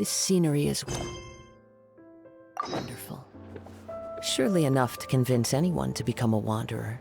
This scenery is wonderful. Surely enough to convince anyone to become a wanderer.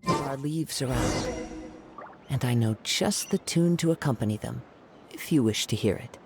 There are leaves around, and I know just the tune to accompany them, if you wish to hear it.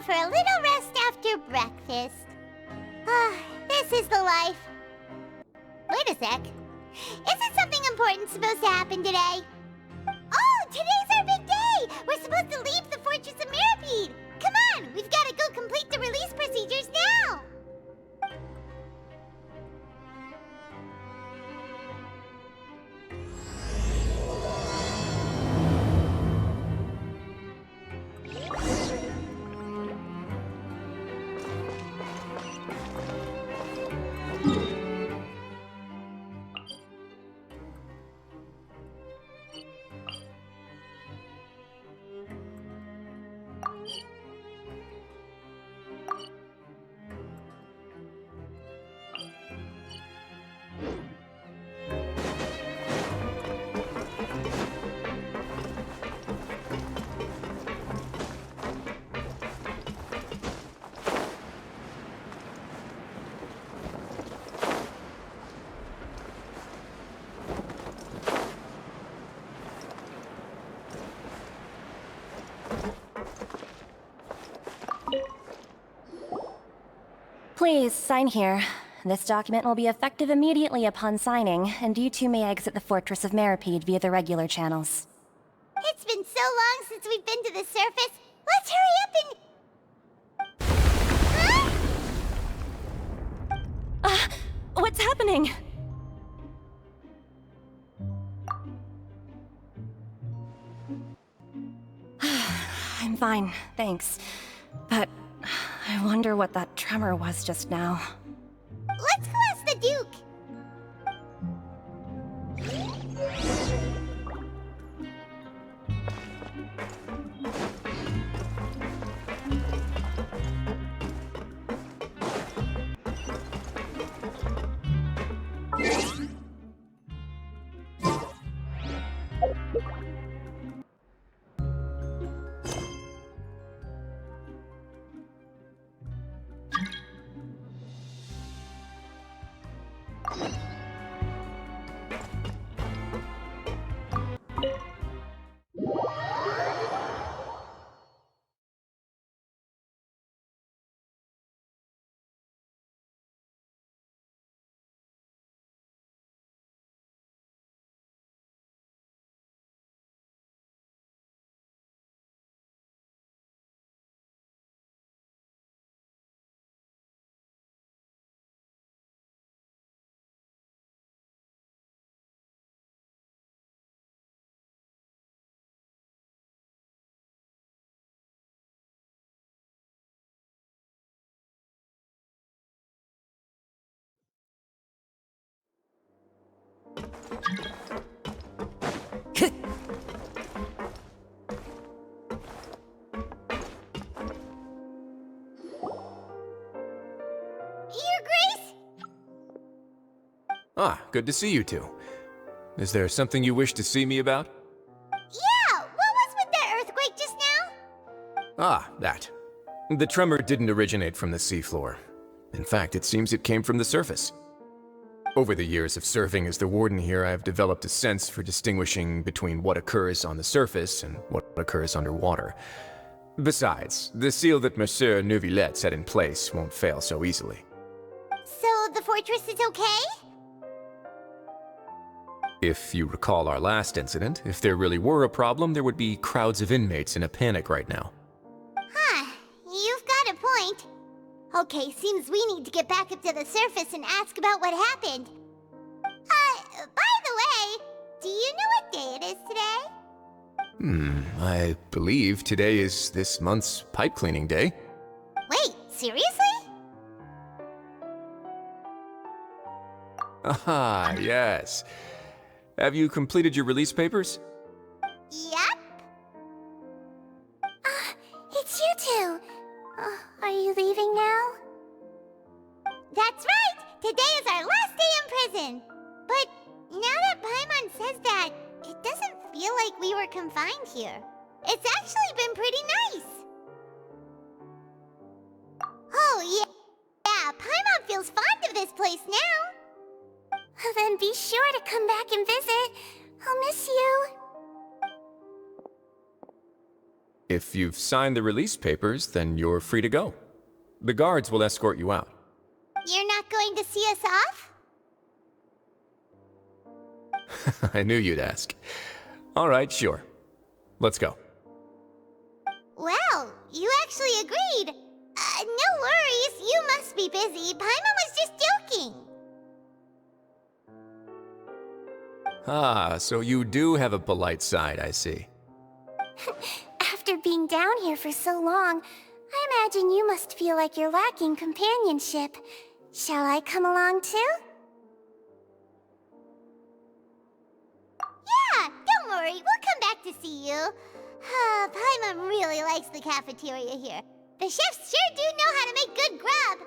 For a little rest after breakfast. This is the life. Wait a sec. Isn't something important supposed to happen today? Oh, today's our big day! We're supposed to leave the Fortress of Mirapede! Come on, we've got to go complete the release procedures now! Please, sign here. This document will be effective immediately upon signing, and you two may exit the Fortress of Mirapede via the regular channels. It's been so long since we've been to the surface. Let's hurry up and... Huh? What's happening? I'm fine, thanks. But I wonder what that tremor was just now. Let's go ask the Duke. Ah, good to see you two. Is there something you wish to see me about? Yeah, what was with that earthquake just now? Ah, that. The tremor didn't originate from the seafloor. In fact, it seems it came from the surface. Over the years of serving as the warden here, I have developed a sense for distinguishing between what occurs on the surface and what occurs underwater. Besides, the seal that Monsieur Neuvillette set in place won't fail so easily. So the fortress is okay? If you recall our last incident, if there really were a problem, there would be crowds of inmates in a panic right now. Huh, you've got a point. Okay, seems we need to get back up to the surface and ask about what happened. By the way, do you know what day it is today? I believe today is this month's pipe cleaning day. Wait, seriously? Ah, yes. Have you completed your release papers? Yep. It's you two. Are you leaving now? That's right! Today is our last day in prison! But now that Paimon says that, it doesn't feel like we were confined here. It's actually been pretty nice! Oh, yeah. Yeah, Paimon feels fond of this place now. Then be sure to come back and visit. I'll miss you. If you've signed the release papers, then you're free to go. The guards will escort you out. You're not going to see us off? I knew you'd ask. All right, sure. Let's go. Well, you actually agreed. No worries, you must be busy. Paimon was just joking. Ah, so you do have a polite side, I see. After being down here for so long, I imagine you must feel like you're lacking companionship. Shall I come along too? Yeah, don't worry, we'll come back to see you. Paimon really likes the cafeteria here. The chefs sure do know how to make good grub.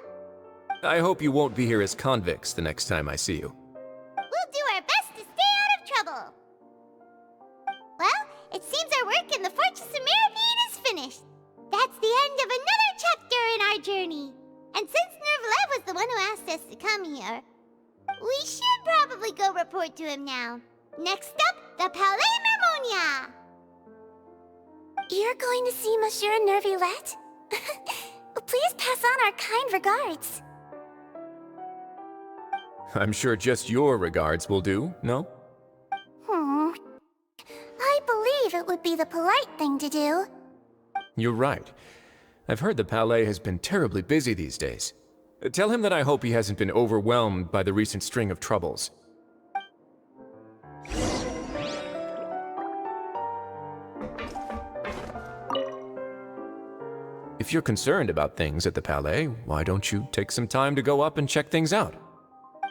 I hope you won't be here as convicts the next time I see you. We'll do our best to stay out of trouble. Well, it seems our work in the Fortress of Meripede is finished. That's the end of another chapter in our journey. And since Neuvillette was the one who asked us to come here, we should probably go report to him now. Next up, the Palais Mermonia. You're going to see Monsieur Neuvillette? Please pass on our kind regards. I'm sure just your regards will do, no? I believe it would be the polite thing to do. You're right. I've heard the Palais has been terribly busy these days. Tell him that I hope he hasn't been overwhelmed by the recent string of troubles. If you're concerned about things at the Palais, why don't you take some time to go up and check things out?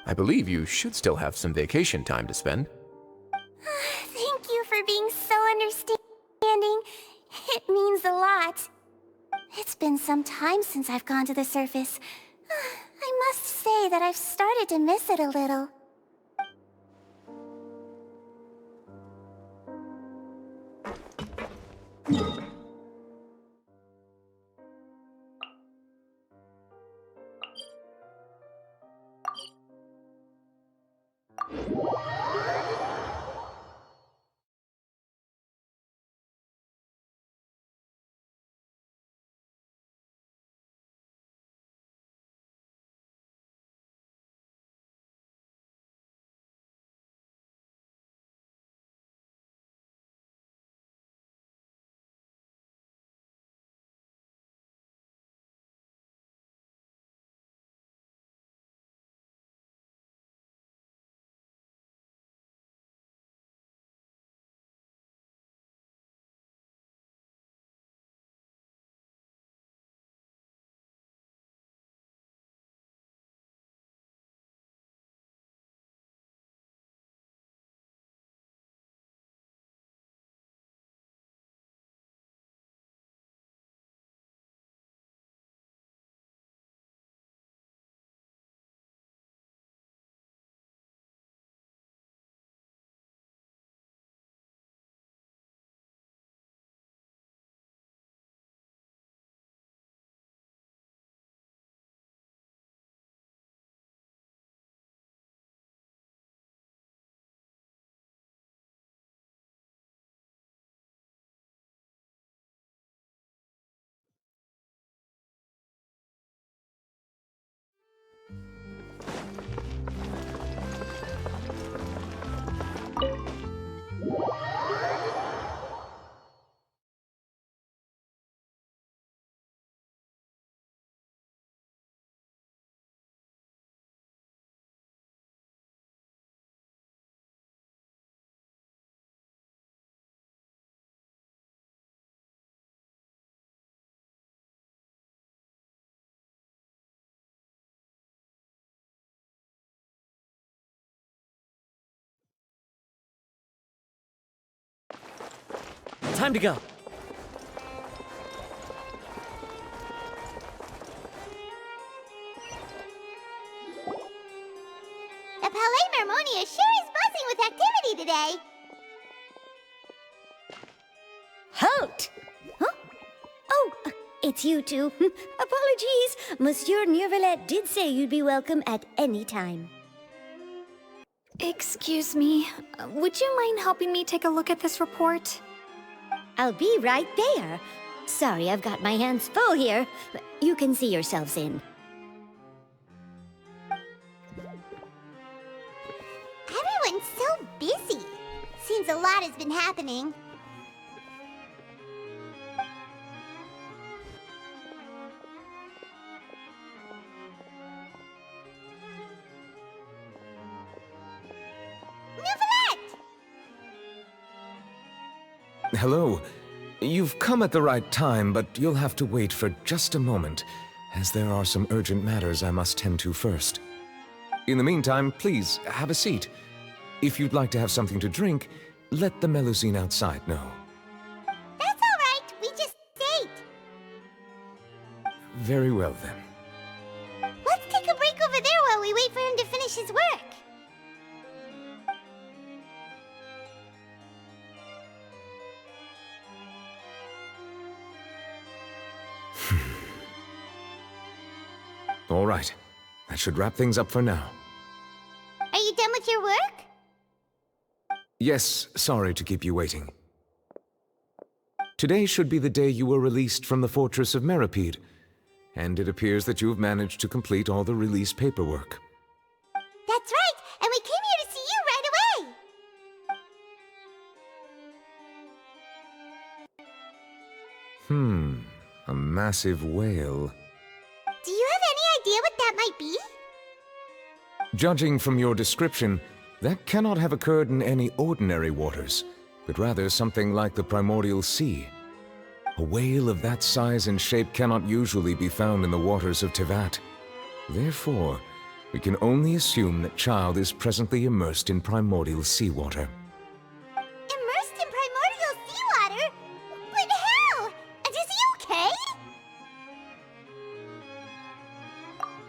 I believe you should still have some vacation time to spend. Thank you for being so understanding. It means a lot. It's been some time since I've gone to the surface. I must say that I've started to miss it a little. Time to go. The Palais Mermonia sure is buzzing with activity today. Halt! Huh? Oh, it's you two. Apologies. Monsieur Neuvillette did say you'd be welcome at any time. Excuse me, would you mind helping me take a look at this report? I'll be right there. Sorry, I've got my hands full here. You can see yourselves in. Everyone's so busy. Seems a lot has been happening. Neuvillette! Hello. You've come at the right time, but you'll have to wait for just a moment, as there are some urgent matters I must tend to first. In the meantime, please, have a seat. If you'd like to have something to drink, let the Melusine outside know. That's all right. We just ate. Very well, then. Let's take a break over there while we wait for him to finish his work. All right. That should wrap things up for now. Are you done with your work? Yes, sorry to keep you waiting. Today should be the day you were released from the Fortress of Meripede, and it appears that you have managed to complete all the release paperwork. That's right, and we came here to see you right away. A massive whale. Do you have any idea what that might be? Judging from your description, that cannot have occurred in any ordinary waters, but rather something like the primordial sea. A whale of that size and shape cannot usually be found in the waters of Tevat. Therefore, we can only assume that Child is presently immersed in primordial seawater. Immersed in primordial seawater? But how? And is he okay?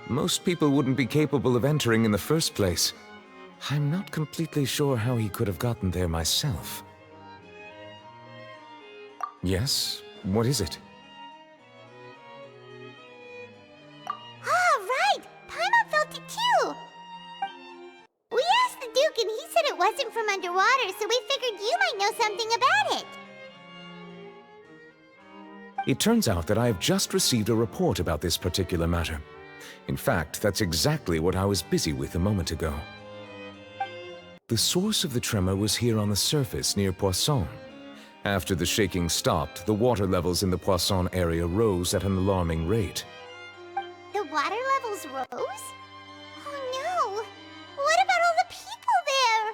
Most people wouldn't be capable of entering in the first place. I'm not completely sure how he could have gotten there myself. Yes? What is it? Ah, right! Paimon felt it too! We asked the Duke and he said it wasn't from underwater, so we figured you might know something about it. It turns out that I have just received a report about this particular matter. In fact, that's exactly what I was busy with a moment ago. The source of the tremor was here on the surface near Poisson. After the shaking stopped, the water levels in the Poisson area rose at an alarming rate. The water levels rose? Oh no! What about all the people there?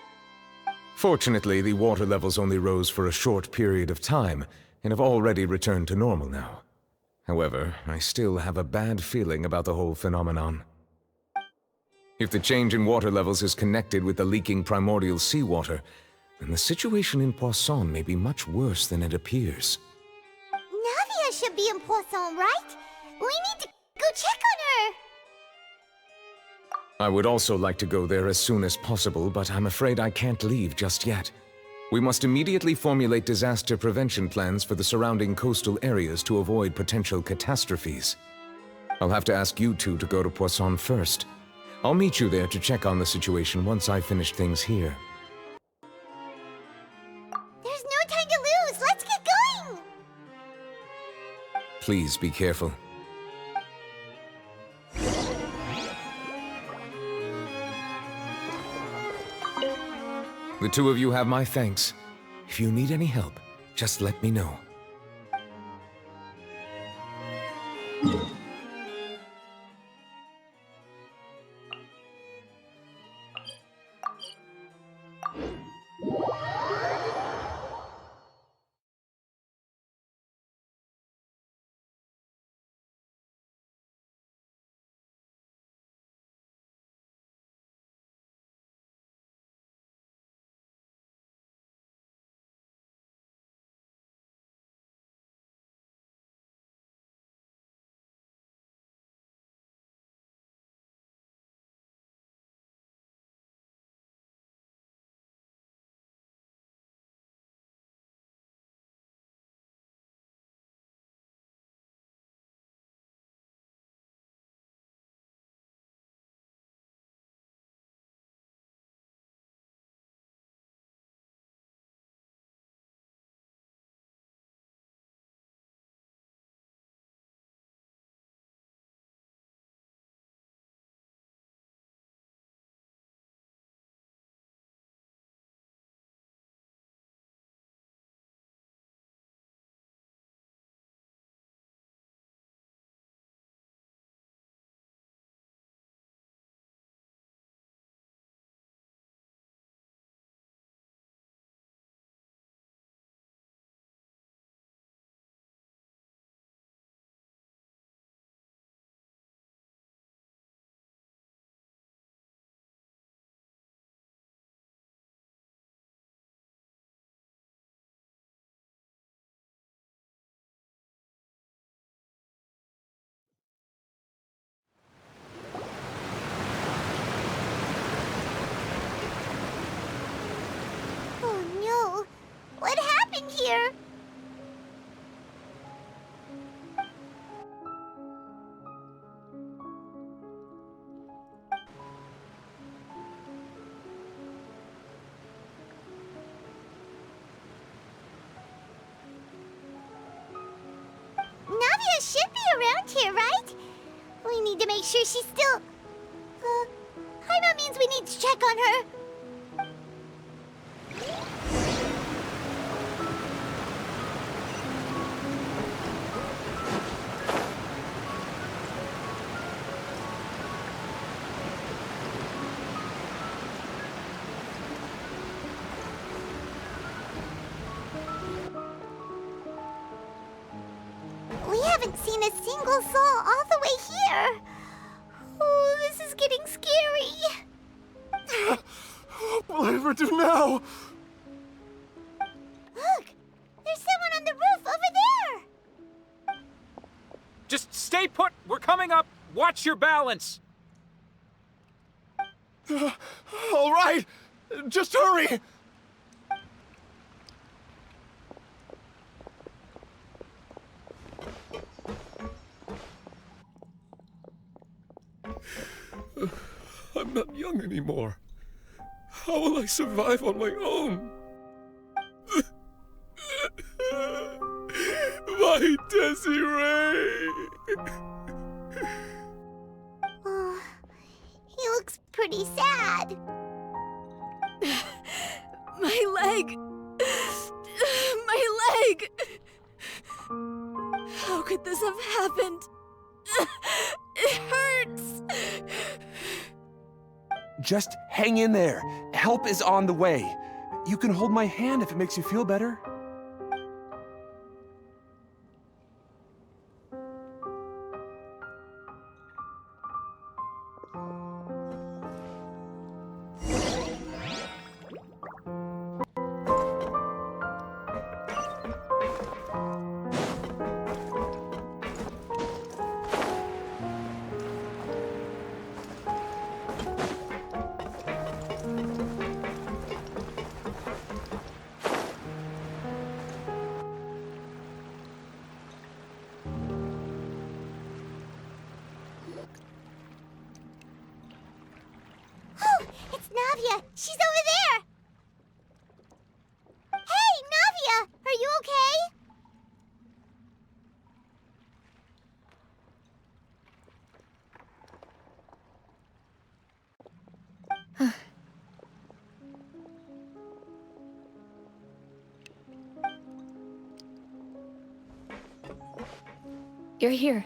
Fortunately, the water levels only rose for a short period of time, and have already returned to normal now. However, I still have a bad feeling about the whole phenomenon. If the change in water levels is connected with the leaking primordial seawater, then the situation in Poisson may be much worse than it appears. Navia should be in Poisson, right? We need to go check on her! I would also like to go there as soon as possible, but I'm afraid I can't leave just yet. We must immediately formulate disaster prevention plans for the surrounding coastal areas to avoid potential catastrophes. I'll have to ask you two to go to Poisson first. I'll meet you there to check on the situation once I've finished things here. There's no time to lose! Let's get going! Please be careful. The two of you have my thanks. If you need any help, just let me know. left here, right? We need to make sure she's still... Paimon means we need to check on her. We haven't seen a single soul all the way here. Oh, this is getting scary. What will I ever do now? Look, there's someone on the roof over there. Just stay put! We're coming up! Watch your balance! All right, just hurry! I'm not young anymore. How will I survive on my own? My Desiree! Oh, he looks pretty sad. My leg! My leg! How could this have happened? It hurts! Just hang in there. Help is on the way. You can hold my hand if it makes you feel better. Oh, it's Navia. She's over there. Hey, Navia, are you okay? You're here.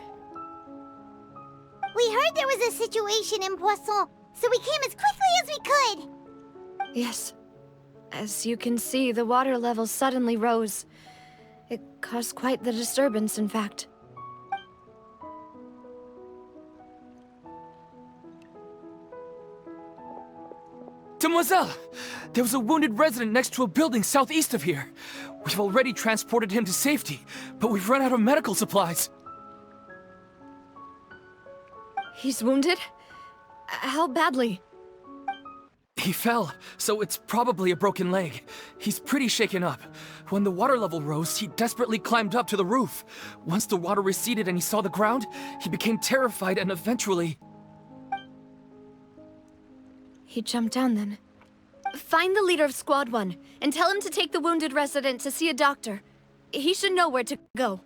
We heard there was a situation in Poisson, so we came as quickly as we could. Yes. As you can see, the water level suddenly rose. It caused quite the disturbance, in fact. Demoiselle! There was a wounded resident next to a building southeast of here. We've already transported him to safety, but we've run out of medical supplies. He's wounded? How badly? He fell, so it's probably a broken leg. He's pretty shaken up. When the water level rose, he desperately climbed up to the roof. Once the water receded and he saw the ground, he became terrified and eventually... He jumped down then. Find the leader of Squad 1 and tell him to take the wounded resident to see a doctor. He should know where to go.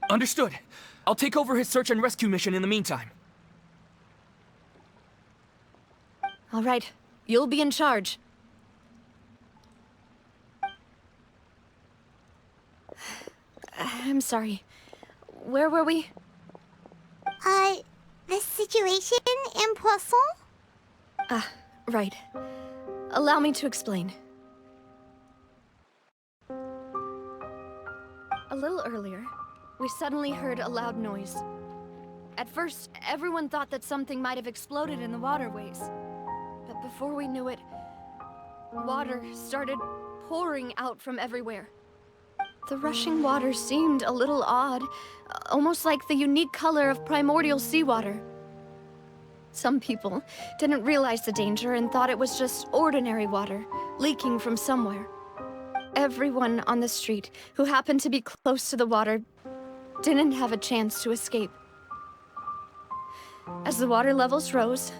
Understood. I'll take over his search and rescue mission in the meantime. All right, you'll be in charge. I'm sorry. Where were we? The situation in Poisson? Ah, right. Allow me to explain. A little earlier, we suddenly heard a loud noise. At first, everyone thought that something might have exploded in the waterways. But before we knew it, water started pouring out from everywhere. The rushing water seemed a little odd, almost like the unique color of primordial seawater. Some people didn't realize the danger and thought it was just ordinary water, leaking from somewhere. Everyone on the street who happened to be close to the water didn't have a chance to escape. As the water levels rose,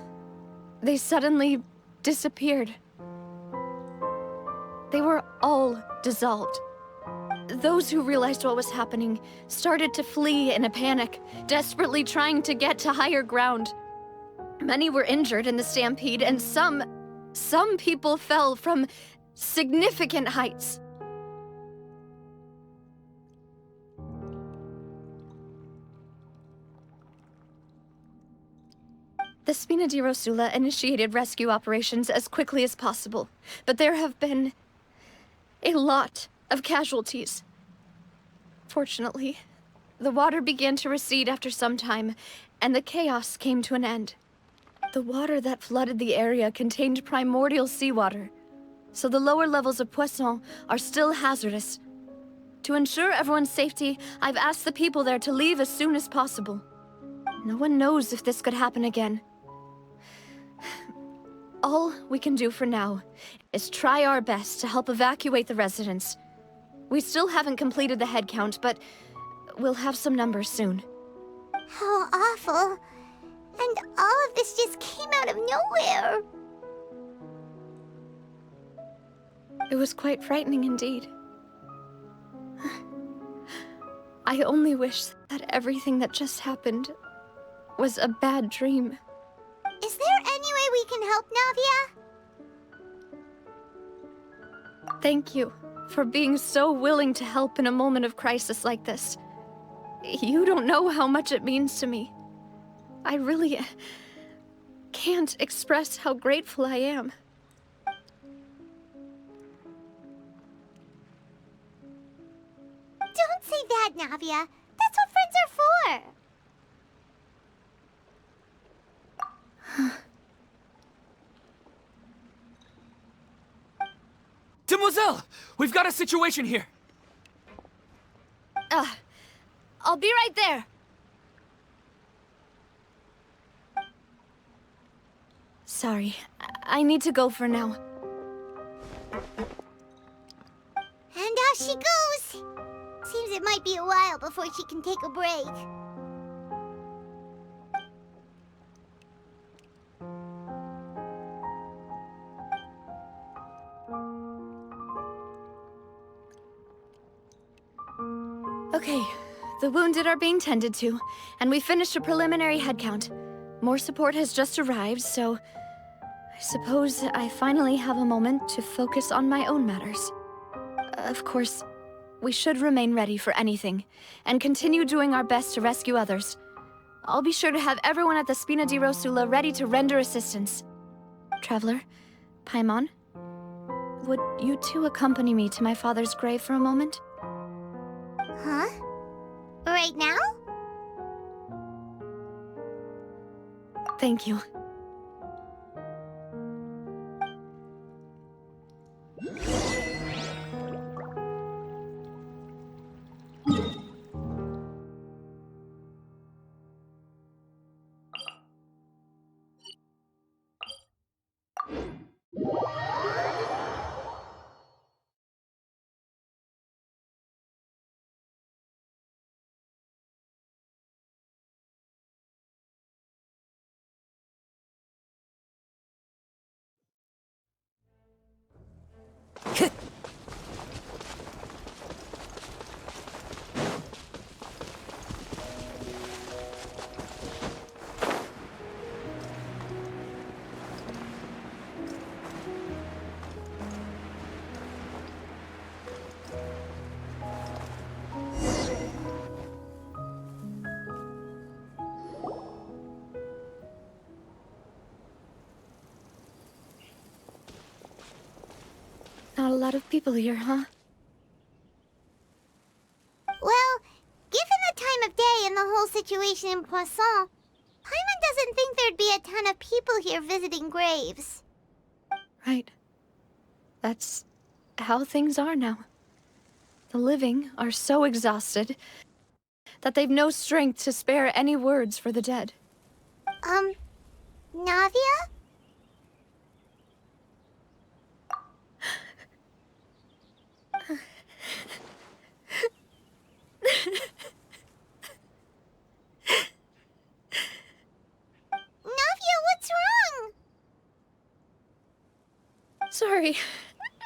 they suddenly disappeared. They were all dissolved. Those who realized what was happening started to flee in a panic, desperately trying to get to higher ground. Many were injured in the stampede, and some people fell from significant heights. The Spina di Rosula initiated rescue operations as quickly as possible, but there have been a lot of casualties. Fortunately, the water began to recede after some time, and the chaos came to an end. The water that flooded the area contained primordial seawater, so the lower levels of Poisson are still hazardous. To ensure everyone's safety, I've asked the people there to leave as soon as possible. No one knows if this could happen again. All we can do for now is try our best to help evacuate the residents. We still haven't completed the head count, but we'll have some numbers soon. How awful. And all of this just came out of nowhere. It was quite frightening indeed. I only wish that everything that just happened was a bad dream. Is there any way we can help, Navia? Thank you for being so willing to help in a moment of crisis like this. You don't know how much it means to me. I really can't express how grateful I am. Don't say that, Navia. That's what friends are for. Demoiselle! We've got a situation here! I'll be right there. Sorry, I need to go for now. And out she goes. Seems it might be a while before she can take a break. Okay, the wounded are being tended to, and we finished a preliminary head count. More support has just arrived, so I suppose I finally have a moment to focus on my own matters. Of course, we should remain ready for anything, and continue doing our best to rescue others. I'll be sure to have everyone at the Spina di Rosula ready to render assistance. Traveler, Paimon, would you two accompany me to my father's grave for a moment? Huh? Right now? Thank you. Not a lot of people here, huh? Well, given the time of day and the whole situation in Poisson, Paimon doesn't think there'd be a ton of people here visiting graves. Right. That's how things are now. The living are so exhausted that they've no strength to spare any words for the dead. Navia? Navia, what's wrong? Sorry.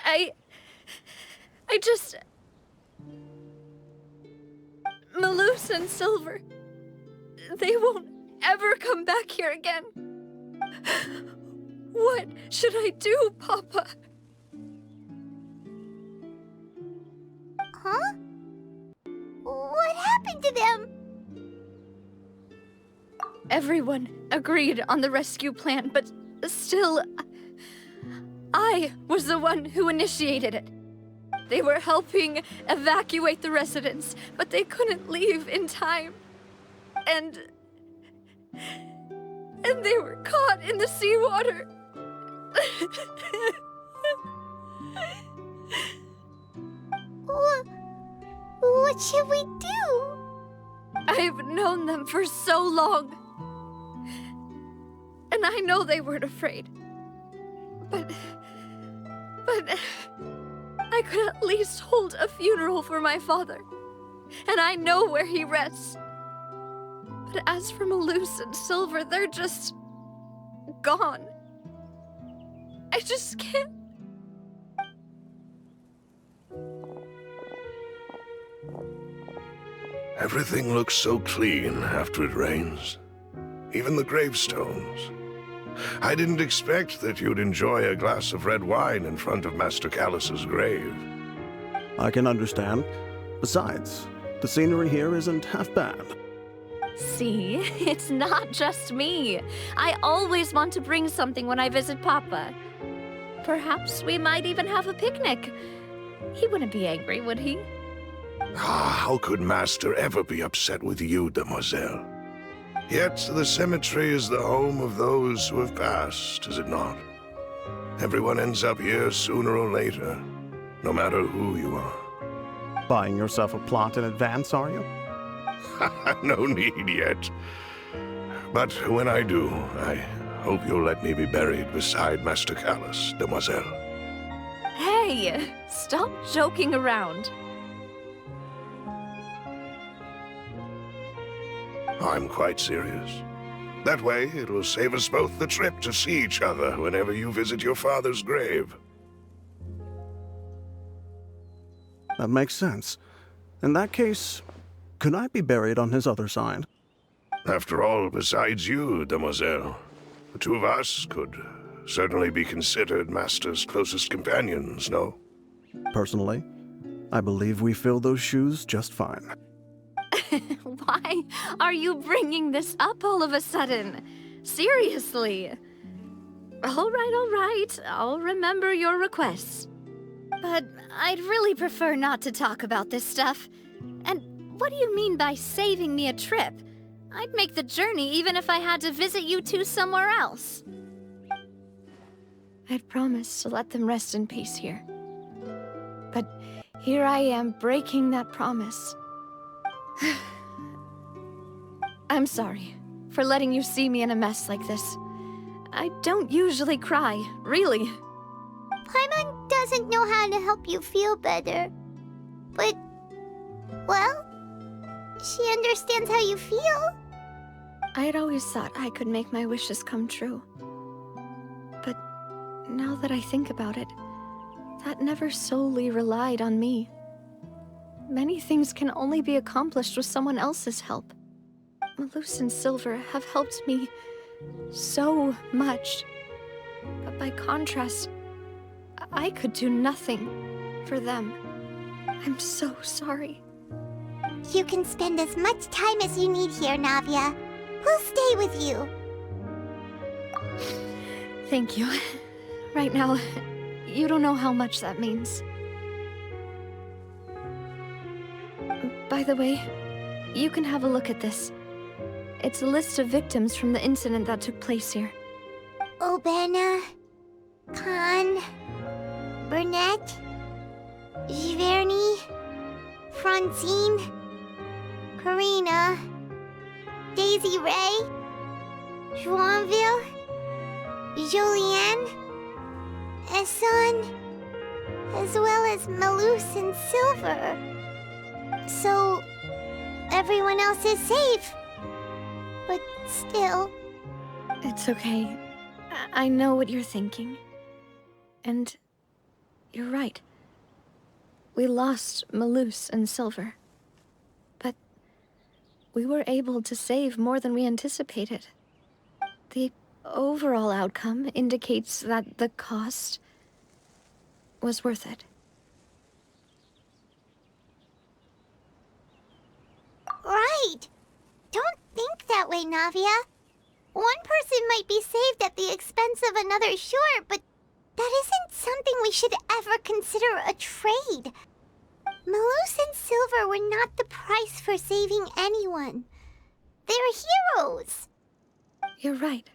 I just... Malus and Silver. They won't ever come back here again. What should I do, Papa? Huh? What happened to them? Everyone agreed on the rescue plan, but still, I was the one who initiated it. They were helping evacuate the residents, but they couldn't leave in time. And they were caught in the seawater. What should we do? I've known them for so long. And I know they weren't afraid. But I could at least hold a funeral for my father. And I know where he rests. But as for Malus and Silver, they're just gone. I just can't. Everything looks so clean after it rains. Even the gravestones. I didn't expect that you'd enjoy a glass of red wine in front of Master Callus's grave. I can understand. Besides, the scenery here isn't half bad. See, it's not just me. I always want to bring something when I visit Papa. Perhaps we might even have a picnic. He wouldn't be angry, would he? How could Master ever be upset with you, demoiselle? Yet the cemetery is the home of those who have passed, is it not? Everyone ends up here sooner or later, no matter who you are. Buying yourself a plot in advance, are you? No need yet. But when I do, I hope you'll let me be buried beside Master Callus, demoiselle. Hey, stop joking around. I'm quite serious. That way, it will save us both the trip to see each other whenever you visit your father's grave. That makes sense. In that case, could I be buried on his other side? After all, besides you, demoiselle, the two of us could certainly be considered Master's closest companions, no? Personally, I believe we fill those shoes just fine. Why are you bringing this up all of a sudden? Seriously. All right. I'll remember your requests. But I'd really prefer not to talk about this stuff. And what do you mean by saving me a trip? I'd make the journey even if I had to visit you two somewhere else. I'd promised to let them rest in peace here. But here I am breaking that promise. I'm sorry for letting you see me in a mess like this. I don't usually cry, really. Paimon doesn't know how to help you feel better. But, well, she understands how you feel. I had always thought I could make my wishes come true. But now that I think about it, that never solely relied on me. Many things can only be accomplished with someone else's help. Malus and Silver have helped me so much. But by contrast, I could do nothing for them. I'm so sorry. You can spend as much time as you need here, Navia. We'll stay with you. Thank you. Right now, you don't know how much that means. By the way, you can have a look at this. It's a list of victims from the incident that took place here. Obena, Khan, Burnett, Giverny, Francine, Karina, Daisy Ray, Joinville, Julianne, Esson, as well as Malus and Silver. So, everyone else is safe. But still... It's okay. I know what you're thinking. And you're right. We lost Malus and Silver. But we were able to save more than we anticipated. The overall outcome indicates that the cost was worth it. Right. Don't think that way, Navia. One person might be saved at the expense of another, sure, but that isn't something we should ever consider a trade. Malus and Silver were not the price for saving anyone. They're heroes. You're right.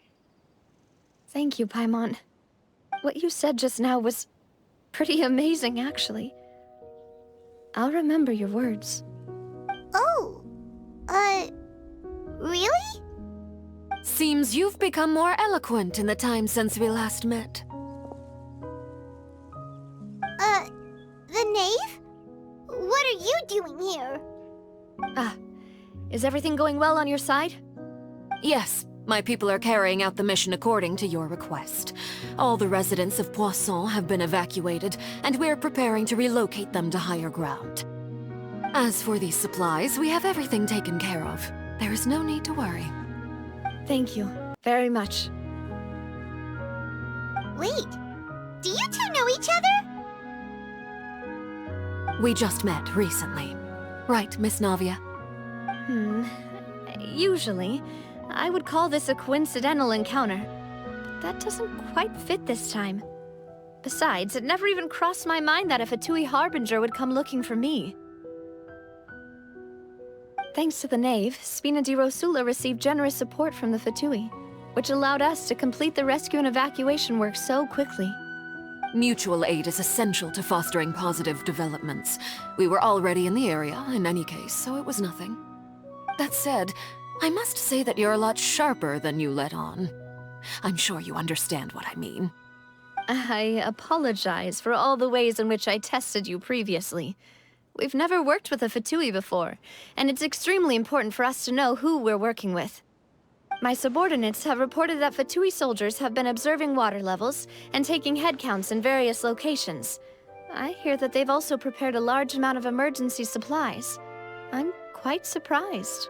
Thank you, Paimon. What you said just now was pretty amazing, actually. I'll remember your words. Oh, really? Seems you've become more eloquent in the time since we last met. The knave? What are you doing here? Is everything going well on your side? Yes, my people are carrying out the mission according to your request. All the residents of Poisson have been evacuated, and we're preparing to relocate them to higher ground. As for these supplies, we have everything taken care of. There is no need to worry. Thank you very much. Wait, do you two know each other? We just met recently. Right, Miss Navia? Usually, I would call this a coincidental encounter. But that doesn't quite fit this time. Besides, it never even crossed my mind that a Fatui Harbinger would come looking for me. Thanks to the Knave, Spina di Rosula received generous support from the Fatui, which allowed us to complete the rescue and evacuation work so quickly. Mutual aid is essential to fostering positive developments. We were already in the area, in any case, so it was nothing. That said, I must say that you're a lot sharper than you let on. I'm sure you understand what I mean. I apologize for all the ways in which I tested you previously. We've never worked with a Fatui before, and it's extremely important for us to know who we're working with. My subordinates have reported that Fatui soldiers have been observing water levels and taking head counts in various locations. I hear that they've also prepared a large amount of emergency supplies. I'm quite surprised.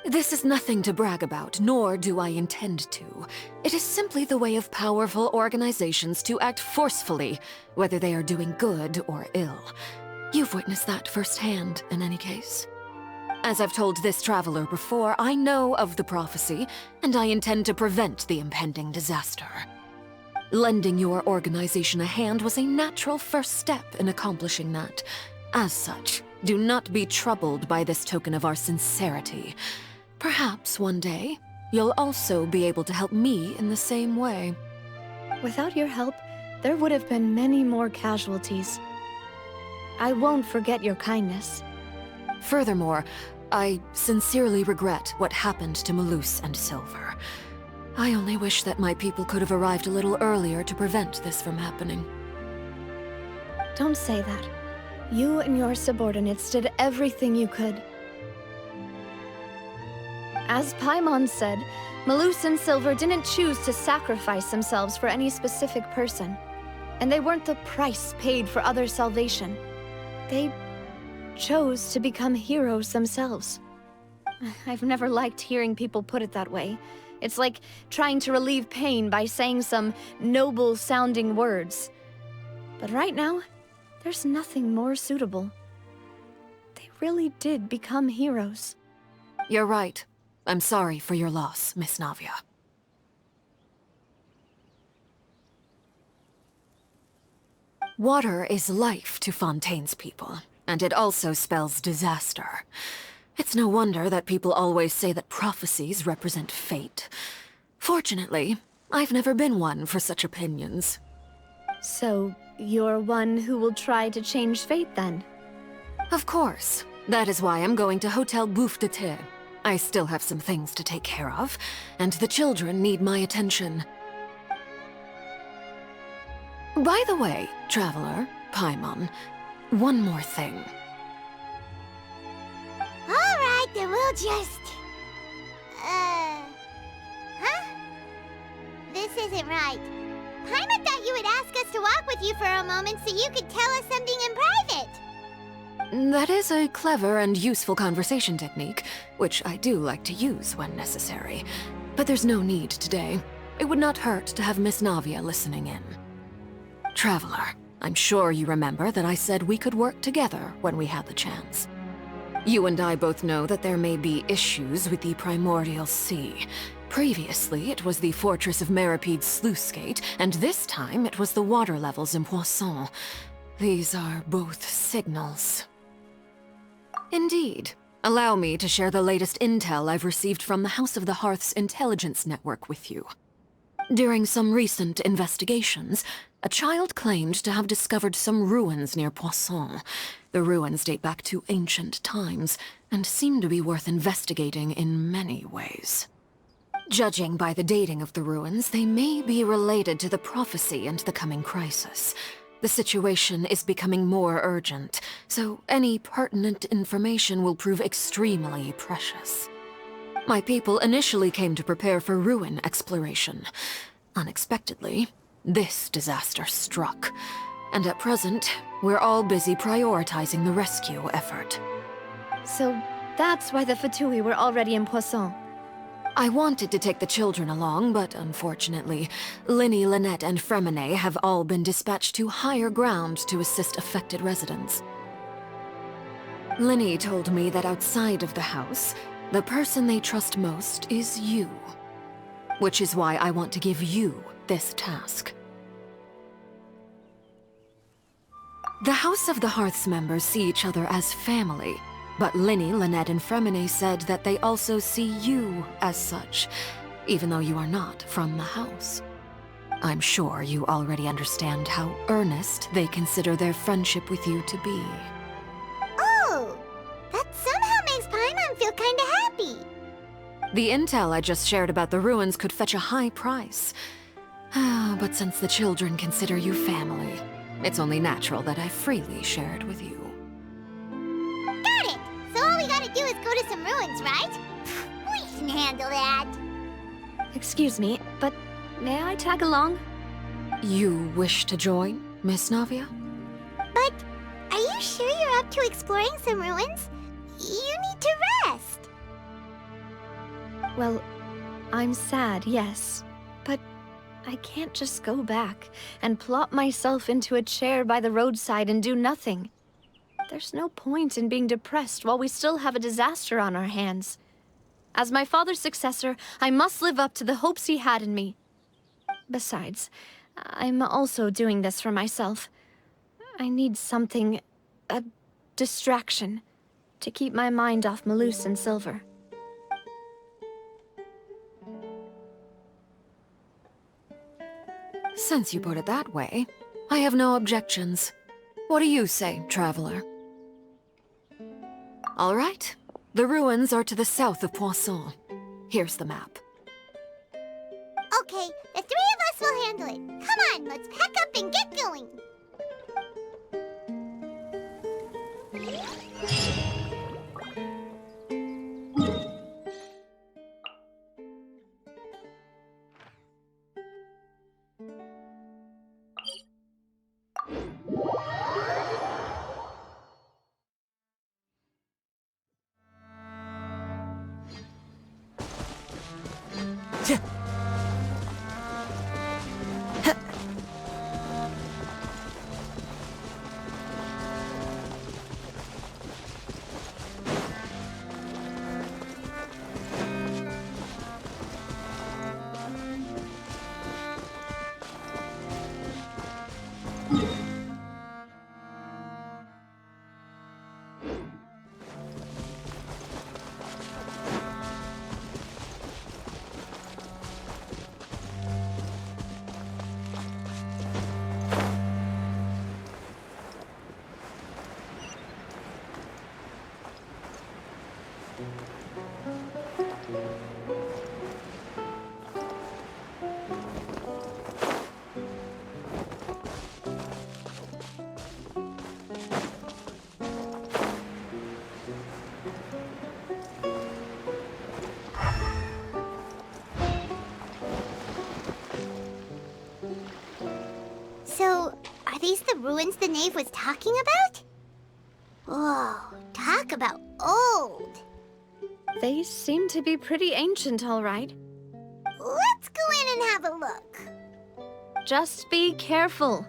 This is nothing to brag about, nor do I intend to. It is simply the way of powerful organizations to act forcefully, whether they are doing good or ill. You've witnessed that firsthand, in any case. As I've told this traveler before, I know of the prophecy, and I intend to prevent the impending disaster. Lending your organization a hand was a natural first step in accomplishing that. As such, do not be troubled by this token of our sincerity. Perhaps one day, you'll also be able to help me in the same way. Without your help, there would have been many more casualties. I won't forget your kindness. Furthermore, I sincerely regret what happened to Malus and Silver. I only wish that my people could have arrived a little earlier to prevent this from happening. Don't say that. You and your subordinates did everything you could. As Paimon said, Malus and Silver didn't choose to sacrifice themselves for any specific person. And they weren't the price paid for others' salvation. They chose to become heroes themselves. I've never liked hearing people put it that way. It's like trying to relieve pain by saying some noble-sounding words. But right now, there's nothing more suitable. They really did become heroes. You're right. I'm sorry for your loss, Miss Navia. Water is life to Fontaine's people, and it also spells disaster. It's no wonder that people always say that prophecies represent fate. Fortunately, I've never been one for such opinions. So, you're one who will try to change fate, then? Of course. That is why I'm going to Hotel Bouffe de Thé. I still have some things to take care of, and the children need my attention. By the way, Traveler, Paimon, one more thing. Alright, then we'll just... Huh? This isn't right. Paimon thought you would ask us to walk with you for a moment so you could tell us something in private. That is a clever and useful conversation technique, which I do like to use when necessary. But there's no need today. It would not hurt to have Miss Navia listening in. Traveler, I'm sure you remember that I said we could work together when we had the chance. You and I both know that there may be issues with the Primordial Sea. Previously, it was the Fortress of Maripede's sluice gate, and this time it was the water levels in Poisson. These are both signals. Indeed. Allow me to share the latest intel I've received from the House of the Hearth's intelligence network with you. During some recent investigations, a child claimed to have discovered some ruins near Poisson. The ruins date back to ancient times, and seem to be worth investigating in many ways. Judging by the dating of the ruins, they may be related to the prophecy and the coming crisis. The situation is becoming more urgent, so any pertinent information will prove extremely precious. My people initially came to prepare for ruin exploration. Unexpectedly, this disaster struck, and at present, we're all busy prioritizing the rescue effort. So that's why the Fatui were already in Poisson. I wanted to take the children along, but unfortunately, Linny, Lynette, and Fremine have all been dispatched to higher ground to assist affected residents. Linny told me that outside of the house, the person they trust most is you. Which is why I want to give you this task. The House of the Hearth's members see each other as family, but Linny, Lynette, and Fremine said that they also see you as such, even though you are not from the house. I'm sure you already understand how earnest they consider their friendship with you to be. Oh! That somehow makes Paimon feel kinda happy. The intel I just shared about the ruins could fetch a high price. But since the children consider you family, it's only natural that I freely share it with you. Got it! So all we gotta do is go to some ruins, right? We can handle that. Excuse me, but may I tag along? You wish to join, Miss Navia? But are you sure you're up to exploring some ruins? You need to rest. Well, I'm sad, yes. But I can't just go back and plop myself into a chair by the roadside and do nothing. There's no point in being depressed while we still have a disaster on our hands. As my father's successor, I must live up to the hopes he had in me. Besides, I'm also doing this for myself. I need something, a distraction, to keep my mind off Malus and Silver. Since you put it that way, I have no objections. What do you say, traveler? All right. The ruins are to the south of Poisson. Here's the map. Okay, the three of us will handle it. Come on, let's pack up and get going. So, are these the ruins the knave was talking about? Whoa, talk about old. They seem to be pretty ancient, all right. Let's go in and have a look. Just be careful.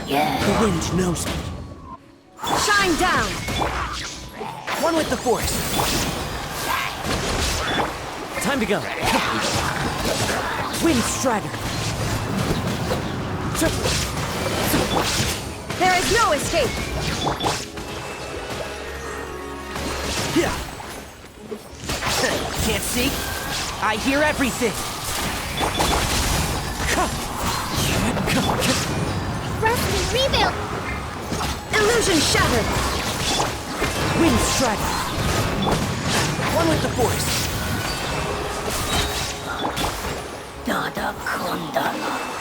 The wind knows me. Shine down! One with the force. Time to go. Wind Strider. There is no escape! Yeah. Can't see? I hear everything. Rusty, rebuild! Illusion shattered! Wind Strider. One with the force. Dada Kundala.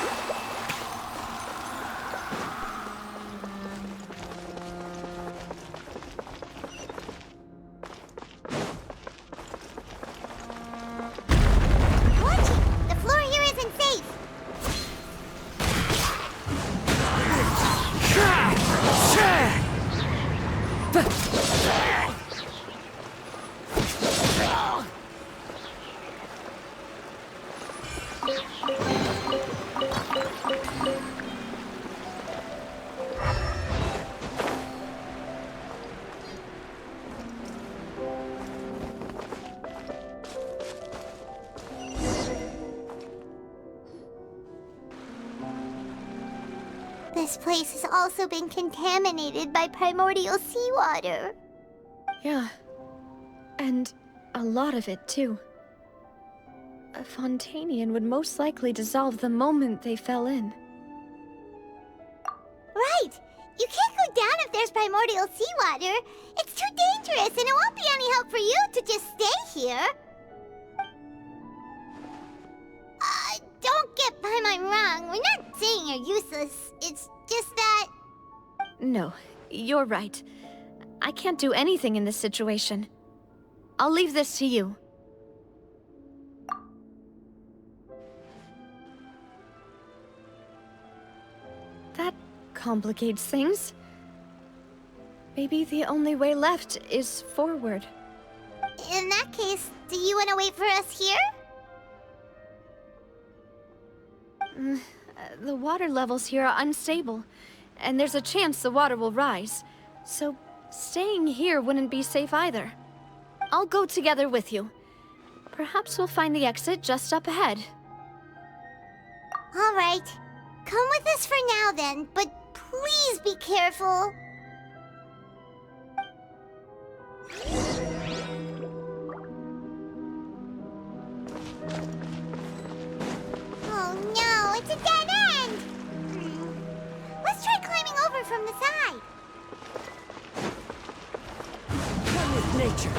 This place has also been contaminated by primordial seawater. Yeah. And a lot of it, too. A Fontanian would most likely dissolve the moment they fell in. Right! You can't go down if there's primordial seawater. It's too dangerous, and it won't be any help for you to just stay here. Don't get Paimon wrong. We're not saying you're useless. It's just that... No, you're right. I can't do anything in this situation. I'll leave this to you. That complicates things. Maybe the only way left is forward. In that case, do you want to wait for us here? The water levels here are unstable, and there's a chance the water will rise. So staying here wouldn't be safe either. I'll go together with you. Perhaps we'll find the exit just up ahead. All right. Come with us for now then, but please be careful. Oh no, it's a dead end! Let's try climbing over from the side. One with nature.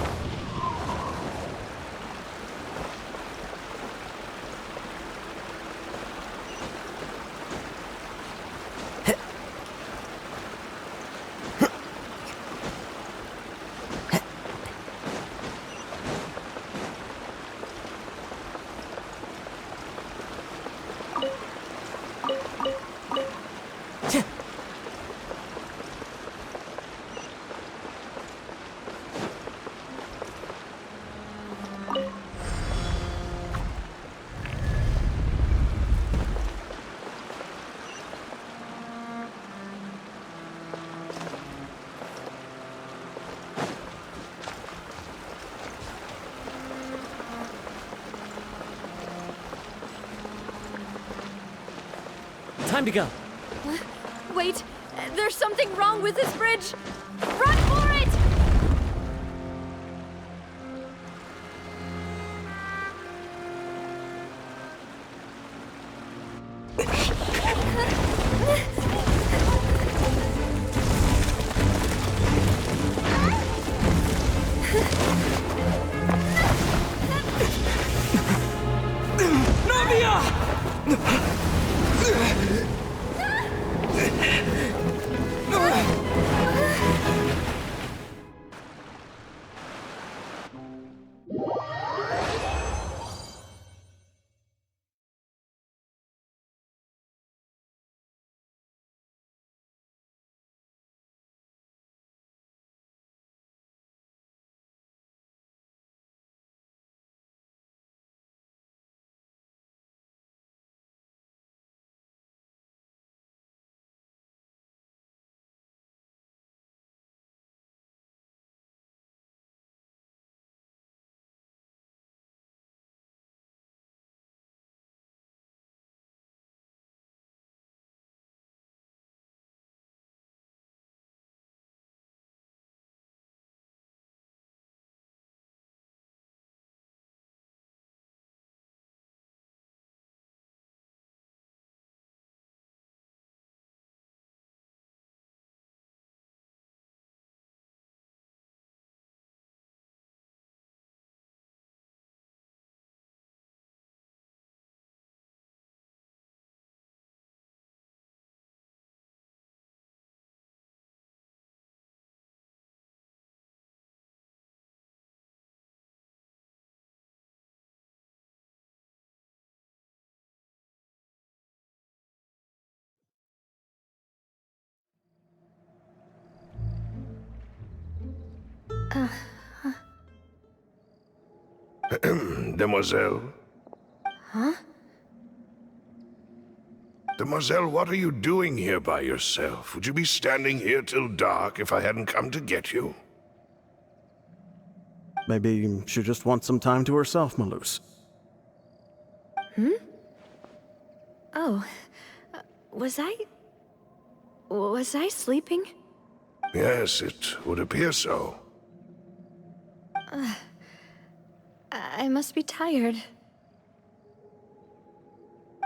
Time to go. Wait, there's something wrong with this bridge! Run for it! Demoiselle? Huh? Demoiselle, what are you doing here by yourself? Would you be standing here till dark if I hadn't come to get you? Maybe she just wants some time to herself, Malus. Hmm? Oh. Was I sleeping? Yes, it would appear so. I must be tired.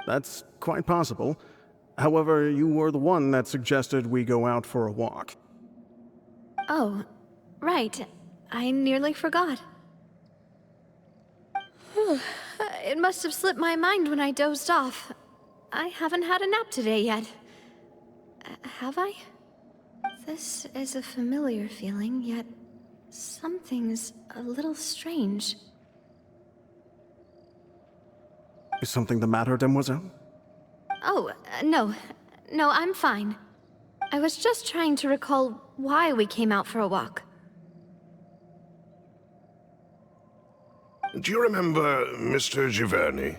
That's quite possible. However, you were the one that suggested we go out for a walk. Oh, right. I nearly forgot. It must have slipped my mind when I dozed off. I haven't had a nap today yet. Have I? This is a familiar feeling, yet something's a little strange. Is something the matter, Demoiselle? Oh, no. No, I'm fine. I was just trying to recall why we came out for a walk. Do you remember Mr. Giverny?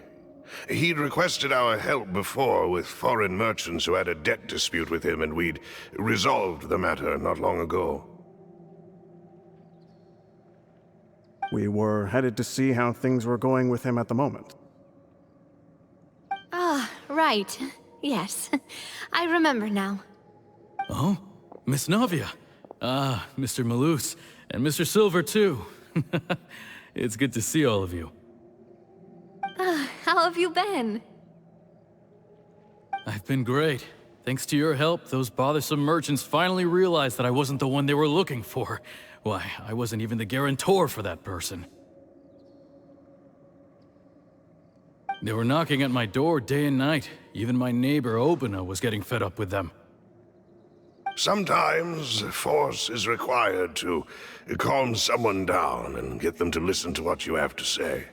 He'd requested our help before with foreign merchants who had a debt dispute with him, and we'd resolved the matter not long ago. We were headed to see how things were going with him at the moment. Ah, right. Yes. I remember now. Oh? Miss Navia. Ah, Mr. Malus. And Mr. Silver, too. It's good to see all of you. How have you been? I've been great. Thanks to your help, those bothersome merchants finally realized that I wasn't the one they were looking for. Why, I wasn't even the guarantor for that person. They were knocking at my door day and night. Even my neighbor, Obina, was getting fed up with them. Sometimes force is required to calm someone down and get them to listen to what you have to say.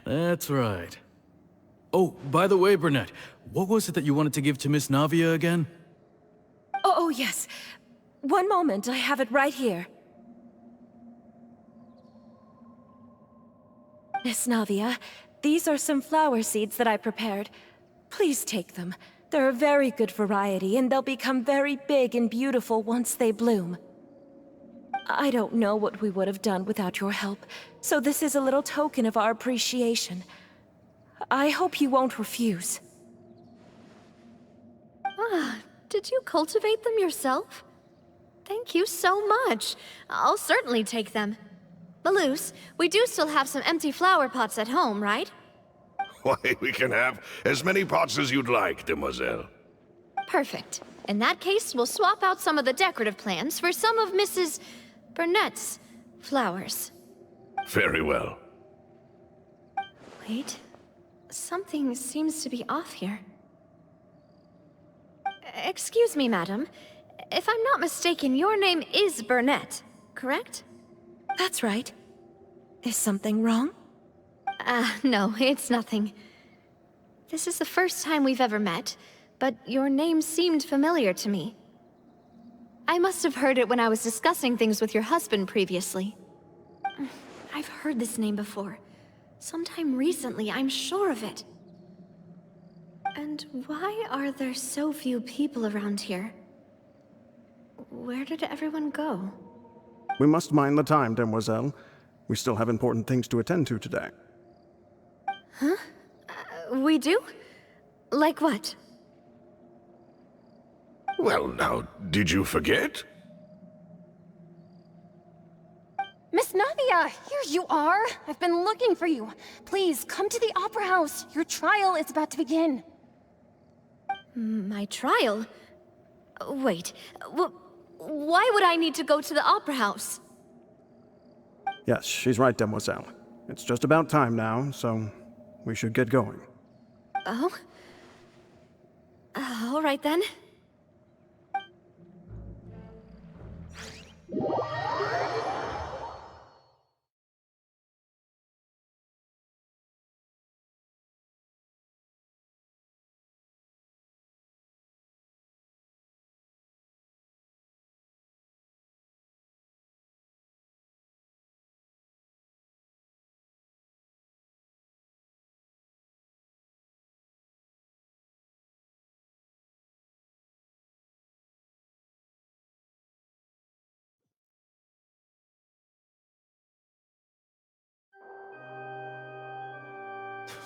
That's right. Oh, by the way, Burnett, what was it that you wanted to give to Miss Navia again? Oh, yes. One moment, I have it right here. Miss Navia, these are some flower seeds that I prepared. Please take them. They're a very good variety, and they'll become very big and beautiful once they bloom. I don't know what we would have done without your help, so this is a little token of our appreciation. I hope you won't refuse. Did you cultivate them yourself? Thank you so much. I'll certainly take them. Malus, we do still have some empty flower pots at home, right? Why, we can have as many pots as you'd like, demoiselle. Perfect. In that case, we'll swap out some of the decorative plants for some of Mrs. Burnett's flowers. Very well. Wait. Something seems to be off here. Excuse me, madam. If I'm not mistaken, your name is Burnett, correct? That's right. Is something wrong? No, it's nothing. This is the first time we've ever met, but your name seemed familiar to me. I must have heard it when I was discussing things with your husband previously. I've heard this name before. Sometime recently, I'm sure of it. And why are there so few people around here? Where did everyone go? We must mind the time, demoiselle. We still have important things to attend to today. Huh? We do? Like what? Well, now, did you forget? Miss Navia, here you are. I've been looking for you. Please, come to the Opera House. Your trial is about to begin. My trial? Wait, why would I need to go to the Opera House? Yes, she's right, demoiselle. It's just about time now, so we should get going. Oh? All right then.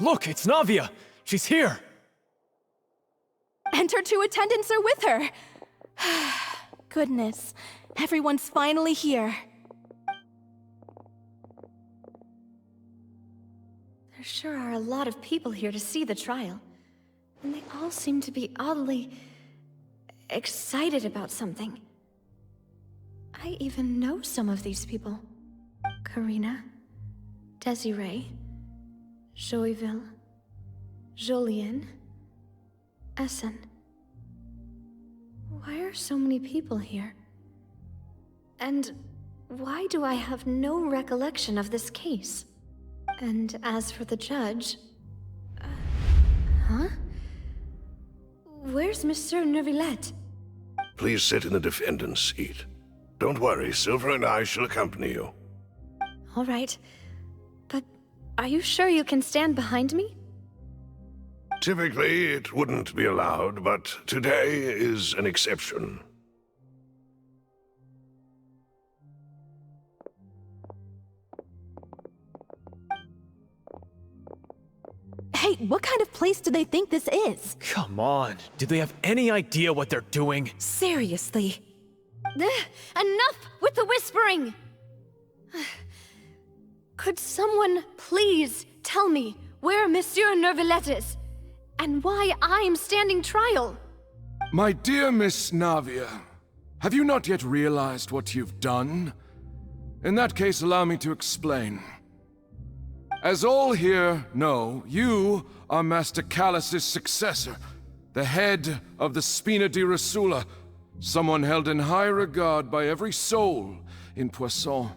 Look, it's Navia! She's here! And her two attendants are with her. Goodness, everyone's finally here. There sure are a lot of people here to see the trial. And they all seem to be oddly excited about something. I even know some of these people. Karina, Desiree, Joyville, Jolien, Essen. Why are so many people here? And why do I have no recollection of this case? And as for the judge... huh? Where's Monsieur Neuvillette? Please sit in the defendant's seat. Don't worry, Silver and I shall accompany you. All right. But are you sure you can stand behind me? Typically, it wouldn't be allowed, but today is an exception. Hey, what kind of place do they think this is? Come on, do they have any idea what they're doing? Seriously. Enough with the whispering! Could someone please tell me where Monsieur Neuvillette is? And why I'm standing trial? My dear Miss Navia, have you not yet realized what you've done? In that case, allow me to explain. As all here know, you are Master Callus's successor, the head of the Spina di Rosula, someone held in high regard by every soul in Poisson.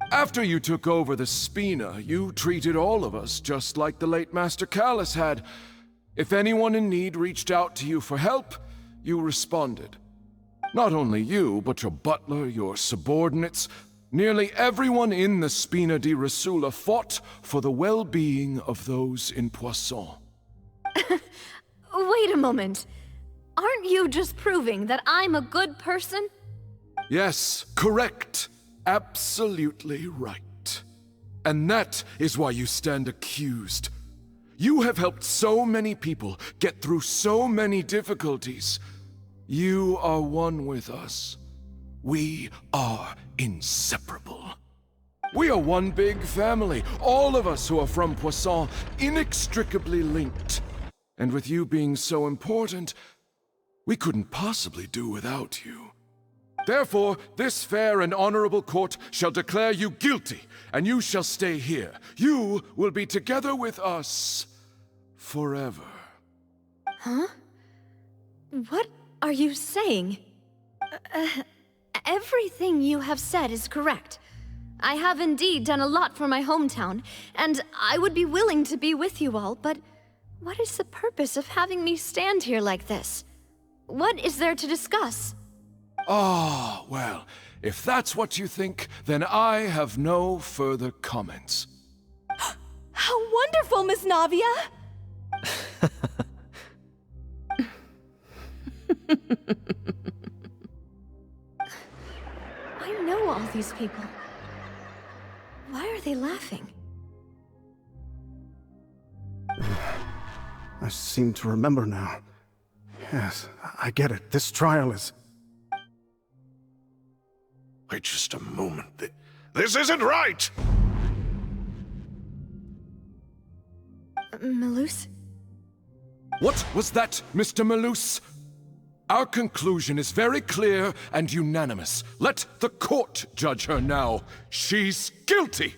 After you took over the Spina, you treated all of us just like the late Master Callus had. If anyone in need reached out to you for help, you responded. Not only you, but your butler, your subordinates, nearly everyone in the Spina di Rosula fought for the well-being of those in Poisson. Wait a moment. Aren't you just proving that I'm a good person? Yes, correct. Absolutely right. And that is why you stand accused. You have helped so many people get through so many difficulties. You are one with us. We are inseparable. We are one big family, all of us who are from Poisson, inextricably linked. And with you being so important, we couldn't possibly do without you. Therefore, this fair and honorable court shall declare you guilty, and you shall stay here. You will be together with us forever. Huh? What are you saying? Everything you have said is correct. I have indeed done a lot for my hometown, and I would be willing to be with you all, but what is the purpose of having me stand here like this? What is there to discuss? Ah, well, if that's what you think, then I have no further comments. How wonderful, Miss Navia! I know all these people. Why are they laughing? I seem to remember now. Yes, I get it. This trial is... Wait just a moment. This isn't right! Malus? What was that, Mr. Malus? Our conclusion is very clear and unanimous. Let the court judge her now. She's guilty!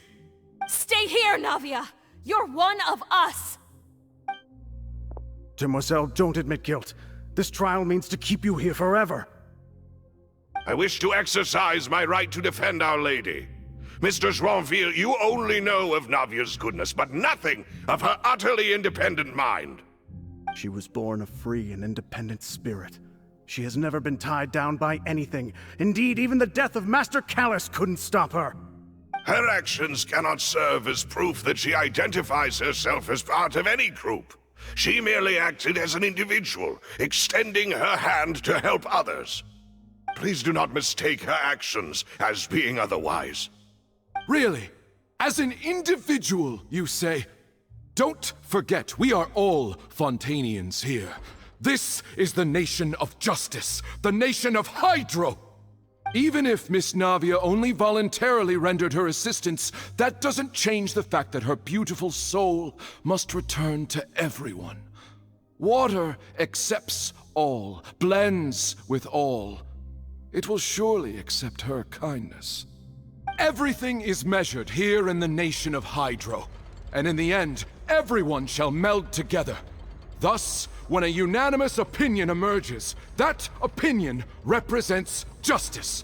Stay here, Navia! You're one of us! Demoiselle, don't admit guilt. This trial means to keep you here forever. I wish to exercise my right to defend Our Lady. Mr. Joinville, you only know of Navia's goodness, but nothing of her utterly independent mind. She was born a free and independent spirit. She has never been tied down by anything. Indeed, even the death of Master Callus couldn't stop her. Her actions cannot serve as proof that she identifies herself as part of any group. She merely acted as an individual, extending her hand to help others. Please do not mistake her actions as being otherwise. Really? As an individual, you say? Don't forget, we are all Fontainians here. This is the nation of justice, the nation of Hydro! Even if Miss Navia only voluntarily rendered her assistance, that doesn't change the fact that her beautiful soul must return to everyone. Water accepts all, blends with all. It will surely accept her kindness. Everything is measured here in the nation of Hydro, and in the end, everyone shall meld together. Thus, when a unanimous opinion emerges, that opinion represents justice.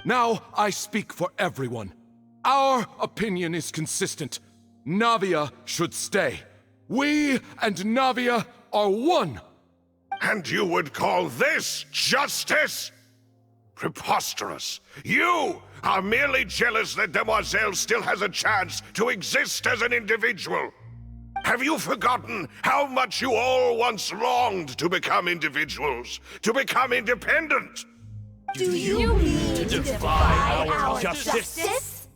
Now, I speak for everyone. Our opinion is consistent. Navia should stay. We and Navia are one. And you would call this justice? Preposterous. You are merely jealous that Demoiselle still has a chance to exist as an individual. Have you forgotten how much you all once longed to become individuals, to become independent? Do you mean to defy our justice?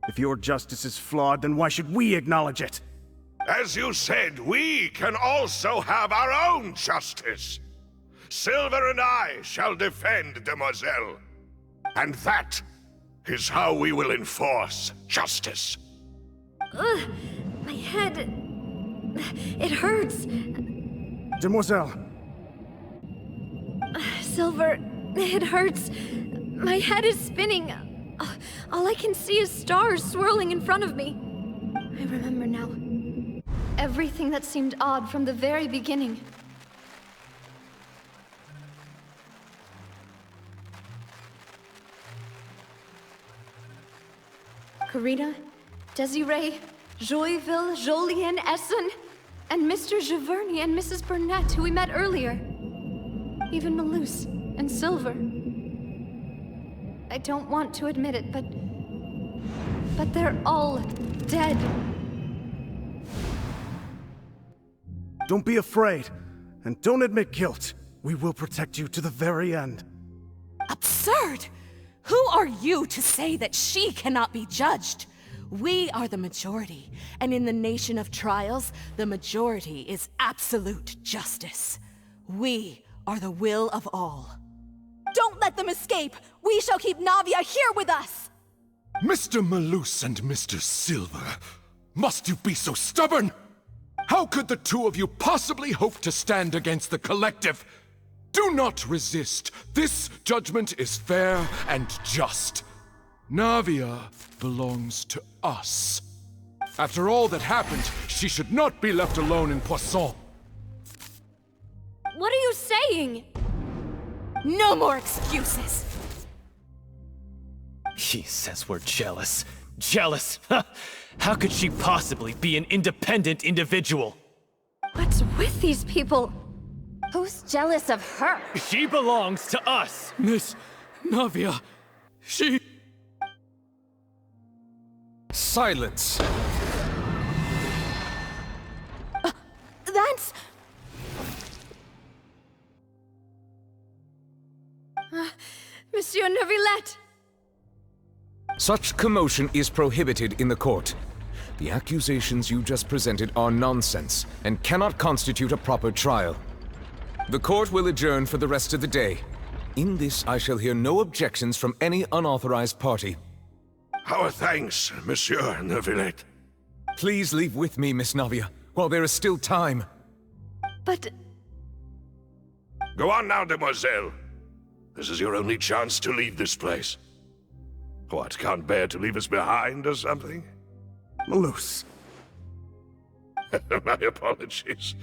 If your justice is flawed, then why should we acknowledge it? As you said, we can also have our own justice. Silver and I shall defend Demoiselle. And that is how we will enforce justice. Ugh, my head... It hurts. Demoiselle! Silver, it hurts. My head is spinning. All I can see is stars swirling in front of me. I remember now. Everything that seemed odd from the very beginning. Karina, Desiree, Joyville, Jolien, Essen, and Mr. Giverny and Mrs. Burnett, who we met earlier. Even Malus and Silver. I don't want to admit it, but they're all dead. Don't be afraid, and don't admit guilt. We will protect you to the very end. Absurd! Who are you to say that she cannot be judged? We are the majority, and in the nation of trials, the majority is absolute justice. We are the will of all. Don't let them escape! We shall keep Navia here with us! Mr. Malus and Mr. Silver, must you be so stubborn? How could the two of you possibly hope to stand against the collective? Do not resist. This judgment is fair and just. Navia belongs to us. After all that happened, she should not be left alone in Poisson. What are you saying? No more excuses! She says we're jealous. Jealous? How could she possibly be an independent individual? What's with these people? Who's jealous of her? She belongs to us! Miss Navia, she... Silence! That's... Monsieur Neuvillette! Such commotion is prohibited in the court. The accusations you just presented are nonsense and cannot constitute a proper trial. The court will adjourn for the rest of the day. In this, I shall hear no objections from any unauthorized party. Our thanks, Monsieur Neuvillette. Please leave with me, Miss Navia, while there is still time. But... Go on now, demoiselle. This is your only chance to leave this place. What, can't bear to leave us behind or something? Malus. My apologies.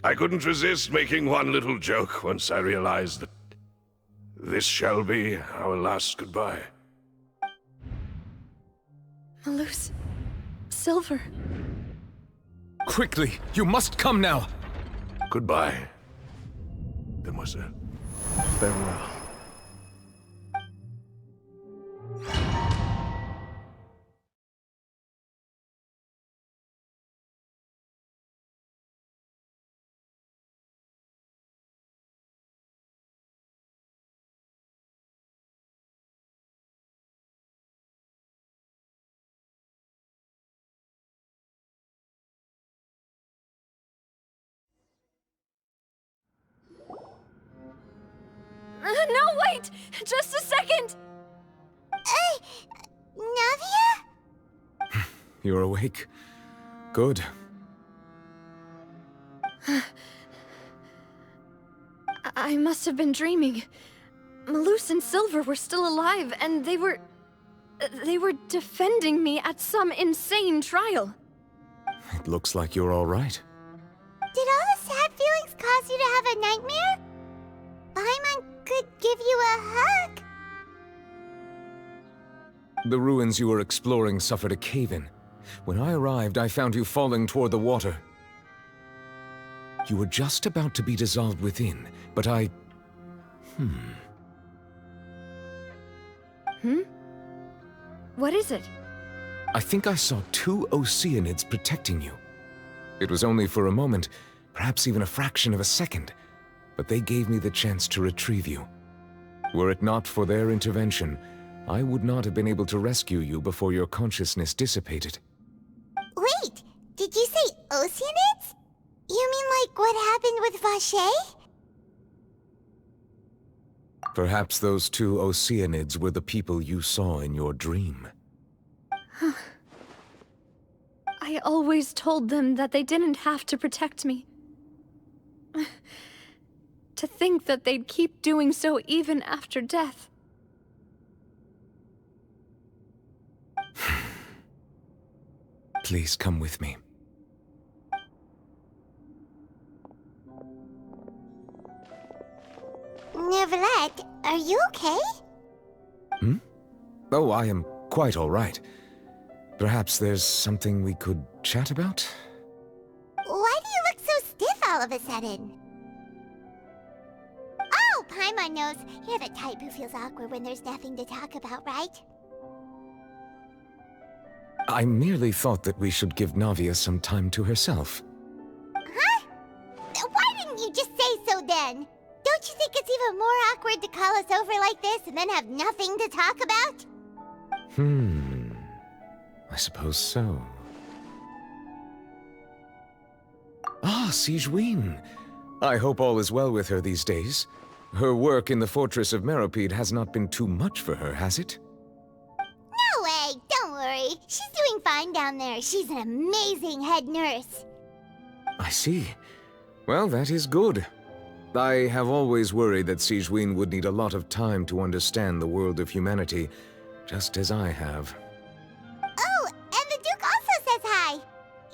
I couldn't resist making one little joke once I realized that this shall be our last goodbye. Malus... Silver... Quickly! You must come now! Goodbye, demoiselle. Farewell. No, wait! Just a second! Navia? You're awake. Good. I must have been dreaming. Malus and Silver were still alive, and they were defending me at some insane trial. It looks like you're all right. Did all the sad feelings cause you to have a nightmare? Paimon could give you a hug. The ruins you were exploring suffered a cave-in. When I arrived, I found you falling toward the water. You were just about to be dissolved within, but I... What is it? I think I saw 2 Oceanids protecting you. It was only for a moment, perhaps even a fraction of a second, but they gave me the chance to retrieve you. Were it not for their intervention, I would not have been able to rescue you before your consciousness dissipated. Wait, did you say Oceanids? You mean like what happened with Vacher? Perhaps those 2 Oceanids were the people you saw in your dream. I always told them that they didn't have to protect me. To think that they'd keep doing so even after death. Please come with me. Neuvillette, are you okay? Oh, I am quite all right. Perhaps there's something we could chat about? Why do you look so stiff all of a sudden? Oh, Paimon knows. You're the type who feels awkward when there's nothing to talk about, right? I merely thought that we should give Navia some time to herself. Huh? Why didn't you just say so then? Don't you think it's even more awkward to call us over like this and then have nothing to talk about? I suppose so. Ah, Sigewinne. I hope all is well with her these days. Her work in the fortress of Meropide has not been too much for her, has it? No way! Don't worry. She's doing fine down there. She's an amazing head nurse. I see. Well, that is good. I have always worried that Sigewinne would need a lot of time to understand the world of humanity, just as I have. Oh, and the Duke also says hi!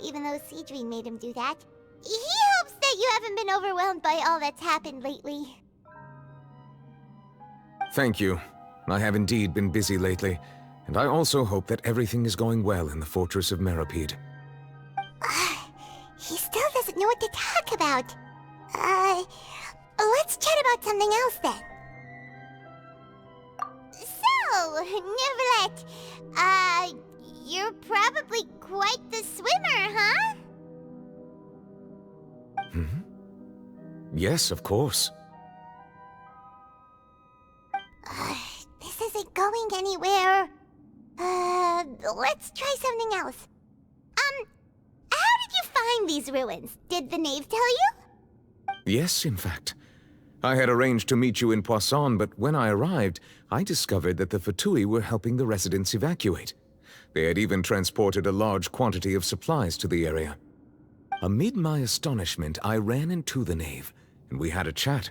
Even though Sigewinne made him do that. He hopes that you haven't been overwhelmed by all that's happened lately. Thank you. I have indeed been busy lately, and I also hope that everything is going well in the fortress of Meropide. He still doesn't know what to talk about. Let's chat about something else then. So, Neuvillette, you're probably quite the swimmer, huh? Hmm? Yes, of course. This isn't going anywhere. Let's try something else. How did you find these ruins? Did the knave tell you? Yes, in fact. I had arranged to meet you in Poisson, but when I arrived, I discovered that the Fatui were helping the residents evacuate. They had even transported a large quantity of supplies to the area. Amid my astonishment, I ran into the knave, and we had a chat.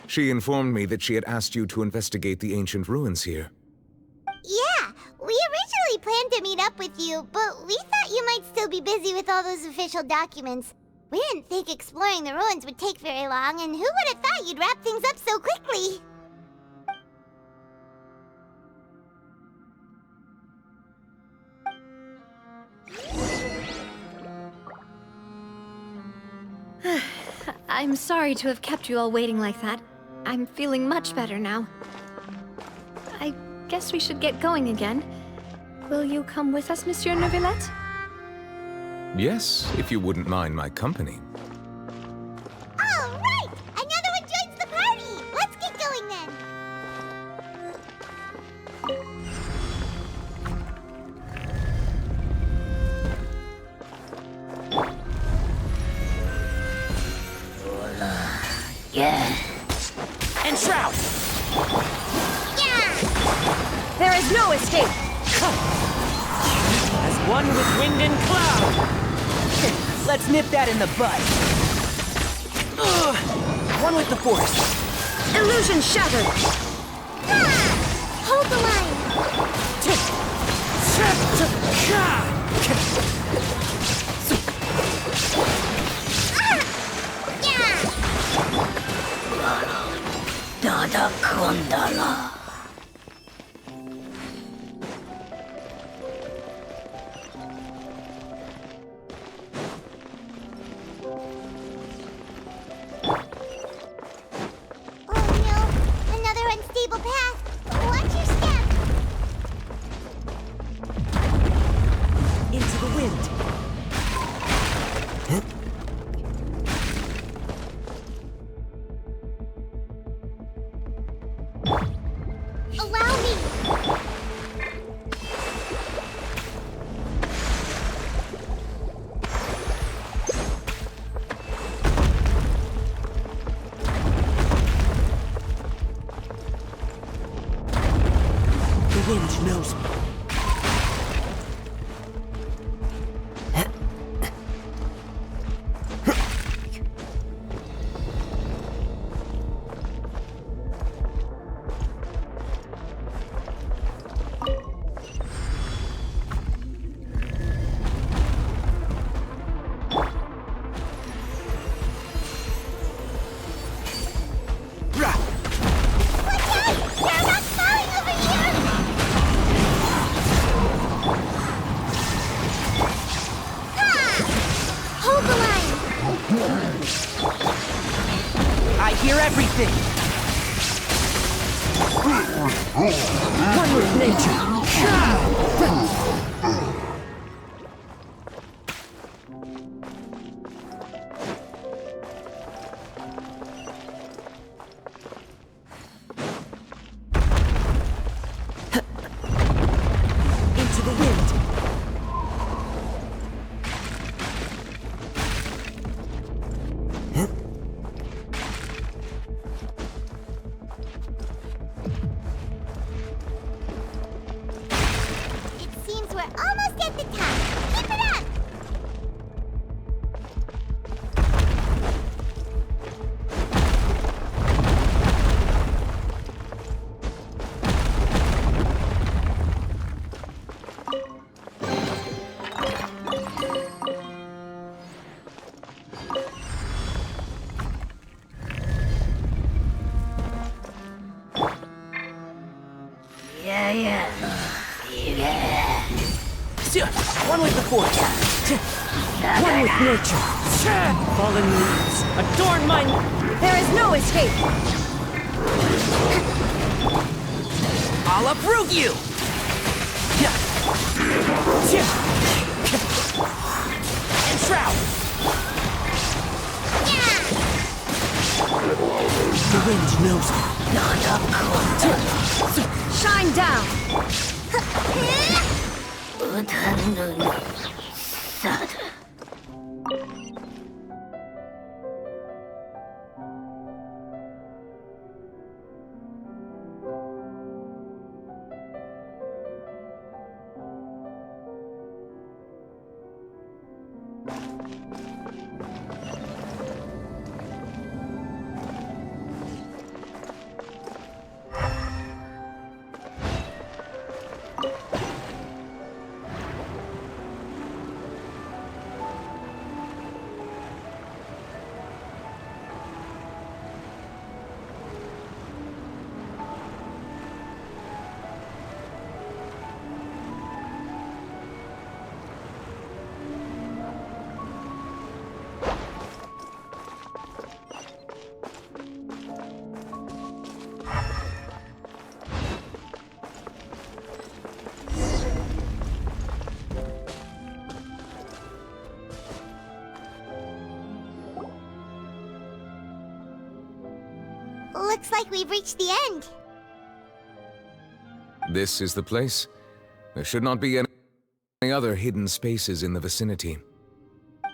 She informed me that she had asked you to investigate the ancient ruins here. Yeah, we originally planned to meet up with you, but we thought you might still be busy with all those official documents. We didn't think exploring the ruins would take very long, and who would have thought you'd wrap things up so quickly? I'm sorry to have kept you all waiting like that. I'm feeling much better now. I guess we should get going again. Will you come with us, Monsieur Neuvillette? Yes, if you wouldn't mind my company. All right! Another one joins the party! Let's get going then! Yeah. And Shroud! Yeah! There is no escape! As one with wind and cloud! Let's nip that in the bud. One with the force. Illusion shattered! Hold the line! Dada Kondala. Another unstable path. Watch your step. Into the wind. Allow me. The wind knows me. I hear everything! One with nature! Into the wind! One with the force. One with nature. Fallen leaves, adorn my... There is no escape! I'll uproot you! Enshroud! The wind knows me. Not a cold. Shine down! Looks like we've reached the end. This is the place. There should not be any other hidden spaces in the vicinity.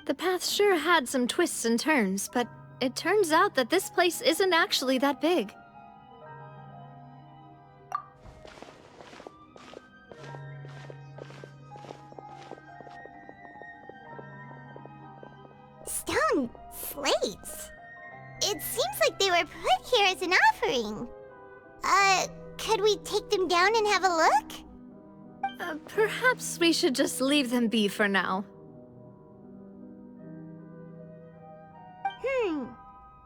The path sure had some twists and turns, but it turns out that this place isn't actually that big. Stone slates. It seems like they were put here as an offering. Could we take them down and have a look? Perhaps we should just leave them be for now.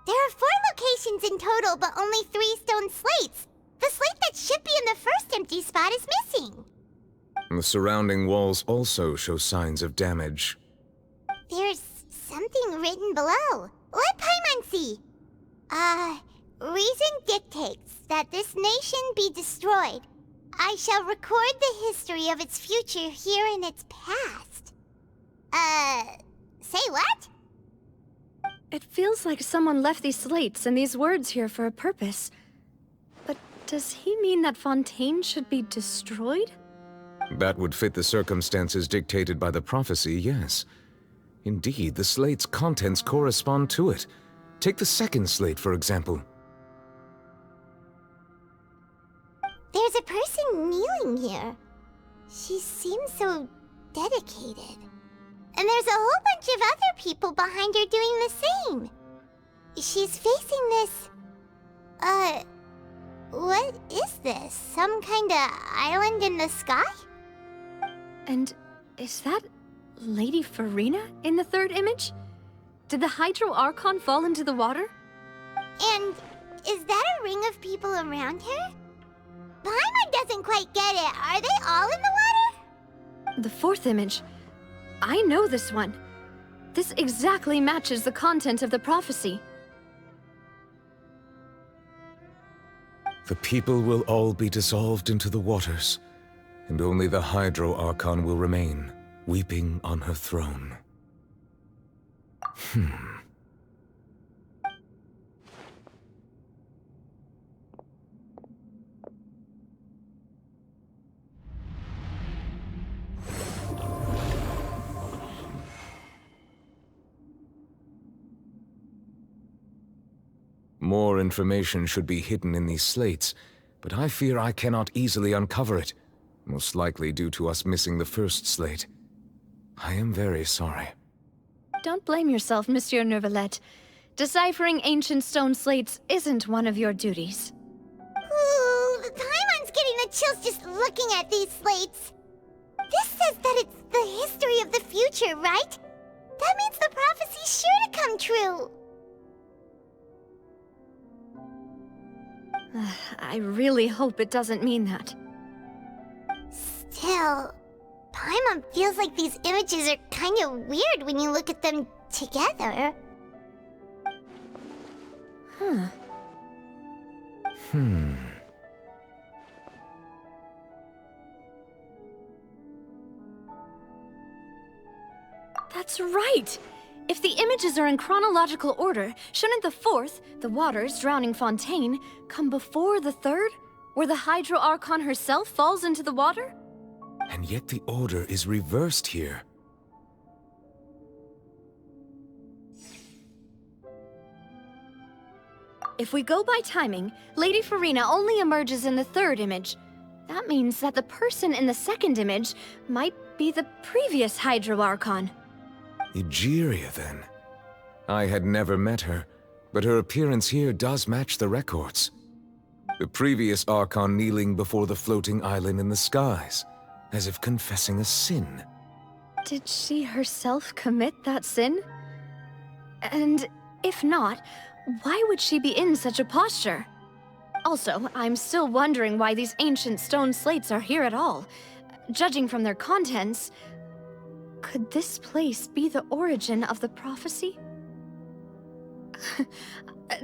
There are 4 locations in total, but only 3 stone slates. The slate that should be in the first empty spot is missing. The surrounding walls also show signs of damage. There's something written below. Let Paimon see. Reason dictates that this nation be destroyed. I shall record the history of its future here in its past. Say what? It feels like someone left these slates and these words here for a purpose. But does he mean that Fontain should be destroyed? That would fit the circumstances dictated by the prophecy, yes. Indeed, the slate's contents correspond to it. Take the second slate, for example. There's a person kneeling here. She seems so dedicated. And there's a whole bunch of other people behind her doing the same. She's facing this... what is this? Some kind of island in the sky? And is that Lady Furina in the third image? Did the Hydro Archon fall into the water? And is that a ring of people around her? Paimon doesn't quite get it. Are they all in the water? The fourth image. I know this one. This exactly matches the content of the prophecy. The people will all be dissolved into the waters, and only the Hydro Archon will remain, weeping on her throne. More information should be hidden in these slates, but I fear I cannot easily uncover it, most likely due to us missing the first slate. I am very sorry. Don't blame yourself, Monsieur Neuvillette. Deciphering ancient stone slates isn't one of your duties. Ooh, Paimon's getting the chills just looking at these slates. This says that it's the history of the future, right? That means the prophecy's sure to come true. I really hope it doesn't mean that. Still, Paimon feels like these images are kind of weird when you look at them together. That's right! If the images are in chronological order, shouldn't the fourth, the waters drowning Fontaine, come before the third, where the Hydro Archon herself falls into the water? And yet the order is reversed here. If we go by timing, Lady Furina only emerges in the third image. That means that the person in the second image might be the previous Hydro Archon. Egeria, then. I had never met her, but her appearance here does match the records. The previous Archon kneeling before the floating island in the skies, as if confessing a sin. Did she herself commit that sin? And if not, why would she be in such a posture? Also, I'm still wondering why these ancient stone slates are here at all. Judging from their contents, could this place be the origin of the prophecy?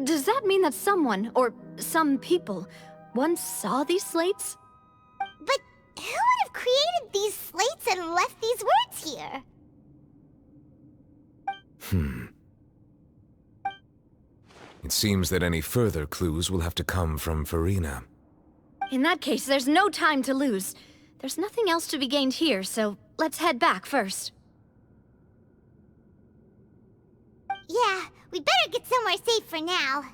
Does that mean that someone, or some people, once saw these slates? But who would have created these slates and left these words here? It seems that any further clues will have to come from Furina. In that case, there's no time to lose. There's nothing else to be gained here, so let's head back first. Yeah, we better get somewhere safe for now.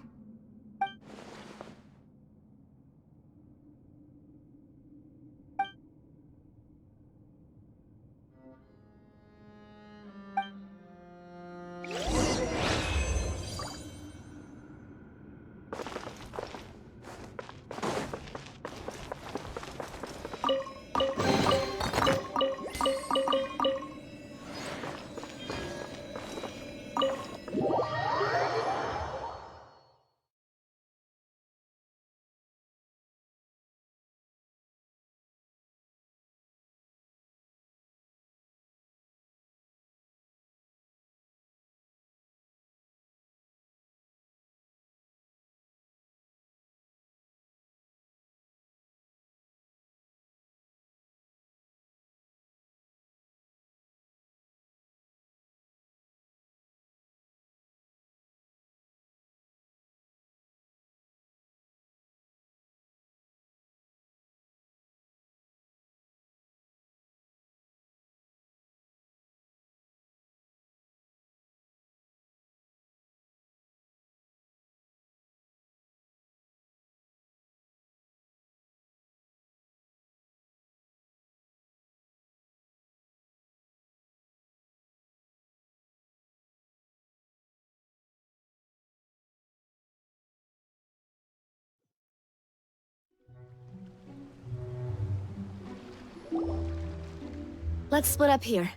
Let's split up here.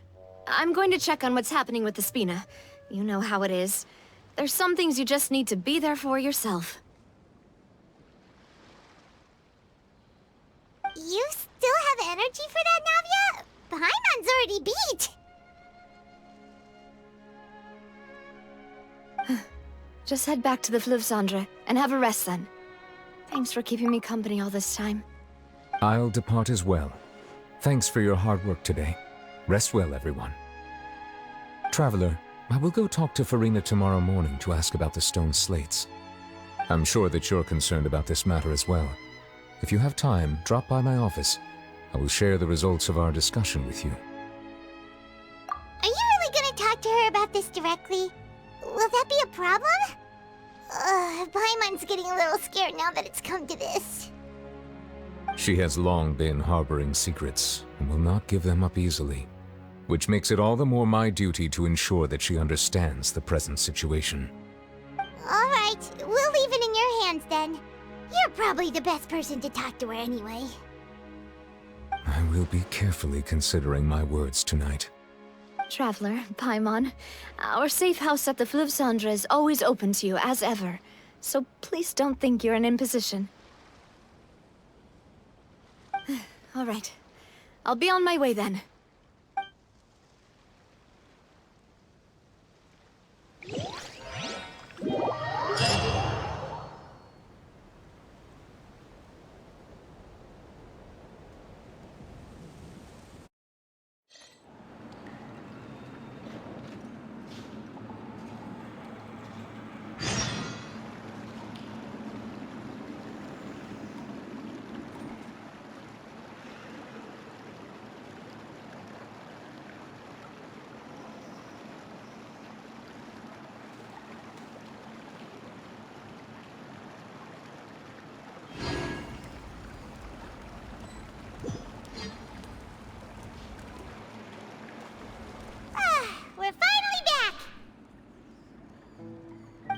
I'm going to check on what's happening with the Spina. You know how it is. There's some things you just need to be there for yourself. You still have energy for that, Navia? Paimon's already beat. Just head back to the Fleuve Cendre and have a rest then. Thanks for keeping me company all this time. I'll depart as well. Thanks for your hard work today. Rest well, everyone. Traveler, I will go talk to Furina tomorrow morning to ask about the stone slates. I'm sure that you're concerned about this matter as well. If you have time, drop by my office. I will share the results of our discussion with you. Are you really gonna talk to her about this directly? Will that be a problem? Paimon's getting a little scared now that it's come to this. She has long been harboring secrets and will not give them up easily, which makes it all the more my duty to ensure that she understands the present situation. Alright, we'll leave it in your hands then. You're probably the best person to talk to her anyway. I will be carefully considering my words tonight. Traveler, Paimon, our safe house at the Fleuve Cendre is always open to you as ever, so please don't think you're an imposition. All right. I'll be on my way then.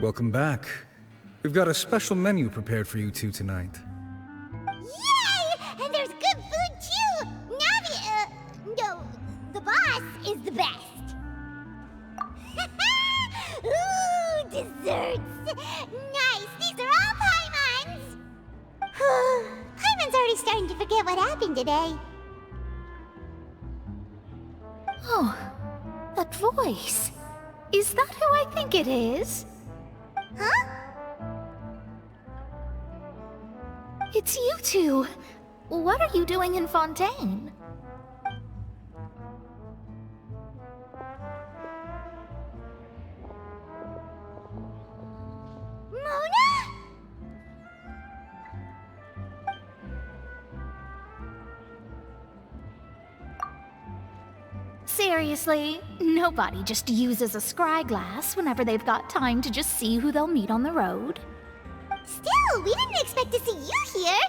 Welcome back. We've got a special menu prepared for you two tonight. Yay! And there's good food too! Navi, no, the boss is the best. Ooh, desserts! Nice, these are all Paimon's! Paimon's already starting to forget what happened today. Oh, that voice. Is that who I think it is? Huh? It's you two. What are you doing in Fontain? Mona? Seriously, nobody just uses a scry glass whenever they've got time to just see who they'll meet on the road. Still, we didn't expect to see you here.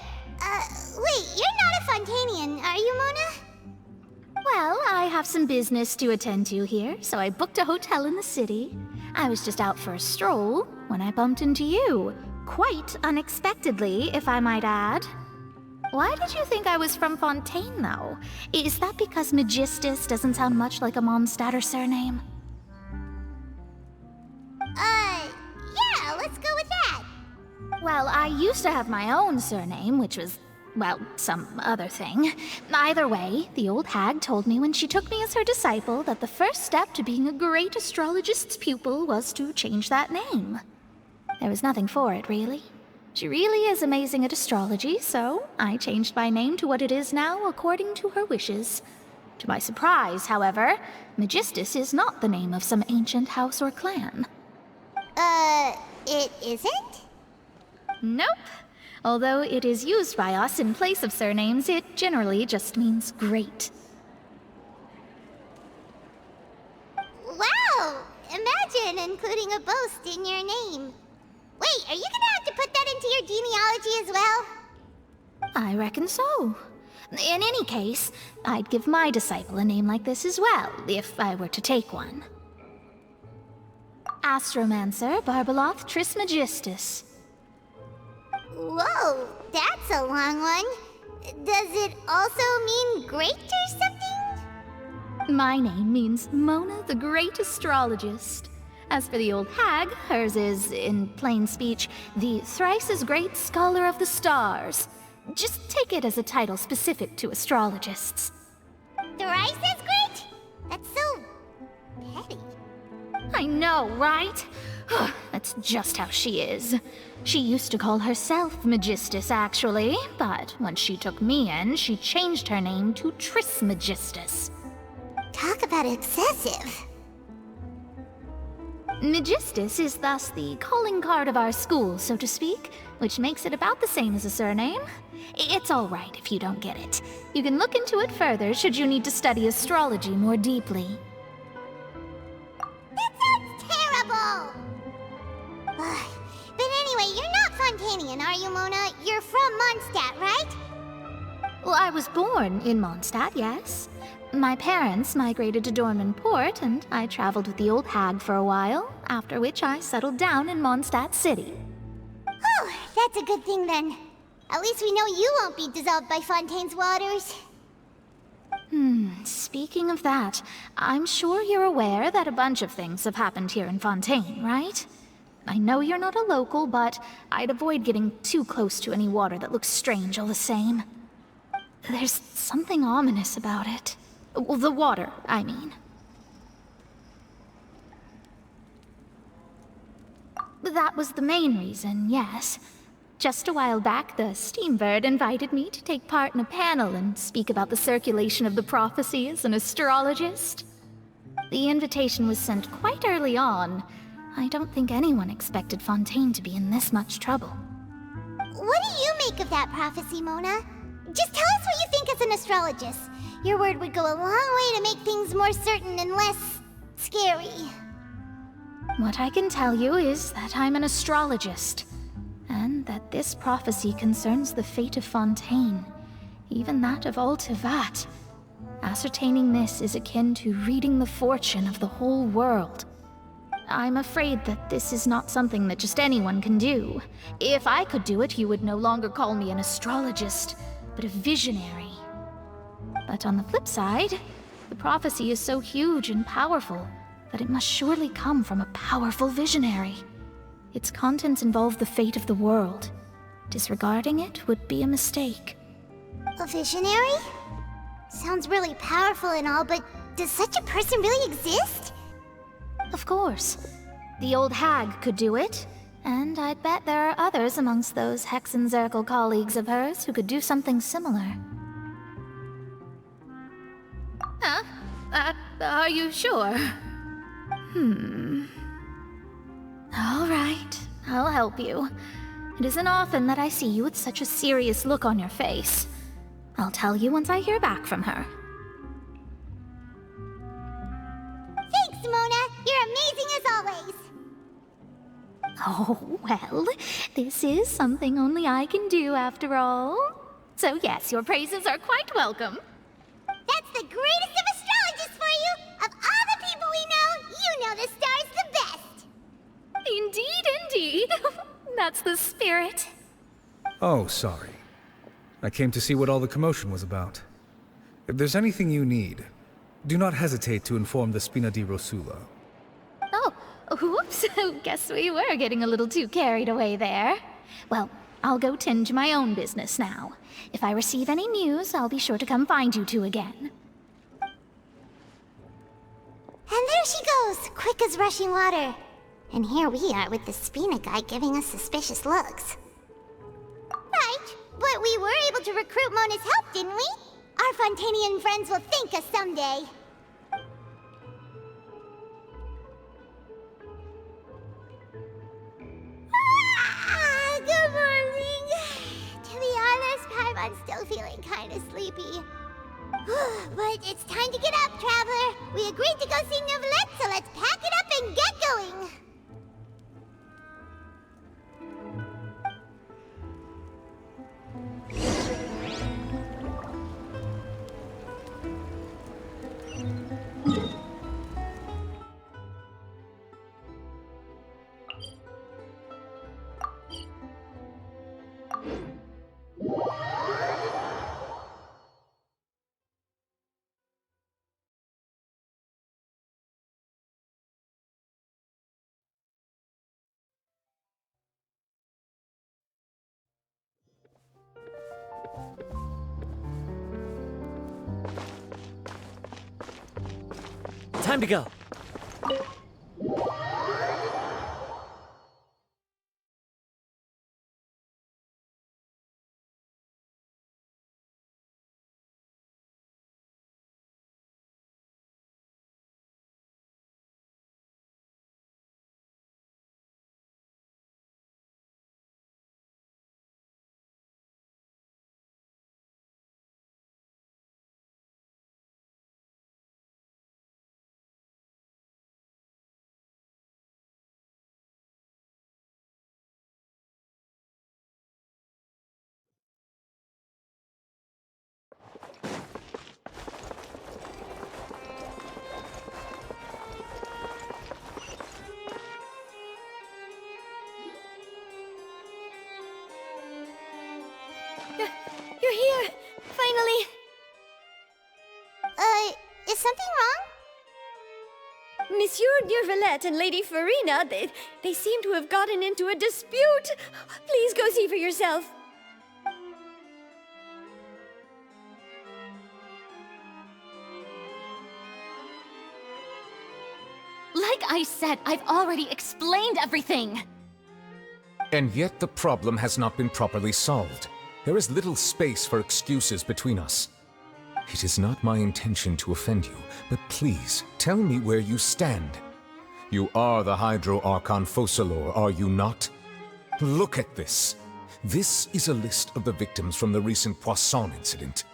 Wait, you're not a Fontanian, are you, Mona? Well, I have some business to attend to here, so I booked a hotel in the city. I was just out for a stroll when I bumped into you. Quite unexpectedly, if I might add. Why did you think I was from Fontain, though? Is that because Magistus doesn't sound much like a Mondstadter surname? Yeah, let's go with that. Well, I used to have my own surname, which was, well, some other thing. Either way, the old hag told me when she took me as her disciple that the first step to being a great astrologist's pupil was to change that name. There was nothing for it, really. She really is amazing at astrology, so I changed my name to what it is now according to her wishes. To my surprise, however, Magistus is not the name of some ancient house or clan. It isn't? Nope. Although it is used by us in place of surnames, it generally just means great. Wow! Imagine including a boast in your name. Wait, are you gonna have to put that into your genealogy as well? I reckon so. In any case, I'd give my disciple a name like this as well, if I were to take one. Astromancer Barbeloth Trismegistus. Whoa, that's a long one. Does it also mean great or something? My name means Mona the Great Astrologist. As for the old hag, hers is, in plain speech, the thrice-as-great Scholar of the Stars. Just take it as a title specific to astrologists. Thrice as great? That's so petty. I know, right? That's just how she is. She used to call herself Magistus, actually, but when she took me in, she changed her name to Trismegistus. Talk about excessive. Magistus is thus the calling card of our school, so to speak, which makes it about the same as a surname. It's all right if you don't get it. You can look into it further should you need to study astrology more deeply. That sounds terrible! But anyway, you're not Fontanian, are you, Mona? You're from Mondstadt, right? Well, I was born in Mondstadt, yes. My parents migrated to Dorman Port, and I traveled with the old hag for a while, after which I settled down in Mondstadt City. Oh, that's a good thing then. At least we know you won't be dissolved by Fontaine's waters. Speaking of that, I'm sure you're aware that a bunch of things have happened here in Fontaine, right? I know you're not a local, but I'd avoid getting too close to any water that looks strange all the same. There's something ominous about it. Well, the water, I mean. That was the main reason, yes. Just a while back, the Steambird invited me to take part in a panel and speak about the circulation of the prophecy as an astrologist. The invitation was sent quite early on. I don't think anyone expected Fontaine to be in this much trouble. What do you make of that prophecy, Mona? Just tell us what you think as an astrologist. Your word would go a long way to make things more certain and less scary. What I can tell you is that I'm an astrologist, and that this prophecy concerns the fate of Fontaine, even that of all Tevat. Ascertaining this is akin to reading the fortune of the whole world. I'm afraid that this is not something that just anyone can do. If I could do it, you would no longer call me an astrologist, but a visionary. But on the flip side, the prophecy is so huge and powerful that it must surely come from a powerful visionary. Its contents involve the fate of the world. Disregarding it would be a mistake. A visionary? Sounds really powerful and all, but does such a person really exist? Of course. The old hag could do it, and I'd bet there are others amongst those Hexenzirkel colleagues of hers who could do something similar. Huh? Are you sure? All right, I'll help you. It isn't often that I see you with such a serious look on your face. I'll tell you once I hear back from her. Thanks, Mona! You're amazing as always! Oh, well, this is something only I can do after all. So yes, your praises are quite welcome. That's the greatest of astrologists for you! Of all the people we know, you know the star's the best! Indeed, indeed. That's the spirit. Oh, sorry. I came to see what all the commotion was about. If there's anything you need, do not hesitate to inform the Spina di Rosula. Oh, whoops. Guess we were getting a little too carried away there. Well, I'll go tend to my own business now. If I receive any news, I'll be sure to come find you two again. And there she goes, quick as rushing water. And here we are with the Spina guy giving us suspicious looks. Right, but we were able to recruit Mona's help, didn't we? Our Fontanian friends will thank us someday. Good morning. To be honest, Paimon's still feeling kind of sleepy. But it's time to get up, Traveler. We agreed to go see Neuvillette, so let's pack it up and get going. Time to go. You're here! Finally! Is something wrong? Monsieur Neuvillette and Lady Furina, they seem to have gotten into a dispute. Please go see for yourself. Like I said, I've already explained everything. And yet the problem has not been properly solved. There is little space for excuses between us. It is not my intention to offend you, but please, tell me where you stand. You are the Hydro Archon Focalor, are you not? Look at this. This is a list of the victims from the recent Poisson incident.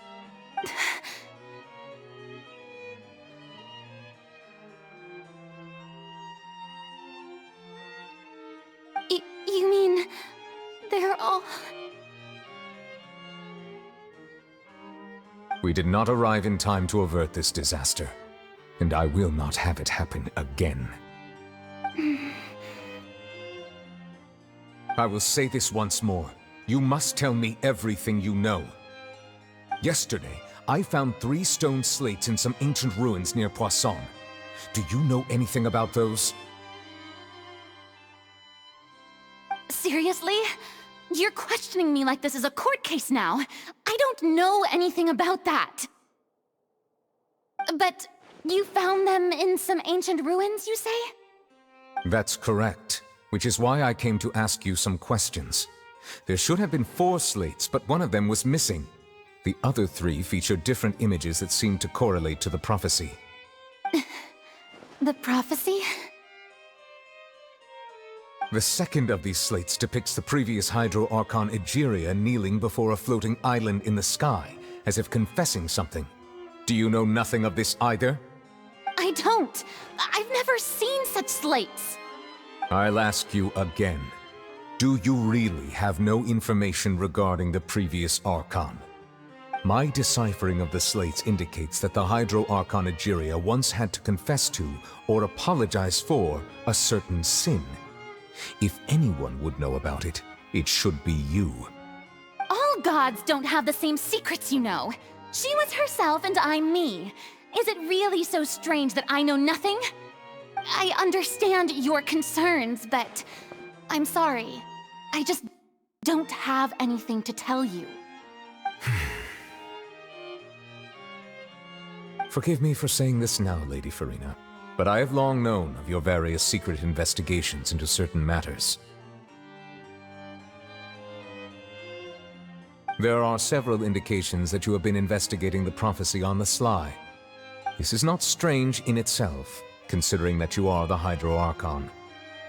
You mean... they're all... We did not arrive in time to avert this disaster, and I will not have it happen again. I will say this once more. You must tell me everything you know. Yesterday, I found 3 stone slates in some ancient ruins near Poisson. Do you know anything about those? Seriously? You're questioning me like this is a court case now. I don't know anything about that. But you found them in some ancient ruins, you say? That's correct, which is why I came to ask you some questions. There should have been 4 slates, but one of them was missing. The other 3 featured different images that seemed to correlate to the prophecy. The prophecy? The second of these slates depicts the previous Hydro Archon Egeria kneeling before a floating island in the sky, as if confessing something. Do you know nothing of this either? I don't. I've never seen such slates. I'll ask you again. Do you really have no information regarding the previous Archon? My deciphering of the slates indicates that the Hydro Archon Egeria once had to confess to, or apologize for, a certain sin. If anyone would know about it, it should be you. All gods don't have the same secrets, you know. She was herself and I'm me. Is it really so strange that I know nothing? I understand your concerns, but I'm sorry. I just don't have anything to tell you. Forgive me for saying this now, Lady Furina, but I have long known of your various secret investigations into certain matters. There are several indications that you have been investigating the prophecy on the sly. This is not strange in itself, considering that you are the Hydro Archon.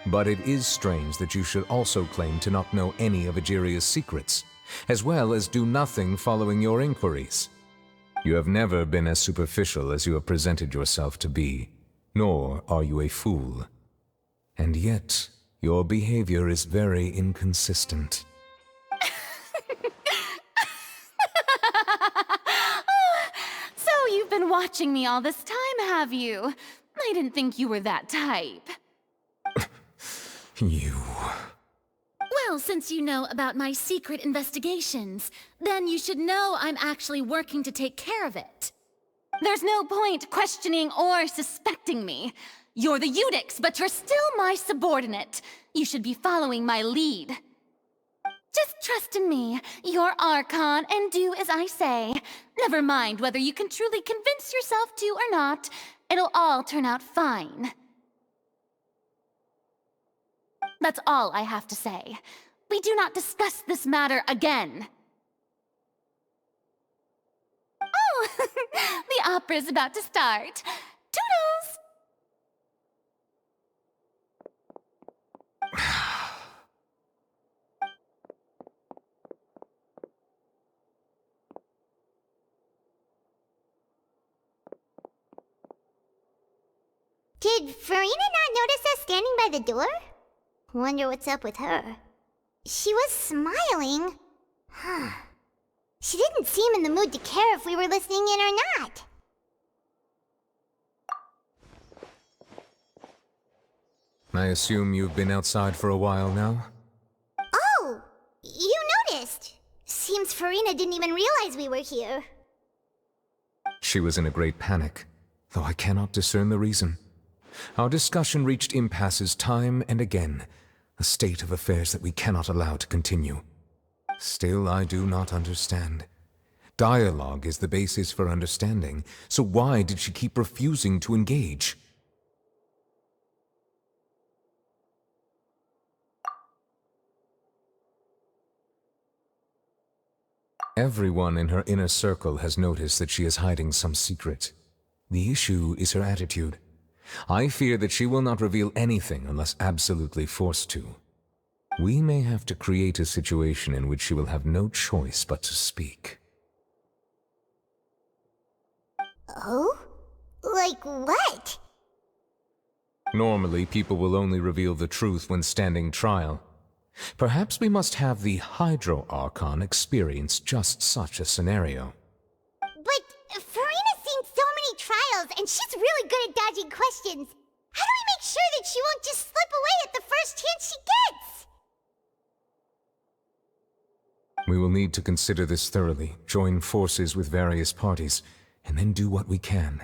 But it is strange that you should also claim to not know any of Egeria's secrets, as well as do nothing following your inquiries. You have never been as superficial as you have presented yourself to be, nor are you a fool. And yet, your behavior is very inconsistent. So you've been watching me all this time, have you? I didn't think you were that type. You... Well, since you know about my secret investigations, then you should know I'm actually working to take care of it. There's no point questioning or suspecting me. You're the Eudix, but you're still my subordinate. You should be following my lead. Just trust in me. You're Archon, and do as I say. Never mind whether you can truly convince yourself to or not. It'll all turn out fine. That's all I have to say. We do not discuss this matter again. Oh, the opera's about to start. Toodles! Did Furina not notice us standing by the door? Wonder what's up with her. She was smiling. Huh. She didn't seem in the mood to care if we were listening in or not. I assume you've been outside for a while now? Oh! You noticed! Seems Furina didn't even realize we were here. She was in a great panic, though I cannot discern the reason. Our discussion reached impasses time and again, a state of affairs that we cannot allow to continue. Still, I do not understand. Dialogue is the basis for understanding, so why did she keep refusing to engage? Everyone in her inner circle has noticed that she is hiding some secret. The issue is her attitude. I fear that she will not reveal anything unless absolutely forced to. We may have to create a situation in which she will have no choice but to speak. Oh? Like what? Normally, people will only reveal the truth when standing trial. Perhaps we must have the Hydro Archon experience just such a scenario. But Furina's seen so many trials, and she's really good at dodging questions. How do we make sure that she won't just slip away at the first chance she gets? We will need to consider this thoroughly, join forces with various parties, and then do what we can.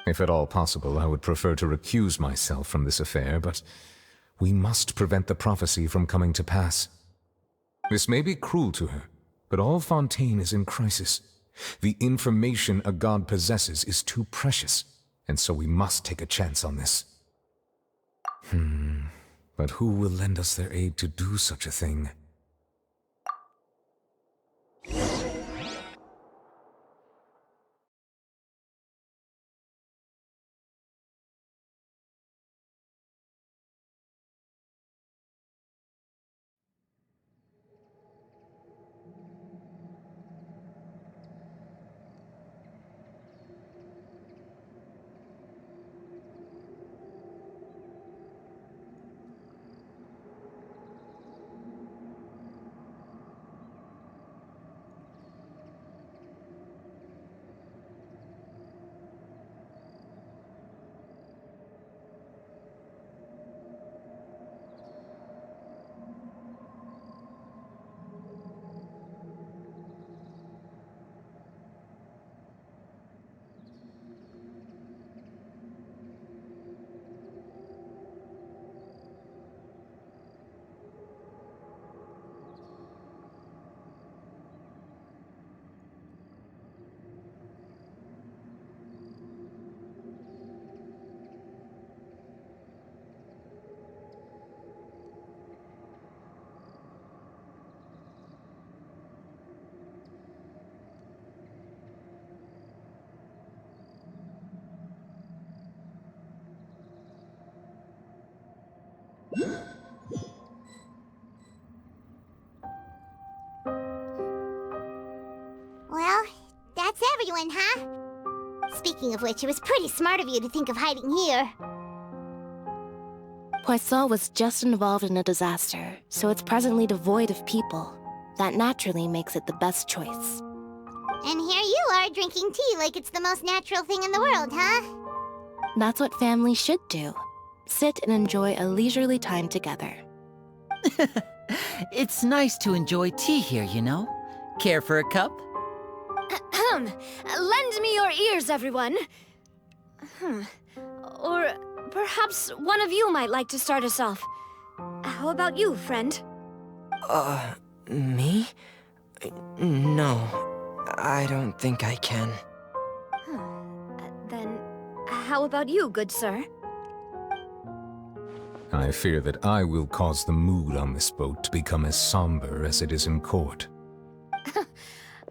If at all possible, I would prefer to recuse myself from this affair, but we must prevent the prophecy from coming to pass. This may be cruel to her, but all Fontain is in crisis. The information a god possesses is too precious, and so we must take a chance on this. But who will lend us their aid to do such a thing? Well, that's everyone, huh? Speaking of which, it was pretty smart of you to think of hiding here. Poisson was just involved in a disaster, so it's presently devoid of people. That naturally makes it the best choice. And here you are drinking tea like it's the most natural thing in the world, huh? That's what families should do. Sit and enjoy a leisurely time together. It's nice to enjoy tea here, you know? Care for a cup? Lend me your ears, everyone. Or perhaps one of you might like to start us off. How about you, friend? Me? No, I don't think I can. Then, how about you, good sir? I fear that I will cause the mood on this boat to become as somber as it is in court.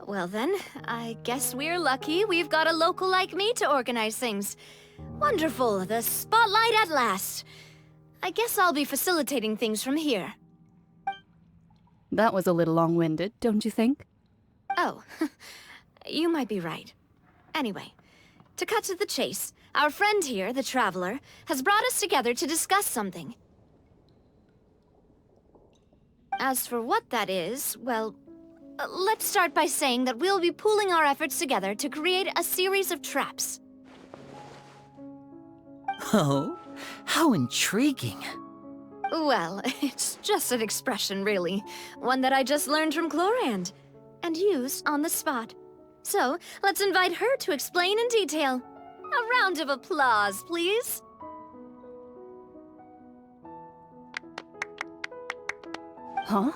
Well then, I guess we're lucky we've got a local like me to organize things. Wonderful, the spotlight at last. I guess I'll be facilitating things from here. That was a little long-winded, don't you think? Oh, you might be right. Anyway, to cut to the chase, our friend here, the Traveler, has brought us together to discuss something. As for what that is, well, let's start by saying that we'll be pooling our efforts together to create a series of traps. Oh, how intriguing. Well, it's just an expression, really. One that I just learned from Chlorand, and used on the spot. So, let's invite her to explain in detail. A round of applause, please. Huh?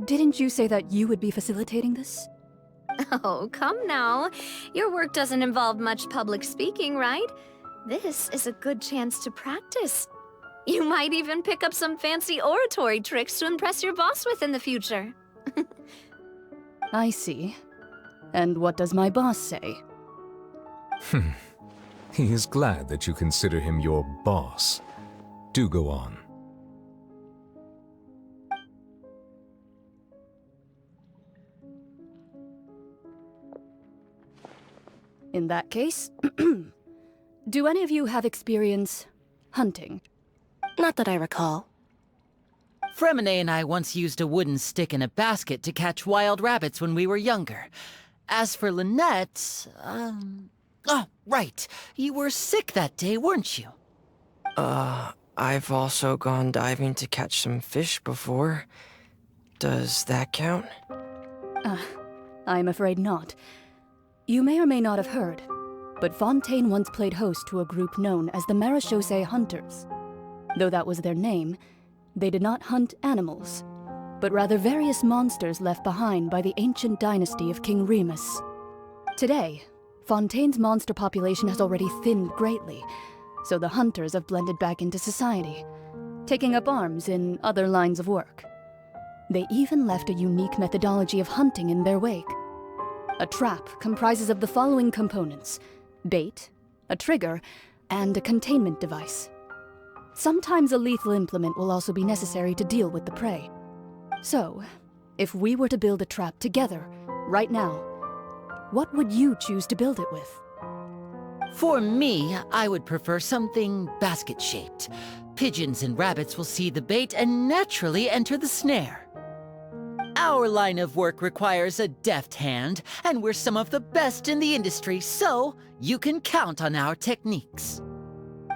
Didn't you say that you would be facilitating this? Oh, come now. Your work doesn't involve much public speaking, right? This is a good chance to practice. You might even pick up some fancy oratory tricks to impress your boss with in the future. I see. And what does my boss say? He is glad that you consider him your boss. Do go on. In that case, do any of you have experience hunting? Not that I recall. Fremine and I once used a wooden stick in a basket to catch wild rabbits when we were younger. As for Lynette, oh, right. You were sick that day, weren't you? I've also gone diving to catch some fish before. Does that count? I'm afraid not. You may or may not have heard, but Fontain once played host to a group known as the Marechaussee Hunters. Though that was their name, they did not hunt animals, but rather various monsters left behind by the ancient dynasty of King Remus. Today, Fontain's monster population has already thinned greatly, so the hunters have blended back into society, taking up arms in other lines of work. They even left a unique methodology of hunting in their wake. A trap comprises of the following components: bait, a trigger, and a containment device. Sometimes a lethal implement will also be necessary to deal with the prey. So, if we were to build a trap together, right now, what would you choose to build it with? For me, I would prefer something basket-shaped. Pigeons and rabbits will see the bait and naturally enter the snare. Our line of work requires a deft hand, and we're some of the best in the industry, so you can count on our techniques.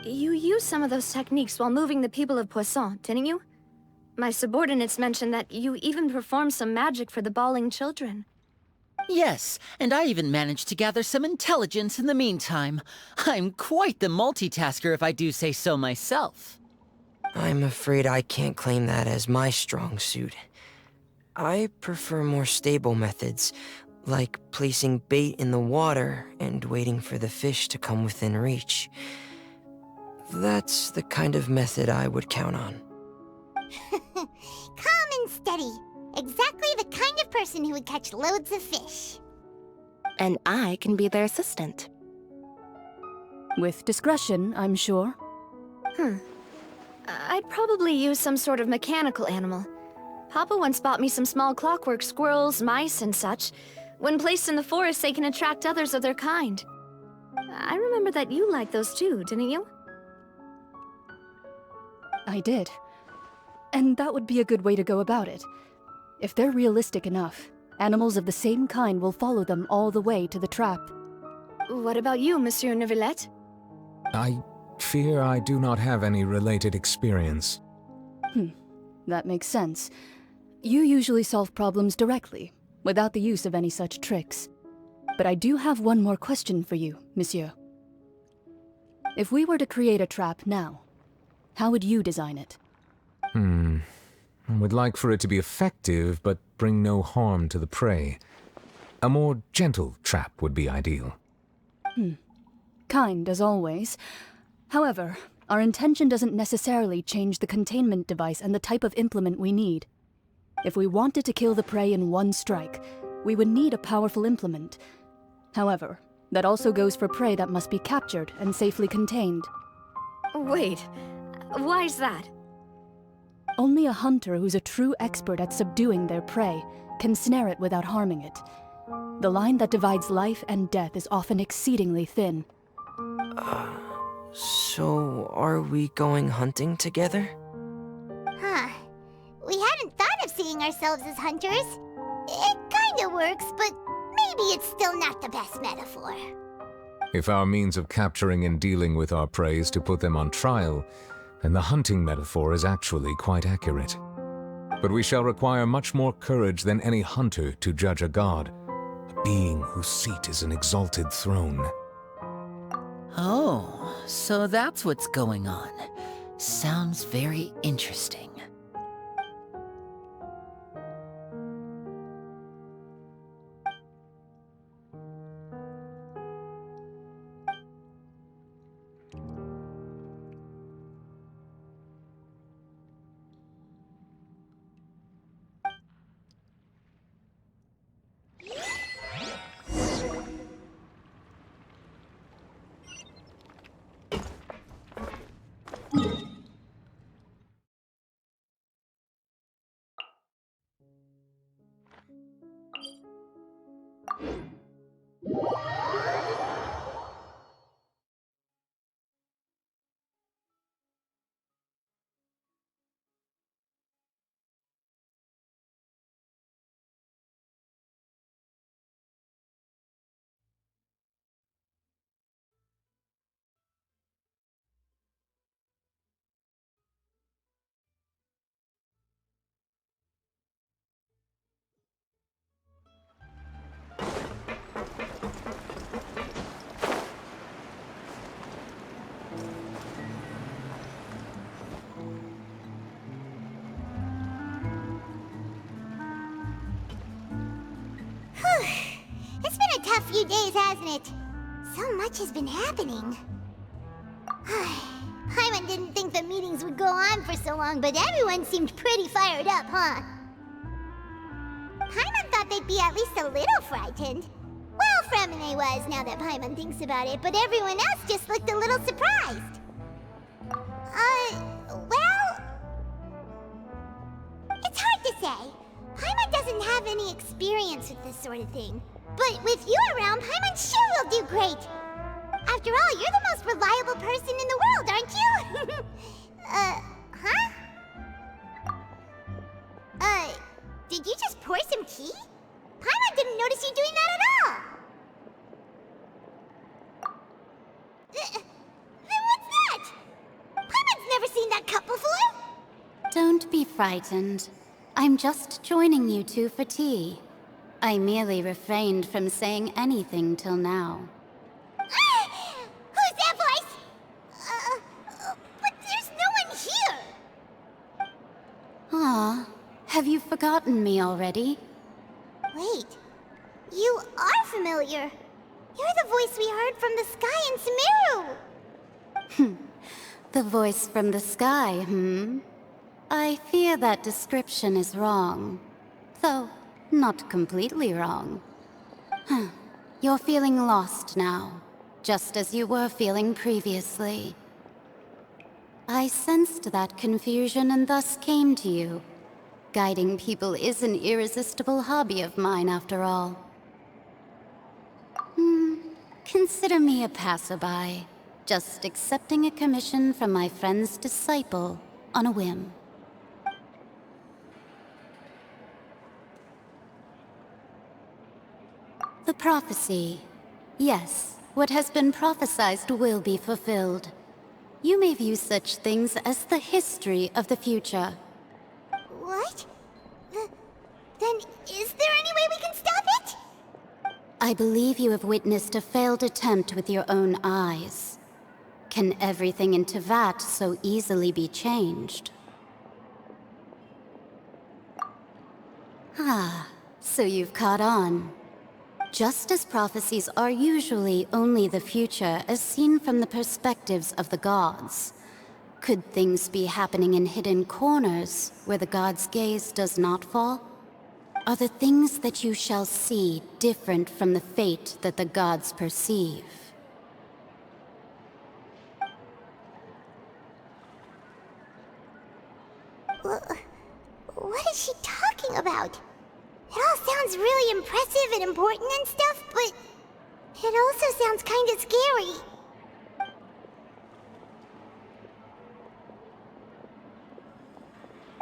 You used some of those techniques while moving the people of Poisson, didn't you? My subordinates mentioned that you even performed some magic for the bawling children. Yes, and I even managed to gather some intelligence in the meantime. I'm quite the multitasker if I do say so myself. I'm afraid I can't claim that as my strong suit. I prefer more stable methods, like placing bait in the water and waiting for the fish to come within reach. That's the kind of method I would count on. Calm and steady. Exactly the kind of person who would catch loads of fish. And I can be their assistant. With discretion, I'm sure. I'd probably use some sort of mechanical animal. Papa once bought me some small clockwork squirrels, mice, and such. When placed in the forest, they can attract others of their kind. I remember that you liked those too, didn't you? I did. And that would be a good way to go about it. If they're realistic enough, animals of the same kind will follow them all the way to the trap. What about you, Monsieur Neuvillette? I fear I do not have any related experience. That makes sense. You usually solve problems directly, without the use of any such tricks. But I do have one more question for you, Monsieur. If we were to create a trap now, how would you design it? I would like for it to be effective, but bring no harm to the prey. A more gentle trap would be ideal. Kind, as always. However, our intention doesn't necessarily change the containment device and the type of implement we need. If we wanted to kill the prey in one strike, we would need a powerful implement. However, that also goes for prey that must be captured and safely contained. Wait, why's that? Only a hunter who's a true expert at subduing their prey can snare it without harming it. The line that divides life and death is often exceedingly thin. So are we going hunting together? We hadn't thought of seeing ourselves as hunters. It kinda works, but maybe it's still not the best metaphor. If our means of capturing and dealing with our prey is to put them on trial, then the hunting metaphor is actually quite accurate. But we shall require much more courage than any hunter to judge a god, a being whose seat is an exalted throne. Oh, so that's what's going on. Sounds very interesting. few days, hasn't it? So much has been happening. Paimon didn't think the meetings would go on for so long, but everyone seemed pretty fired up, huh? Paimon thought they'd be at least a little frightened. Well, Fremine was, now that Paimon thinks about it, but everyone else just looked a little surprised. Well... It's hard to say. Paimon doesn't have any experience with this sort of thing. But with you around, Paimon sure will do great. After all, you're the most reliable person in the world, aren't you? Huh? Did you just pour some tea? Paimon didn't notice you doing that at all. Then what's that? Paimon's never seen that cup before. Don't be frightened. I'm just joining you two for tea. I merely refrained from saying anything till now. Who's that voice? But there's no one here. Ah, have you forgotten me already? Wait, you are familiar. You're the voice we heard from the sky in Sumeru. The voice from the sky, I fear that description is wrong. Though, not completely wrong. You're feeling lost now, just as you were feeling previously. I sensed that confusion and thus came to you. Guiding people is an irresistible hobby of mine, after all. Consider me a passerby, just accepting a commission from my friend's disciple on a whim. The prophecy. Yes, what has been prophesied will be fulfilled. You may view such things as the history of the future. What? Then is there any way we can stop it? I believe you have witnessed a failed attempt with your own eyes. Can everything in Tevat so easily be changed? Ah, so you've caught on. Just as prophecies are usually only the future as seen from the perspectives of the gods, could things be happening in hidden corners where the gods' gaze does not fall? Are the things that you shall see different from the fate that the gods perceive? What is she talking about? It all sounds really impressive and important and stuff, but it also sounds kinda scary.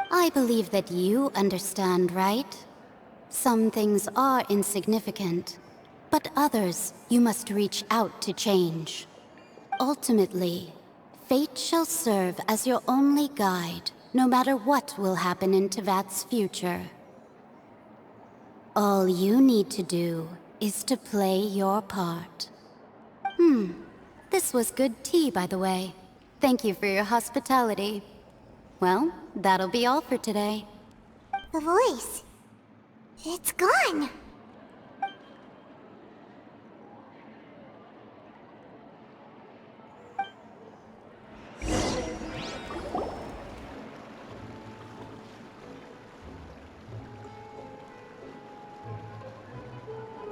I believe that you understand, right? Some things are insignificant, but others you must reach out to change. Ultimately, fate shall serve as your only guide, no matter what will happen in Tevat's future. All you need to do is to play your part. This was good tea, by the way. Thank you for your hospitality. Well, that'll be all for today. The voice. It's gone.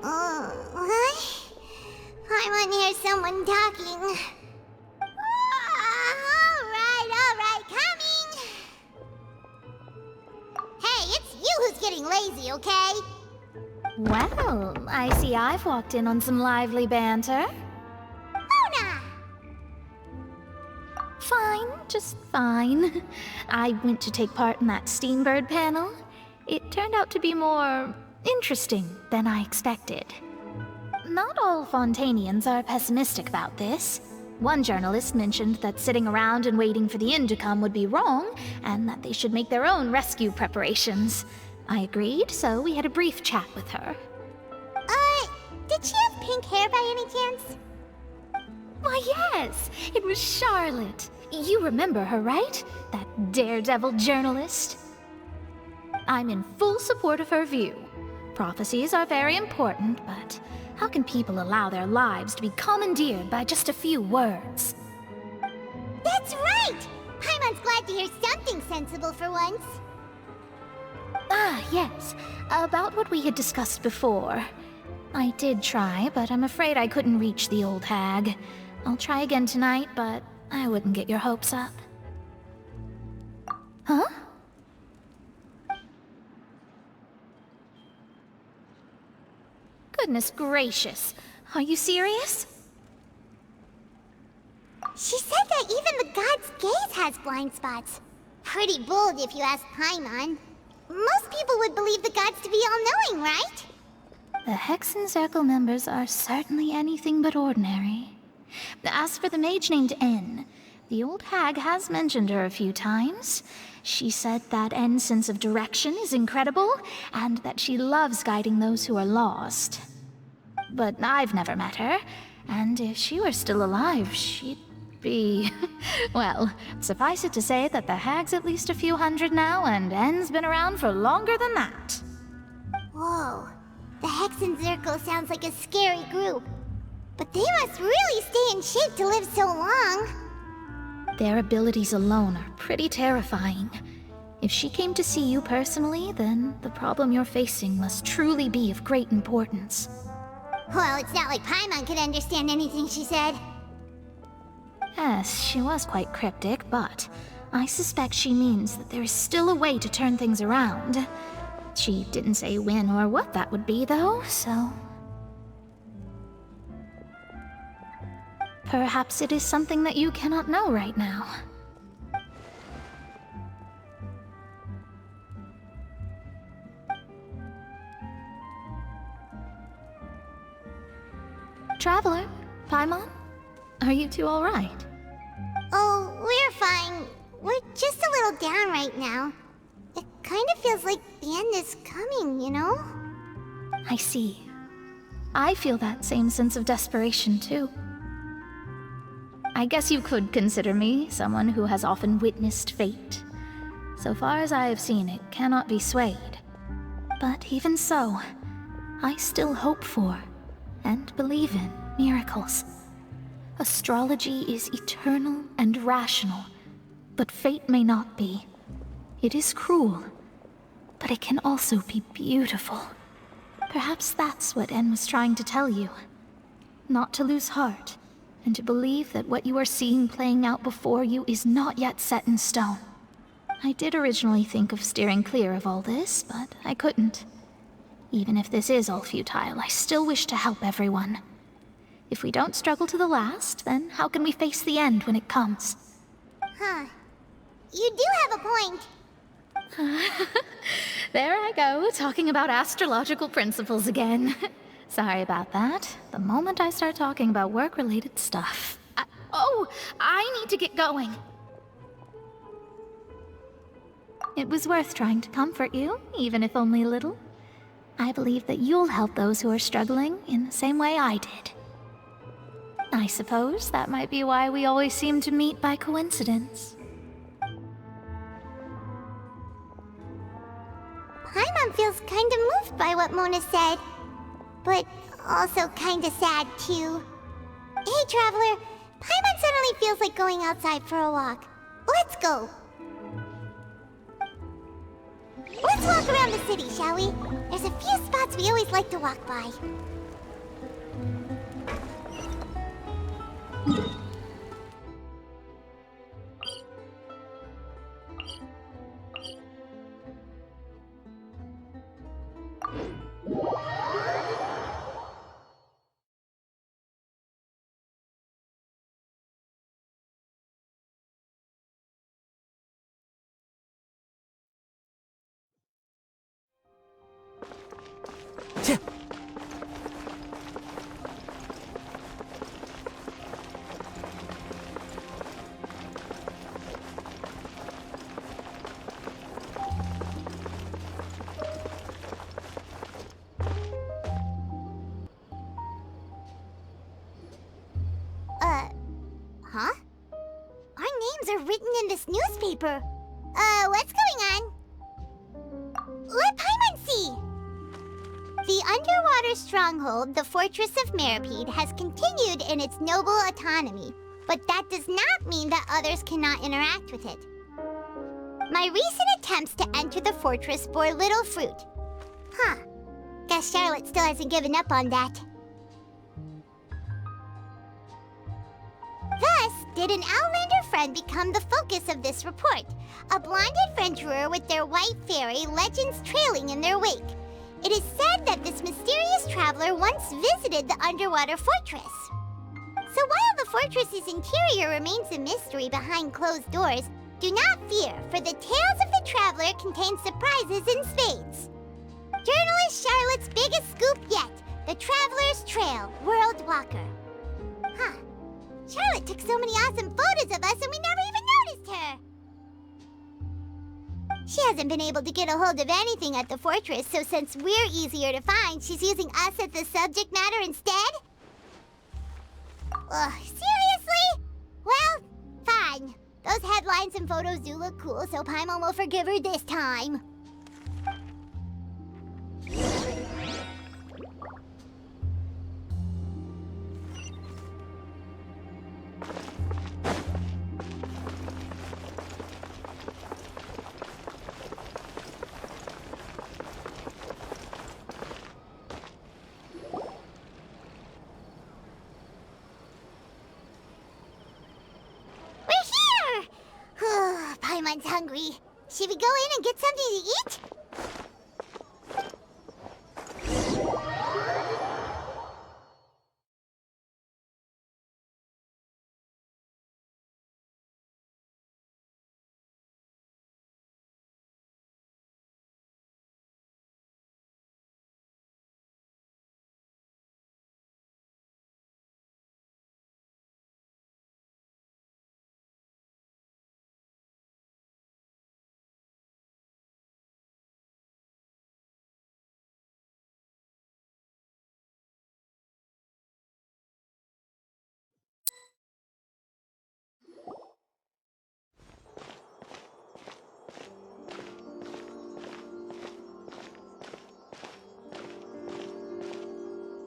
What? I want to hear someone talking. Alright, coming! Hey, it's you who's getting lazy, okay? Well, I see I've walked in on some lively banter. Luna! Fine, just fine. I went to take part in that Steambird panel. It turned out to be more interesting than I expected. Not all Fontainians are pessimistic about this. One journalist mentioned that sitting around and waiting for the end to come would be wrong, and that they should make their own rescue preparations. I agreed, so we had a brief chat with her. Did she have pink hair by any chance? Why, yes! It was Charlotte. You remember her, right? That daredevil journalist? I'm in full support of her view. Prophecies are very important, but How can people allow their lives to be commandeered by just a few words? That's right! Paimon's glad to hear something sensible for once. Ah, yes. About what we had discussed before. I did try, but I'm afraid I couldn't reach the old hag. I'll try again tonight, but I wouldn't get your hopes up. Huh? Goodness gracious. Are you serious? She said that even the god's gaze has blind spots. Pretty bold if you ask Paimon. Most people would believe the gods to be all-knowing, right? The Hexen Circle members are certainly anything but ordinary. As for the mage named N, the old hag has mentioned her a few times. She said that N's sense of direction is incredible, and that she loves guiding those who are lost. But I've never met her, and if she were still alive, she'd be... well, suffice it to say that the hag's at least a few hundred now, and N's been around for longer than that. Whoa. The Hexen Circle sounds like a scary group. But they must really stay in shape to live so long. Their abilities alone are pretty terrifying. If she came to see you personally, then the problem you're facing must truly be of great importance. Well, it's not like Paimon could understand anything she said. Yes, she was quite cryptic, but I suspect she means that there is still a way to turn things around. She didn't say when or what that would be, though, so... perhaps it is something that you cannot know right now. Traveler, Paimon, are you two all right? Oh, we're fine. We're just a little down right now. It kind of feels like the end is coming, you know? I see. I feel that same sense of desperation, too. I guess you could consider me someone who has often witnessed fate. So far as I have seen, it cannot be swayed. But even so, I still hope for, and believe in, miracles. Astrology is eternal and rational, but fate may not be. It is cruel, but it can also be beautiful. Perhaps that's what En was trying to tell you. Not to lose heart, and to believe that what you are seeing playing out before you is not yet set in stone. I did originally think of steering clear of all this, but I couldn't. Even if this is all futile, I still wish to help everyone. If we don't struggle to the last, then how can we face the end when it comes? Huh. You do have a point. There I go, talking about astrological principles again. Sorry about that. The moment I start talking about work-related stuff... I need to get going. It was worth trying to comfort you, even if only a little. I believe that you'll help those who are struggling in the same way I did. I suppose that might be why we always seem to meet by coincidence. Paimon feels kind of moved by what Mona said. But also kind of sad, too. Hey, Traveler. Paimon suddenly feels like going outside for a walk. Let's go. Let's walk around the city, shall we? There's a few spots we always like to walk by. Huh? Our names are written in this newspaper. What's going on? Let Paimon see! The underwater stronghold, the Fortress of Meripede has continued in its noble autonomy, but that does not mean that others cannot interact with it. My recent attempts to enter the fortress bore little fruit. Huh. Guess Charlotte still hasn't given up on that. Thus, did an Outlander friend become the focus of this report? A blonde adventurer with their white fairy, legends trailing in their wake. It is said that this mysterious traveler once visited the underwater fortress. So while the fortress's interior remains a mystery behind closed doors, do not fear, for the tales of the traveler contain surprises in spades. Journalist Charlotte's biggest scoop yet, the Traveler's Trail, World Walker. Huh. Charlotte took so many awesome photos of us and we never even noticed her. She hasn't been able to get a hold of anything at the fortress, so since we're easier to find, she's using us as the subject matter instead? Ugh, seriously? Well, fine. Those headlines and photos do look cool, so Paimon will forgive her this time. Paimon's hungry. Should we go in and get something to eat?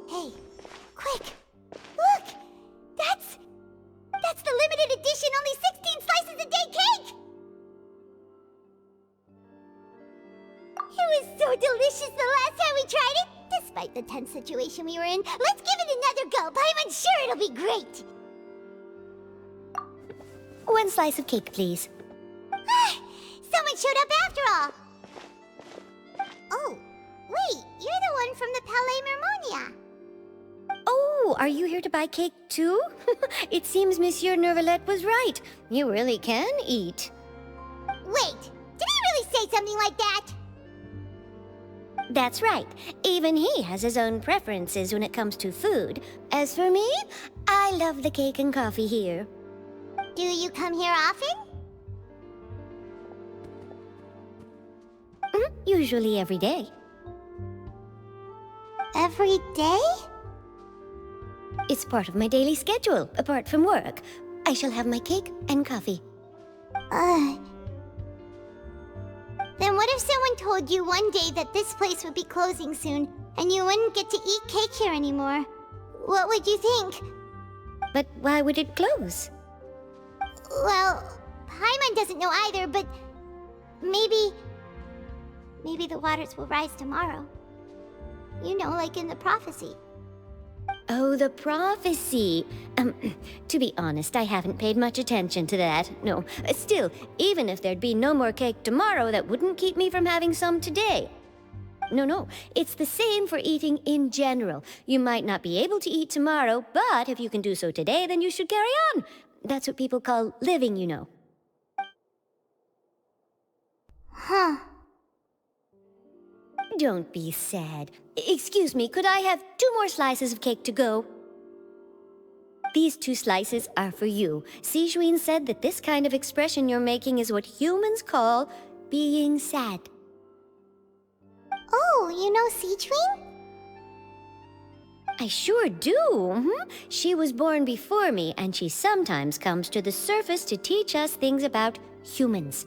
Hey, quick! Look! That's the limited edition only 16 slices a day cake! It was so delicious the last time we tried it! Despite the tense situation we were in, let's give it another go! Paimon's sure it'll be great! 1 slice of cake, please. Someone showed up after all! Oh, wait, you're the one from the Palais Mermonia. Oh, are you here to buy cake too? It seems Monsieur Neuvillette was right. You really can eat. Wait, did he really say something like that? That's right. Even he has his own preferences when it comes to food. As for me, I love the cake and coffee here. Do you come here often? Usually every day. Every day? It's part of my daily schedule, apart from work. I shall have my cake and coffee. Then what if someone told you one day that this place would be closing soon, and you wouldn't get to eat cake here anymore? What would you think? But why would it close? Well, Paimon doesn't know either, but maybe the waters will rise tomorrow. You know, like in the prophecy. Oh, the prophecy. To be honest, I haven't paid much attention to that. No, still, even if there'd be no more cake tomorrow, that wouldn't keep me from having some today. No, it's the same for eating in general. You might not be able to eat tomorrow, but if you can do so today, then you should carry on. That's what people call living, you know. Huh. Don't be sad. Excuse me, could I have 2 more slices of cake to go? These 2 slices are for you. Sijuin said that this kind of expression you're making is what humans call being sad. Oh, you know Sijuin? I sure do. She was born before me, and she sometimes comes to the surface to teach us things about humans.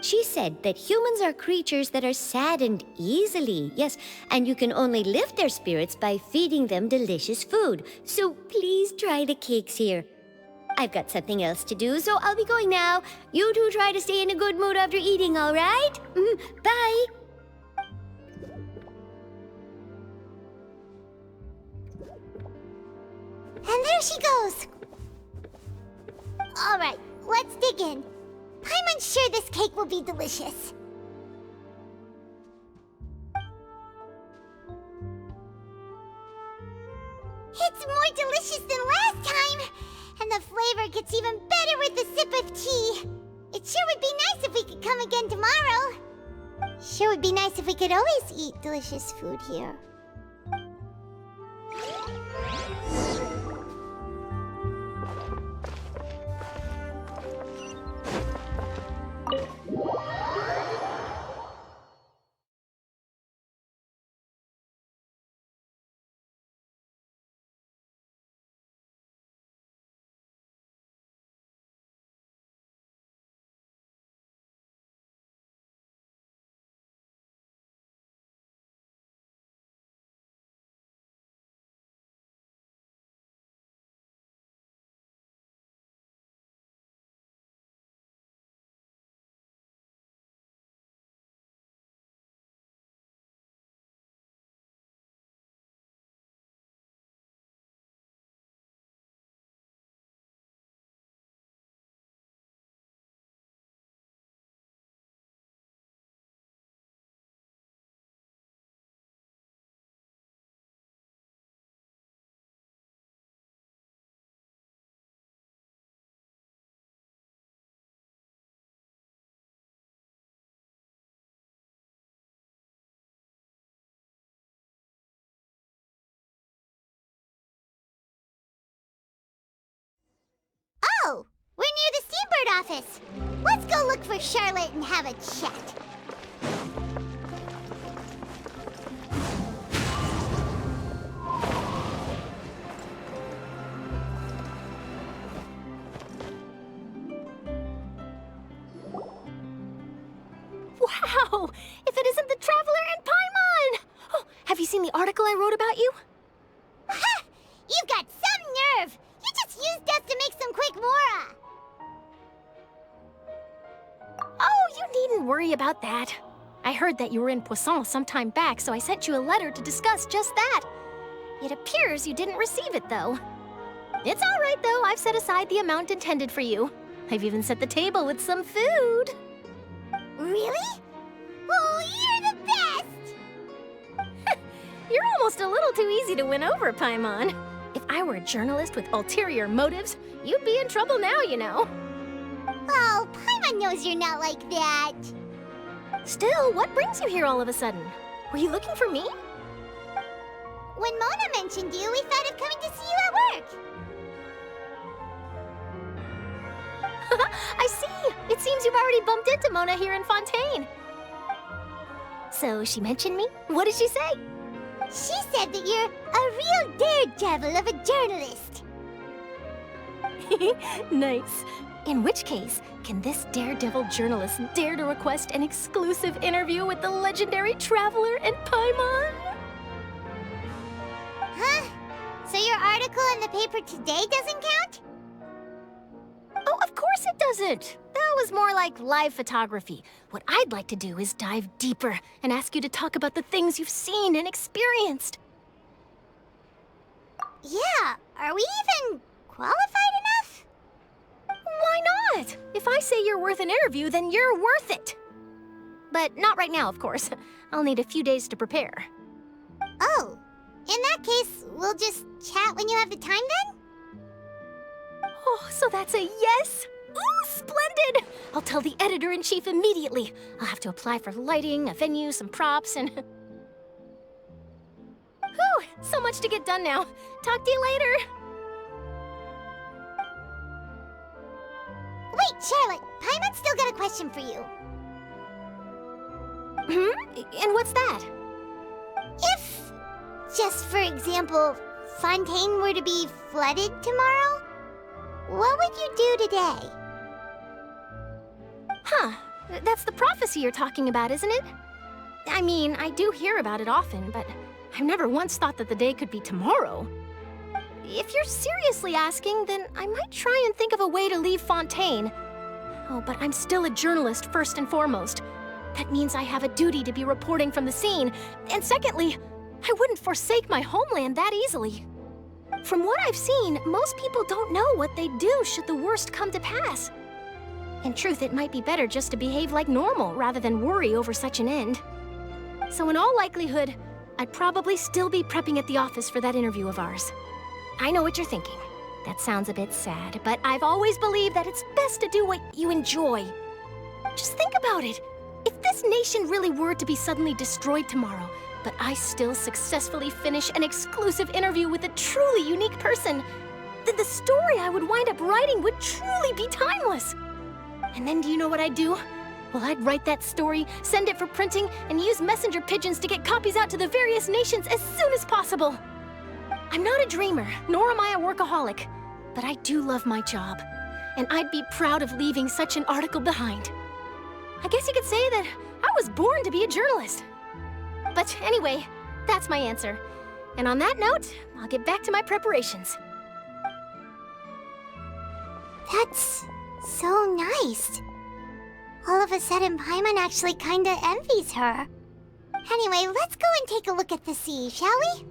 She said that humans are creatures that are saddened easily, yes, and you can only lift their spirits by feeding them delicious food. So please try the cakes here. I've got something else to do, so I'll be going now. You two try to stay in a good mood after eating, all right? Bye! And there she goes! Alright, let's dig in. Paimon's sure this cake will be delicious. It's more delicious than last time! And the flavor gets even better with a sip of tea. It sure would be nice if we could come again tomorrow. Sure would be nice if we could always eat delicious food here. Oh, we're near the Steambird office. Let's go look for Charlotte and have a chat. Wow! If it isn't the Traveler and Paimon! Oh, have you seen the article I wrote about you? Ha! You've got some nerve! You just used us to make some quick mora! Oh, you needn't worry about that. I heard that you were in Poisson some time back, so I sent you a letter to discuss just that. It appears you didn't receive it, though. It's all right, though. I've set aside the amount intended for you. I've even set the table with some food. Really? Oh, you're the best! You're almost a little too easy to win over, Paimon. If I were a journalist with ulterior motives, you'd be in trouble now, you know. Oh, Paimon knows you're not like that. Still, what brings you here all of a sudden? Were you looking for me? When Mona mentioned you, we thought of coming to see you at work. I see! It seems you've already bumped into Mona here in Fontaine. So she mentioned me? What did she say? She said that you're a real daredevil of a journalist. Nice. In which case, can this daredevil journalist dare to request an exclusive interview with the legendary Traveler and Paimon? Huh? So your article in the paper today doesn't count? Oh, of course it doesn't. That was more like live photography. What I'd like to do is dive deeper and ask you to talk about the things you've seen and experienced. Yeah, are we even qualified enough? Why not? If I say you're worth an interview, then you're worth it. But not right now, of course. I'll need a few days to prepare. Oh, in that case, we'll just chat when you have the time then? Oh, so that's a yes? Ooh, splendid! I'll tell the editor-in-chief immediately. I'll have to apply for lighting, a venue, some props, and... Whew, so much to get done now. Talk to you later. Wait, Charlotte, Paimon's still got a question for you. And what's that? If, just for example, Fontaine were to be flooded tomorrow, what would you do today? Huh, That's the prophecy you're talking about, isn't it? I mean, I do hear about it often, but I've never once thought that the day could be tomorrow. If you're seriously asking, then I might try and think of a way to leave Fontain. Oh, but I'm still a journalist first and foremost. That means I have a duty to be reporting from the scene. And secondly, I wouldn't forsake my homeland that easily. From what I've seen, most people don't know what they'd do should the worst come to pass. In truth, it might be better just to behave like normal rather than worry over such an end. So in all likelihood, I'd probably still be prepping at the office for that interview of ours. I know what you're thinking. That sounds a bit sad, but I've always believed that it's best to do what you enjoy. Just think about it. If this nation really were to be suddenly destroyed tomorrow, but I still successfully finish an exclusive interview with a truly unique person, then the story I would wind up writing would truly be timeless. And then do you know what I'd do? Well, I'd write that story, send it for printing, and use messenger pigeons to get copies out to the various nations as soon as possible. I'm not a dreamer, nor am I a workaholic, but I do love my job, and I'd be proud of leaving such an article behind. I guess you could say that I was born to be a journalist. But anyway, that's my answer. And on that note, I'll get back to my preparations. That's so nice. All of a sudden, Paimon actually kinda envies her. Anyway, let's go and take a look at the sea, shall we?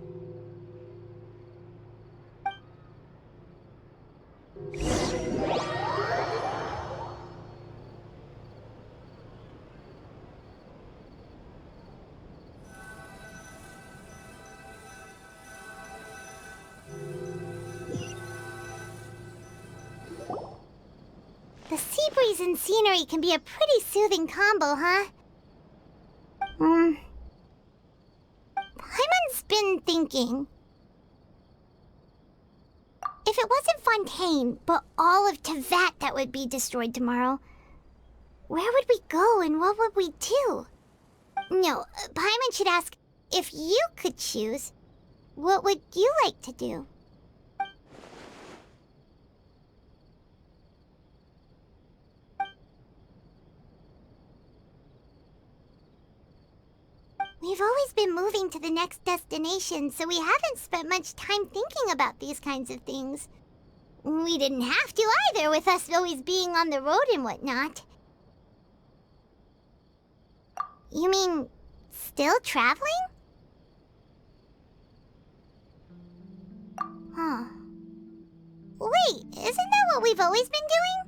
The sea breeze and scenery can be a pretty soothing combo, huh? Paimon's been thinking. If it wasn't Fontain, but all of Tevat that would be destroyed tomorrow, where would we go and what would we do? No, Paimon should ask, if you could choose, what would you like to do? We've always been moving to the next destination, so we haven't spent much time thinking about these kinds of things. We didn't have to either, with us always being on the road and whatnot. You mean, still traveling? Huh. Wait, isn't that what we've always been doing?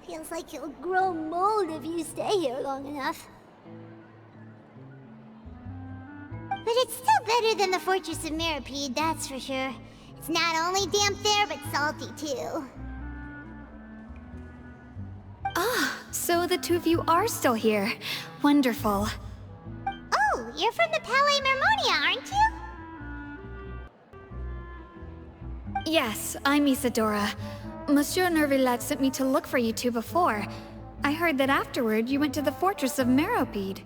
Feels like you'll grow mold if you stay here long enough. But it's still better than the Fortress of Mirapede, that's for sure. It's not only damp there, but salty too. Ah, so the two of you are still here. Wonderful. Oh, you're from the Palais Mermonia, aren't you? Yes, I'm Isadora. Monsieur Nervillet sent me to look for you two before. I heard that afterward you went to the Fortress of Meropide.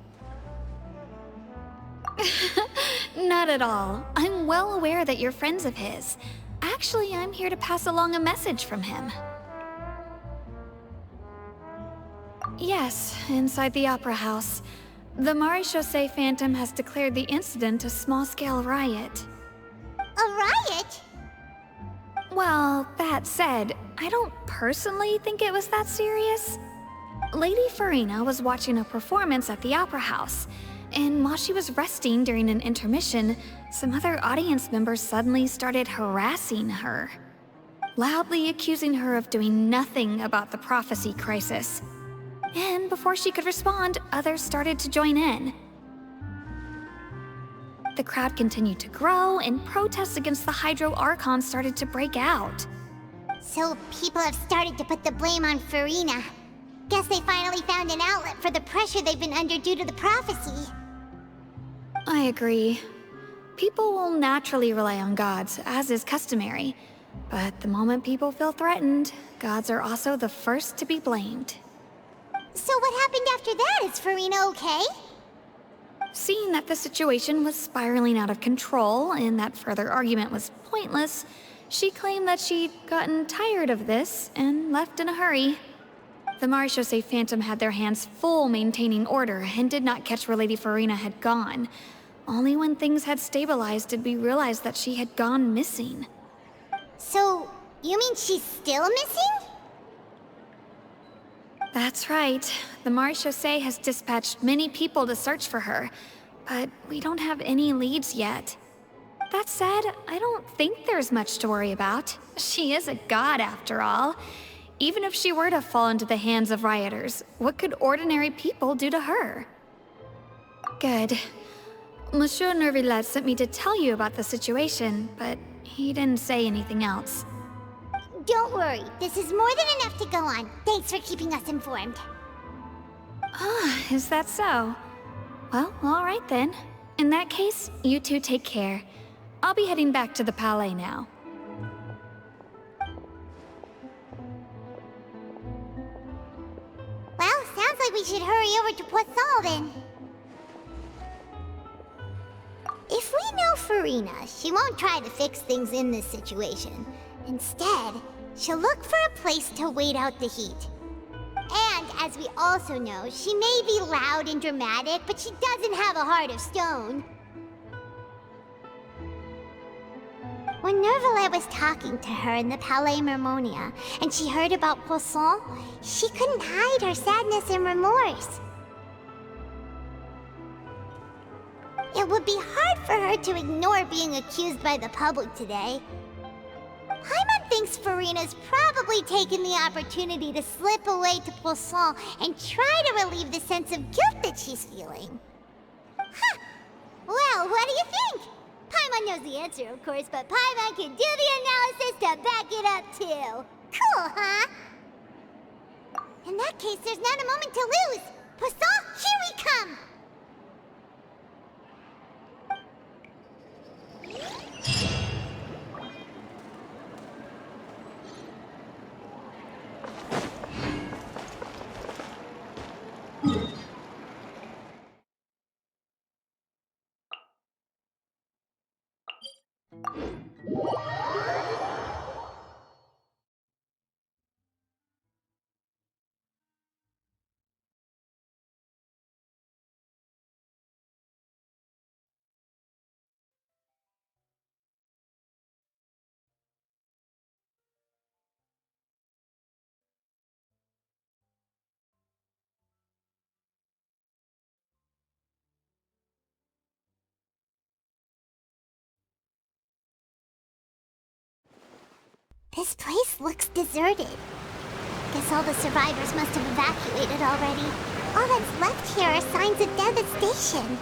Not at all. I'm well aware that you're friends of his. Actually, I'm here to pass along a message from him. Yes, inside the Opera House. The Maréchaussée Phantom has declared the incident a small-scale riot. A riot? Well, that said, I don't personally think it was that serious. Lady Furina was watching a performance at the Opera House, and while she was resting during an intermission, some other audience members suddenly started harassing her, loudly accusing her of doing nothing about the prophecy crisis. And before she could respond, others started to join in. the crowd continued to grow, and protests against the Hydro Archon started to break out. So people have started to put the blame on Furina. Guess they finally found an outlet for the pressure they've been under due to the prophecy. I agree. People will naturally rely on gods, as is customary. But the moment people feel threatened, gods are also the first to be blamed. So what happened after that? Is Furina okay? Seeing that the situation was spiraling out of control and that further argument was pointless, she claimed that she'd gotten tired of this and left in a hurry. The Marechaussee Phantom had their hands full maintaining order and did not catch where Lady Furina had gone. Only when things had stabilized did we realize that she had gone missing. So, you mean she's still missing? That's right. The Marechaussee has dispatched many people to search for her, but we don't have any leads yet. That said, I don't think there's much to worry about. She is a god after all. Even if she were to fall into the hands of rioters, what could ordinary people do to her? Good. Monsieur Nervillette sent me to tell you about the situation, but he didn't say anything else. Don't worry, this is more than enough to go on. Thanks for keeping us informed. Ah, is that so? Well, all right then. In that case, you two take care. I'll be heading back to the Palais now. Well, sounds like we should hurry over to Poisson then. If we know Furina, she won't try to fix things in this situation. Instead, she'll look for a place to wait out the heat. And, as we also know, she may be loud and dramatic, but she doesn't have a heart of stone. When Nervillette was talking to her in the Palais Mermonia, and she heard about Poisson, she couldn't hide her sadness and remorse. It would be hard for her to ignore being accused by the public today. Paimon thinks Furina's probably taken the opportunity to slip away to Poisson and try to relieve the sense of guilt that she's feeling. Huh. Well, what do you think? Paimon knows the answer, of course, but Paimon can do the analysis to back it up, too. Cool, huh? In that case, there's not a moment to lose. Poisson, here we come! This place looks deserted. Guess all the survivors must have evacuated already. All that's left here are signs of devastation.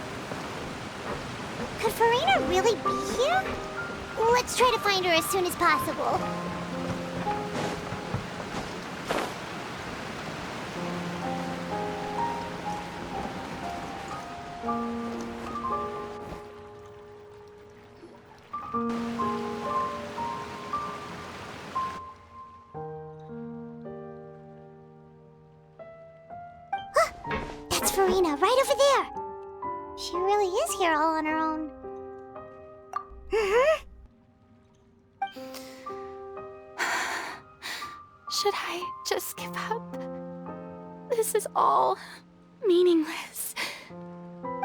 Could Furina really be here? Let's try to find her as soon as possible. That's Furina, right over there. She really is here all on her own. Should I just give up? This is all meaningless.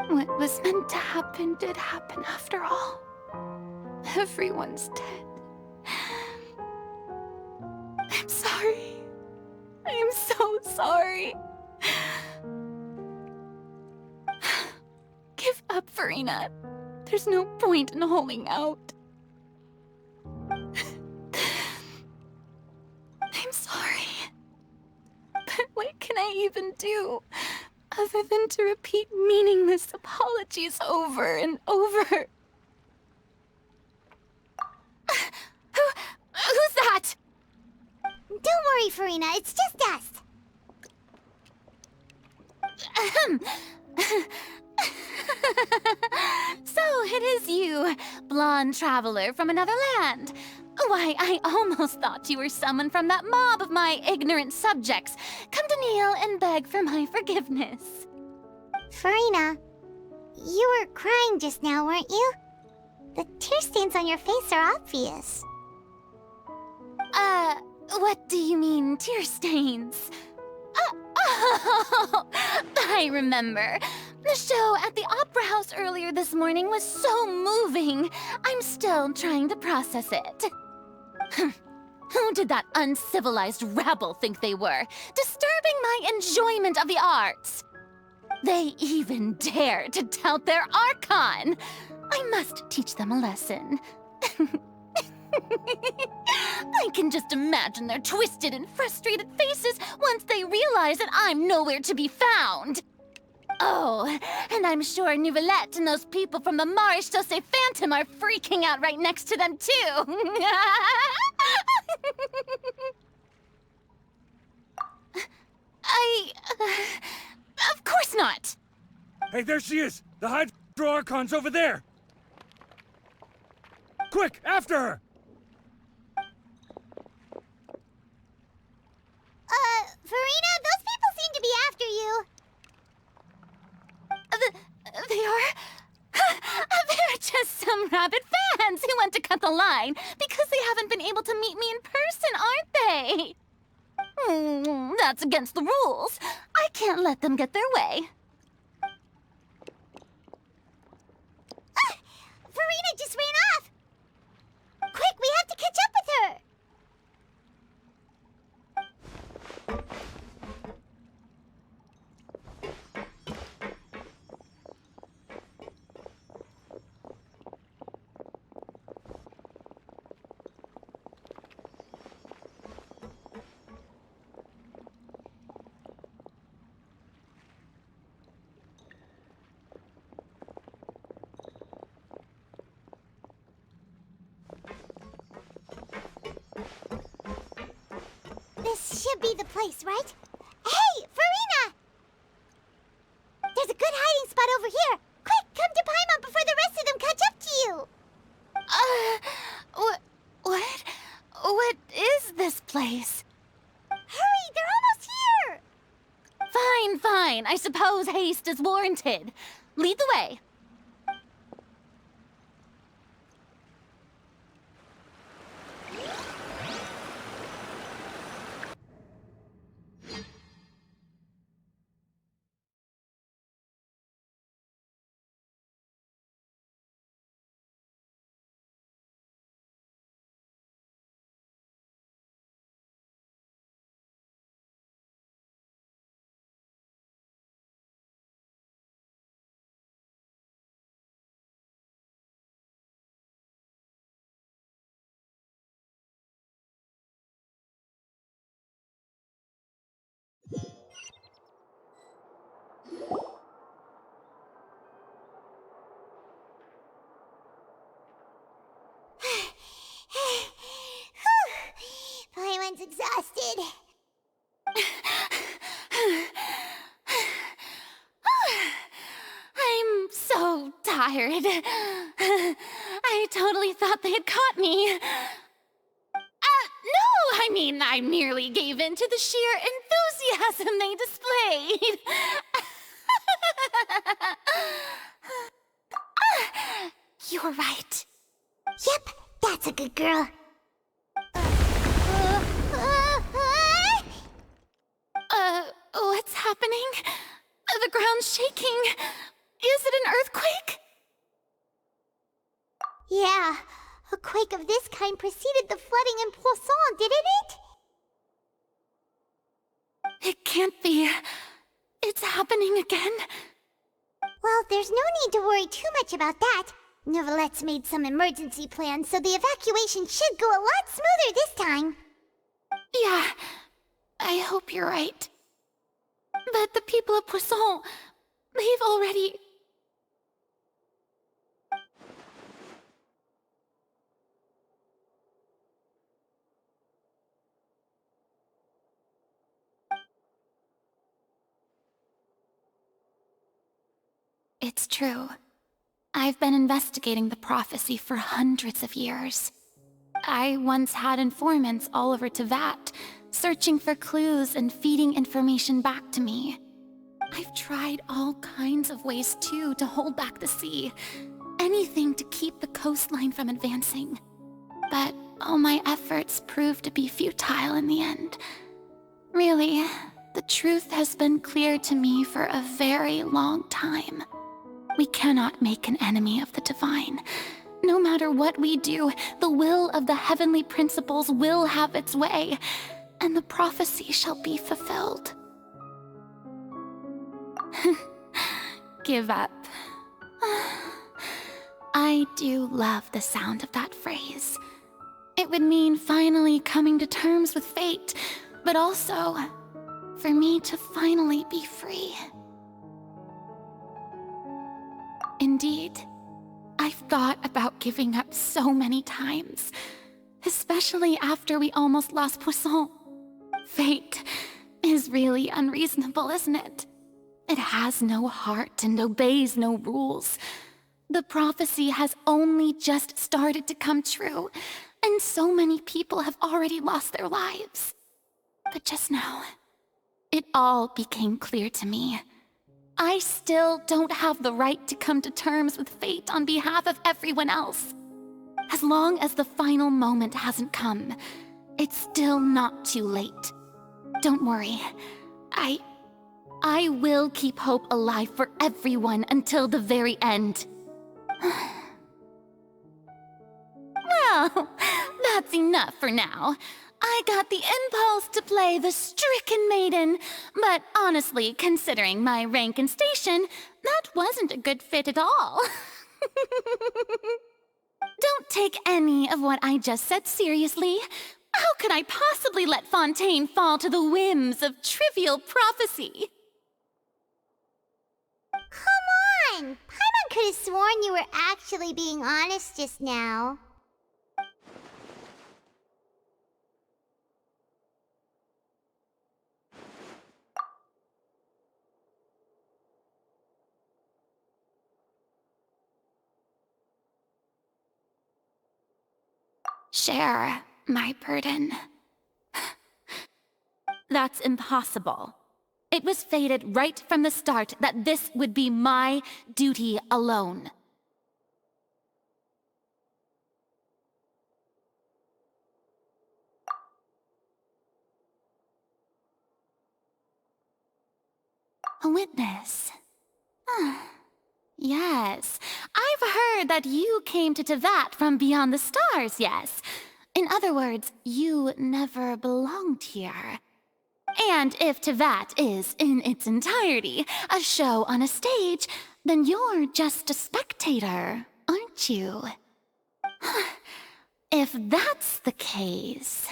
What was meant to happen did happen after all. Everyone's dead. I'm sorry. I'm so sorry. Give up, Furina. There's no point in holding out. I'm sorry. But what can I even do other than to repeat meaningless apologies over and over? Who's that? Don't worry, Furina, it's just us. So it is you, blonde traveler from another land. Why, I almost thought you were someone from that mob of my ignorant subjects, come to kneel and beg for my forgiveness. Furina, you were crying just now, weren't you? The tear stains on your face are obvious. What do you mean, tear stains? Oh, I remember. The show at the Opera House earlier this morning was so moving. I'm still trying to process it. Who did that uncivilized rabble think they were, disturbing my enjoyment of the arts? They even dare to tout their Archon. I must teach them a lesson. I can just imagine their twisted and frustrated faces once they realize that I'm nowhere to be found. Oh, and I'm sure Nouvellette and those people from the Maréchaux Fontain are freaking out right next to them, too. Of course not. Hey, there she is! The Hydro Archon's over there! Quick, after her! Furina, those people seem to be after you. They are? They're just some rabid fans who want to cut the line because they haven't been able to meet me in person, aren't they? That's against the rules. I can't let them get their way. Furina just ran off! Quick, we have to catch up with her! This should be the place, right? Hey, Furina! There's a good hiding spot over here. Quick, come to Paimon before the rest of them catch up to you. What is this place? Hurry, they're almost here! Fine. I suppose haste is warranted. Lead the way. Paimon's exhausted. I'm so tired. I totally thought they had caught me. No, I mean, I merely gave in to the sheer enthusiasm they displayed. You're right. Yep, that's a good girl. What's happening? The ground's shaking. Is it an earthquake? Yeah, a quake of this kind preceded the flooding in Poisson, didn't it? It can't be. It's happening again. Well, there's no need to worry too much about that. Nouvellette's made some emergency plans, so the evacuation should go a lot smoother this time. Yeah, I hope you're right. But the people of Poisson, they've already... It's true. I've been investigating the prophecy for hundreds of years. I once had informants all over Teyvat, searching for clues and feeding information back to me. I've tried all kinds of ways, too, to hold back the sea. Anything to keep the coastline from advancing. But all my efforts proved to be futile in the end. Really, the truth has been clear to me for a very long time. We cannot make an enemy of the divine. No matter what we do, the will of the heavenly principles will have its way, and the prophecy shall be fulfilled. Give up. I do love the sound of that phrase. It would mean finally coming to terms with fate, but also for me to finally be free. Indeed, I've thought about giving up so many times, especially after we almost lost Poisson. Fate is really unreasonable, isn't it? It has no heart and obeys no rules. The prophecy has only just started to come true, and so many people have already lost their lives. But just now, it all became clear to me. I still don't have the right to come to terms with fate on behalf of everyone else. As long as the final moment hasn't come, it's still not too late. Don't worry. I will keep hope alive for everyone until the very end. Well, that's enough for now. I got the impulse to play the stricken maiden, but honestly, considering my rank and station, that wasn't a good fit at all. Don't take any of what I just said seriously. How could I possibly let Fontain fall to the whims of trivial prophecy? Come on! Paimon could have sworn you were actually being honest just now. Share my burden. That's impossible. It was fated right from the start that this would be my duty alone. A witness. Yes, I've heard that you came to Teyvat from beyond the stars, yes. In other words, you never belonged here. And if Teyvat is, in its entirety, a show on a stage, then you're just a spectator, aren't you? If that's the case...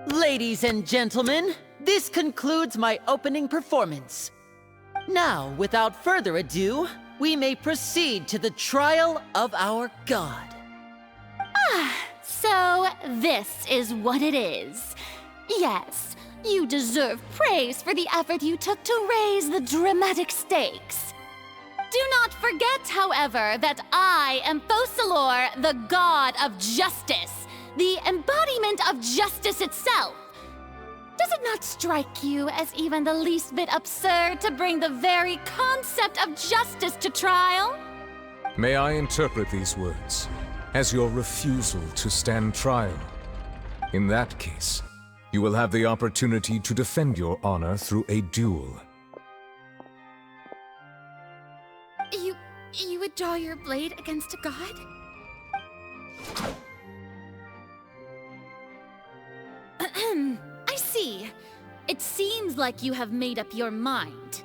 Ladies and gentlemen, this concludes my opening performance. Now, without further ado, we may proceed to the trial of our god. So this is what it is. Yes, you deserve praise for the effort you took to raise the dramatic stakes. Do not forget, however, that I am Focalor, the god of justice, the embodiment of justice itself. Does it not strike you as even the least bit absurd to bring the very concept of justice to trial? May I interpret these words as your refusal to stand trial? In that case, you will have the opportunity to defend your honor through a duel. You would draw your blade against a god? I see. It seems like you have made up your mind.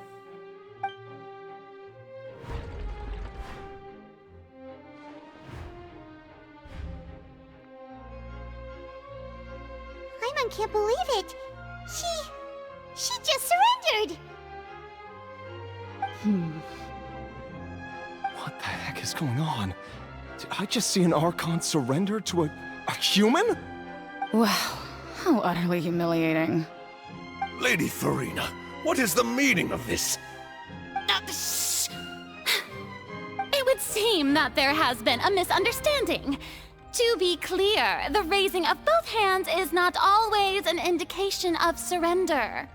Paimon can't believe it. She just surrendered. What the heck is going on? Did I just see an Archon surrender to a human? Wow, how utterly humiliating. Lady Furina, what is the meaning of this? Shh! It would seem that there has been a misunderstanding. To be clear, the raising of both hands is not always an indication of surrender.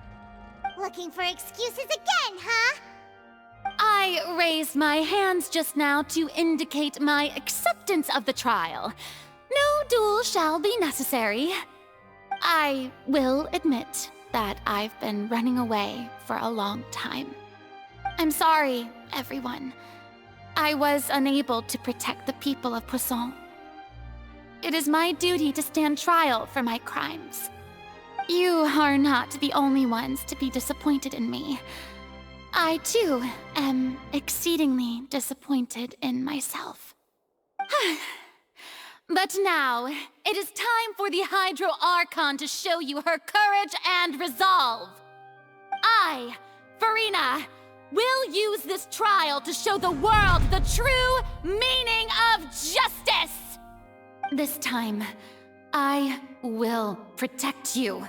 Looking for excuses again, huh? I raised my hands just now to indicate my acceptance of the trial. No duel shall be necessary. I will admit that I've been running away for a long time. I'm sorry, everyone. I was unable to protect the people of Poisson. It is my duty to stand trial for my crimes. You are not the only ones to be disappointed in me. I, too, am exceedingly disappointed in myself. But now, it is time for the Hydro Archon to show you her courage and resolve. I, Furina, will use this trial to show the world the true meaning of justice! This time, I will protect you.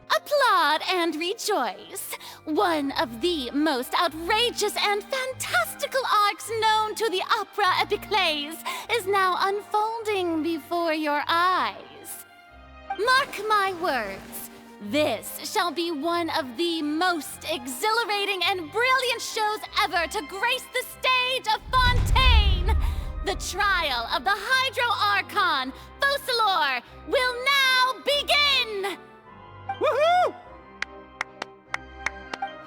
Applaud and rejoice! One of the most outrageous and fantastical arcs known to the opera epiclese is now unfolding before your eyes. Mark my words, this shall be one of the most exhilarating and brilliant shows ever to grace the stage of Fontain! The trial of the Hydro Archon, Focalor, will now begin! Woohoo!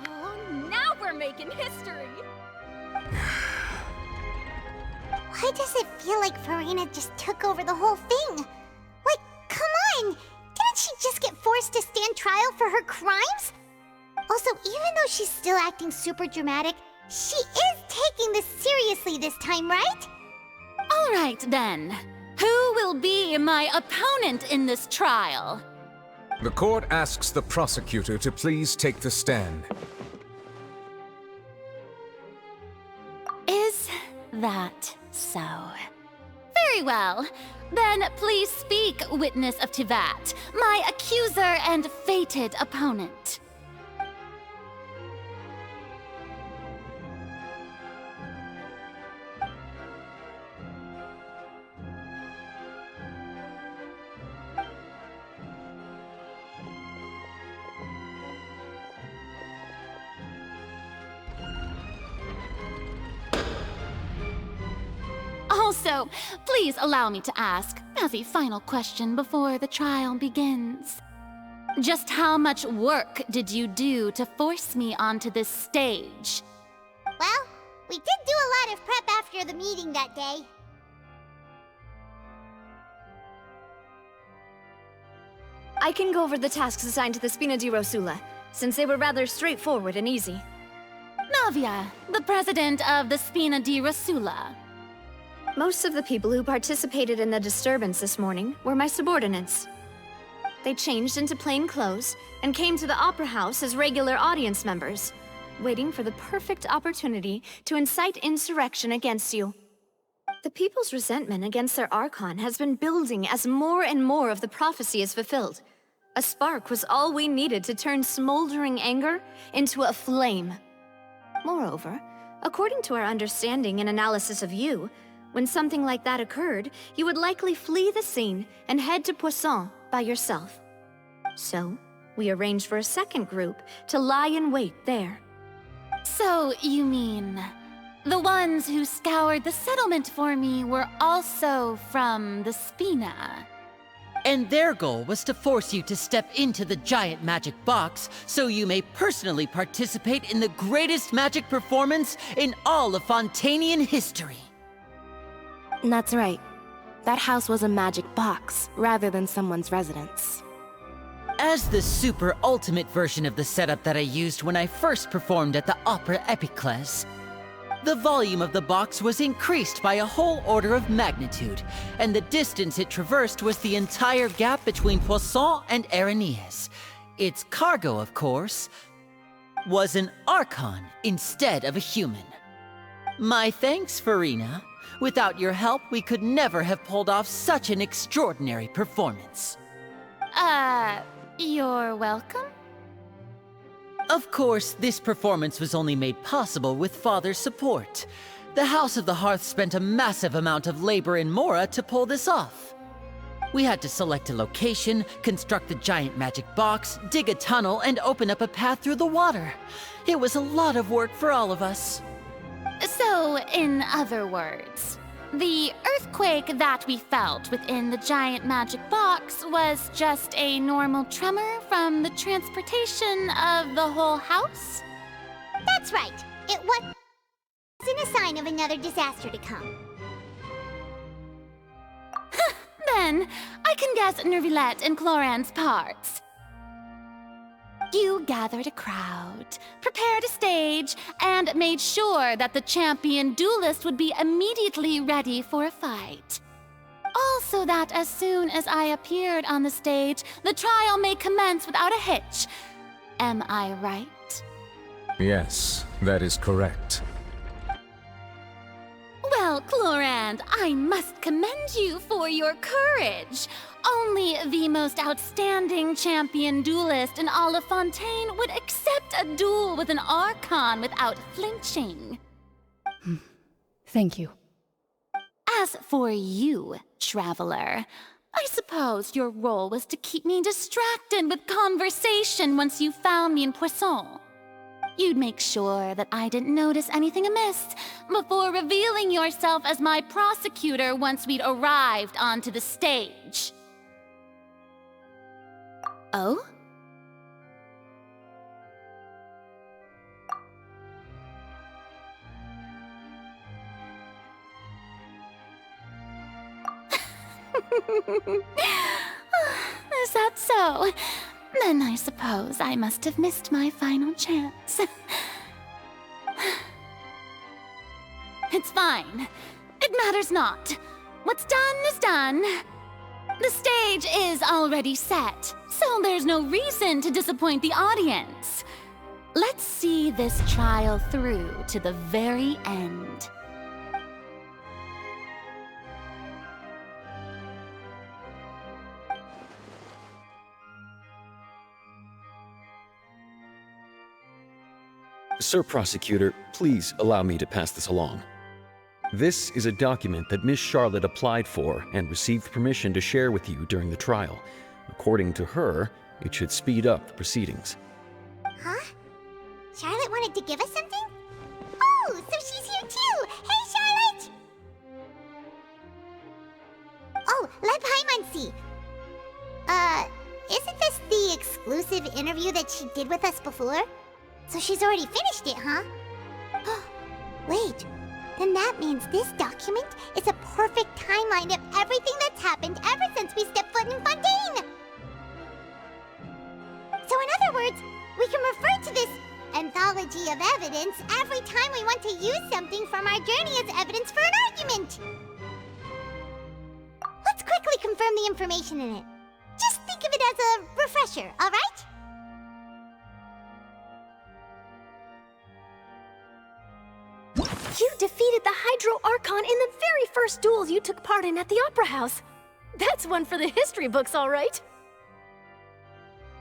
Oh, now we're making history! Why does it feel like Furina just took over the whole thing? Like, come on! Didn't she just get forced to stand trial for her crimes? Also, even though she's still acting super dramatic, she is taking this seriously this time, right? All right, then. Who will be my opponent in this trial? The court asks the prosecutor to please take the stand. Is that so? Very well. Then please speak, witness of Tivat, my accuser and fated opponent. Also, please allow me to ask, as a final question before the trial begins. Just how much work did you do to force me onto this stage? Well, we did do a lot of prep after the meeting that day. I can go over the tasks assigned to the Spina di Rosula, since they were rather straightforward and easy. Navia, the president of the Spina di Rosula. Most of the people who participated in the disturbance this morning were my subordinates. They changed into plain clothes and came to the Opera House as regular audience members, waiting for the perfect opportunity to incite insurrection against you. The people's resentment against their Archon has been building as more and more of the prophecy is fulfilled. A spark was all we needed to turn smoldering anger into a flame. Moreover, according to our understanding and analysis of you, when something like that occurred, you would likely flee the scene and head to Poisson by yourself. So, we arranged for a second group to lie in wait there. So, you mean... the ones who scoured the settlement for me were also from the Spina? And their goal was to force you to step into the giant magic box so you may personally participate in the greatest magic performance in all of Fontainian history. That's right. That house was a magic box, rather than someone's residence. As the super ultimate version of the setup that I used when I first performed at the Opera Epiclese, the volume of the box was increased by a whole order of magnitude, and the distance it traversed was the entire gap between Poisson and Araneas. Its cargo, of course, was an Archon instead of a human. My thanks, Furina. Without your help, we could never have pulled off such an extraordinary performance. You're welcome? Of course, this performance was only made possible with Father's support. The House of the Hearth spent a massive amount of labor in Mora to pull this off. We had to select a location, construct the giant magic box, dig a tunnel, and open up a path through the water. It was a lot of work for all of us. So, in other words, the earthquake that we felt within the giant magic box was just a normal tremor from the transportation of the whole house? That's right. It wasn't a sign of another disaster to come. Then, I can guess Nervilette and Cloran's parts. You gathered a crowd, prepared a stage, and made sure that the champion duelist would be immediately ready for a fight. Also that as soon as I appeared on the stage, the trial may commence without a hitch. Am I right? Yes, that is correct. Well, Clorand, I must commend you for your courage. Only the most outstanding champion duelist in all of Fontaine would accept a duel with an Archon without flinching. Thank you. As for you, Traveler, I suppose your role was to keep me distracted with conversation once you found me in Poisson. You'd make sure that I didn't notice anything amiss before revealing yourself as my prosecutor once we'd arrived onto the stage. Oh? Is that so? Then I suppose I must have missed my final chance. It's fine. It matters not. What's done is done. The stage is already set, so there's no reason to disappoint the audience. Let's see this trial through to the very end. Sir Prosecutor, please allow me to pass this along. This is a document that Miss Charlotte applied for and received permission to share with you during the trial. According to her, it should speed up the proceedings. Huh? Charlotte wanted to give us something? Oh, so she's here too! Hey, Charlotte! Oh, let Paimon see. Isn't this the exclusive interview that she did with us before? So she's already finished it, huh? Wait, then that means this document is a perfect timeline of everything that's happened ever since we stepped foot in Fontaine! So in other words, we can refer to this anthology of evidence every time we want to use something from our journey as evidence for an argument! Let's quickly confirm the information in it. Just think of it as a refresher, alright? You defeated the Hydro Archon in the very first duels you took part in at the Opera House. That's one for the history books, all right.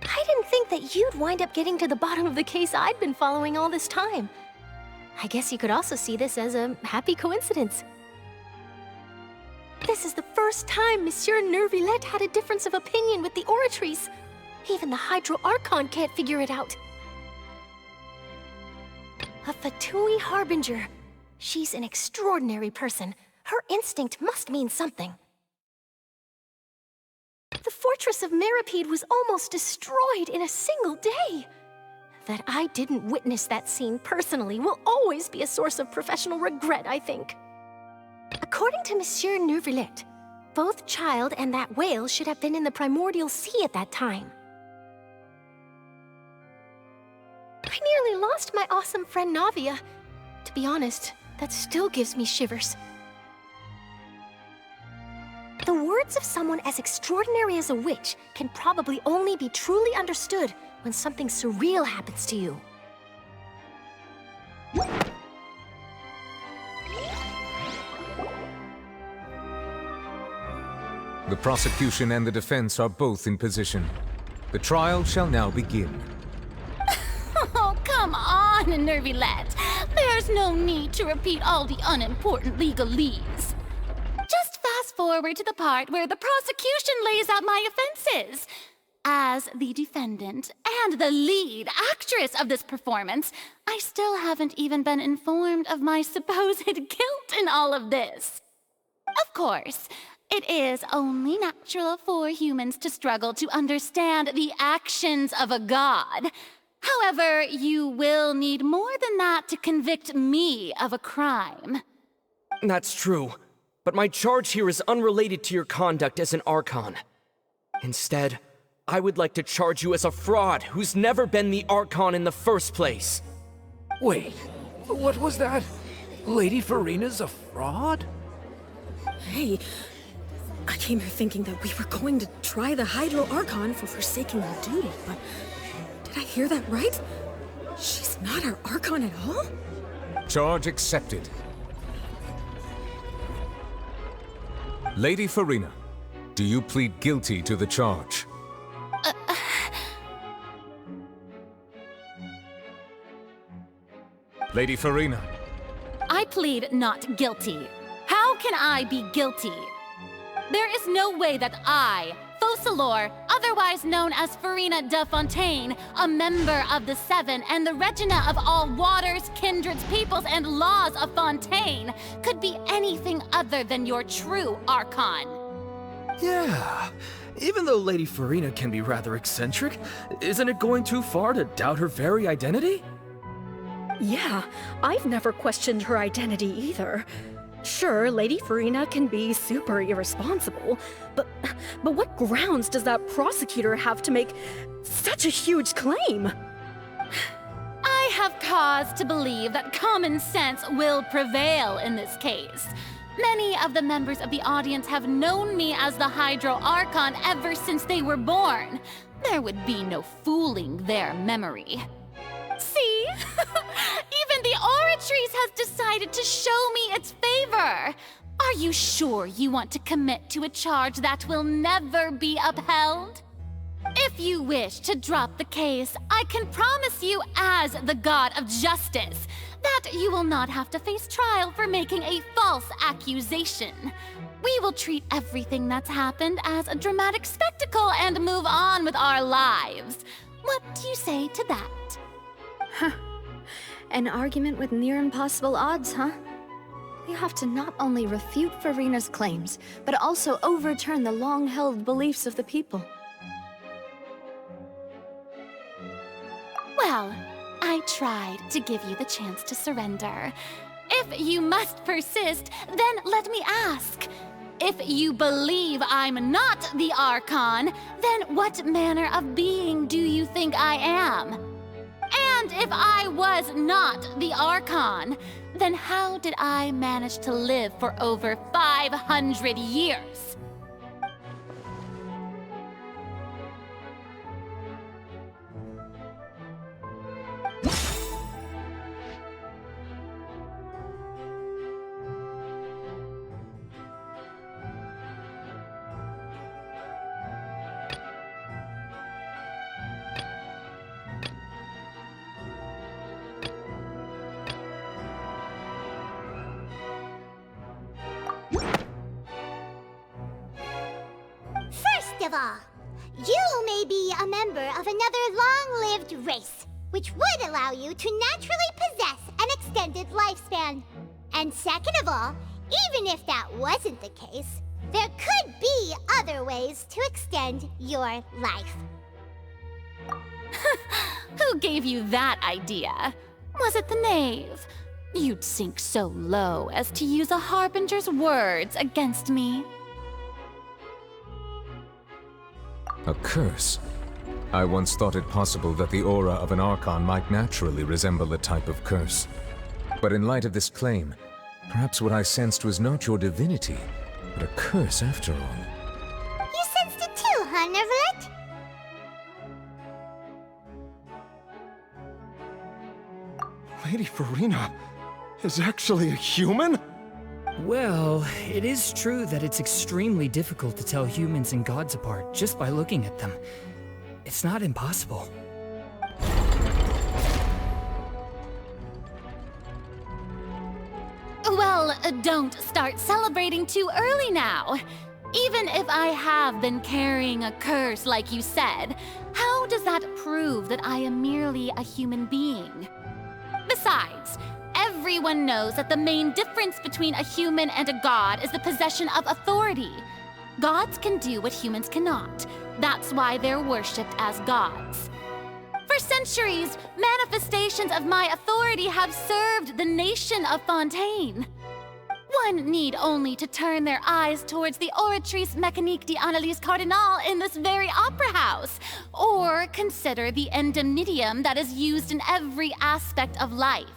I didn't think that you'd wind up getting to the bottom of the case I'd been following all this time. I guess you could also see this as a happy coincidence. This is the first time Monsieur Nervilette had a difference of opinion with the Oratrice. Even the Hydro Archon can't figure it out. A Fatui Harbinger. She's an extraordinary person. Her instinct must mean something. The fortress of Meripede was almost destroyed in a single day. That I didn't witness that scene personally will always be a source of professional regret, I think. According to Monsieur Neuvillette, both Child and that whale should have been in the primordial sea at that time. I nearly lost my awesome friend Navia. To be honest, that still gives me shivers. The words of someone as extraordinary as a witch can probably only be truly understood when something surreal happens to you. The prosecution and the defense are both in position. The trial shall now begin. Oh, come on, Neuvillette. There's no need to repeat all the unimportant legalese. Just fast forward to the part where the prosecution lays out my offenses. As the defendant and the lead actress of this performance, I still haven't even been informed of my supposed guilt in all of this. Of course, it is only natural for humans to struggle to understand the actions of a god. However, you will need more than that to convict me of a crime. That's true, but my charge here is unrelated to your conduct as an Archon. Instead, I would like to charge you as a fraud who's never been the Archon in the first place. Wait, what was that? Lady Furina's a fraud? Hey, I came here thinking that we were going to try the Hydro Archon for forsaking our duty, but did I hear that right? She's not our Archon at all? Charge accepted. Lady Furina, do you plead guilty to the charge? Lady Furina. I plead not guilty. How can I be guilty? There is no way that I, Focalor, otherwise known as Furina de Fontain, a member of the Seven and the Regina of all waters, kindreds, peoples, and laws of Fontaine, could be anything other than your true Archon. Yeah. Even though Lady Furina can be rather eccentric, isn't it going too far to doubt her very identity? Yeah, I've never questioned her identity either. Sure, Lady Furina can be super irresponsible, but what grounds does that prosecutor have to make such a huge claim? I have cause to believe that common sense will prevail in this case. Many of the members of the audience have known me as the Hydro Archon ever since they were born. There would be no fooling their memory. See? Even the Oratrice has decided to show me its favor. Are you sure you want to commit to a charge that will never be upheld? If you wish to drop the case, I can promise you as the God of Justice that you will not have to face trial for making a false accusation. We will treat everything that's happened as a dramatic spectacle and move on with our lives. What do you say to that? Huh. An argument with near impossible odds, huh? We have to not only refute Furina's claims, but also overturn the long-held beliefs of the people. Well, I tried to give you the chance to surrender. If you must persist, then let me ask. If you believe I'm not the Archon, then what manner of being do you think I am? And if I was not the Archon, then how did I manage to live for over 500 years? First of all, You may be a member of another long-lived race, which would allow you to naturally possess an extended lifespan. And second of all, even if that wasn't the case, there could be other ways to extend your life. Who gave you that idea? Was it the knave? You'd sink so low as to use a harbinger's words against me. A curse? I once thought it possible that the aura of an Archon might naturally resemble a type of curse. But in light of this claim, perhaps what I sensed was not your divinity, but a curse after all. You sensed it too, huh, Neverlet? Lady Furina is actually a human? Well, it is true that it's extremely difficult to tell humans and gods apart just by looking at them. It's not impossible. Well, don't start celebrating too early now. Even if I have been carrying a curse like you said, how does that prove that I am merely a human being? Besides, everyone knows that the main difference between a human and a god is the possession of authority. Gods can do what humans cannot. That's why they're worshipped as gods. For centuries, manifestations of my authority have served the nation of Fontain. One need only to turn their eyes towards the Oratrice Mécanique d'Analyse Cardinal in this very opera house, or consider the indemnitium that is used in every aspect of life.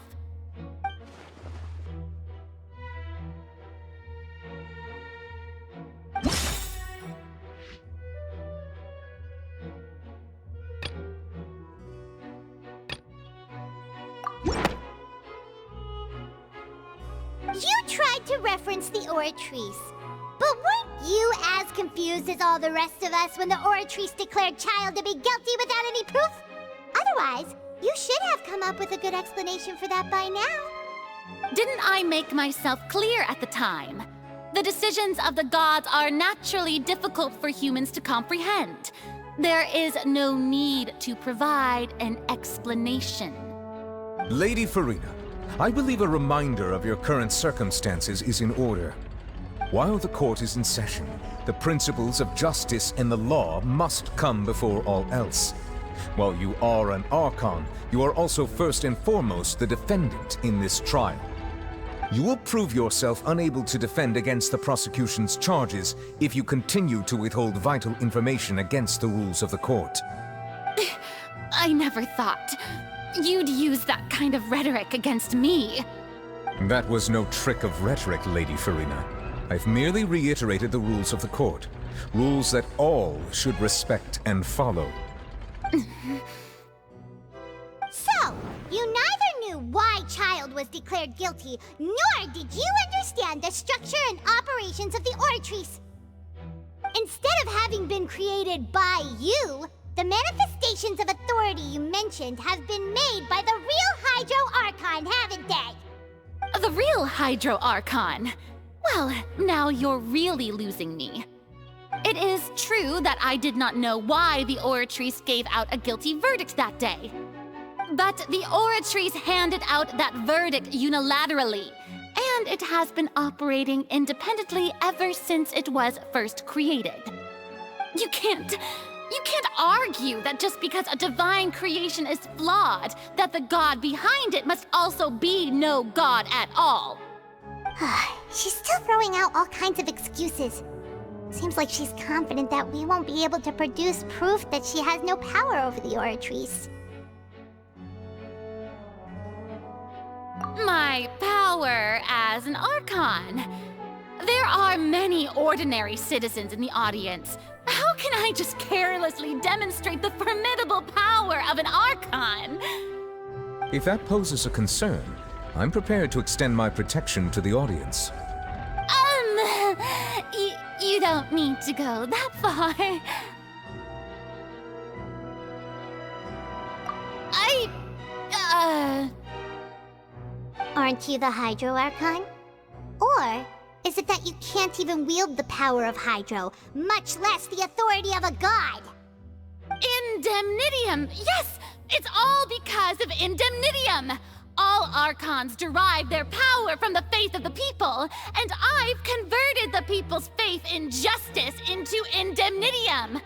You tried to reference the Oratrice, but weren't you as confused as all the rest of us when the Oratrice declared Child to be guilty without any proof? Otherwise, you should have come up with a good explanation for that by now. Didn't I make myself clear at the time? The decisions of the gods are naturally difficult for humans to comprehend. There is no need to provide an explanation. Lady Furina, I believe a reminder of your current circumstances is in order. While the court is in session, the principles of justice and the law must come before all else. While you are an Archon, you are also first and foremost the defendant in this trial. You will prove yourself unable to defend against the prosecution's charges if you continue to withhold vital information against the rules of the court. I never thought you'd use that kind of rhetoric against me. That was no trick of rhetoric, Lady Furina. I've merely reiterated the rules of the court. Rules that all should respect and follow. So, you neither knew why Child was declared guilty, nor did you understand the structure and operations of the Oratrice. Instead of having been created by you, the manifestations of authority you mentioned have been made by the real Hydro Archon, haven't they? The real Hydro Archon? Well, now you're really losing me. It is true that I did not know why the Oratrice gave out a guilty verdict that day. But the Oratrice handed out that verdict unilaterally, and it has been operating independently ever since it was first created. You can't argue that just because a divine creation is flawed, that the god behind it must also be no god at all. She's still throwing out all kinds of excuses. Seems like she's confident that we won't be able to produce proof that she has no power over the Oratrice. My power as an Archon. There are many ordinary citizens in the audience. How can I just carelessly demonstrate the formidable power of an Archon? If that poses a concern, I'm prepared to extend my protection to the audience. You don't need to go that far. Aren't you the Hydro Archon? Or is it that you can't even wield the power of Hydro, much less the authority of a god? Indemnitium! Yes! It's all because of Indemnitium! All Archons derive their power from the faith of the people, and I've converted the people's faith in justice into Indemnitium!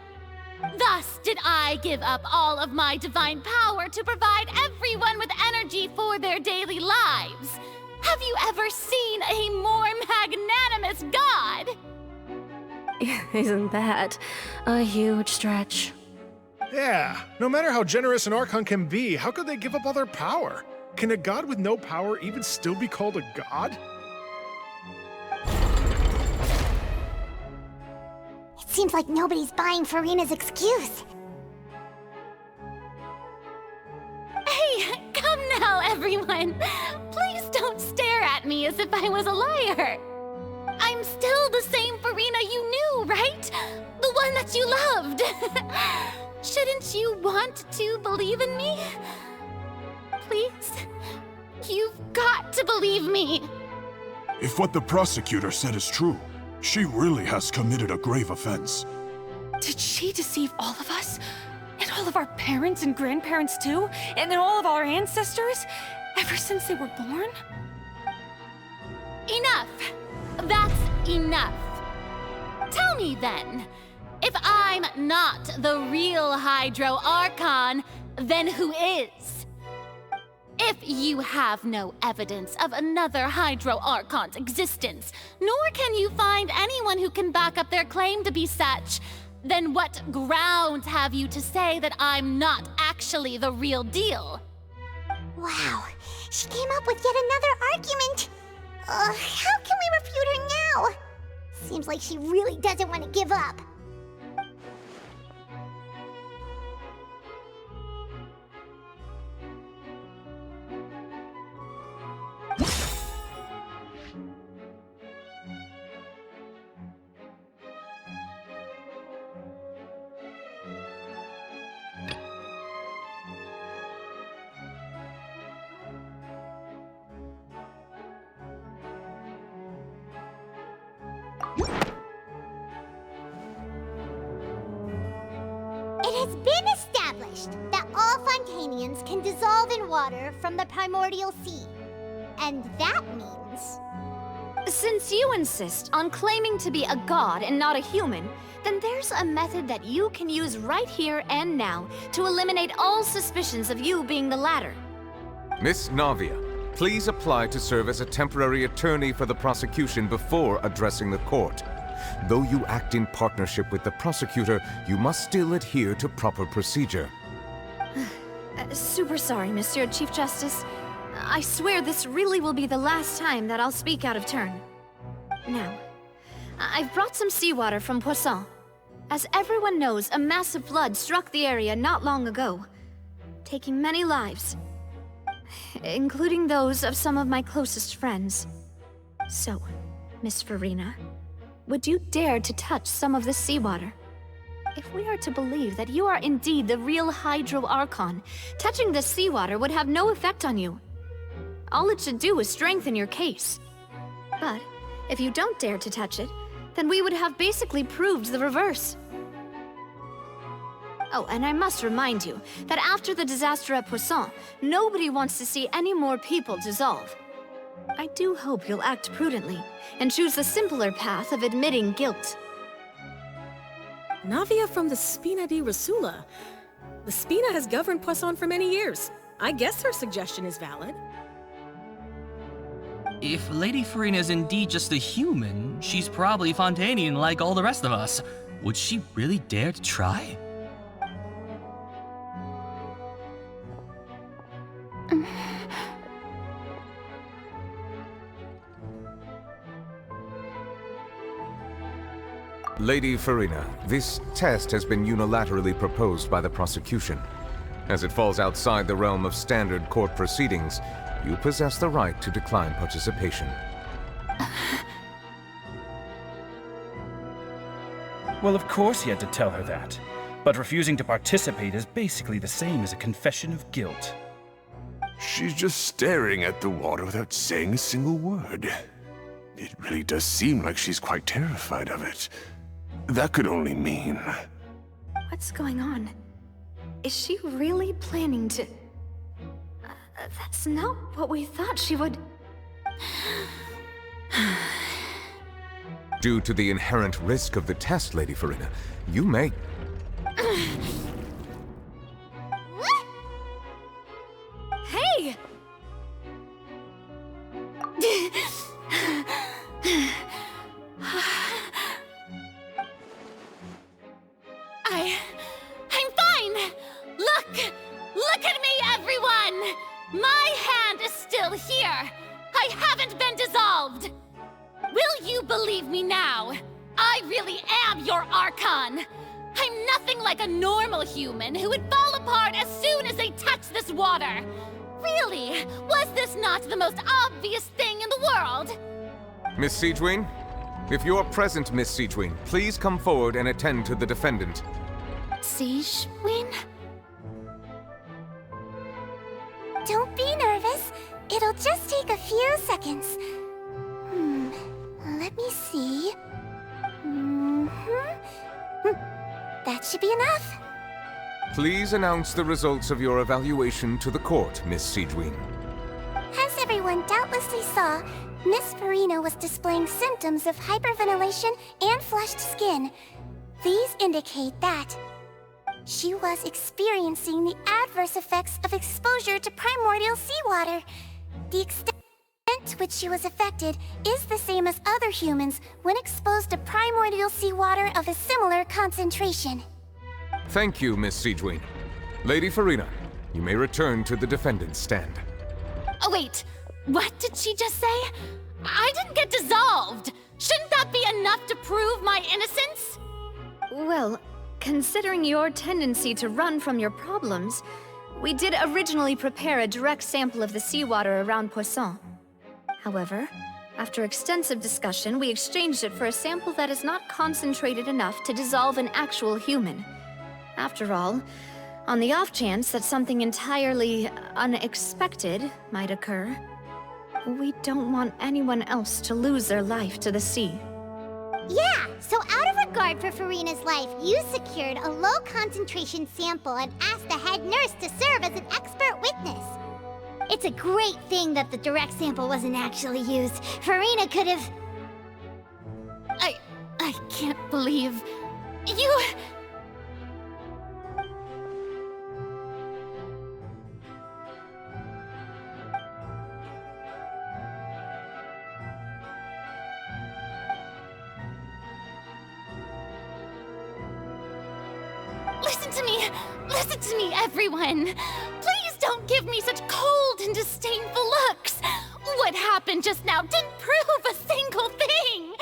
Thus did I give up all of my divine power to provide everyone with energy for their daily lives. Have you ever seen a more magnanimous god? Isn't that a huge stretch? Yeah, no matter how generous an Archon can be, how could they give up all their power? Can a god with no power even still be called a god? It seems like nobody's buying Furina's excuse. Hey, come now, everyone! Please don't stare at me as if I was a liar! I'm still the same Furina you knew, right? The one that you loved! Shouldn't you want to believe in me? Please? You've got to believe me! If what the prosecutor said is true, she really has committed a grave offense. Did she deceive all of us? And all of our parents and grandparents too? And then all of our ancestors? Ever since they were born? Enough! That's enough! Tell me then, if I'm not the real Hydro Archon, then who is? If you have no evidence of another Hydro Archon's existence, nor can you find anyone who can back up their claim to be such, then what grounds have you to say that I'm not actually the real deal? Wow, she came up with yet another argument. How can we refute her now? Seems like she really doesn't want to give up. It has been established that all Fontainians can dissolve in water from the primordial sea. And that means... Since you insist on claiming to be a god and not a human, then there's a method that you can use right here and now to eliminate all suspicions of you being the latter. Miss Navia, please apply to serve as a temporary attorney for the prosecution before addressing the court. Though you act in partnership with the prosecutor, you must still adhere to proper procedure. Super sorry, Monsieur Chief Justice. I swear this really will be the last time that I'll speak out of turn. Now, I've brought some seawater from Poisson. As everyone knows, a massive flood struck the area not long ago, taking many lives, including those of some of my closest friends. So, Miss Furina, would you dare to touch some of this seawater? If we are to believe that you are indeed the real Hydro Archon, touching this seawater would have no effect on you. All it should do is strengthen your case. But if you don't dare to touch it, then we would have basically proved the reverse. Oh, and I must remind you that after the disaster at Poisson, nobody wants to see any more people dissolve. I do hope you'll act prudently and choose the simpler path of admitting guilt. Navia from the Spina di Rasula. The Spina has governed Poisson for many years. I guess her suggestion is valid. If Lady Furina is indeed just a human, she's probably Fontainian like all the rest of us. Would she really dare to try? Lady Furina, this test has been unilaterally proposed by the prosecution. As it falls outside the realm of standard court proceedings, you possess the right to decline participation. Well, of course he had to tell her that. But refusing to participate is basically the same as a confession of guilt. She's just staring at the water without saying a single word. It really does seem like she's quite terrified of it. That could only mean... What's going on? Is she really planning to... that's not what we thought she would... Due to the inherent risk of the test, Lady Furina, you may... Hey! I'm fine! Look at me, everyone! My hand is still here! I haven't been dissolved! Will you believe me now? I really am your Archon! I'm nothing like a normal human who would fall apart as soon as they touch this water! Really? Was this not the most obvious thing in the world? Miss Siegewien? If you are present, Miss Siegewien, please come forward and attend to the defendant. Siegewien? Don't be nervous. It'll just take a few seconds. Let me see. That should be enough. Please announce the results of your evaluation to the court, Miss Siegewien. As everyone doubtlessly saw, Miss Furina was displaying symptoms of hyperventilation and flushed skin. These indicate that she was experiencing the adverse effects of exposure to primordial seawater. The extent to which she was affected is the same as other humans when exposed to primordial seawater of a similar concentration. Thank you, Miss Siegewien. Lady Furina, you may return to the defendant's stand. Oh, wait. What did she just say? I didn't get dissolved! Shouldn't that be enough to prove my innocence? Well, considering your tendency to run from your problems, we did originally prepare a direct sample of the seawater around Poisson. However, after extensive discussion, we exchanged it for a sample that is not concentrated enough to dissolve an actual human. After all, on the off chance that something entirely unexpected might occur, we don't want anyone else to lose their life to the sea. Yeah, so out of regard for Furina's life, you secured a low-concentration sample and asked the head nurse to serve as an expert witness. It's a great thing that the direct sample wasn't actually used. Furina could have... I can't believe... you... Listen to me, everyone! Please don't give me such cold and disdainful looks! What happened just now didn't prove a single thing!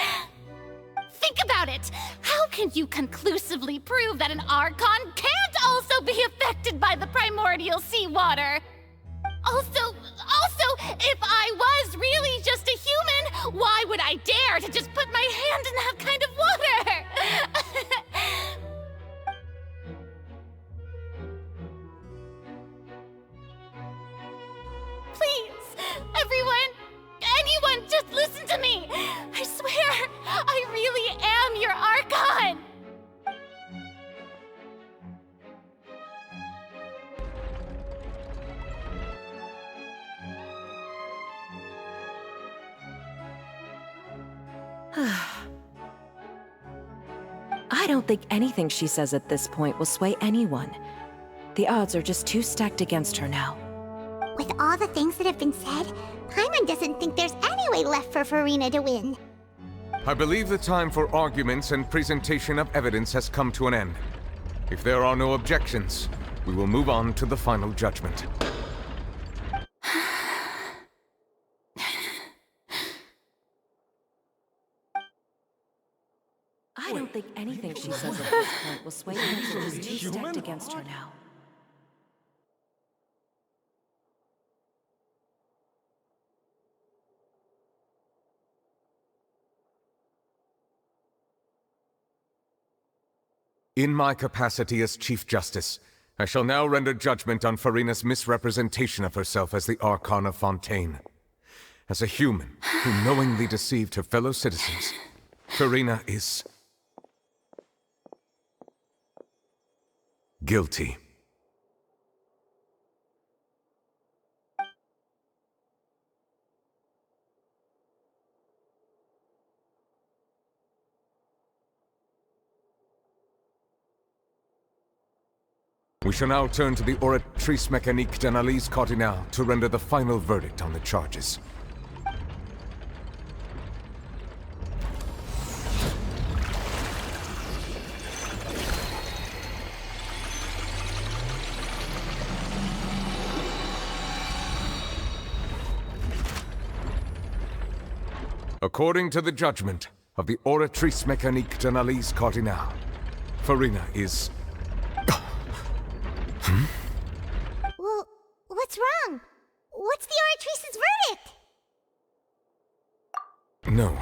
Think about it! How can you conclusively prove that an Archon can't also be affected by the primordial seawater? Also, if I was really just a human, why would I dare to just put my hand in that kind of water? Please, anyone, just listen to me! I swear, I really am your Archon! I don't think anything she says at this point will sway anyone. The odds are just too stacked against her now. With all the things that have been said, Paimon doesn't think there's any way left for Furina to win. I believe the time for arguments and presentation of evidence has come to an end. If there are no objections, we will move on to the final judgment. I don't think anything she says at this point will sway anyone. She's too stacked against her now. In my capacity as Chief Justice, I shall now render judgment on Furina's misrepresentation of herself as the Archon of Fontain. As a human who knowingly deceived her fellow citizens, Furina is... guilty. We shall now turn to the Oratrice Mécanique d'Analyse Cardinale to render the final verdict on the charges. According to the judgment of the Oratrice Mécanique d'Analyse Cardinale, Furina is... Well, what's wrong? What's the Oratrice's verdict? No,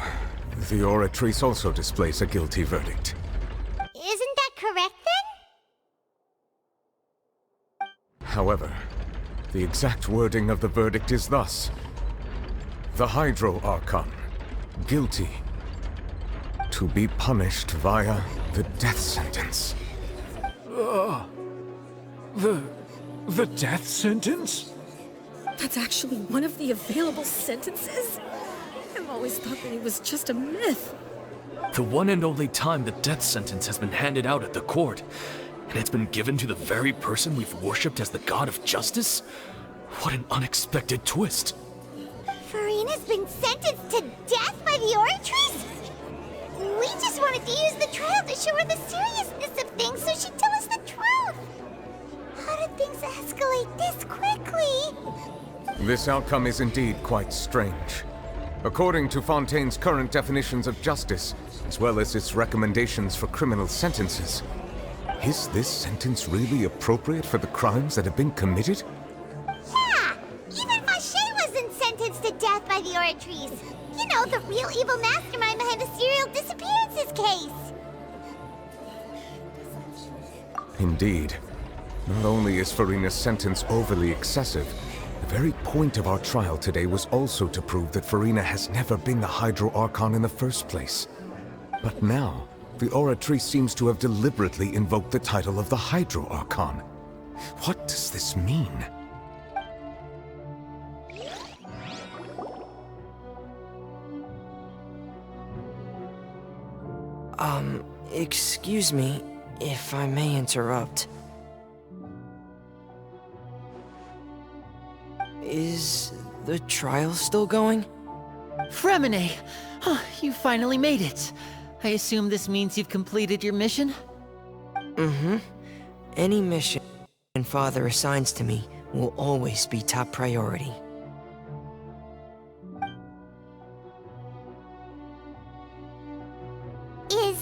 the Oratrice also displays a guilty verdict. Isn't that correct then? However, the exact wording of the verdict is thus. The Hydro Archon, guilty, to be punished via the death sentence. The death sentence? That's actually one of the available sentences? I've always thought that it was just a myth. The one and only time the death sentence has been handed out at the court, and it's been given to the very person we've worshipped as the god of justice? What an unexpected twist. Furina's been sentenced to death by the Oratrice? We just wanted to use the trial to show her the seriousness of things so she'd tell us the truth. How did things escalate this quickly? This outcome is indeed quite strange. According to Fontaine's current definitions of justice, as well as its recommendations for criminal sentences, is this sentence really appropriate for the crimes that have been committed? Yeah! Even Fontain wasn't sentenced to death by the Oratrice. You know, the real evil mastermind behind the serial disappearances case. Indeed. Not only is Furina's sentence overly excessive, the very point of our trial today was also to prove that Furina has never been the Hydro Archon in the first place. But now, the Oratrice seems to have deliberately invoked the title of the Hydro Archon. What does this mean? Excuse me, if I may interrupt. Is the trial still going? Fremine! You finally made it. I assume this means you've completed your mission? Mm-hmm. Any mission Father assigns to me will always be top priority. Is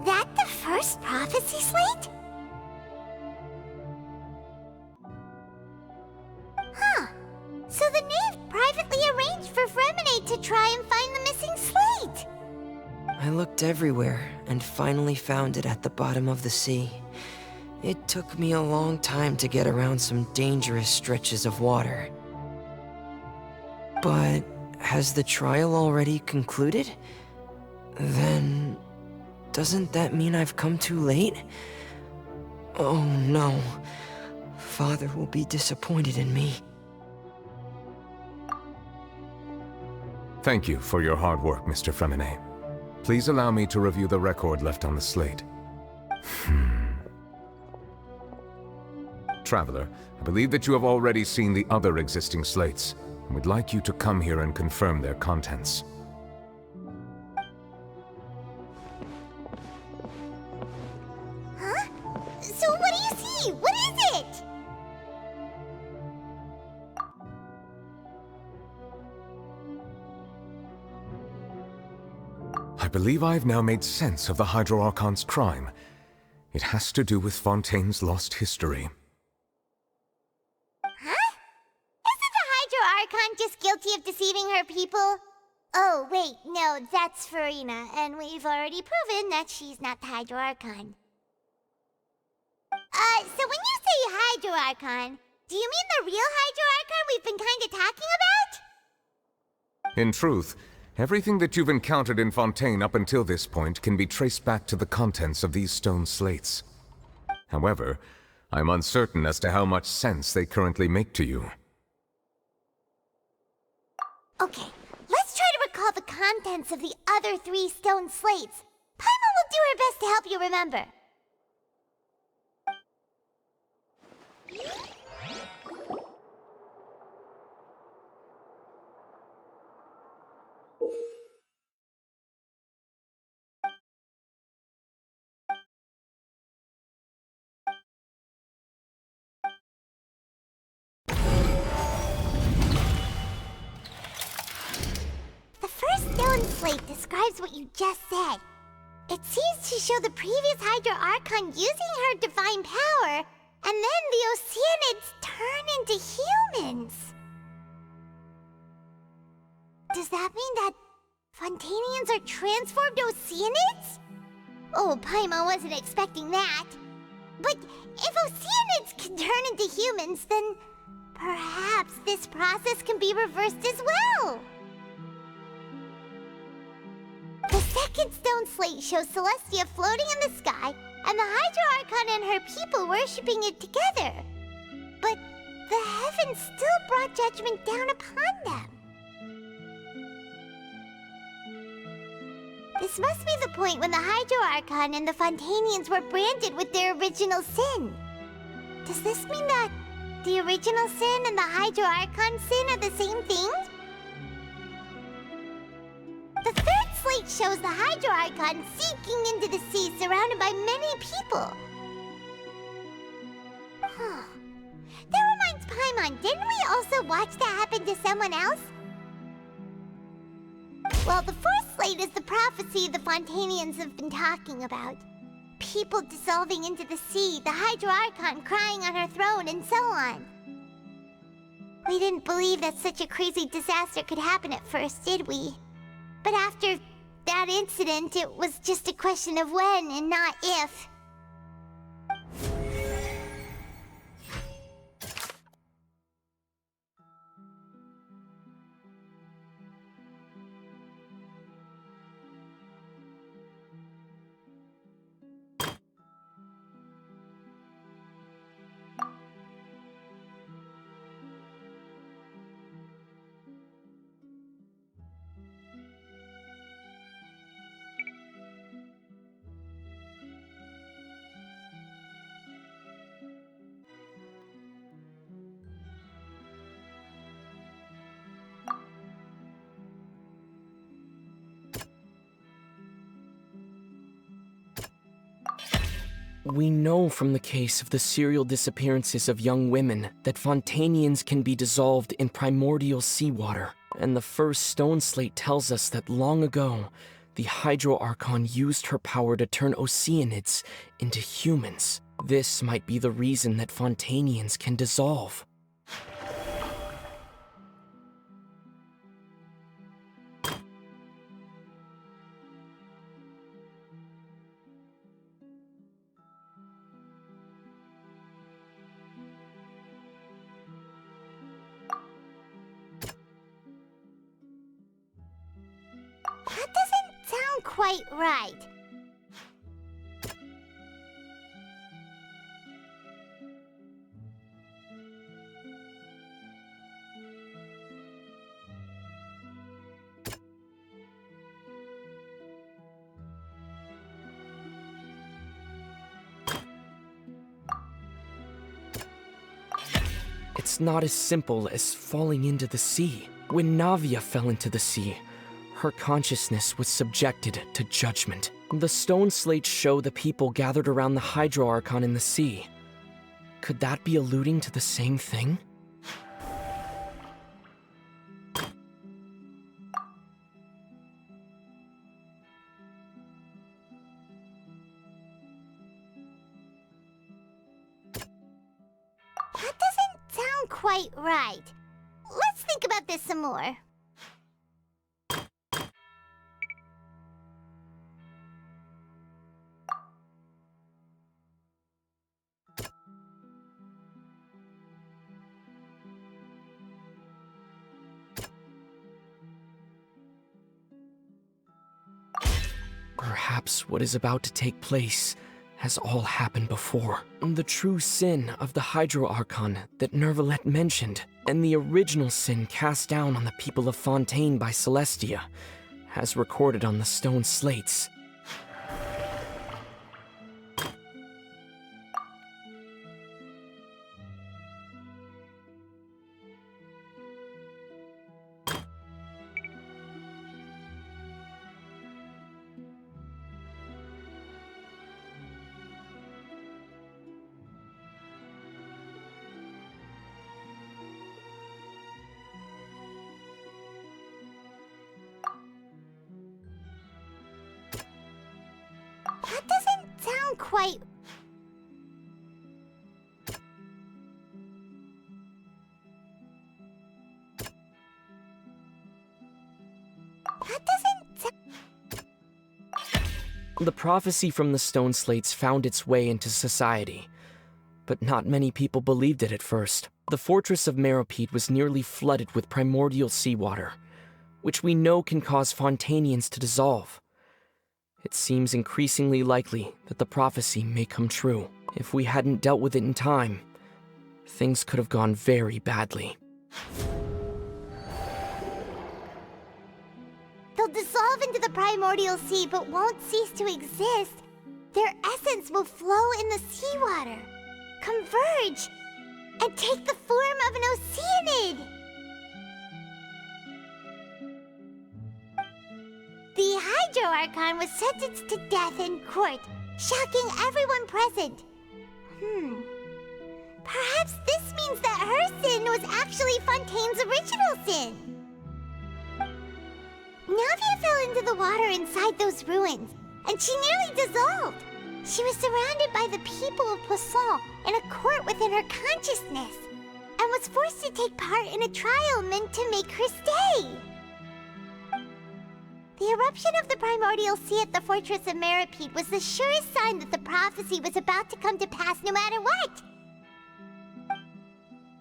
that the first prophecy slate? Huh. So the knave privately arranged for Fremine to try and find the missing slate. I looked everywhere and finally found it at the bottom of the sea. It took me a long time to get around some dangerous stretches of water. But has the trial already concluded? Then doesn't that mean I've come too late? Oh no. Father will be disappointed in me. Thank you for your hard work, Mr. Fremine. Please allow me to review the record left on the slate. Traveler, I believe that you have already seen the other existing slates, and would like you to come here and confirm their contents. Huh? So what do you see? What is it? I believe I have now made sense of the Hydro Archon's crime. It has to do with Fontaine's lost history. Huh? Isn't the Hydro Archon just guilty of deceiving her people? Oh, wait, no, that's Furina, and we've already proven that she's not the Hydro Archon. So when you say Hydro Archon, do you mean the real Hydro Archon we've been kinda talking about? In truth, everything that you've encountered in Fontaine up until this point can be traced back to the contents of these stone slates. However, I'm uncertain as to how much sense they currently make to you. Okay, let's try to recall the contents of the other 3 stone slates. Paimon will do her best to help you remember. stone slate describes what you just said. It seems to show the previous Hydro Archon using her divine power, and then the Oceanids turn into humans. Does that mean that Fontainians are transformed Oceanids? Oh, Paimon wasn't expecting that. But if Oceanids can turn into humans, then perhaps this process can be reversed as well. The second stone slate shows Celestia floating in the sky, and the Hydro Archon and her people worshipping it together. But the heavens still brought judgment down upon them. This must be the point when the Hydro Archon and the Fontainians were branded with their original sin. Does this mean that the original sin and the Hydro Archon sin are the same thing? The third slate shows the Hydro Archon sinking into the sea surrounded by many people. That reminds Paimon, didn't we also watch that happen to someone else? Well, the fourth slate is the prophecy the Fontainians have been talking about. People dissolving into the sea, the Hydro Archon crying on her throne, and so on. We didn't believe that such a crazy disaster could happen at first, did we? But after that incident, it was just a question of when and not if. We know from the case of the serial disappearances of young women that Fontainians can be dissolved in primordial seawater, and the first stone slate tells us that long ago, the Hydro Archon used her power to turn Oceanids into humans. This might be the reason that Fontainians can dissolve. That doesn't sound quite right. It's not as simple as falling into the sea. When Navia fell into the sea, her consciousness was subjected to judgment. The stone slates show the people gathered around the Hydro Archon in the sea. Could that be alluding to the same thing? That doesn't sound quite right. Let's think about this some more. Perhaps what is about to take place has all happened before. The true sin of the Hydro Archon that Nervalette mentioned, and the original sin cast down on the people of Fontain by Celestia, as recorded on the stone slates. That doesn't sound quite... That doesn't sound... The prophecy from the stone slates found its way into society, but not many people believed it at first. The fortress of Meropide was nearly flooded with primordial seawater, which we know can cause Fontainians to dissolve. It seems increasingly likely that the prophecy may come true. If we hadn't dealt with it in time, things could have gone very badly. They'll dissolve into the primordial sea but won't cease to exist. Their essence will flow in the seawater, converge, and take the form of an Oceanid. The Hydro Archon was sentenced to death in court, shocking everyone present. Perhaps this means that her sin was actually Fontaine's original sin. Navia fell into the water inside those ruins, and she nearly dissolved. She was surrounded by the people of Poisson in a court within her consciousness, and was forced to take part in a trial meant to make her stay. The eruption of the primordial sea at the fortress of Meropide was the surest sign that the prophecy was about to come to pass no matter what.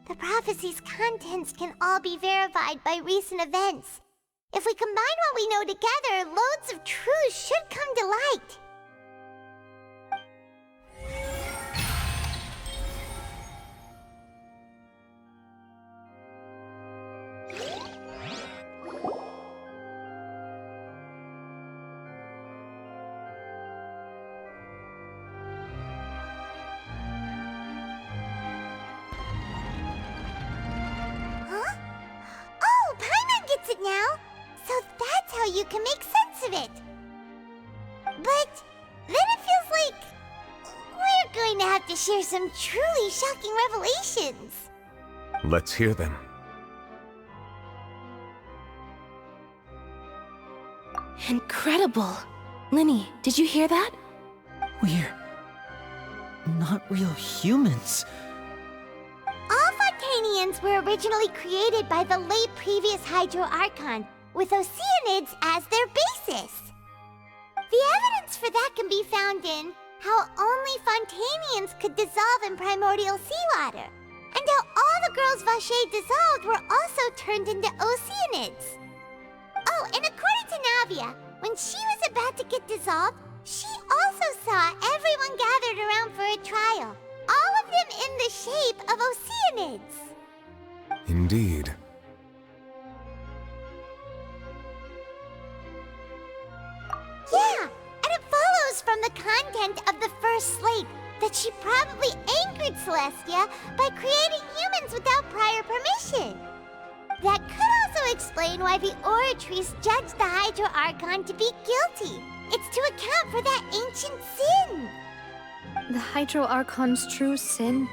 The prophecy's contents can all be verified by recent events. If we combine what we know together, loads of truths should come to light. It now, so that's how you can make sense of it. But then it feels like we're going to have to share some truly shocking revelations. Let's hear them. Incredible. Linny, did you hear that? We're not real humans. All Fontainians were originally created by the late previous Hydro Archon, with Oceanids as their basis. The evidence for that can be found in how only Fontainians could dissolve in primordial seawater, and how all the girls Vacher dissolved were also turned into Oceanids. Oh, and according to Navia, when she was about to get dissolved, she also saw everyone gathered around for a trial. All of them in the shape of Oceanids. Indeed. Yeah, and it follows from the content of the first slate that she probably angered Celestia by creating humans without prior permission. That could also explain why the Oratrice judged the Hydro Archon to be guilty. It's to account for that ancient sin. The Hydro Archon's true sin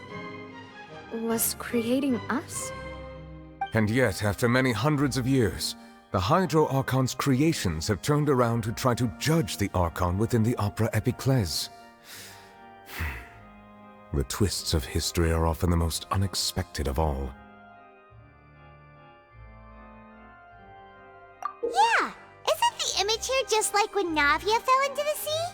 was creating us? And yet, after many hundreds of years, the Hydro Archon's creations have turned around to try to judge the Archon within the Opera Epiclese. The twists of history are often the most unexpected of all. Yeah! Isn't the image here just like when Navia fell into the sea?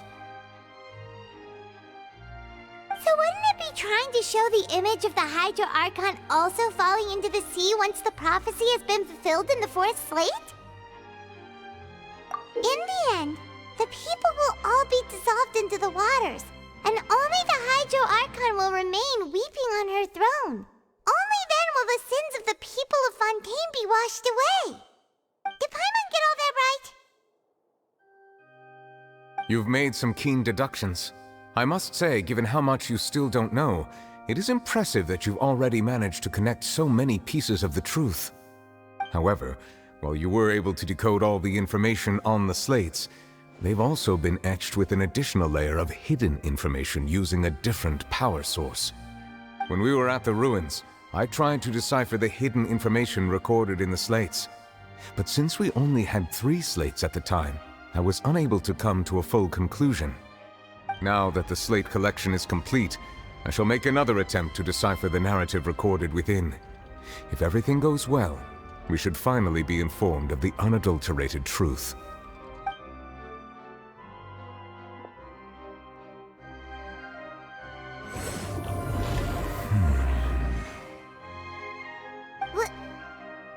So wouldn't it be trying to show the image of the Hydro Archon also falling into the sea once the prophecy has been fulfilled in the fourth slate? In the end, the people will all be dissolved into the waters, and only the Hydro Archon will remain weeping on her throne. Only then will the sins of the people of Fontaine be washed away. Did Paimon get all that right? You've made some keen deductions. I must say, given how much you still don't know, it is impressive that you've already managed to connect so many pieces of the truth. However, while you were able to decode all the information on the slates, they've also been etched with an additional layer of hidden information using a different power source. When we were at the ruins, I tried to decipher the hidden information recorded in the slates. But since we only had 3 slates at the time, I was unable to come to a full conclusion. Now that the slate collection is complete, I shall make another attempt to decipher the narrative recorded within. If everything goes well, we should finally be informed of the unadulterated truth.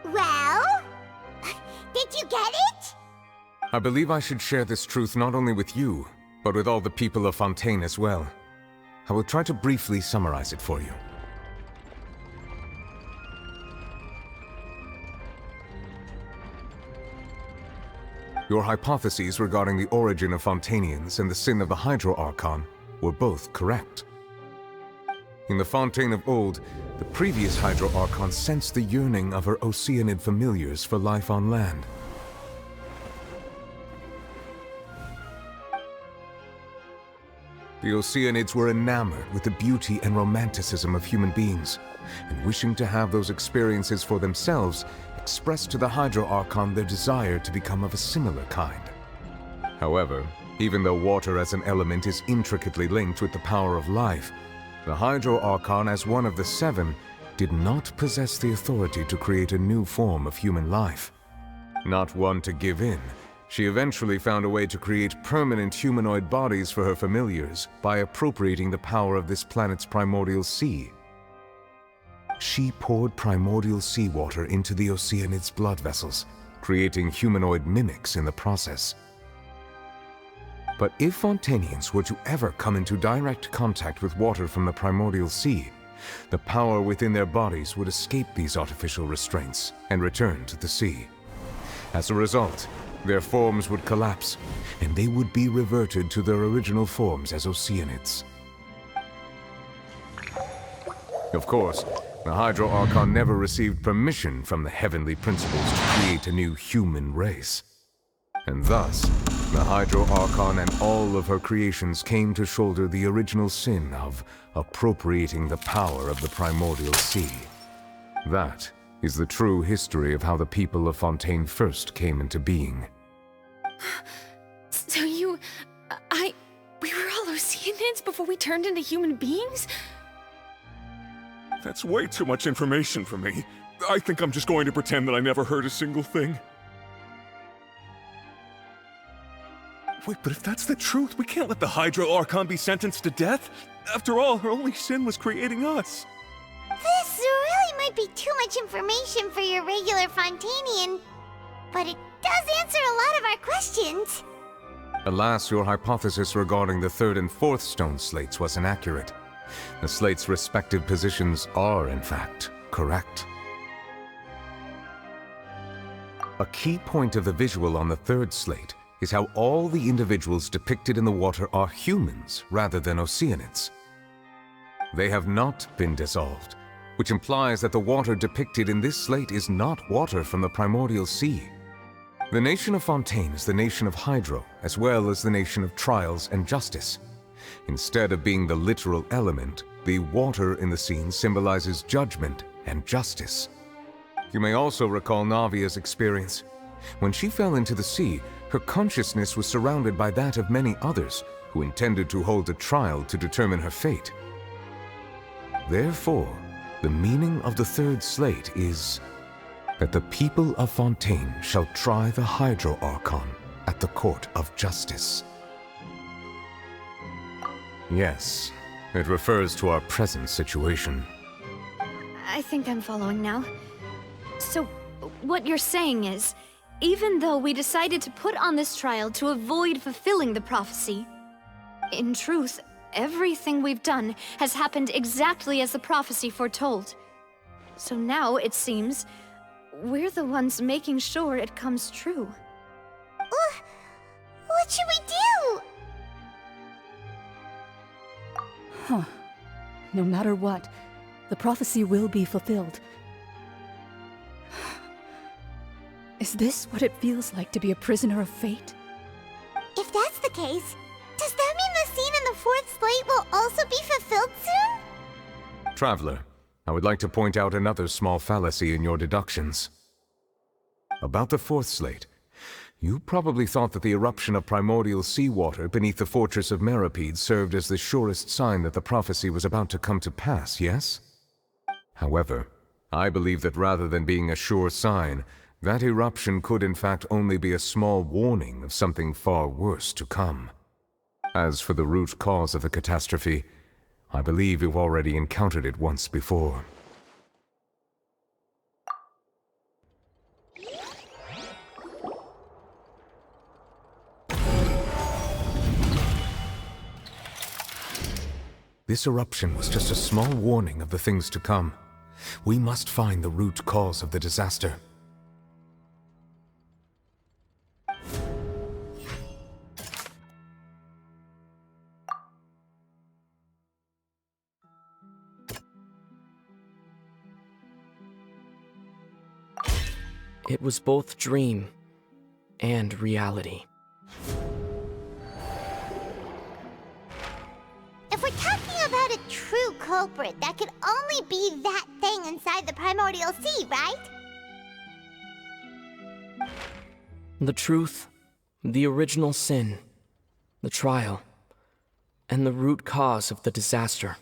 Well? Did you get it? I believe I should share this truth not only with you, but with all the people of Fontain as well. I will try to briefly summarize it for you. Your hypotheses regarding the origin of Fontainians and the sin of the Hydro Archon were both correct. In the Fontaine of old, the previous Hydro Archon sensed the yearning of her Oceanid familiars for life on land. The Oceanids were enamored with the beauty and romanticism of human beings, and wishing to have those experiences for themselves, expressed to the Hydro Archon their desire to become of a similar kind. However, even though water as an element is intricately linked with the power of life, the Hydro Archon, as one of the seven, did not possess the authority to create a new form of human life. Not one to give in, she eventually found a way to create permanent humanoid bodies for her familiars by appropriating the power of this planet's primordial sea. She poured primordial seawater into the Oceanid's blood vessels, creating humanoid mimics in the process. But if Fontainians were to ever come into direct contact with water from the primordial sea, the power within their bodies would escape these artificial restraints and return to the sea. As a result, their forms would collapse, and they would be reverted to their original forms as Oceanids. Of course, the Hydro Archon never received permission from the heavenly principles to create a new human race. And thus, the Hydro Archon and all of her creations came to shoulder the original sin of appropriating the power of the primordial sea. That is the true history of how the people of Fontaine first came into being. So we were all Oceanids before we turned into human beings? That's way too much information for me. I think I'm just going to pretend that I never heard a single thing. Wait, but if that's the truth, we can't let the Hydro Archon be sentenced to death. After all, her only sin was creating us. This really might be too much information for your regular Fontainian, but it does answer a lot of our questions. Alas, your hypothesis regarding the third and fourth stone slates was inaccurate. The slates' respective positions are, in fact, correct. A key point of the visual on the third slate is how all the individuals depicted in the water are humans rather than Oceanids. They have not been dissolved, which implies that the water depicted in this slate is not water from the primordial sea. The nation of Fontaine is the nation of Hydro, as well as the nation of Trials and Justice. Instead of being the literal element, the water in the scene symbolizes judgment and justice. You may also recall Navia's experience. When she fell into the sea, her consciousness was surrounded by that of many others who intended to hold a trial to determine her fate. Therefore, the meaning of the third slate is that the people of Fontaine shall try the Hydro Archon at the court of justice. Yes, it refers to our present situation. I think I'm following now. So, what you're saying is, even though we decided to put on this trial to avoid fulfilling the prophecy, in truth, everything we've done has happened exactly as the prophecy foretold. So now, it seems, we're the ones making sure it comes true. What should we do? Huh. No matter what, the prophecy will be fulfilled. Is this what it feels like to be a prisoner of fate? If that's the case, does that mean the scene in the fourth slate will also be fulfilled soon? Traveler, I would like to point out another small fallacy in your deductions. About the fourth slate, You probably thought that the eruption of primordial seawater beneath the fortress of Meripede served as the surest sign that the prophecy was about to come to pass, yes? However, I believe that rather than being a sure sign, that eruption could in fact only be a small warning of something far worse to come. As for the root cause of the catastrophe, I believe you've already encountered it once before. This eruption was just a small warning of the things to come. We must find the root cause of the disaster. It was both dream and reality. If we're talking about a true culprit, that could only be that thing inside the primordial sea, right? The truth, the original sin, the trial, and the root cause of the disaster.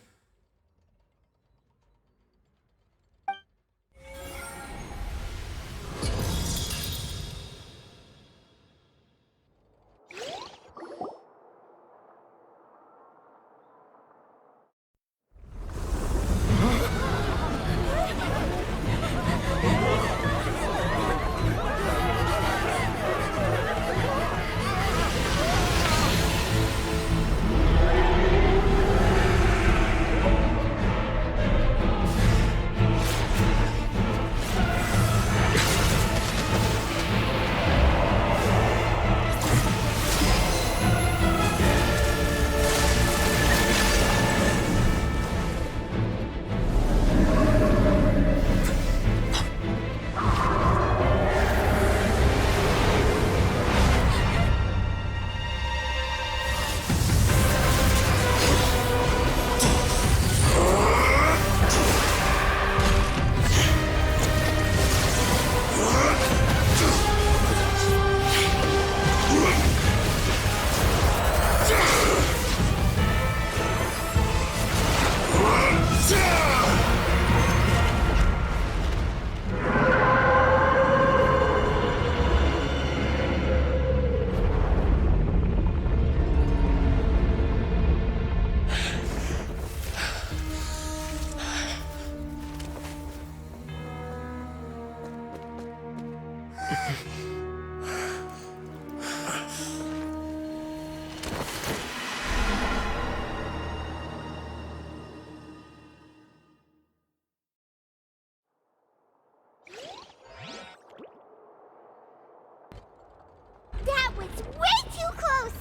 That was way too close!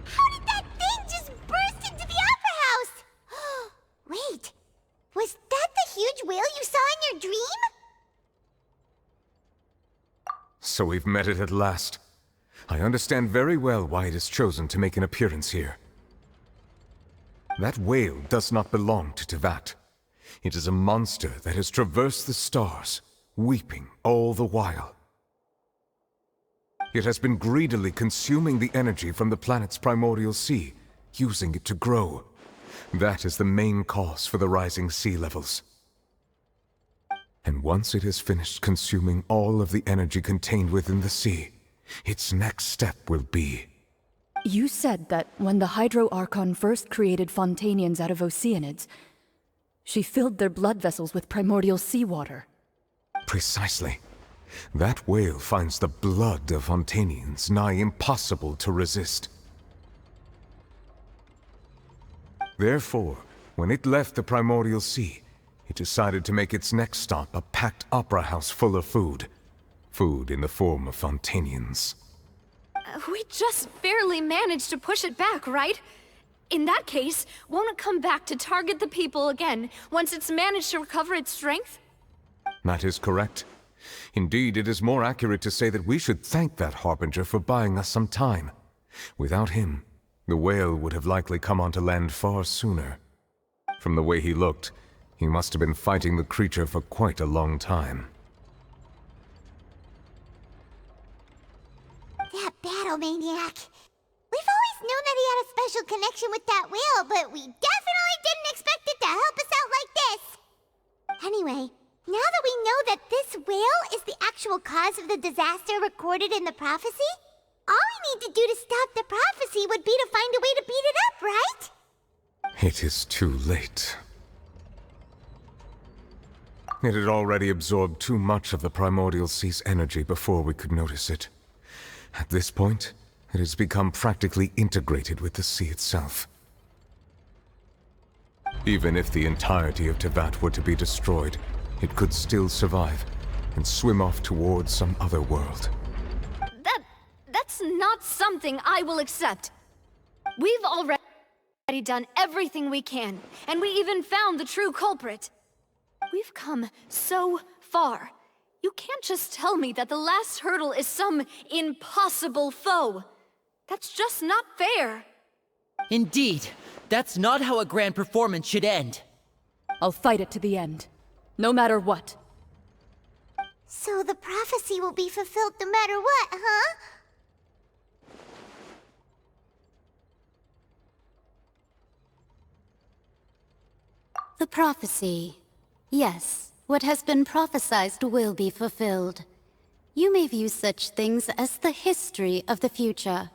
How did that thing just burst into the Opera House? Wait, was that the huge whale you saw in your dream? So we've met it at last. I understand very well why it has chosen to make an appearance here. That whale does not belong to Tevat. It is a monster that has traversed the stars, weeping all the while. It has been greedily consuming the energy from the planet's primordial sea, using it to grow. That is the main cause for the rising sea levels. And once it has finished consuming all of the energy contained within the sea, its next step will be... You said that when the Hydro Archon first created Fontainians out of Oceanids, she filled their blood vessels with primordial seawater. Precisely. That whale finds the blood of Fontainians nigh impossible to resist. Therefore, when it left the primordial sea, it decided to make its next stop a packed opera house full of food. Food in the form of Fontainians. We just barely managed to push it back, right? In that case, won't it come back to target the people again once it's managed to recover its strength? That is correct. Indeed, it is more accurate to say that we should thank that Harbinger for buying us some time. Without him, the whale would have likely come onto land far sooner. From the way he looked, he must have been fighting the creature for quite a long time. Hydromaniac. We've always known that he had a special connection with that whale, but we definitely didn't expect it to help us out like this. Anyway, now that we know that this whale is the actual cause of the disaster recorded in the prophecy, all we need to do to stop the prophecy would be to find a way to beat it up, right? It is too late. It had already absorbed too much of the primordial sea's energy before we could notice it. At this point, it has become practically integrated with the sea itself. Even if the entirety of Teyvat were to be destroyed, it could still survive and swim off towards some other world. That's not something I will accept. We've already done everything we can, and we even found the true culprit. We've come so far. You can't just tell me that the last hurdle is some impossible foe. That's just not fair. Indeed, that's not how a grand performance should end. I'll fight it to the end, no matter what. So the prophecy will be fulfilled no matter what, huh? The prophecy. Yes, what has been prophesied will be fulfilled. You may view such things as the history of the future.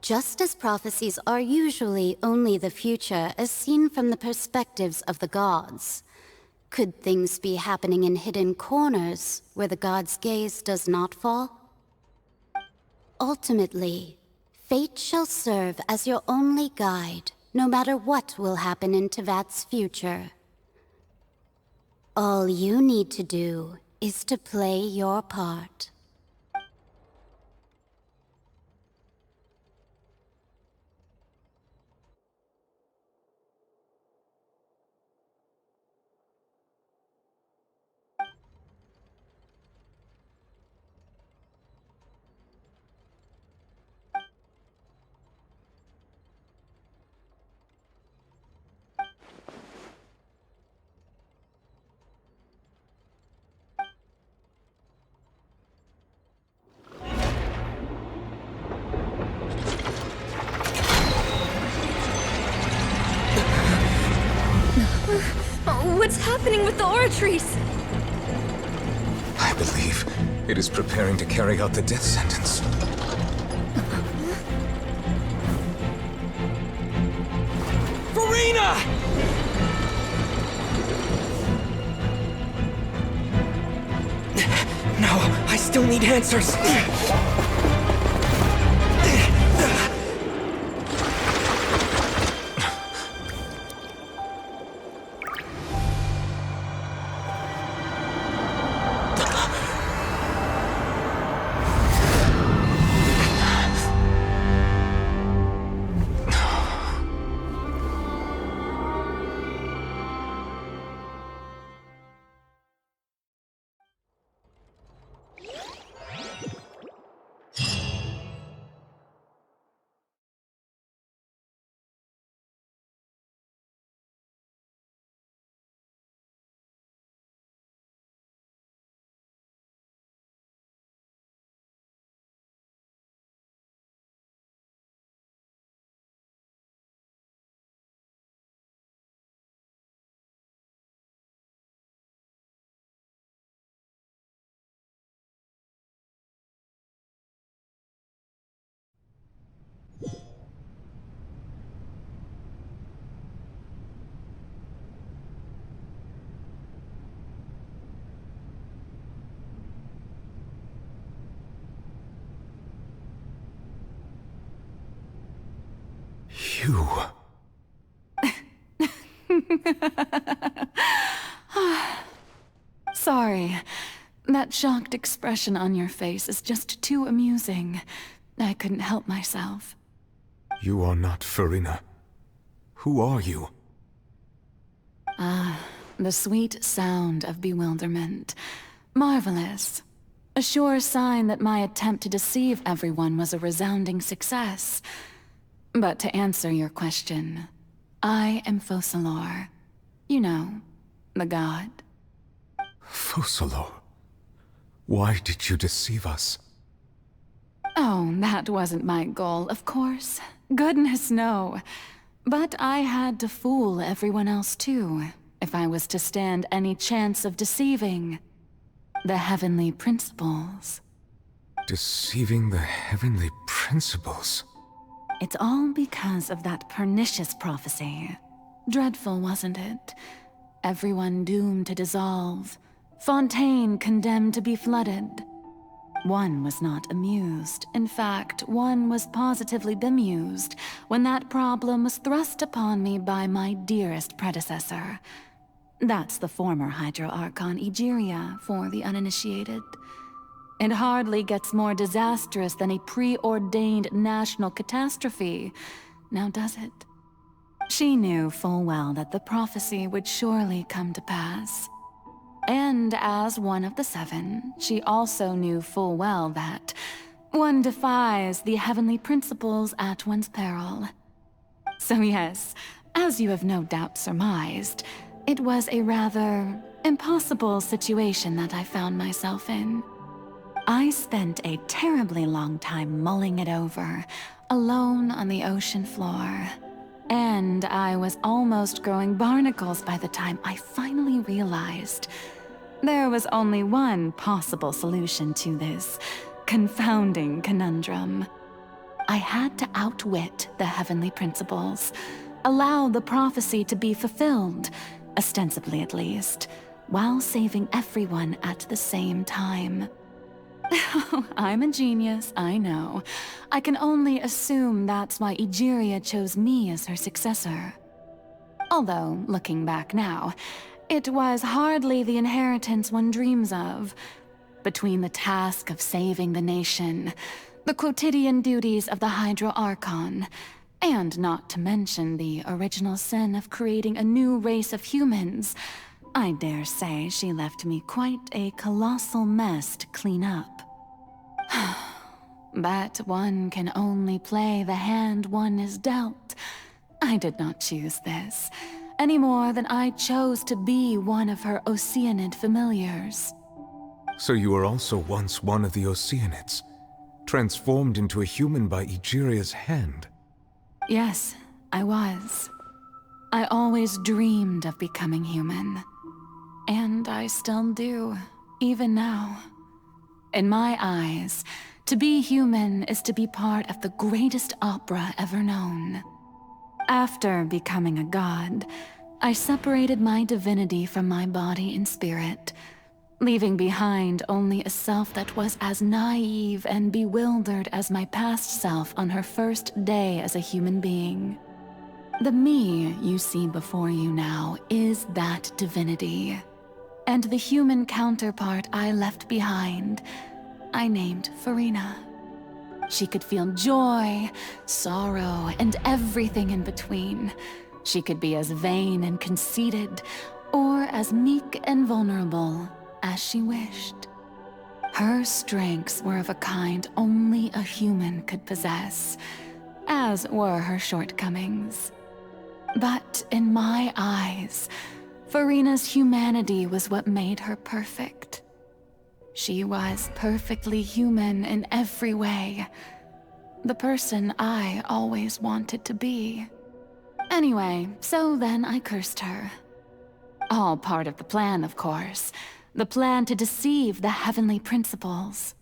Just as prophecies are usually only the future as seen from the perspectives of the gods, could things be happening in hidden corners where the gods' gaze does not fall? Ultimately, fate shall serve as your only guide, no matter what will happen in Teyvat's future. All you need to do is to play your part. What's happening with the oratories? I believe it is preparing to carry out the death sentence. Furina! No, I still need answers. You... Sorry. That shocked expression on your face is just too amusing. I couldn't help myself. You are not Furina. Who are you? Ah, the sweet sound of bewilderment. Marvelous. A sure sign that my attempt to deceive everyone was a resounding success. But to answer your question, I am Focalor. You know, the god. Focalor, why did you deceive us? Oh, that wasn't my goal, of course. Goodness, no. But I had to fool everyone else too, if I was to stand any chance of deceiving the heavenly principles. Deceiving the heavenly principles? It's all because of that pernicious prophecy. Dreadful, wasn't it? Everyone doomed to dissolve. Fontain condemned to be flooded. One was not amused. In fact, one was positively bemused when that problem was thrust upon me by my dearest predecessor. That's the former Hydro Archon Egeria, for the uninitiated. It hardly gets more disastrous than a preordained national catastrophe, now does it? She knew full well that the prophecy would surely come to pass. And as one of the seven, she also knew full well that one defies the heavenly principles at one's peril. So yes, as you have no doubt surmised, it was a rather impossible situation that I found myself in. I spent a terribly long time mulling it over, alone on the ocean floor. And I was almost growing barnacles by the time I finally realized there was only one possible solution to this confounding conundrum. I had to outwit the heavenly principles, allow the prophecy to be fulfilled, ostensibly at least, while saving everyone at the same time. I'm a genius, I know. I can only assume that's why Egeria chose me as her successor. Although, looking back now, it was hardly the inheritance one dreams of. Between the task of saving the nation, the quotidian duties of the Hydro Archon, and not to mention the original sin of creating a new race of humans, I dare say she left me quite a colossal mess to clean up. But one can only play the hand one is dealt. I did not choose this, any more than I chose to be one of her Oceanid familiars. So you were also once one of the Oceanids, transformed into a human by Egeria's hand? Yes, I was. I always dreamed of becoming human. And I still do, even now. In my eyes, to be human is to be part of the greatest opera ever known. After becoming a god, I separated my divinity from my body and spirit, leaving behind only a self that was as naive and bewildered as my past self on her first day as a human being. The me you see before you now is that divinity. And the human counterpart I left behind, I named Furina. She could feel joy, sorrow, and everything in between. She could be as vain and conceited, or as meek and vulnerable as she wished. Her strengths were of a kind only a human could possess, as were her shortcomings. But in my eyes, Furina's humanity was what made her perfect. She was perfectly human in every way. The person I always wanted to be. Anyway, so then I cursed her. All part of the plan, of course. The plan to deceive the heavenly principles.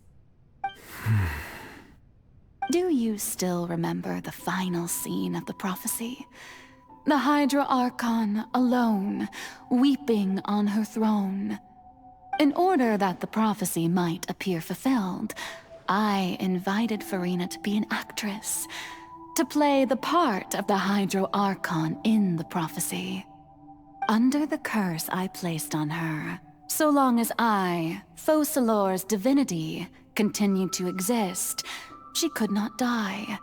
Do you still remember the final scene of the prophecy? The Hydra Archon alone, weeping on her throne. In order that the prophecy might appear fulfilled, I invited Furina to be an actress, to play the part of the Hydro Archon in the prophecy. Under the curse I placed on her, so long as I, Focalor's divinity, continued to exist, she could not die.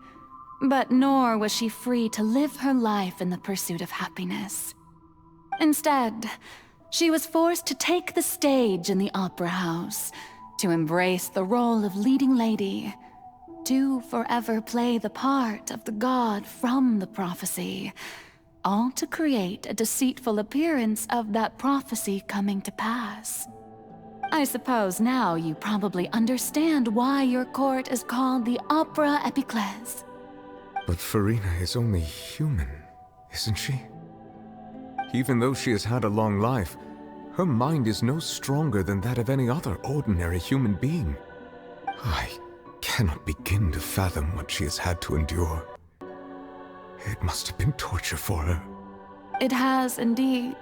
But nor was she free to live her life in the pursuit of happiness. Instead, she was forced to take the stage in the opera house, to embrace the role of leading lady, to forever play the part of the god from the prophecy, all to create a deceitful appearance of that prophecy coming to pass. I suppose now you probably understand why your court is called the Opera Epiclese. But Furina is only human, isn't she? Even though she has had a long life, her mind is no stronger than that of any other ordinary human being. I cannot begin to fathom what she has had to endure. It must have been torture for her. It has indeed.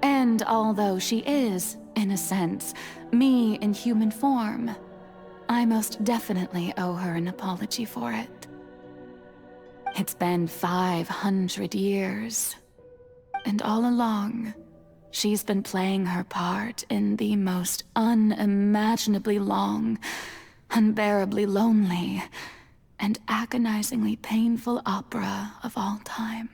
And although she is, in a sense, me in human form, I most definitely owe her an apology for it. It's been 500 years. And all along, she's been playing her part in the most unimaginably long, unbearably lonely, and agonizingly painful opera of all time.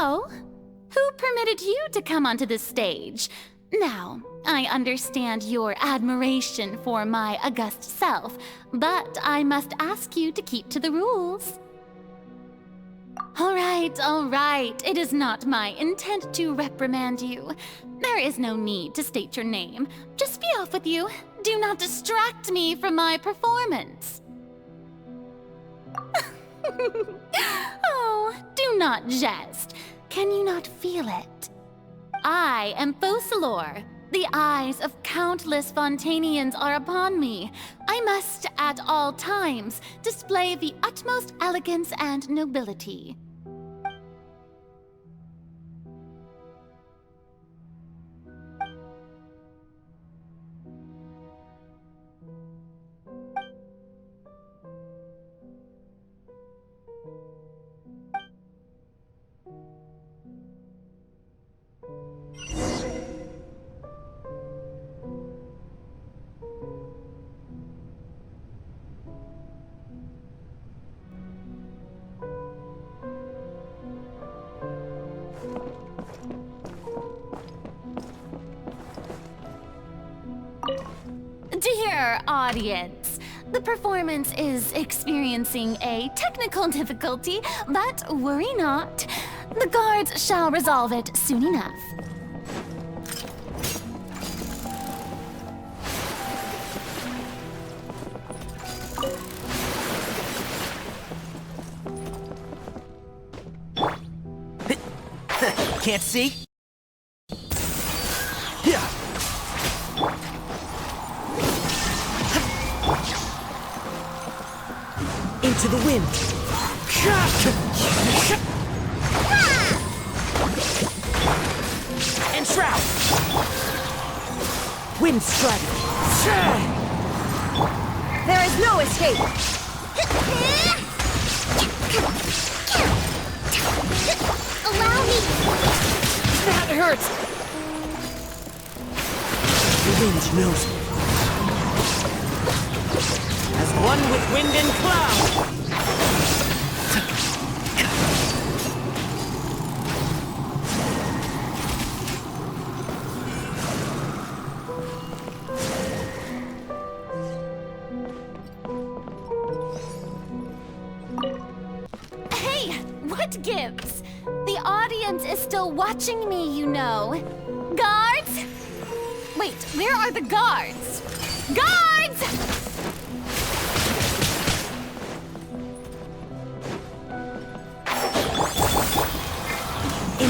Oh, who permitted you to come onto the stage? Now, I understand your admiration for my august self, but I must ask you to keep to the rules. All right. It is not my intent to reprimand you. There is no need to state your name. Just be off with you. Do not distract me from my performance. Oh, do not jest. Can you not feel it? I am Focalor. The eyes of countless Fontainians are upon me. I must, at all times, display the utmost elegance and nobility. Dear audience, the performance is experiencing a technical difficulty, but worry not. The guards shall resolve it soon enough. Can't see? Into the wind. And shroud. Wind strike. There is no escape. Allow me. That hurts. The wind knows me. As one with wind and cloud. Hey, what gives? The audience is still watching me, you know. Guards? Wait, where are the guards? Guards!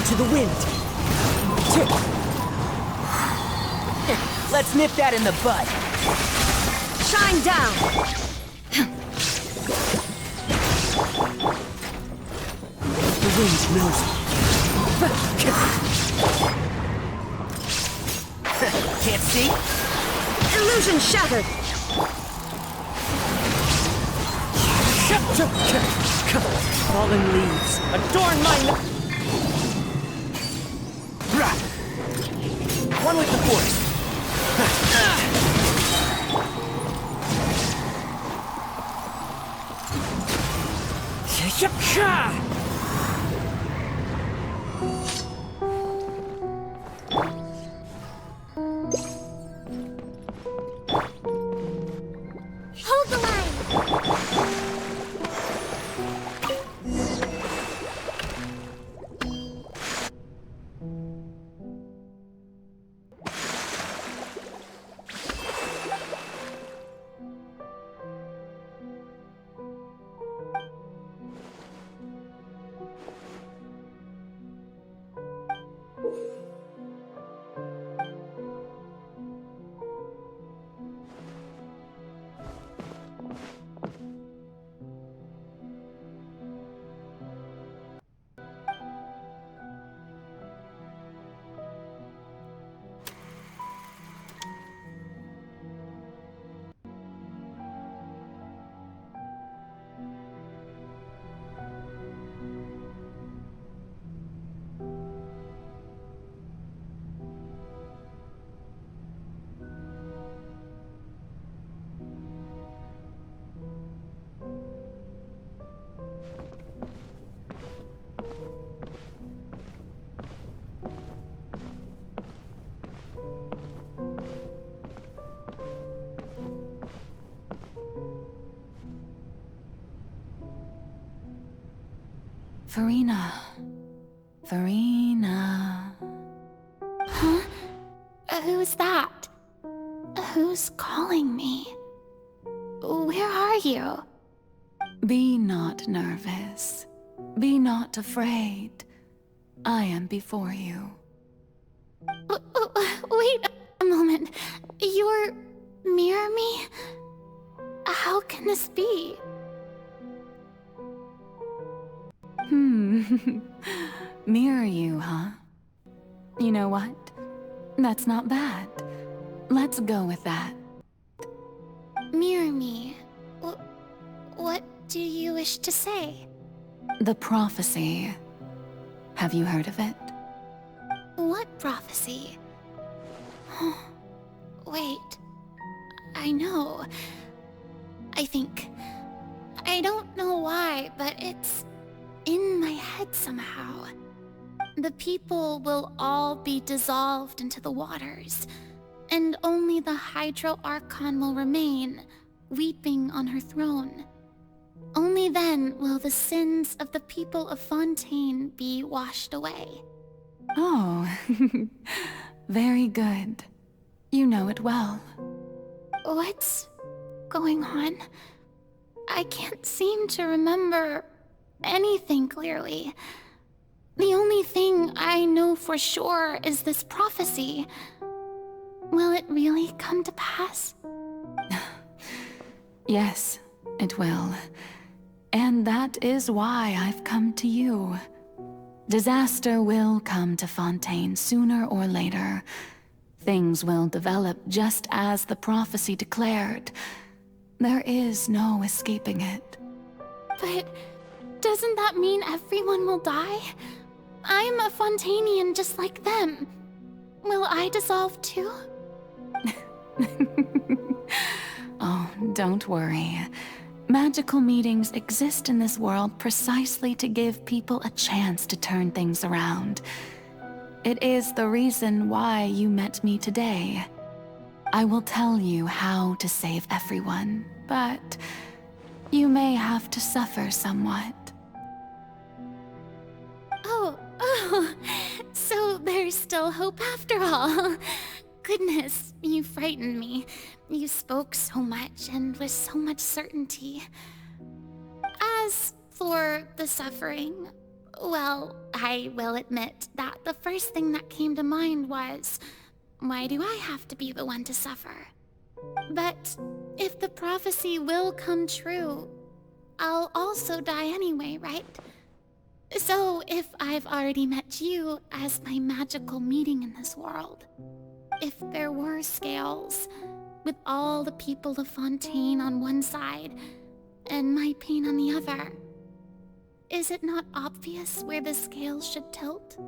into the wind. Let's nip that in the bud. Shine down! The wind knows me. Can't see? Illusion shattered! Fallen leaves, adorn my... One with the force. Hold the line! Furina. Furina. Huh? Who's that? Who's calling me? Where are you? Be not nervous. Be not afraid. I am before you. Wait a moment. You're... mirror me? How can this be? Mirror you, huh? You know what? That's not bad. Let's go with that. Mirror me? What do you wish to say? The prophecy. Have you heard of it? What prophecy? Wait. I know. I think... I don't know why, but it's in my head somehow. The people will all be dissolved into the waters, and only the Hydro Archon will remain, weeping on her throne. Only then will the sins of the people of Fontain be washed away. Oh, very good. You know it well. What's going on? I can't seem to remember anything clearly. The only thing I know for sure is this prophecy. Will it really come to pass? Yes, it will. And that is why I've come to you. Disaster will come to Fontaine sooner or later. Things will develop just as the prophecy declared. There is no escaping it. But doesn't that mean everyone will die? I'm a Fontainian just like them. Will I dissolve too? Oh, don't worry. Magical meetings exist in this world precisely to give people a chance to turn things around. It is the reason why you met me today. I will tell you how to save everyone, but you may have to suffer somewhat. Oh, so there's still hope after all. Goodness, you frightened me. You spoke so much and with so much certainty. As for the suffering, Well, I will admit that the first thing that came to mind was, why do I have to be the one to suffer? But if the prophecy will come true, I'll also die anyway, right? So if I've already met you as my magical meeting in this world, if there were scales, with all the people of Fontain on one side, and my pain on the other, is it not obvious where the scales should tilt?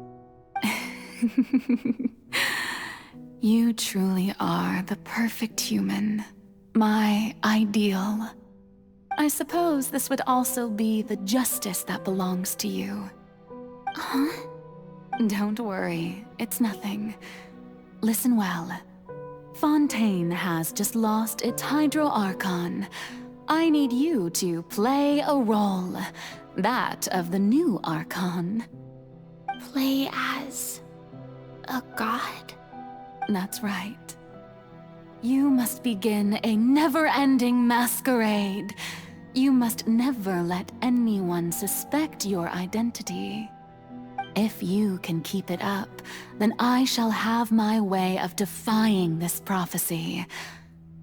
You truly are the perfect human. My ideal. I suppose this would also be the justice that belongs to you. Huh? Don't worry, it's nothing. Listen well. Fontain has just lost its Hydro Archon. I need you to play a role. That of the new Archon. Play as a god? That's right. You must begin a never-ending masquerade. You must never let anyone suspect your identity. If you can keep it up, then I shall have my way of defying this prophecy.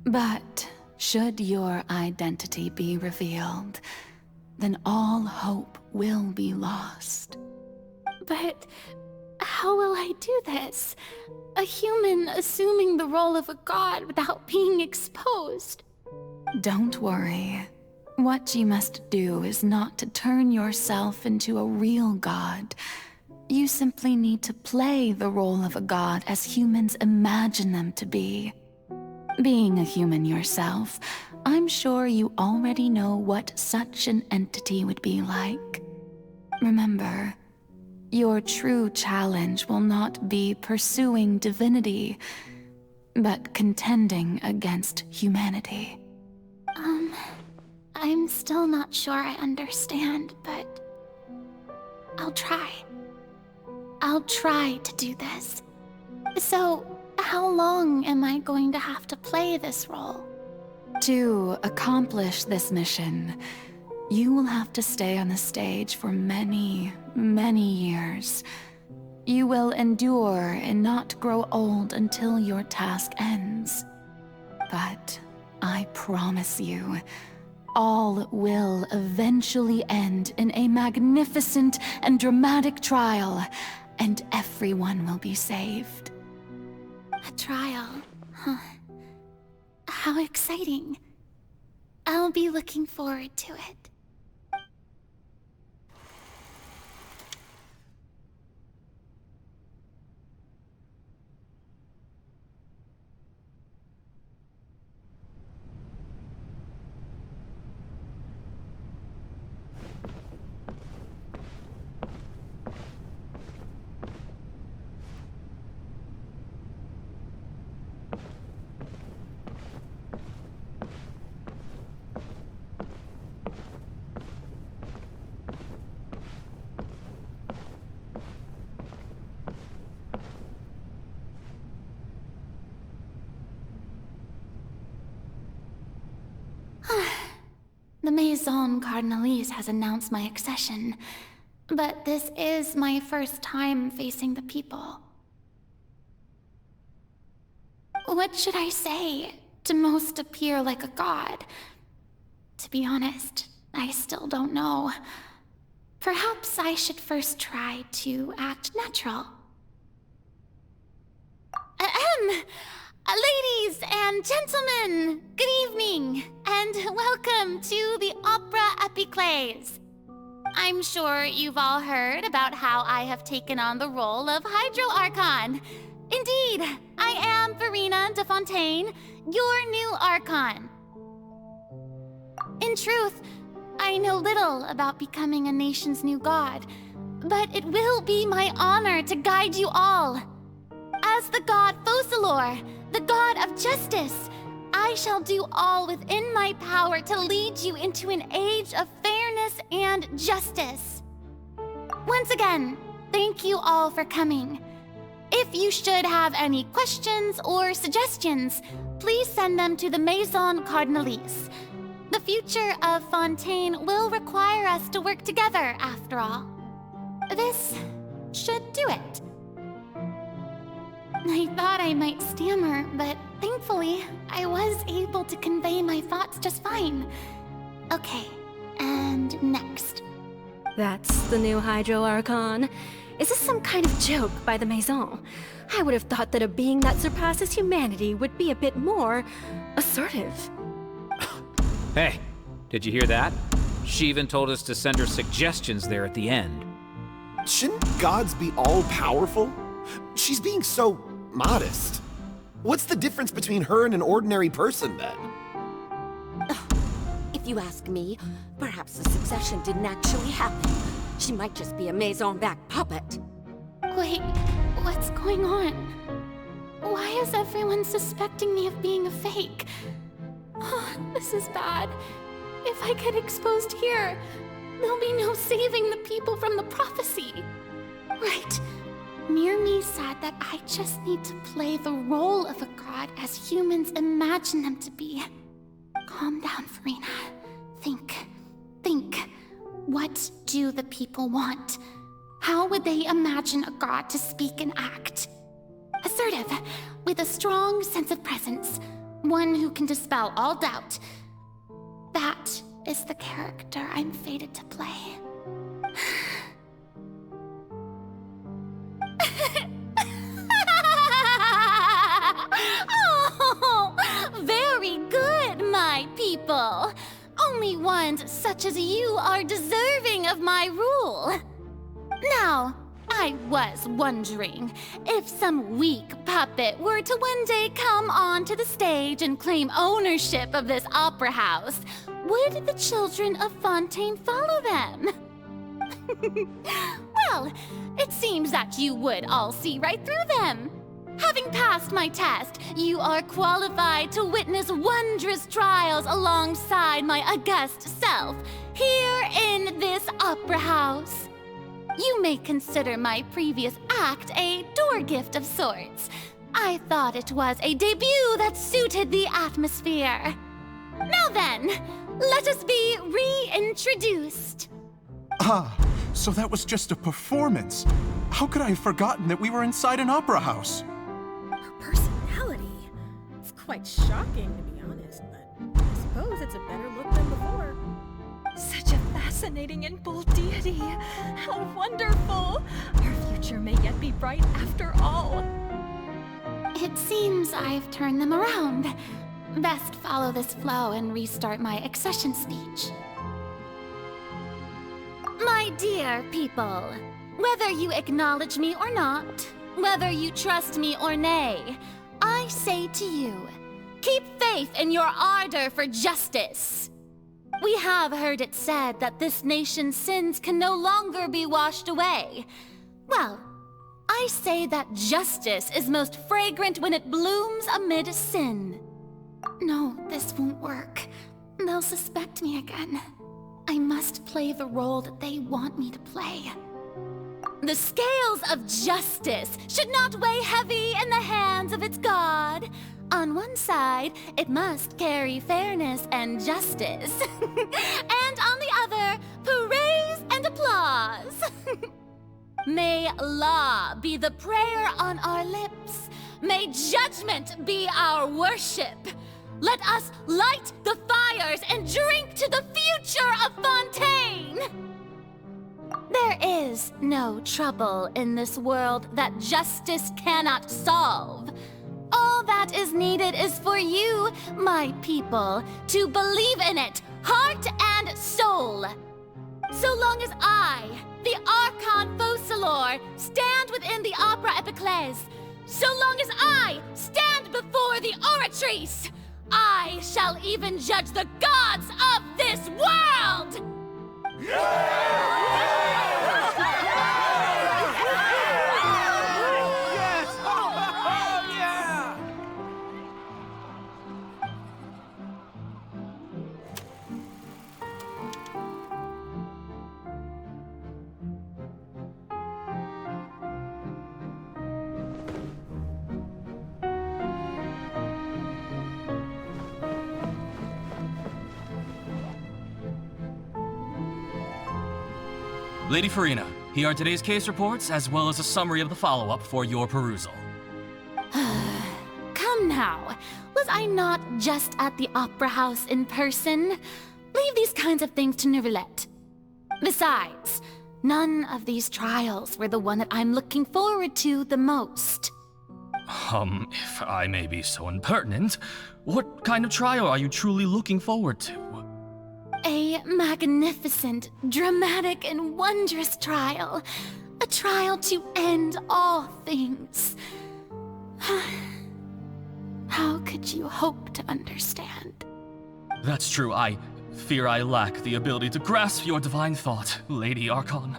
But should your identity be revealed, then all hope will be lost. But how will I do this? A human assuming the role of a god without being exposed? Don't worry. What you must do is not to turn yourself into a real god. You simply need to play the role of a god as humans imagine them to be. Being a human yourself, I'm sure you already know what such an entity would be like. Remember, your true challenge will not be pursuing divinity, but contending against humanity. I'm still not sure I understand, but I'll try. I'll try to do this. So, how long am I going to have to play this role? To accomplish this mission, you will have to stay on the stage for many, many years. You will endure and not grow old until your task ends. But I promise you, all will eventually end in a magnificent and dramatic trial, and everyone will be saved. A trial, huh? How exciting. I'll be looking forward to it. The Maison Cardinalise has announced my accession, but this is my first time facing the people. What should I say to most appear like a god? To be honest, I still don't know. Perhaps I should first try to act natural. Ladies and gentlemen, good evening, and welcome to the Opera Epiclese. I'm sure you've all heard about how I have taken on the role of Hydro Archon. Indeed, I am Furina de Fontain, your new Archon. In truth, I know little about becoming a nation's new god, but it will be my honor to guide you all. As the god Focalor, the god of justice, I shall do all within my power to lead you into an age of fairness and justice. Once again, thank you all for coming. If you should have any questions or suggestions, please send them to the Maison Cardinalise. The future of Fontain will require us to work together, after all. This should do it. I thought I might stammer, but thankfully, I was able to convey my thoughts just fine. Okay, and next. That's the new Hydro Archon. Is this some kind of joke by the Maison? I would have thought that a being that surpasses humanity would be a bit more assertive. Hey, did you hear that? She even told us to send her suggestions there at the end. Shouldn't gods be all-powerful? She's being so modest. What's the difference between her and an ordinary person, then? If you ask me, perhaps the succession didn't actually happen. She might just be a Maison-back puppet. Wait, what's going on? Why is everyone suspecting me of being a fake? Oh, this is bad. If I get exposed here, there'll be no saving the people from the prophecy. Right. Mirmi said that I just need to play the role of a god as humans imagine them to be. Calm down, Furina. Think. What do the people want? How would they imagine a god to speak and act? Assertive, with a strong sense of presence. One who can dispel all doubt. That is the character I'm fated to play. Oh, very good, my people. Only ones such as you are deserving of my rule. Now, I was wondering, if some weak puppet were to one day come onto the stage and claim ownership of this opera house, would the children of Fontain follow them? Well, it seems that you would all see right through them. Having passed my test, you are qualified to witness wondrous trials alongside my august self, here in this opera house. You may consider my previous act a door gift of sorts. I thought it was a debut that suited the atmosphere. Now then, let us be reintroduced. Ah, so that was just a performance. How could I have forgotten that we were inside an opera house? Her personality. It's quite shocking, to be honest, but I suppose it's a better look than before. Such a fascinating and bold deity. How wonderful! Our future may yet be bright after all. It seems I've turned them around. Best follow this flow and restart my accession speech. My dear people, whether you acknowledge me or not, whether you trust me or nay, I say to you, keep faith in your ardor for justice. We have heard it said that this nation's sins can no longer be washed away. Well, I say that justice is most fragrant when it blooms amid sin. No, this won't work. They'll suspect me again. I must play the role that they want me to play. The scales of justice should not weigh heavy in the hands of its god. On one side, it must carry fairness and justice. And on the other, praise and applause. May law be the prayer on our lips. May judgment be our worship. Let us light the fires and drink to the future of Fontain. There is no trouble in this world that justice cannot solve. All that is needed is for you, my people, to believe in it, heart and soul. So long as I, the Archon Focalor, stand within the Opera Epiclese, so long as I stand before the Oratrice, I shall even judge the gods of this world! Lady Furina, Here are today's case reports, as well as a summary of the follow-up for your perusal. Come now. Was I not just at the Opera House in person? Leave these kinds of things to Neuvillette. Besides, none of these trials were the one that I'm looking forward to the most. If I may be so impertinent, what kind of trial are you truly looking forward to? A magnificent, dramatic, and wondrous trial. A trial to end all things. How could you hope to understand? That's true. I fear I lack the ability to grasp your divine thought, Lady Archon.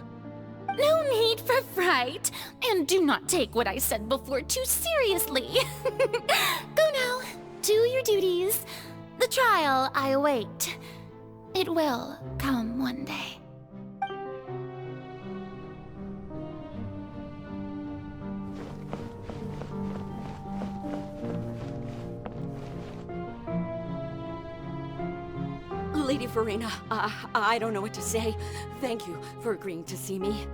No need for fright, and do not take what I said before too seriously. Go now, do your duties. The trial I await. It will come one day. Lady Furina, I don't know what to say. Thank you for agreeing to see me.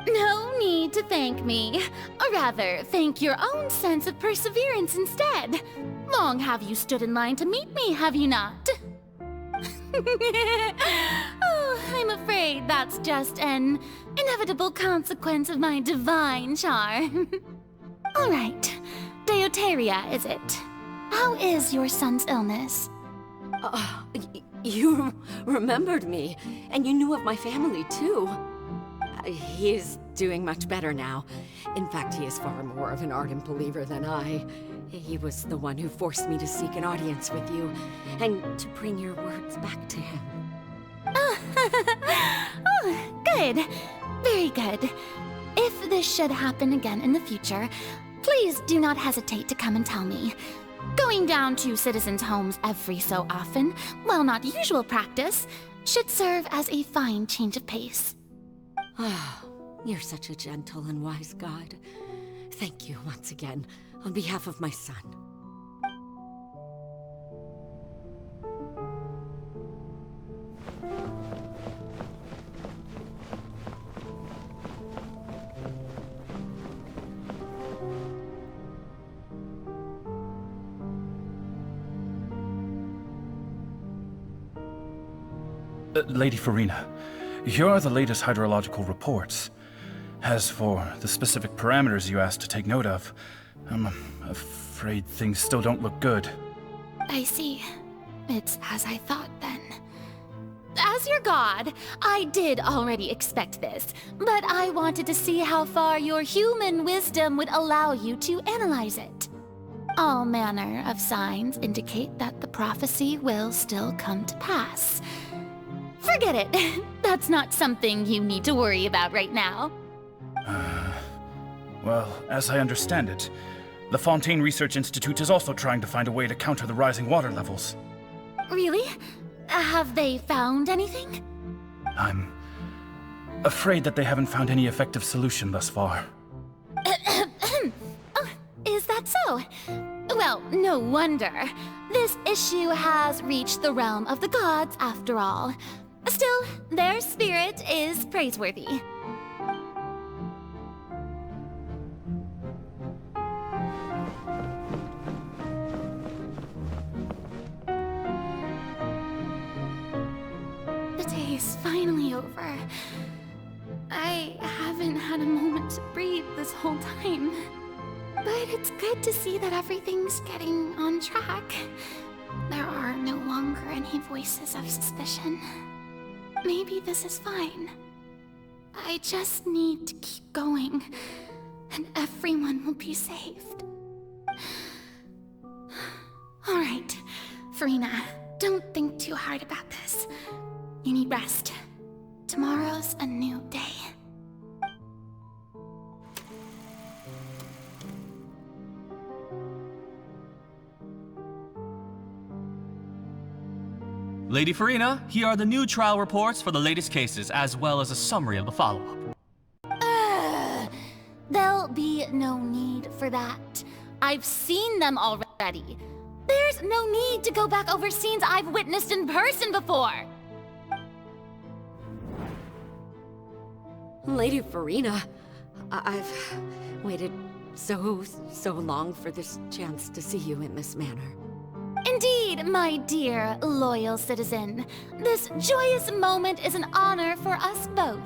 No need to thank me. Or rather, thank your own sense of perseverance instead. Long have you stood in line to meet me, have you not? Oh, I'm afraid that's just an inevitable consequence of my divine charm. All right, Deoteria, is it? How is your son's illness? You remembered me, and you knew of my family, too. He is doing much better now. In fact, he is far more of an ardent believer than I. He was the one who forced me to seek an audience with you, and to bring your words back to him. Oh, good. Very good. If this should happen again in the future, please do not hesitate to come and tell me. Going down to citizens' homes every so often, while not usual practice, should serve as a fine change of pace. You're such a gentle and wise god. Thank you once again, on behalf of my son. Lady Furina, here are the latest hydrological reports. As for the specific parameters you asked to take note of, I'm afraid things still don't look good. I see. It's as I thought then. As your god, I did already expect this, but I wanted to see how far your human wisdom would allow you to analyze it. All manner of signs indicate that the prophecy will still come to pass. Forget it. That's not something you need to worry about right now. Well, as I understand it, the Fontain Research Institute is also trying to find a way to counter the rising water levels. Really? Have they found anything? I'm afraid that they haven't found any effective solution thus far. Oh, is that so? Well, no wonder. This issue has reached the realm of the gods, after all. Still, their spirit is praiseworthy. The day is finally over. I haven't had a moment to breathe this whole time. But it's good to see that everything's getting on track. There are no longer any voices of suspicion. Maybe this is fine. I just need to keep going, and everyone will be saved. All right, Furina, don't think too hard about this. You need rest. Tomorrow's a new day. Lady Furina, here are the new trial reports for the latest cases, as well as a summary of the follow-up. There'll be no need for that. I've seen them already. There's no need to go back over scenes I've witnessed in person before. Lady Furina, I've waited so long for this chance to see you in this manner. Indeed, my dear, loyal citizen. This joyous moment is an honor for us both.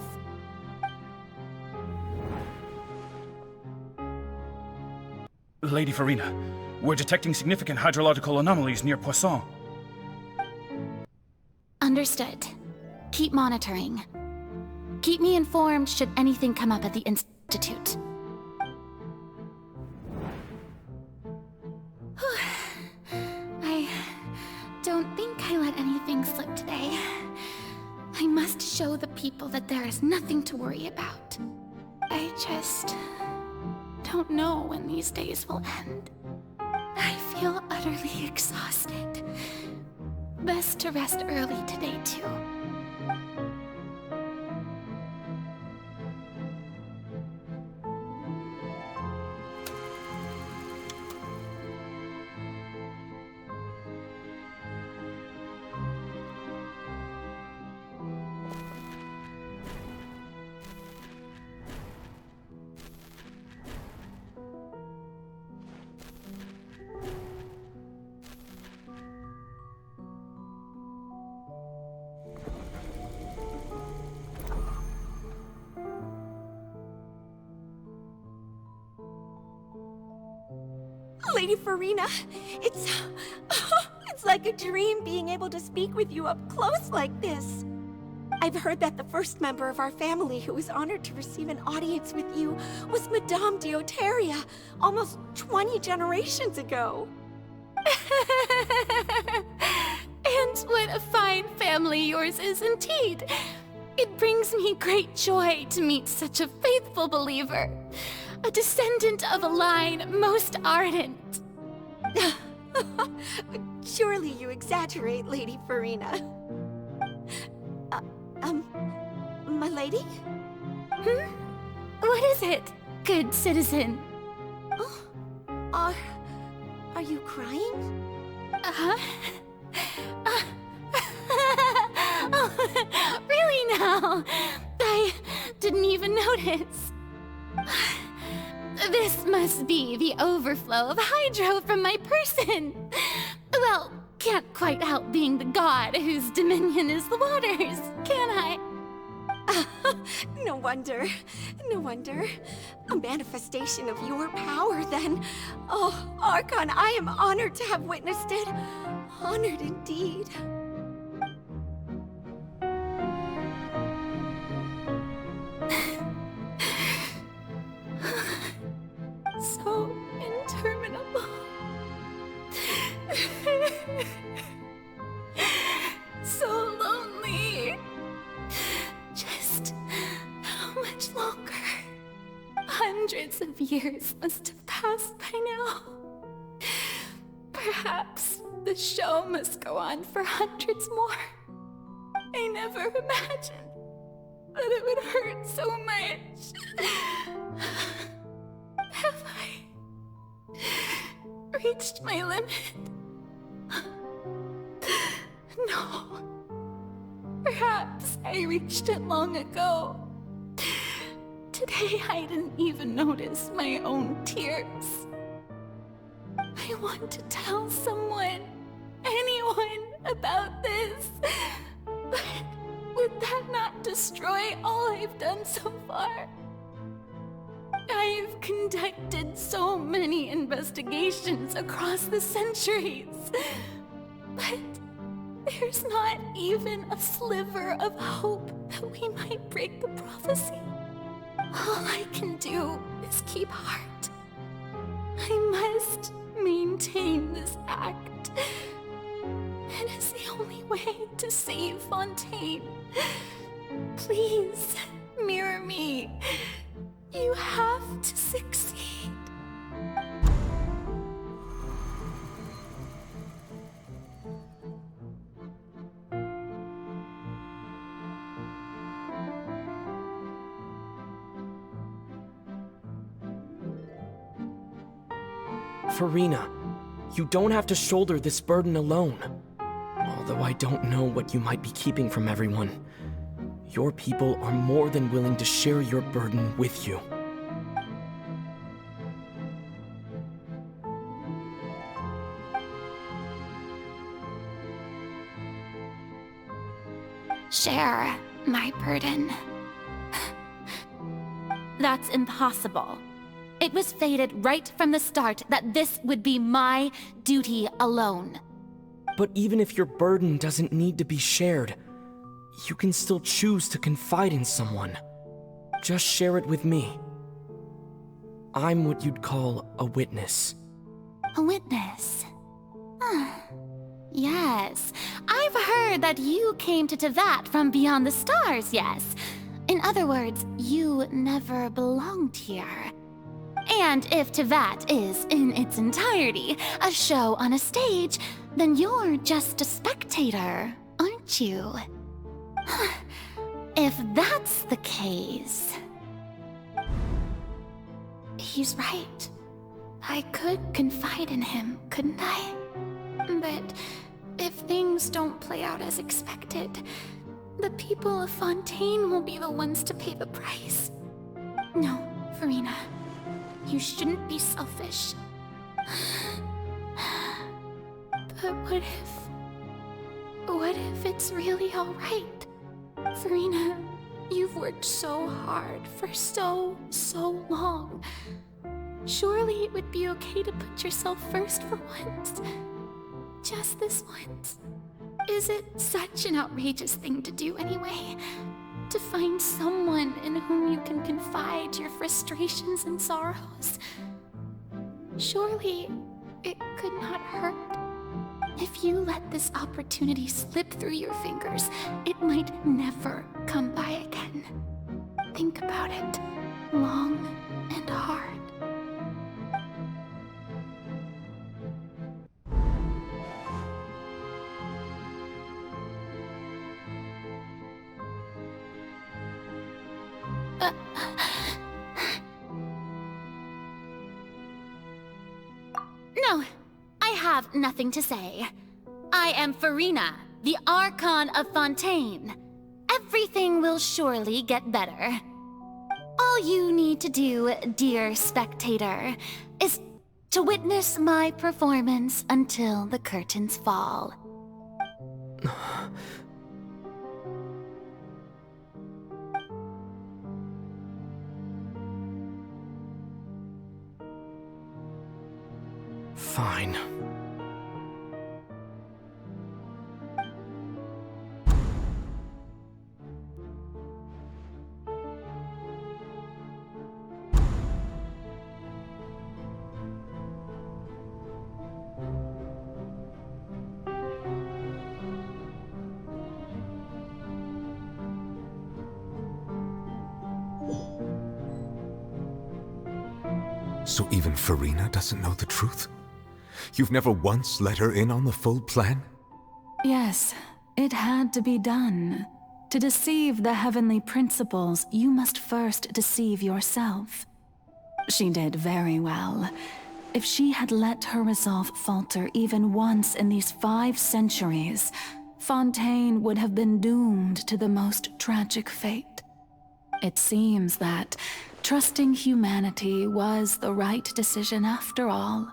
Lady Furina, we're detecting significant hydrological anomalies near Poisson. Understood. Keep monitoring. Keep me informed should anything come up at the Institute. I don't think I let anything slip today. I must show the people that there is nothing to worry about. I just don't know when these days will end. I feel utterly exhausted. Best to rest early today, too. Lady Furina, it's like a dream being able to speak with you up close like this. I've heard that the first member of our family who was honored to receive an audience with you was Madame Deoteria, almost 20 generations ago. And what a fine family yours is indeed. It brings me great joy to meet such a faithful believer. A descendant of a line most ardent. Surely you exaggerate, Lady Furina. My lady? What is it, good citizen? Oh, are you crying? Oh, really now? I didn't even notice. This must be the overflow of hydro from my person. Well, can't quite help being the god whose dominion is the waters, can I? No wonder. No wonder. A manifestation of your power, then. Oh, Archon, I am honored to have witnessed it. Honored indeed. So interminable. So lonely. Just how much longer? Hundreds of years must have passed by now. Perhaps the show must go on for hundreds more. I never imagined that it would hurt so much. Have I reached my limit? No. Perhaps I reached it long ago. Today I didn't even notice my own tears. I want to tell someone, anyone, about this. But would that not destroy all I've done so far? I've conducted so many investigations across the centuries, but there's not even a sliver of hope that we might break the prophecy. All I can do is keep heart. I must maintain this act. It is the only way to save Fontain. Please, mirror me. You have to succeed. Furina, you don't have to shoulder this burden alone. Although I don't know what you might be keeping from everyone. Your people are more than willing to share your burden with you. Share my burden. That's impossible. It was fated right from the start that this would be my duty alone. But even if your burden doesn't need to be shared, you can still choose to confide in someone. Just share it with me. I'm what you'd call a witness. A witness? Yes, I've heard that you came to Tevat from beyond the stars, yes. In other words, you never belonged here. And if Tevat is, in its entirety, a show on a stage, then you're just a spectator, aren't you? If that's the case... He's right. I could confide in him, couldn't I? But if things don't play out as expected, the people of Fontain will be the ones to pay the price. No, Furina. You shouldn't be selfish. But what if it's really alright? Furina, you've worked so hard for so long. Surely it would be okay to put yourself first for once. Just this once. Is it such an outrageous thing to do anyway? To find someone in whom you can confide your frustrations and sorrows? Surely it could not hurt. If you let this opportunity slip through your fingers, it might never come by again. Think about it long and hard. No, I have nothing to say. I am Furina, the Archon of Fontain. Everything will surely get better. All you need to do, dear spectator, is to witness my performance until the curtains fall. Fine. So even Furina doesn't know the truth? You've never once let her in on the full plan? Yes, it had to be done. To deceive the heavenly principles, you must first deceive yourself. She did very well. If she had let her resolve falter even once in these 5 centuries, Fontain would have been doomed to the most tragic fate. It seems that trusting humanity was the right decision after all.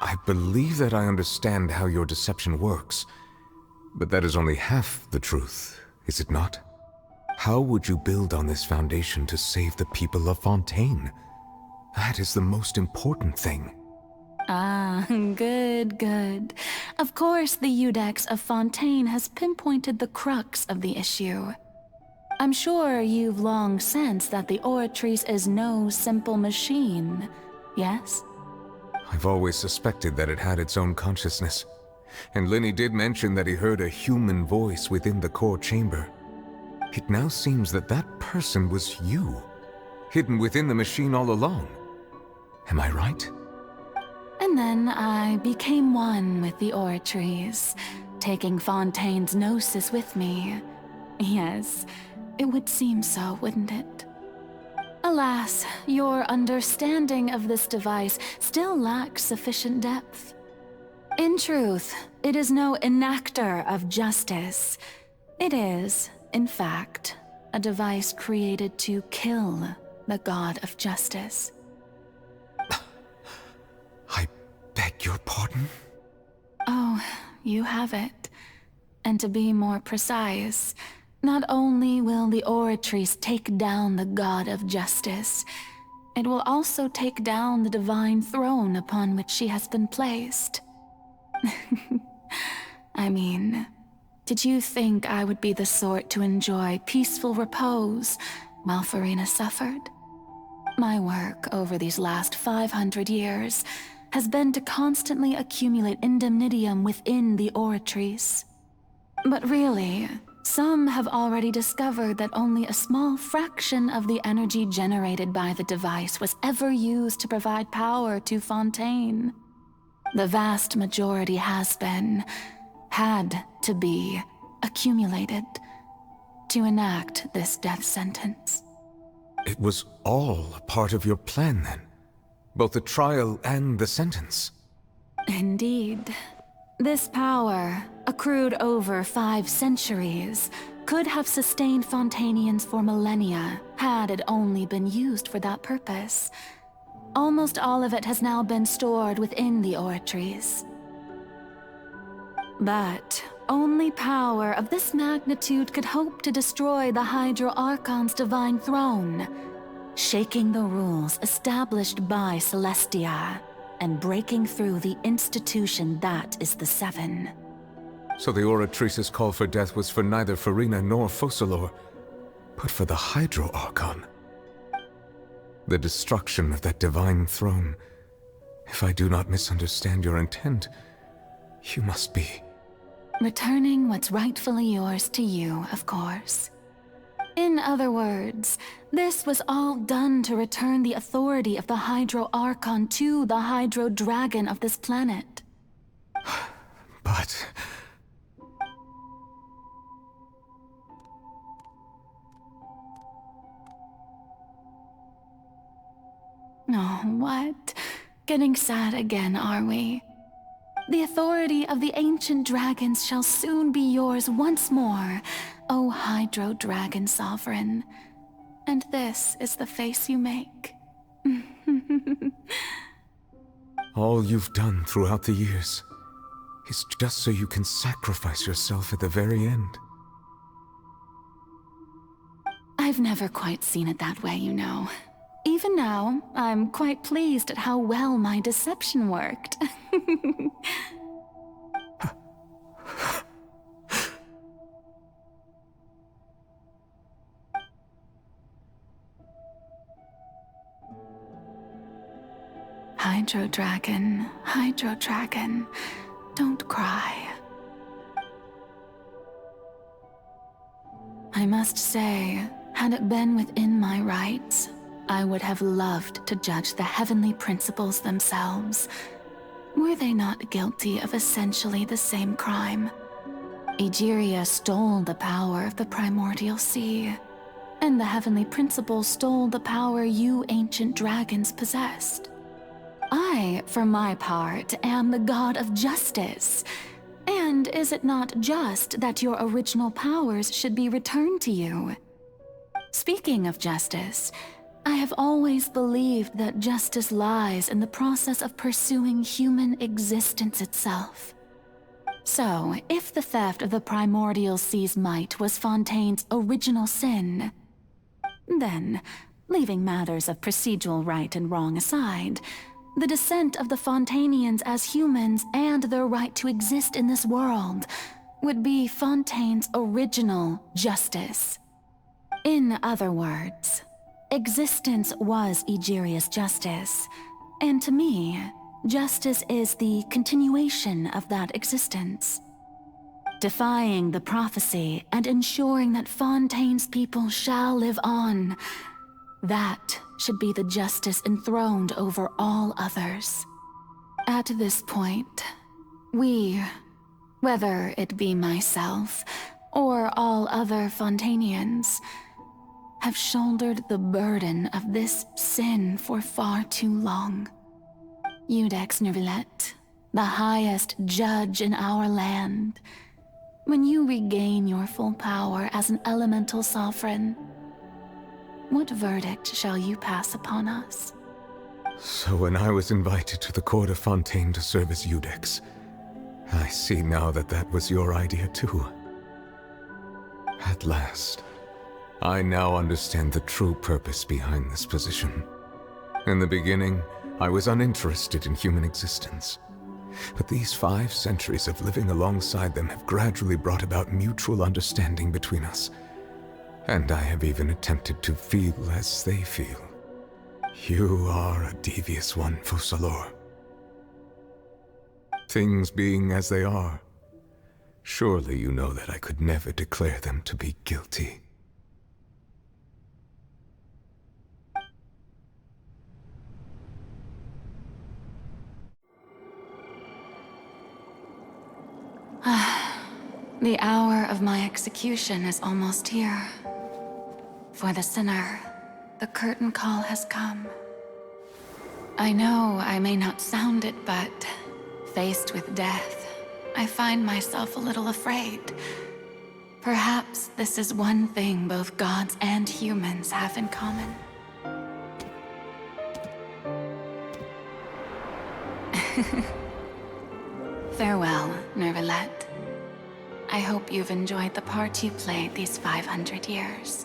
I believe that I understand how your deception works, but that is only half the truth, is it not? How would you build on this foundation to save the people of Fontain? That is the most important thing. Ah, good. Of course, the Iudex of Fontain has pinpointed the crux of the issue. I'm sure you've long sensed that the Oratrice is no simple machine, yes? I've always suspected that it had its own consciousness. And Linny did mention that he heard a human voice within the core chamber. It now seems that that person was you, hidden within the machine all along. Am I right? And then I became one with the Oratrice, taking Fontaine's gnosis with me. Yes, it would seem so, wouldn't it? Alas, your understanding of this device still lacks sufficient depth. In truth, it is no enactor of justice. It is, in fact, a device created to kill the god of justice. I beg your pardon? Oh, you have it. And to be more precise, not only will the Oratrice take down the god of justice, it will also take down the divine throne upon which she has been placed. I mean, did you think I would be the sort to enjoy peaceful repose while Furina suffered? My work over these last 500 years has been to constantly accumulate indemnitium within the Oratrice. But really, some have already discovered that only a small fraction of the energy generated by the device was ever used to provide power to Fontain. The vast majority had to be, accumulated to enact this death sentence. It was all a part of your plan, then? Both the trial and the sentence? Indeed. This power, accrued over 5 centuries, could have sustained Fontainians for millennia had it only been used for that purpose. Almost all of it has now been stored within the Oratrice. But only power of this magnitude could hope to destroy the Hydro Archon's divine throne, shaking the rules established by Celestia, and breaking through the institution that is the Seven. So the Oratrice's call for death was for neither Furina nor Focalor, but for the Hydro Archon. The destruction of that divine throne. If I do not misunderstand your intent, you must be... returning what's rightfully yours to you, of course. In other words, this was all done to return the authority of the Hydro Archon to the Hydro Dragon of this planet. But... Oh, what? Getting sad again, are we? The authority of the ancient dragons shall soon be yours once more, O Hydro Dragon Sovereign. And this is the face you make. all you've done throughout the years is just so you can sacrifice yourself at the very end. I've never quite seen it that way, you know. Even now, I'm quite pleased at how well my deception worked. Hydro Dragon, don't cry. I must say, had it been within my rights, I would have loved to judge the heavenly principles themselves. Were they not guilty of essentially the same crime? Egeria stole the power of the primordial sea, and the heavenly principles stole the power you ancient dragons possessed. I, for my part, am the god of justice. And is it not just that your original powers should be returned to you? Speaking of justice, I have always believed that justice lies in the process of pursuing human existence itself. So, if the theft of the primordial sea's might was Fontain's original sin, then, leaving matters of procedural right and wrong aside, the descent of the Fontainians as humans and their right to exist in this world would be Fontain's original justice. In other words, existence was Egeria's justice, and to me, justice is the continuation of that existence. Defying the prophecy and ensuring that Fontain's people shall live on, that should be the justice enthroned over all others. At this point, we, whether it be myself or all other Fontainians, have shouldered the burden of this sin for far too long. Iudex Nervillet, the highest judge in our land, When you regain your full power as an elemental sovereign, what verdict shall you pass upon us? So when I was invited to the court of Fontain to serve as Iudex, I see now that that was your idea too. At last, I now understand the true purpose behind this position. In the beginning, I was uninterested in human existence. But these 5 centuries of living alongside them have gradually brought about mutual understanding between us. And I have even attempted to feel as they feel. You are a devious one, Focalors. Things being as they are, surely you know that I could never declare them to be guilty. The hour of my execution is almost here. For the sinner, the curtain call has come. I know I may not sound it, but faced with death, I find myself a little afraid. Perhaps this is one thing both gods and humans have in common. Farewell, Nervalette. I hope you've enjoyed the part you played these 500 years.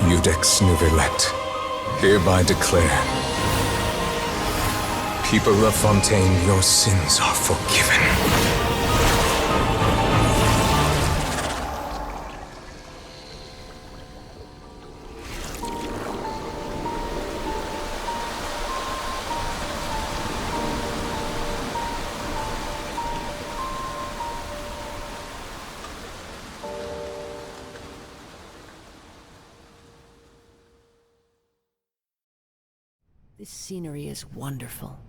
Iudex Nervalette, hereby declare, people of Fontain, your sins are forgiven. This scenery is wonderful.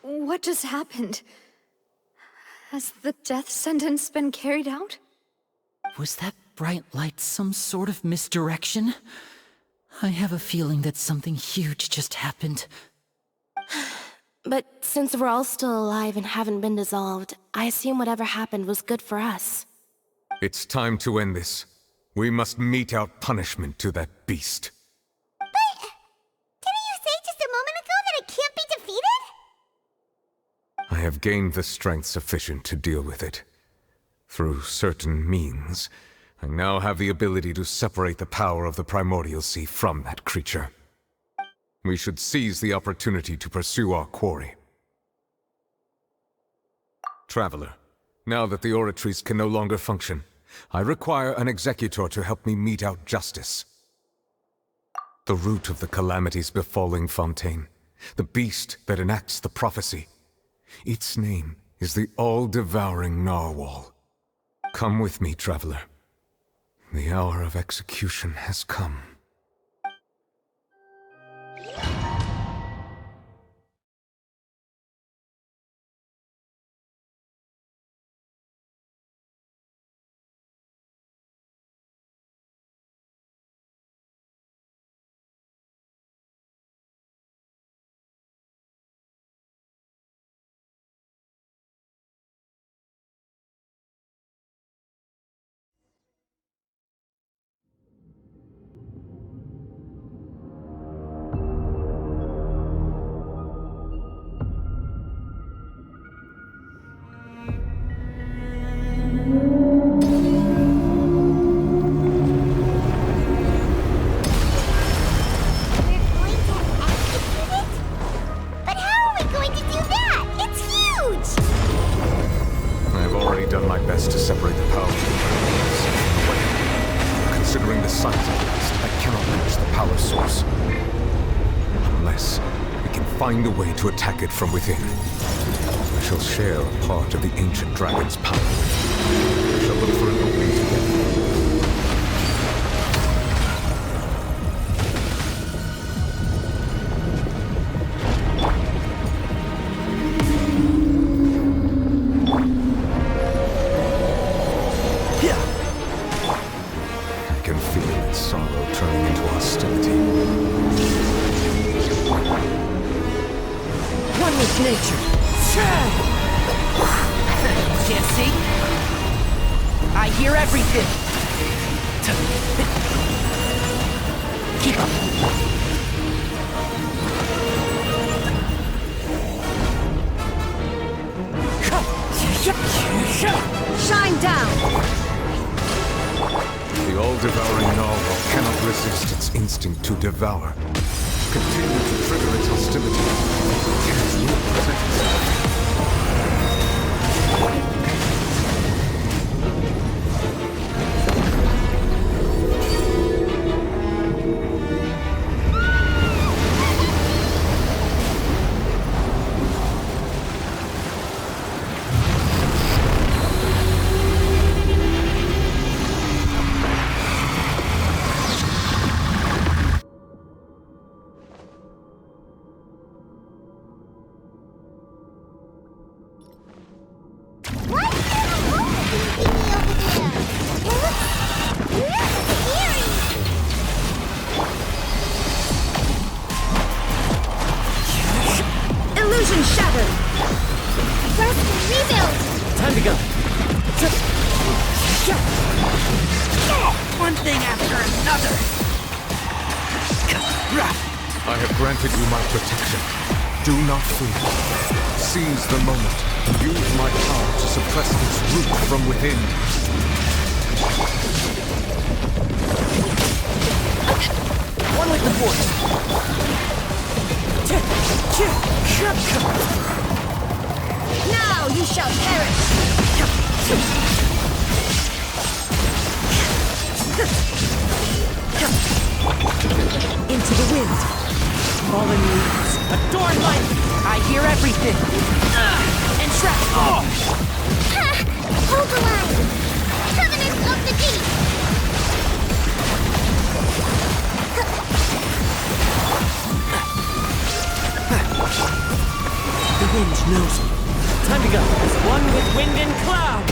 What just happened? Has the death sentence been carried out? Was that bright light some sort of misdirection? I have a feeling that something huge just happened. But since we're all still alive and haven't been dissolved, I assume whatever happened was good for us. It's time to end this. We must mete out punishment to that beast. But didn't you say just a moment ago that it can't be defeated? I have gained the strength sufficient to deal with it. Through certain means, I now have the ability to separate the power of the Primordial Sea from that creature. We should seize the opportunity to pursue our quarry. Traveler, now that the oratories can no longer function, I require an executor to help me mete out justice. The root of the calamities befalling Fontain, the beast that enacts the prophecy. Its name is the all-devouring Narwhal. Come with me, traveler. The hour of execution has come. Find a way to attack it from within. I shall share a part of the ancient dragon's power. We shall look for an opening together. I can feel its sorrow turning into hostility. One with nature. Can't see? I hear everything. Keep up. Shine down. The all-devouring Narwhal cannot resist its instinct to devour. Continue to trigger its hostility. It will present itself. Illusion shattered! First, rebuild! Time to go! One thing after another! I have granted you my protection. Do not fear. Seize the moment and use my power to suppress its root from within. One with the force! Now you shall perish! Into the wind! Fallen leaves, adorned light! I hear everything! Entrap! Hold the line! Covenant of the Deep! The wind knows me. Time to go. As one with wind and cloud!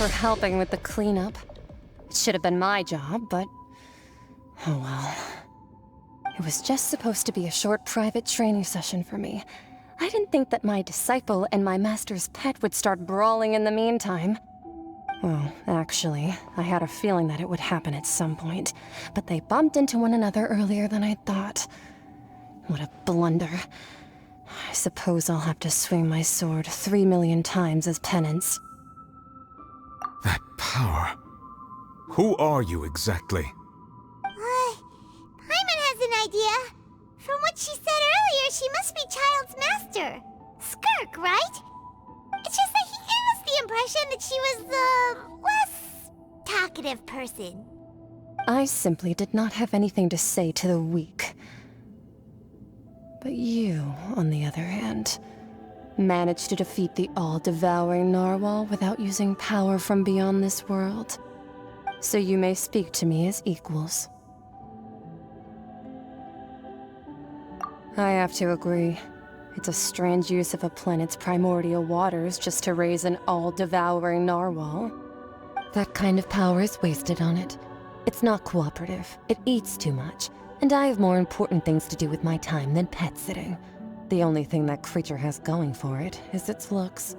for helping with the cleanup. It should have been my job, but... oh well. It was just supposed to be a short private training session for me. I didn't think that my disciple and my master's pet would start brawling in the meantime. Well, actually, I had a feeling that it would happen at some point, but they bumped into one another earlier than I thought. What a blunder. I suppose I'll have to swing my sword 3 million times as penance. That power. Who are you exactly? Paimon has an idea. From what she said earlier, she must be Child's master. Skirk, right? It's just that he gave us the impression that she was the less talkative person. I simply did not have anything to say to the weak. But you, on the other hand, managed to defeat the all-devouring narwhal without using power from beyond this world. So you may speak to me as equals. I have to agree. It's a strange use of a planet's primordial waters just to raise an all-devouring narwhal. That kind of power is wasted on it. It's not cooperative. It eats too much. And I have more important things to do with my time than pet sitting. The only thing that creature has going for it is its looks.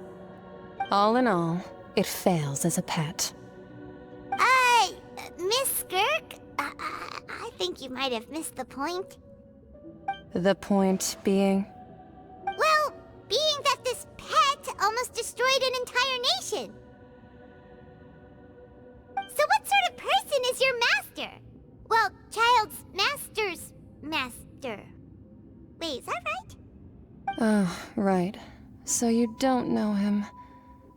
All in all, it fails as a pet. Miss Skirk? I think you might have missed the point. The point being? Well, being that this pet almost destroyed an entire nation. So what sort of person is your master? Well, Child's master's master. Wait, is that right? Oh, right. So you don't know him.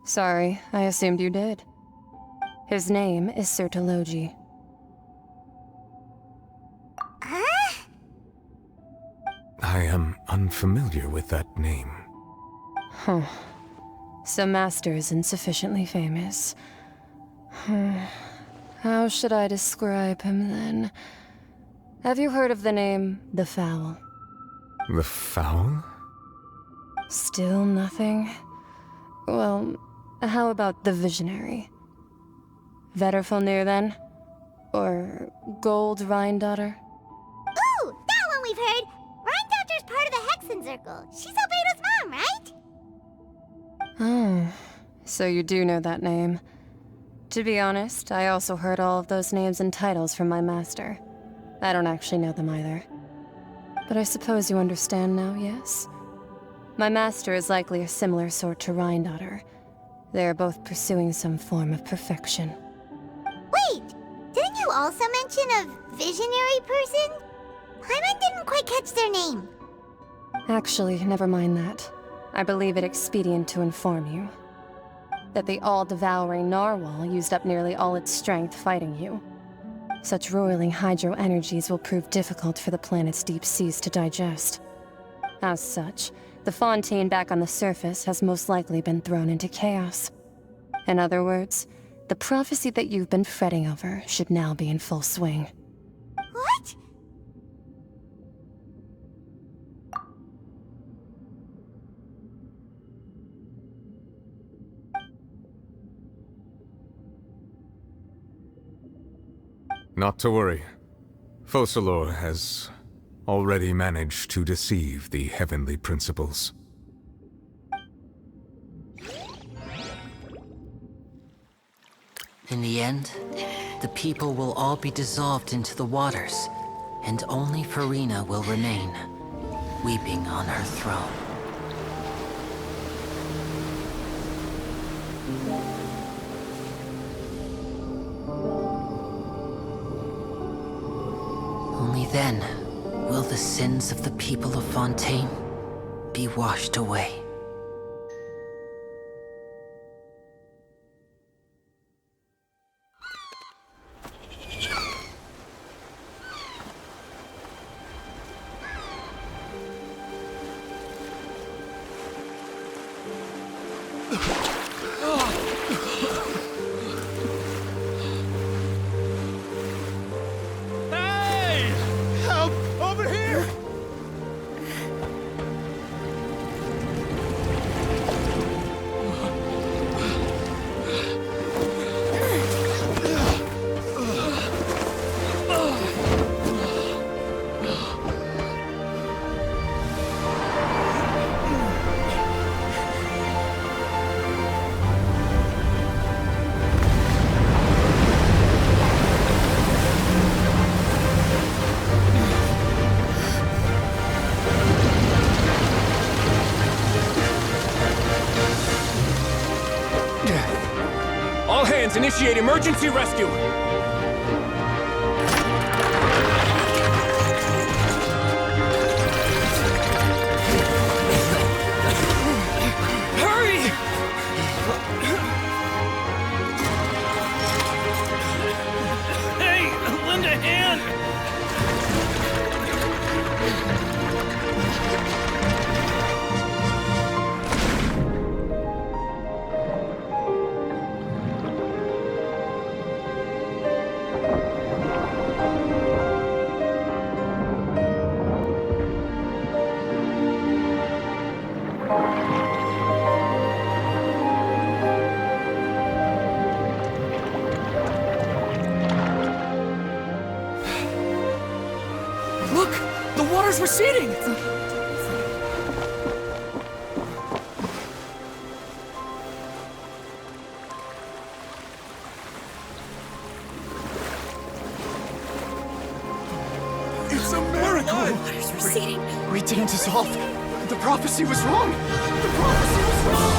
Sorry, I assumed you did. His name is Sertologi. Huh? I am unfamiliar with that name. Huh. So Master isn't sufficiently famous. How should I describe him then? Have you heard of the name The Fowl? The Fowl? Still nothing? Well, how about the Visionary? Vetterfulnir then? Or Gold Rhine-daughter? Ooh, that one we've heard! Rhine-daughter's part of the Hexen Circle. She's Albedo's mom, right? Oh, so you do know that name. To be honest, I also heard all of those names and titles from my master. I don't actually know them either. But I suppose you understand now, yes? My master is likely a similar sort to Rhine-daughter. They are both pursuing some form of perfection. Wait! Didn't you also mention a visionary person? Paimon didn't quite catch their name. Actually, never mind that. I believe it expedient to inform you that the all-devouring narwhal used up nearly all its strength fighting you. Such roiling hydro energies will prove difficult for the planet's deep seas to digest. As such, the Fontain back on the surface has most likely been thrown into chaos. In other words, the prophecy that you've been fretting over should now be in full swing. What? Not to worry. Focalor has already managed to deceive the heavenly principles. In the end, the people will all be dissolved into the waters, and only Furina will remain, weeping on her throne. Only then will the sins of the people of Fontain be washed away. emergency rescue! Hurry! Hey, lend a hand! Look! The water's receding! It's a miracle! Water's receding. We didn't dissolve. The prophecy was wrong. The prophecy was wrong.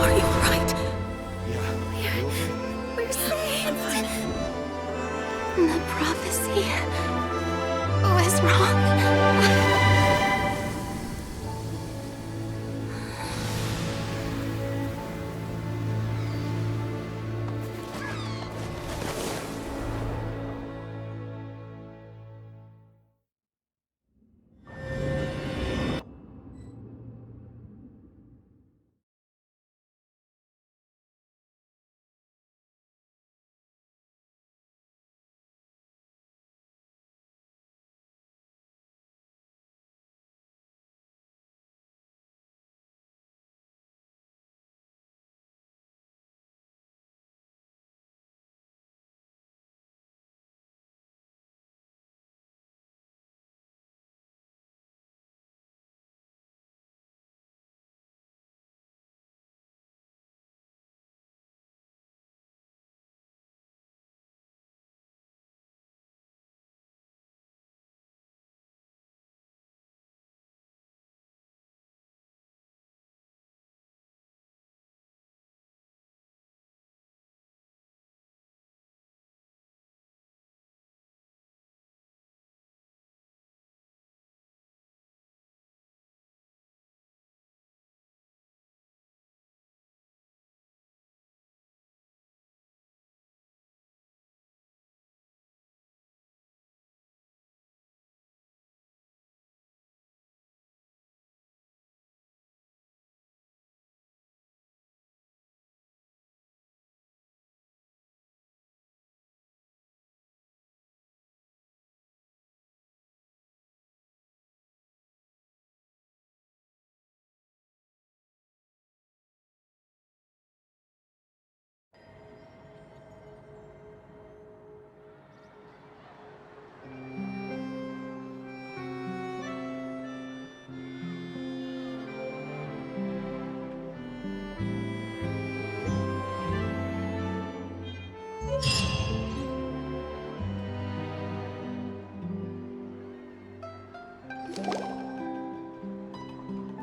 Are you alright? Yeah. We're safe. The prophecy was wrong.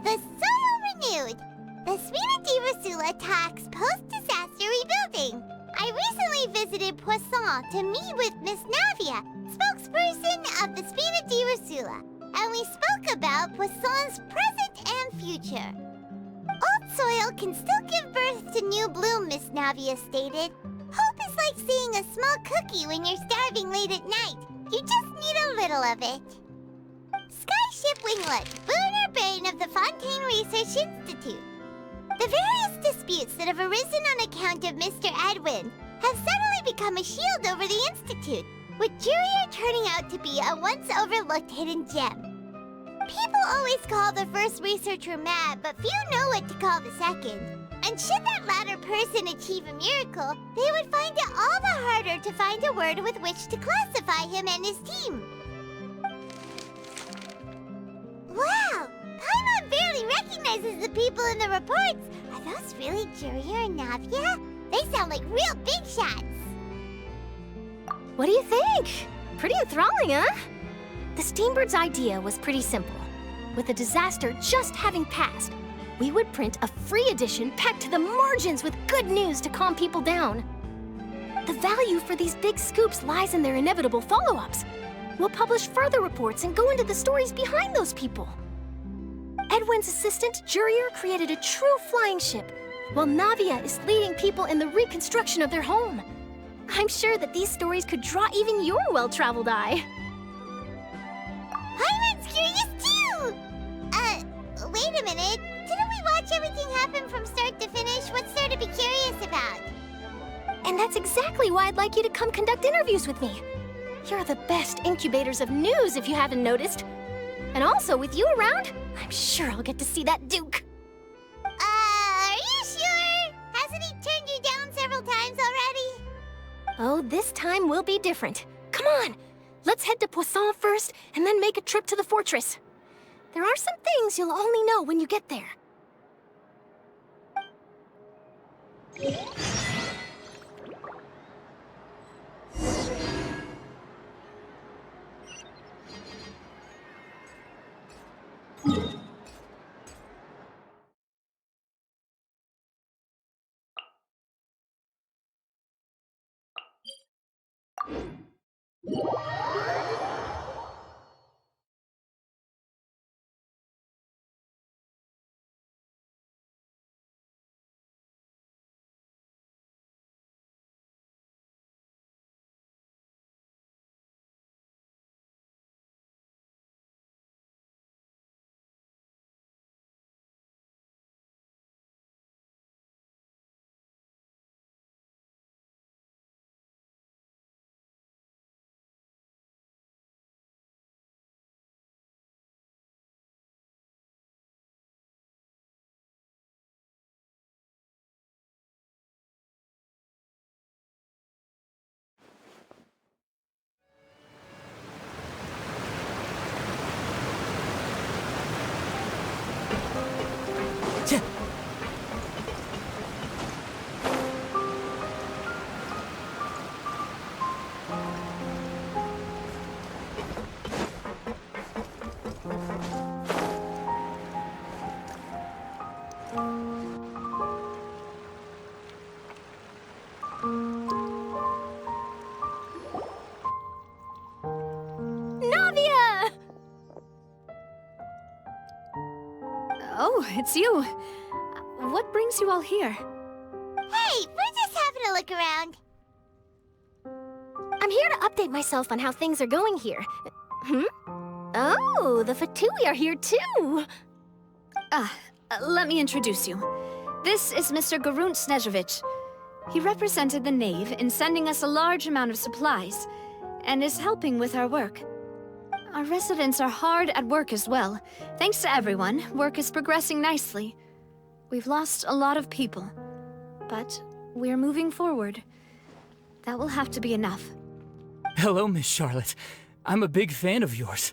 The soil renewed. The Sfina attacks post-disaster rebuilding. I recently visited Poisson to meet with Miss Navia, spokesperson of the Sfina, and we spoke about Poisson's present and future. Old soil can still give birth to new bloom, Miss Navia stated. Hope is like seeing a small cookie when you're starving late at night. You just need a little of it. Skyship Winglet, lunar brain of the Fontain Research Institute. The various disputes that have arisen on account of Mr. Edwin have suddenly become a shield over the Institute, with Jurier turning out to be a once-overlooked hidden gem. People always call the first researcher mad, but few know what to call the second. And should that latter person achieve a miracle, they would find it all the harder to find a word with which to classify him and his team. Wow! Paimon barely recognizes the people in the reports. Are those really Jurier and Navia? They sound like real big shots. What do you think? Pretty enthralling, huh? The Steambird's idea was pretty simple. With the disaster just having passed, we would print a free edition packed to the margins with good news to calm people down. The value for these big scoops lies in their inevitable follow-ups. We'll publish further reports and go into the stories behind those people. Edwin's assistant, Jurier, created a true flying ship, while Navia is leading people in the reconstruction of their home. I'm sure that these stories could draw even your well-traveled eye. I'm curious too! Wait a minute. Didn't we watch everything happen from start to finish? What's there to be curious about? And that's exactly why I'd like you to come conduct interviews with me. You're the best incubators of news, if you haven't noticed. And also, with you around, I'm sure I'll get to see that Duke. Are you sure? Hasn't he turned you down several times already? Oh, this time will be different. Come on! Let's head to Poisson first, and then make a trip to the fortress. There are some things you'll only know when you get there. Oh, it's you. What brings you all here? Hey, we're just having a look around. I'm here to update myself on how things are going here. Oh, the Fatui are here too! Let me introduce you. This is Mr. Garunt Snezhevich. He represented the Knave in sending us a large amount of supplies, and is helping with our work. Our residents are hard at work as well. Thanks to everyone, work is progressing nicely. We've lost a lot of people, but we're moving forward. That will have to be enough. Hello, Miss Charlotte. I'm a big fan of yours.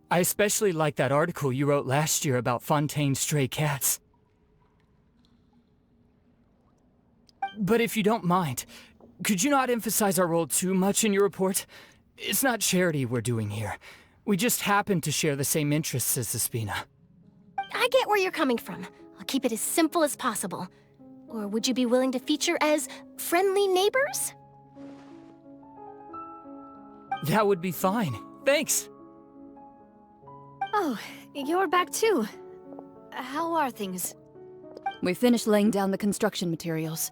I especially like that article you wrote last year about Fontaine's stray cats. But if you don't mind, could you not emphasize our role too much in your report? It's not charity we're doing here. We just happen to share the same interests as the Spina. I get where you're coming from. I'll keep it as simple as possible. Or would you be willing to feature as friendly neighbors? That would be fine. Thanks! Oh, you're back too. How are things? We finished laying down the construction materials.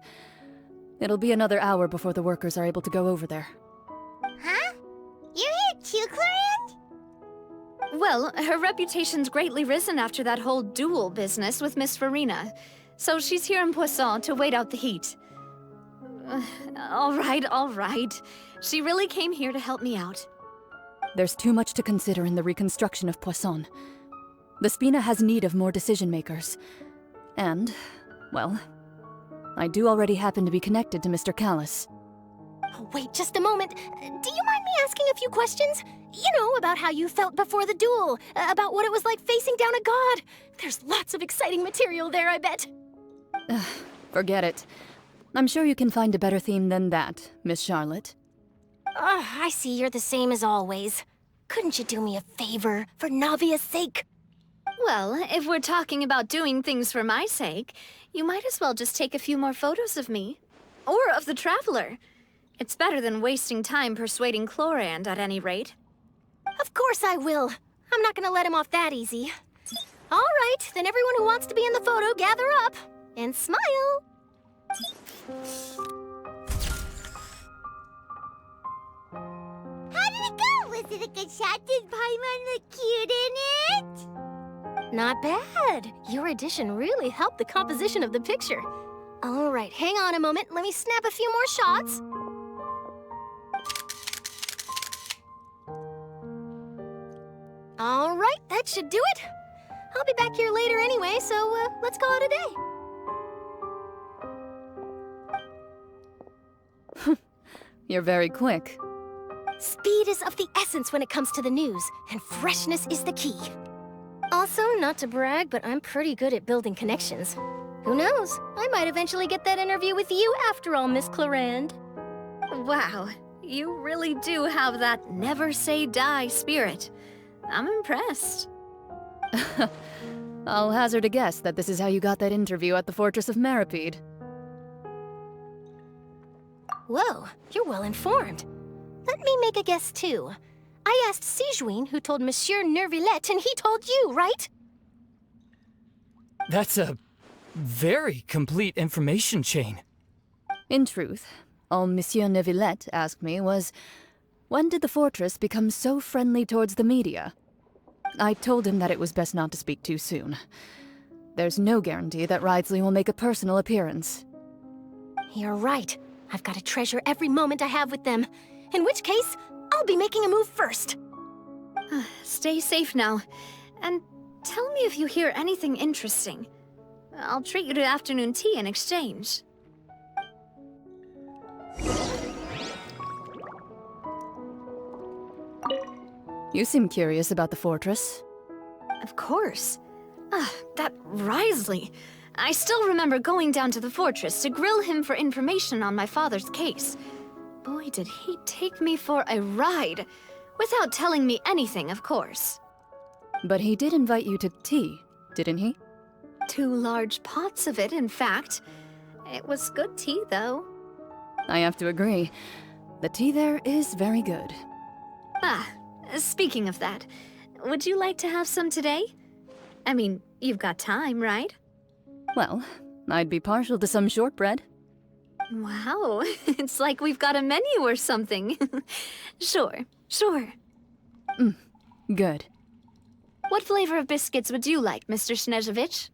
It'll be another hour before the workers are able to go over there. Huh? You're here too, Clorinde? Well, her reputation's greatly risen after that whole duel business with Miss Furina, so she's here in Poisson to wait out the heat. All right. She really came here to help me out. There's too much to consider in the reconstruction of Poisson. The Spina has need of more decision-makers. And, well, I do already happen to be connected to Mr. Callis. Oh, wait just a moment. Do you mind me asking a few questions? You know, about how you felt before the duel, about what it was like facing down a god. There's lots of exciting material there, I bet. Forget it. I'm sure you can find a better theme than that, Miss Charlotte. I see you're the same as always. Couldn't you do me a favor, for Navia's sake? Well, if we're talking about doing things for my sake, you might as well just take a few more photos of me. Or of the Traveler. It's better than wasting time persuading Chlorand, at any rate. Of course I will. I'm not gonna let him off that easy. All right, then everyone who wants to be in the photo, gather up. And smile. How did it go? Was it a good shot? Did Paimon look cute in it? Not bad. Your addition really helped the composition of the picture. All right, hang on a moment. Let me snap a few more shots. All right, that should do it. I'll be back here later anyway, so let's call it a day. You're very quick. Speed is of the essence when it comes to the news, and freshness is the key. Also, not to brag, but I'm pretty good at building connections. Who knows? I might eventually get that interview with you after all, Miss Chlorand. Wow, you really do have that never say die spirit. I'm impressed. I'll hazard a guess that this is how you got that interview at the Fortress of Maripede. Whoa, you're well informed. Let me make a guess too. I asked Sigewinne, who told Monsieur Neuvillette, and he told you, right? That's a very complete information chain. In truth, all Monsieur Neuvillette asked me was, when did the fortress become so friendly towards the media? I told him that it was best not to speak too soon. There's no guarantee that Wriothesley will make a personal appearance. You're right. I've got to treasure every moment I have with them. In which case, I'll be making a move first. Stay safe now. And tell me if you hear anything interesting. I'll treat you to afternoon tea in exchange. You seem curious about the fortress. Of course. That Wriothesley. I still remember going down to the fortress to grill him for information on my father's case. Boy, did he take me for a ride. Without telling me anything, of course. But he did invite you to tea, didn't he? 2 large pots of it, in fact. It was good tea, though. I have to agree. The tea there is very good. Speaking of that, would you like to have some today? I mean, you've got time, right? Well, I'd be partial to some shortbread. Wow, it's like we've got a menu or something. Sure. Good. What flavor of biscuits would you like, Mr. Snezhevich?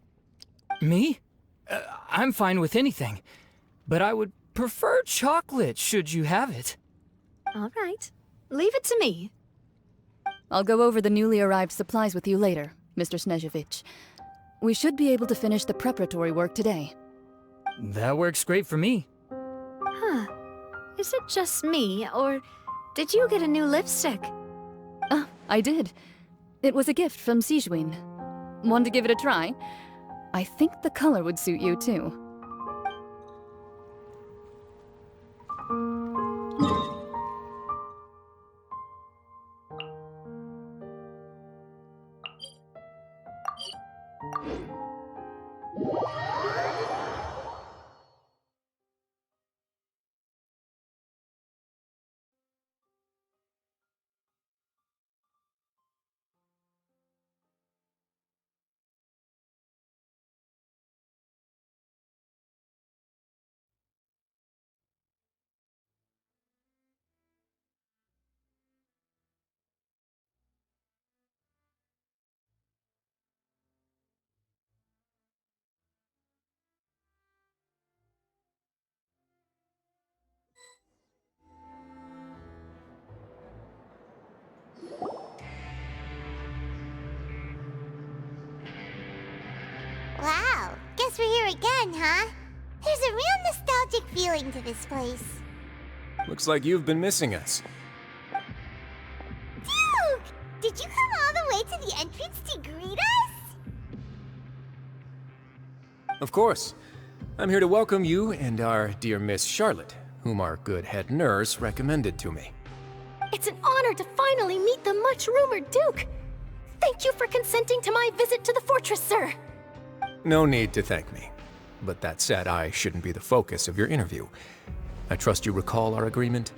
Me? I'm fine with anything. But I would prefer chocolate, should you have it. All right. Leave it to me. I'll go over the newly arrived supplies with you later, Mr. Snezhevich. We should be able to finish the preparatory work today. That works great for me. Huh. Is it just me, or did you get a new lipstick? I did. It was a gift from Sigewinne. Want to give it a try? I think the color would suit you, too. Wow, guess we're here again, huh? There's a real nostalgic feeling to this place. Looks like you've been missing us. Duke! Did you come all the way to the entrance to greet us? Of course. I'm here to welcome you and our dear Miss Charlotte, whom our good head nurse recommended to me. It's an honor to finally meet the much-rumored Duke. Thank you for consenting to my visit to the fortress, sir. No need to thank me. But that said, I shouldn't be the focus of your interview. I trust you recall our agreement?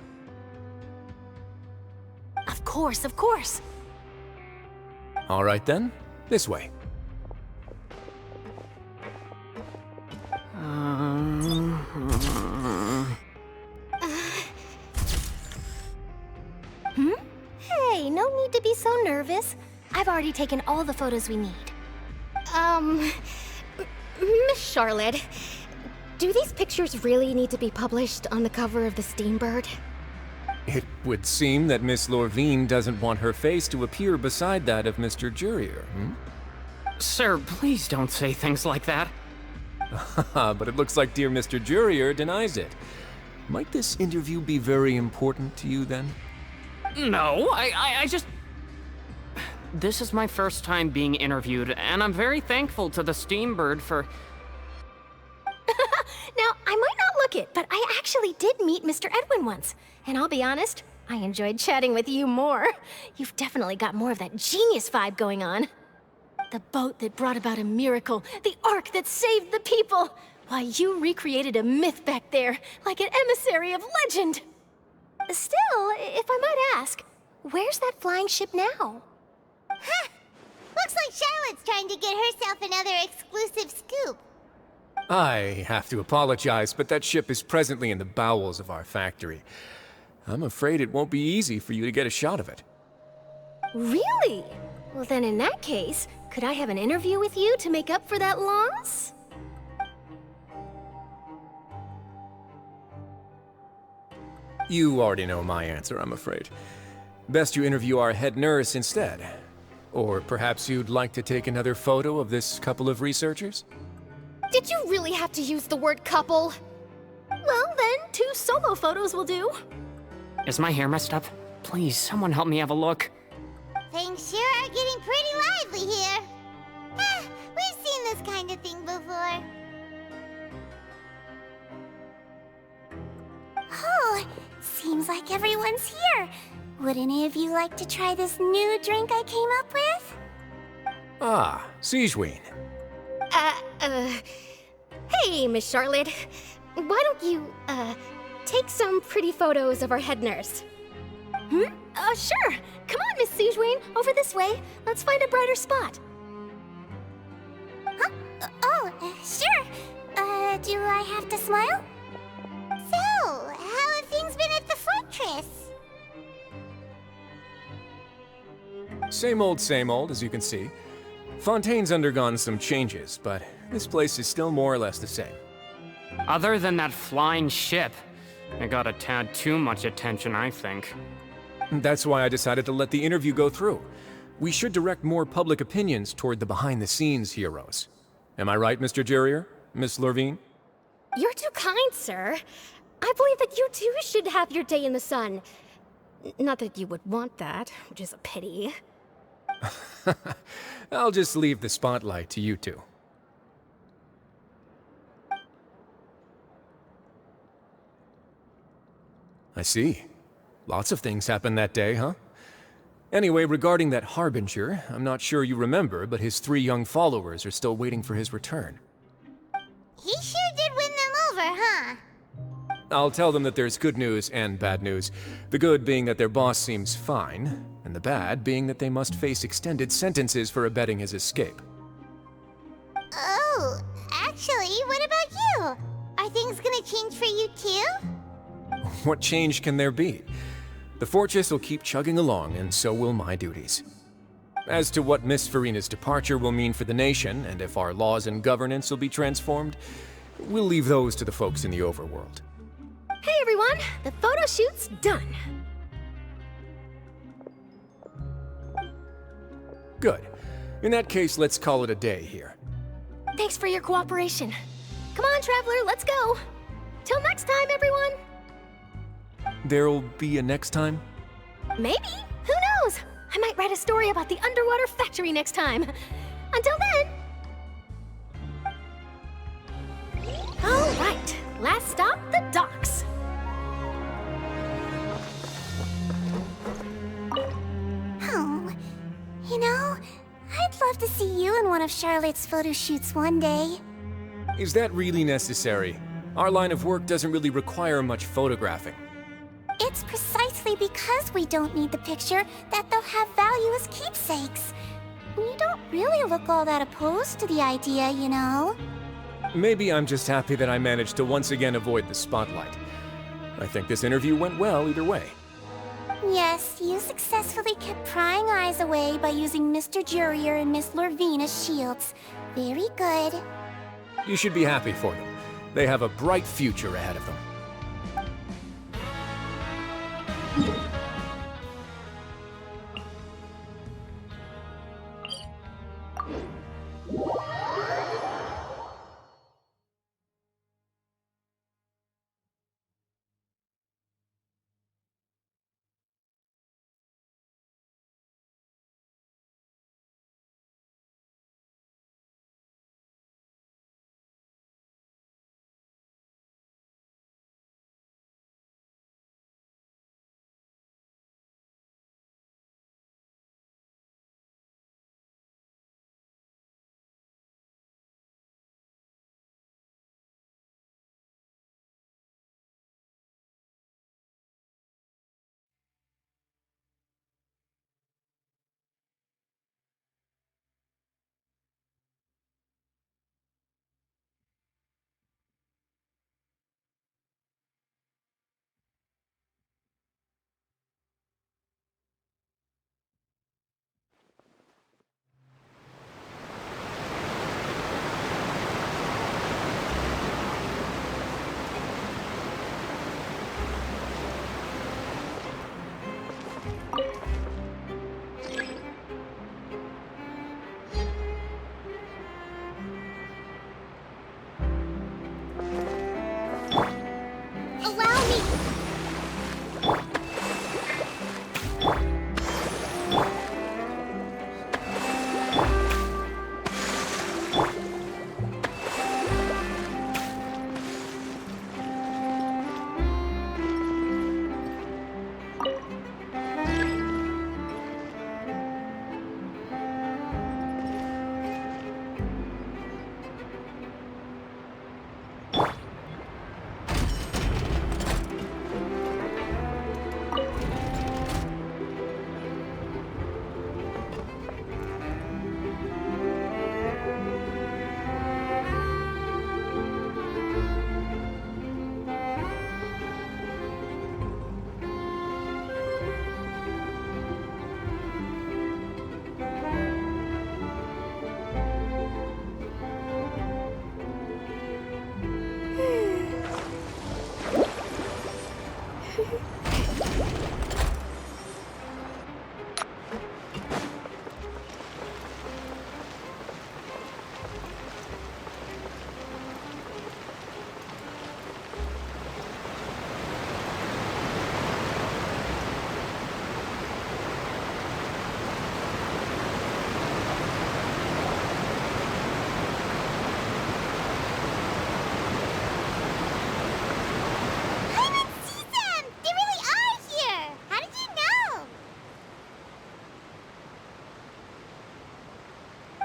Of course, of course. All right then, this way. Hey, no need to be so nervous. I've already taken all the photos we need. Miss Charlotte, do these pictures really need to be published on the cover of the Steambird? It would seem that Miss Lorvine doesn't want her face to appear beside that of Mr. Jurier, Sir, please don't say things like that. But it looks like dear Mr. Jurier denies it. Might this interview be very important to you then? No, I just... This is my first time being interviewed, and I'm very thankful to the Steambird for... Now, I might not look it, but I actually did meet Mr. Edwin once. And I'll be honest, I enjoyed chatting with you more. You've definitely got more of that genius vibe going on. The boat that brought about a miracle, the ark that saved the people. Why, you recreated a myth back there, like an emissary of legend. Still, if I might ask, where's that flying ship now? Huh! Looks like Charlotte's trying to get herself another exclusive scoop. I have to apologize, but that ship is presently in the bowels of our factory. I'm afraid it won't be easy for you to get a shot of it. Really? Well then in that case, could I have an interview with you to make up for that loss? You already know my answer, I'm afraid. Best you interview our head nurse instead. Or perhaps you'd like to take another photo of this couple of researchers? Did you really have to use the word couple? Well then, 2 solo photos will do. Is my hair messed up? Please, someone help me have a look. Things sure are getting pretty lively here. We've seen this kind of thing before. Oh, seems like everyone's here. Would any of you like to try this new drink I came up with? Ah, Siegeween. Hey, Miss Charlotte. Why don't you, take some pretty photos of our head nurse? Sure. Come on, Miss Siegeween, over this way. Let's find a brighter spot. Huh? Sure. Do I have to smile? So, how have things been at the fortress? Same old, as you can see. Fontaine's undergone some changes, but this place is still more or less the same. Other than that flying ship, it got a tad too much attention, I think. That's why I decided to let the interview go through. We should direct more public opinions toward the behind-the-scenes heroes. Am I right, Mr. Jurier? Miss Lorvine? You're too kind, sir. I believe that you too should have your day in the sun. Not that you would want that, which is a pity. I'll just leave the spotlight to you two. I see. Lots of things happened that day, huh? Anyway, regarding that Harbinger, I'm not sure you remember, but his 3 young followers are still waiting for his return. He sure did win them over, huh? I'll tell them that there's good news and bad news. The good being that their boss seems fine, and the bad being that they must face extended sentences for abetting his escape. Oh, actually, what about you? Are things gonna change for you too? What change can there be? The fortress will keep chugging along, and so will my duties. As to what Miss Furina's departure will mean for the nation, and if our laws and governance will be transformed, we'll leave those to the folks in the overworld. Hey everyone, the photo shoot's done. Good. In that case, let's call it a day here. Thanks for your cooperation. Come on, Traveler, let's go. Till next time, everyone. There'll be a next time? Maybe. Who knows? I might write a story about the underwater factory next time. Until then. All right. Last stop, the docks. Oh, you know, I'd love to see you in one of Charlotte's photo shoots one day. Is that really necessary? Our line of work doesn't really require much photographing. It's precisely because we don't need the picture that they'll have value as keepsakes. You don't really look all that opposed to the idea, you know. Maybe I'm just happy that I managed to once again avoid the spotlight. I think this interview went well either way. Yes, you successfully kept prying eyes away by using Mr. Jurier and Miss Lorvine as shields. Very good. You should be happy for them. They have a bright future ahead of them.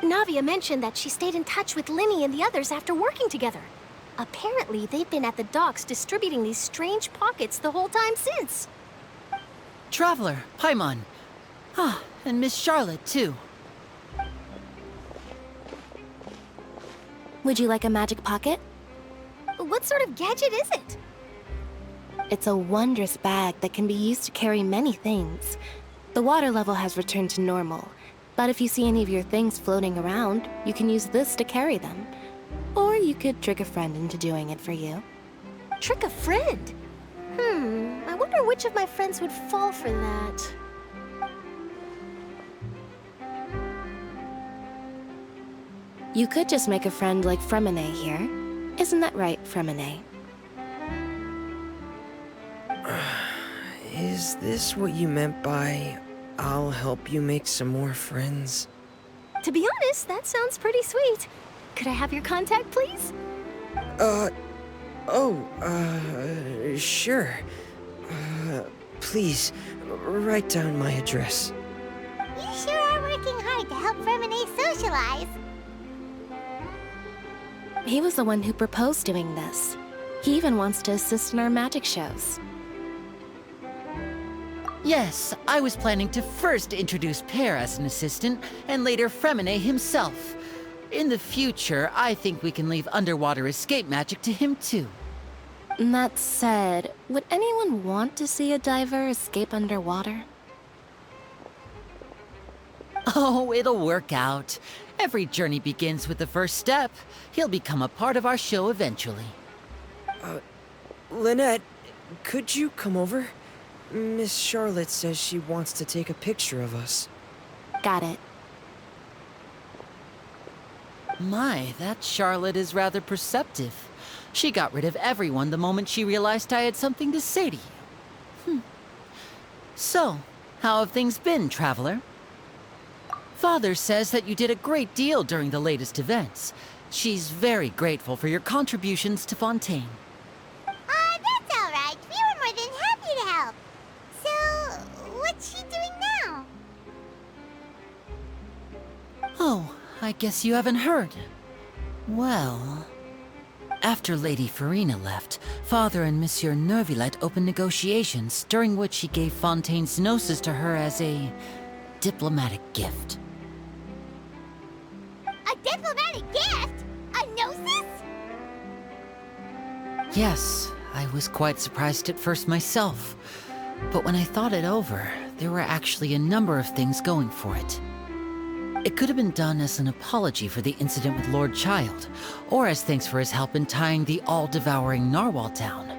Navia mentioned that she stayed in touch with Linny and the others after working together. Apparently, they've been at the docks distributing these strange pockets the whole time since. Traveler, Paimon. Ah, and Miss Charlotte, too. Would you like a magic pocket? What sort of gadget is it? It's a wondrous bag that can be used to carry many things. The water level has returned to normal, but if you see any of your things floating around, you can use this to carry them. Or you could trick a friend into doing it for you. Trick a friend? I wonder which of my friends would fall for that. You could just make a friend like Fremine here. Isn't that right, Fremine? Is this what you meant by, I'll help you make some more friends? To be honest, that sounds pretty sweet. Could I have your contact, please? Sure. Please, write down my address. You sure are working hard to help Furina socialize. He was the one who proposed doing this. He even wants to assist in our magic shows. Yes, I was planning to first introduce Pear as an assistant, and later Fremine himself. In the future, I think we can leave underwater escape magic to him too. That said, would anyone want to see a diver escape underwater? Oh, it'll work out. Every journey begins with the first step. He'll become a part of our show eventually. Lynette, could you come over? Miss Charlotte says she wants to take a picture of us. Got it. My, that Charlotte is rather perceptive. She got rid of everyone the moment she realized I had something to say to you. So, how have things been, Traveler? Father says that you did a great deal during the latest events. She's very grateful for your contributions to Fontain. That's all right. We were more than happy to help. So, what's she doing now? Oh, I guess you haven't heard. Well, after Lady Furina left, Father and Monsieur Neuvillette opened negotiations, during which he gave Fontaine's gnosis to her as a diplomatic gift. A diplomatic gift? A gnosis? Yes, I was quite surprised at first myself. But when I thought it over, there were actually a number of things going for it. It could have been done as an apology for the incident with Lord Child, or as thanks for his help in tying the all-devouring narwhal down.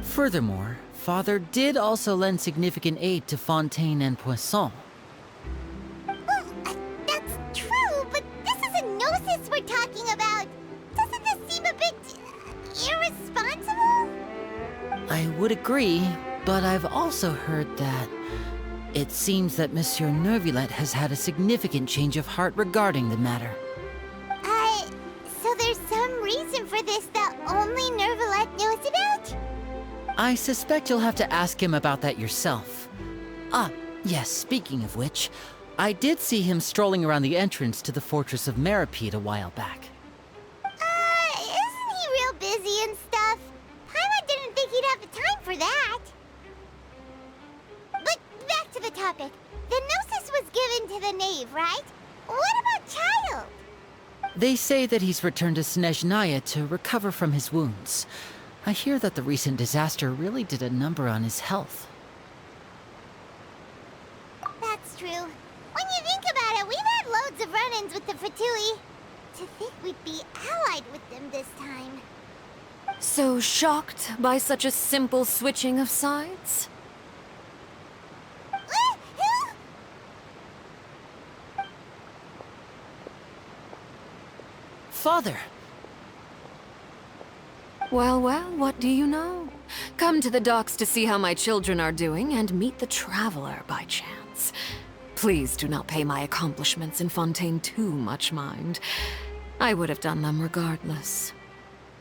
Furthermore, Father did also lend significant aid to Fontaine and Poisson. Well, that's true, but this is a gnosis we're talking about. Doesn't this seem a bit irresponsible? I would agree, but I've also heard that it seems that Monsieur Neuvillette has had a significant change of heart regarding the matter. So there's some reason for this that only Neuvillette knows about? I suspect you'll have to ask him about that yourself. Ah, yes, speaking of which, I did see him strolling around the entrance to the Fortress of Meripede a while back. Isn't he real busy and stuff? Paimon didn't think he'd have the time for that. But back to the topic. The gnosis was given to the knave, right? What about Child? They say that he's returned to Snezhnaya to recover from his wounds. I hear that the recent disaster really did a number on his health. That's true. When you think about it, we've had loads of run-ins with the Fatui. To think we'd be allied with them this time. So shocked by such a simple switching of sides? Father! Well, what do you know? Come to the docks to see how my children are doing and meet the Traveler by chance. Please do not pay my accomplishments in Fontaine too much mind. I would have done them regardless.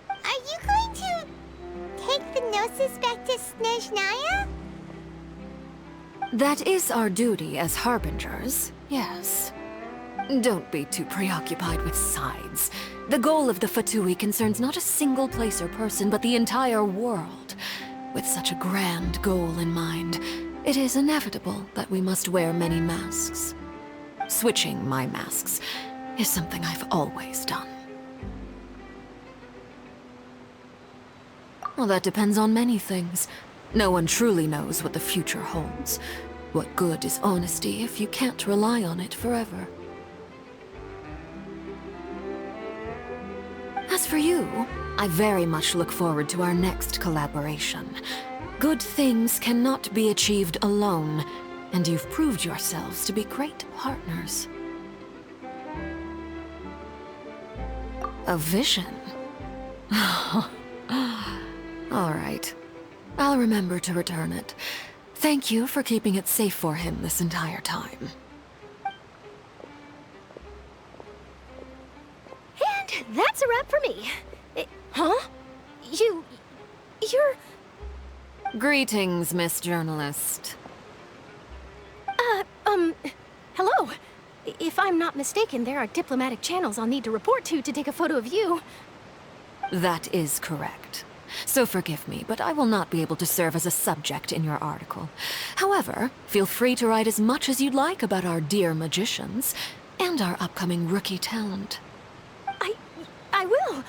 Are you going to take the gnosis back to Snezhnaya? That is our duty as harbingers, yes. Don't be too preoccupied with sides. The goal of the Fatui concerns not a single place or person, but the entire world. With such a grand goal in mind, it is inevitable that we must wear many masks. Switching my masks is something I've always done. Well, that depends on many things. No one truly knows what the future holds. What good is honesty if you can't rely on it forever? As for you, I very much look forward to our next collaboration. Good things cannot be achieved alone, and you've proved yourselves to be great partners. A vision? All right. I'll remember to return it. Thank you for keeping it safe for him this entire time. And that's a wrap for me. Huh? You're... Greetings, Miss Journalist. Hello. If I'm not mistaken, there are diplomatic channels I'll need to report to take a photo of you. That is correct. So forgive me, but I will not be able to serve as a subject in your article. However, feel free to write as much as you'd like about our dear magicians and our upcoming rookie talent. I will.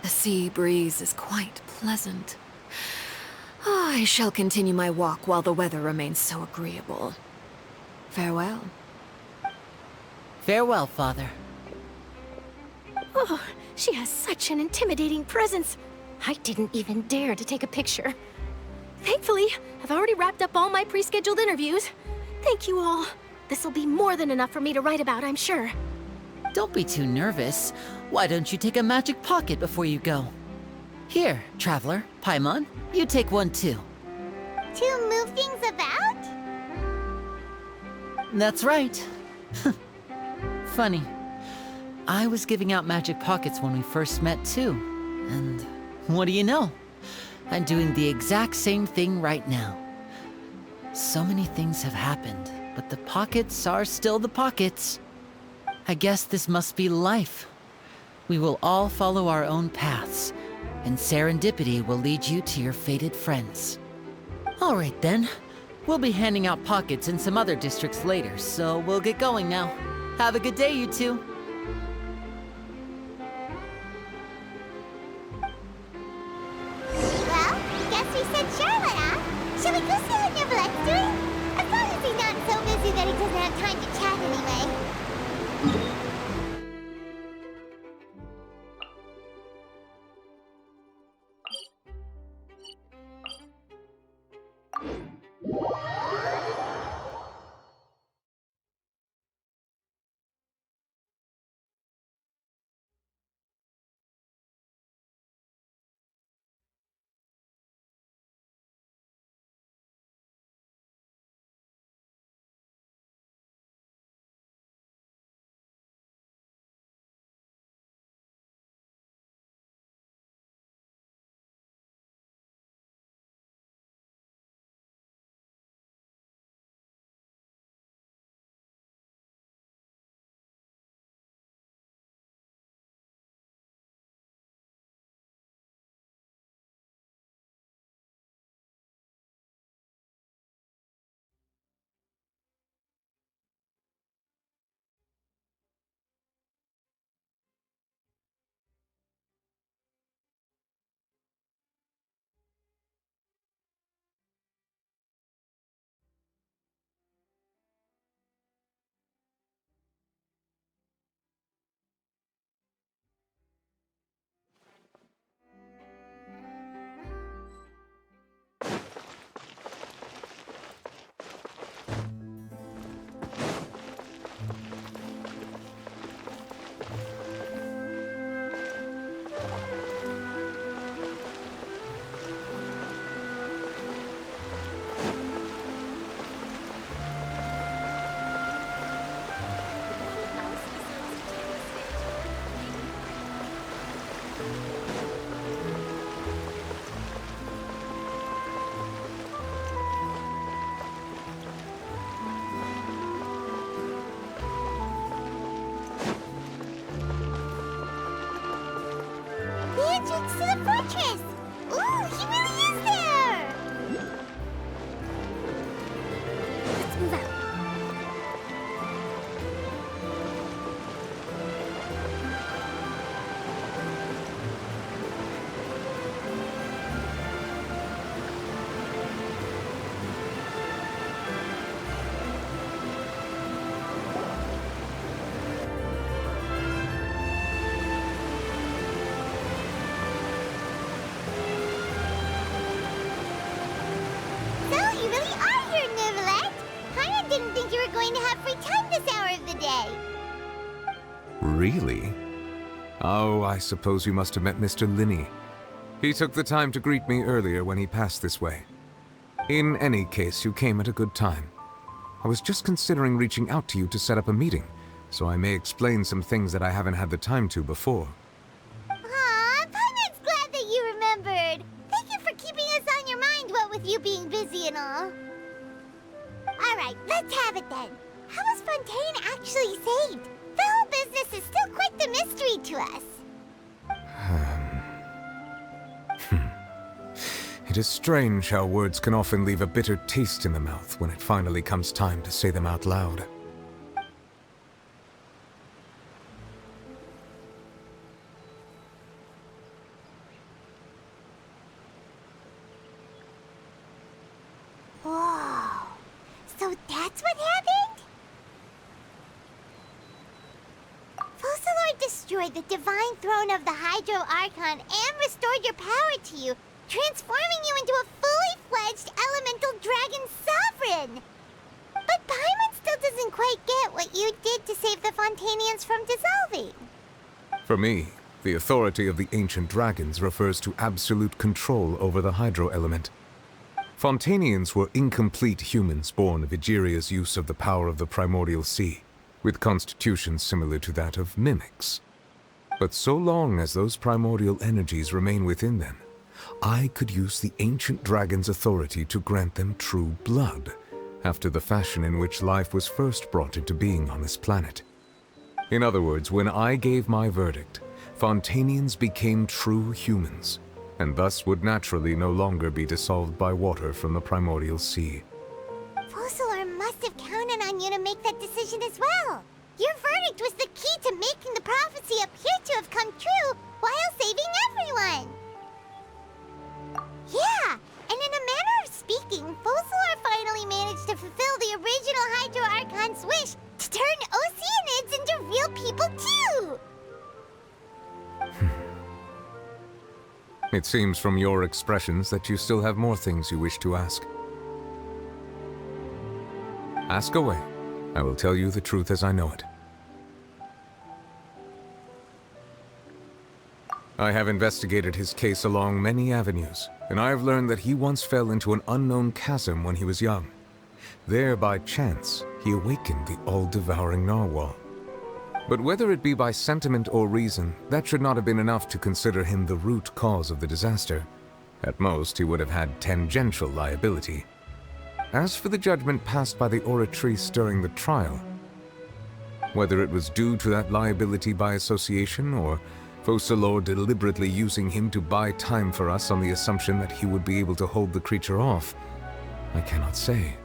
The sea breeze is quite pleasant. I shall continue my walk while the weather remains so agreeable. Farewell. Farewell, Father. Oh, she has such an intimidating presence. I didn't even dare to take a picture. Thankfully, I've already wrapped up all my pre-scheduled interviews. Thank you all. This'll be more than enough for me to write about, I'm sure. Don't be too nervous. Why don't you take a magic pocket before you go? Here, Traveler, Paimon, you take one too. To move things about? That's right. Funny. I was giving out magic pockets when we first met too. And what do you know? I'm doing the exact same thing right now. So many things have happened, but the pockets are still the pockets. I guess this must be life. We will all follow our own paths, and serendipity will lead you to your fated friends. All right then. We'll be handing out pockets in some other districts later, so we'll get going now. Have a good day, you two. Well, guess we said Charlotte, huh? Shall we go see what Neverlette's doing? As long as he's not so busy that he doesn't have time to chat anyway. Entrance to the fortress! Ooh, he really is there! Let's move out. Going to have free time this hour of the day. Really? Oh, I suppose you must have met Mr. Linney. He took the time to greet me earlier when he passed this way. In any case, you came at a good time. I was just considering reaching out to you to set up a meeting, so I may explain some things that I haven't had the time to before. Aw, Paimon's glad that you remembered. Thank you for keeping us on your mind, what with you being busy and all. Alright, let's have it then. How was Fontaine actually saved? The whole business is still quite the mystery to us. It is strange how words can often leave a bitter taste in the mouth when it finally comes time to say them out loud. Whoa. So that's what happened? Focalor destroyed the divine throne of the Hydro Archon and restored your power to you, transforming you into a fully fledged elemental dragon sovereign. But Paimon still doesn't quite get what you did to save the Fontainians from dissolving. For me, the authority of the ancient dragons refers to absolute control over the hydro element. Fontainians were incomplete humans born of Egeria's use of the power of the primordial sea, with constitutions similar to that of mimics. But so long as those primordial energies remain within them, I could use the ancient dragon's authority to grant them true blood, after the fashion in which life was first brought into being on this planet. In other words, when I gave my verdict, Fontainians became true humans, and thus would naturally no longer be dissolved by water from the primordial sea. Focalor must have counted on you to make that decision as well. Your verdict was the key to making the prophecy appear to have come true while saving everyone. Yeah, and in a manner of speaking, Focalor finally managed to fulfill the original Hydro Archon's wish to turn Oceanids into real people too! It seems from your expressions that you still have more things you wish to ask. Ask away. I will tell you the truth as I know it. I have investigated his case along many avenues, and I have learned that he once fell into an unknown chasm when he was young. There, by chance, he awakened the all-devouring narwhal. But whether it be by sentiment or reason, that should not have been enough to consider him the root cause of the disaster. At most, he would have had tangential liability. As for the judgment passed by the Oratrice during the trial, whether it was due to that liability by association, or Focalor deliberately using him to buy time for us on the assumption that he would be able to hold the creature off, I cannot say.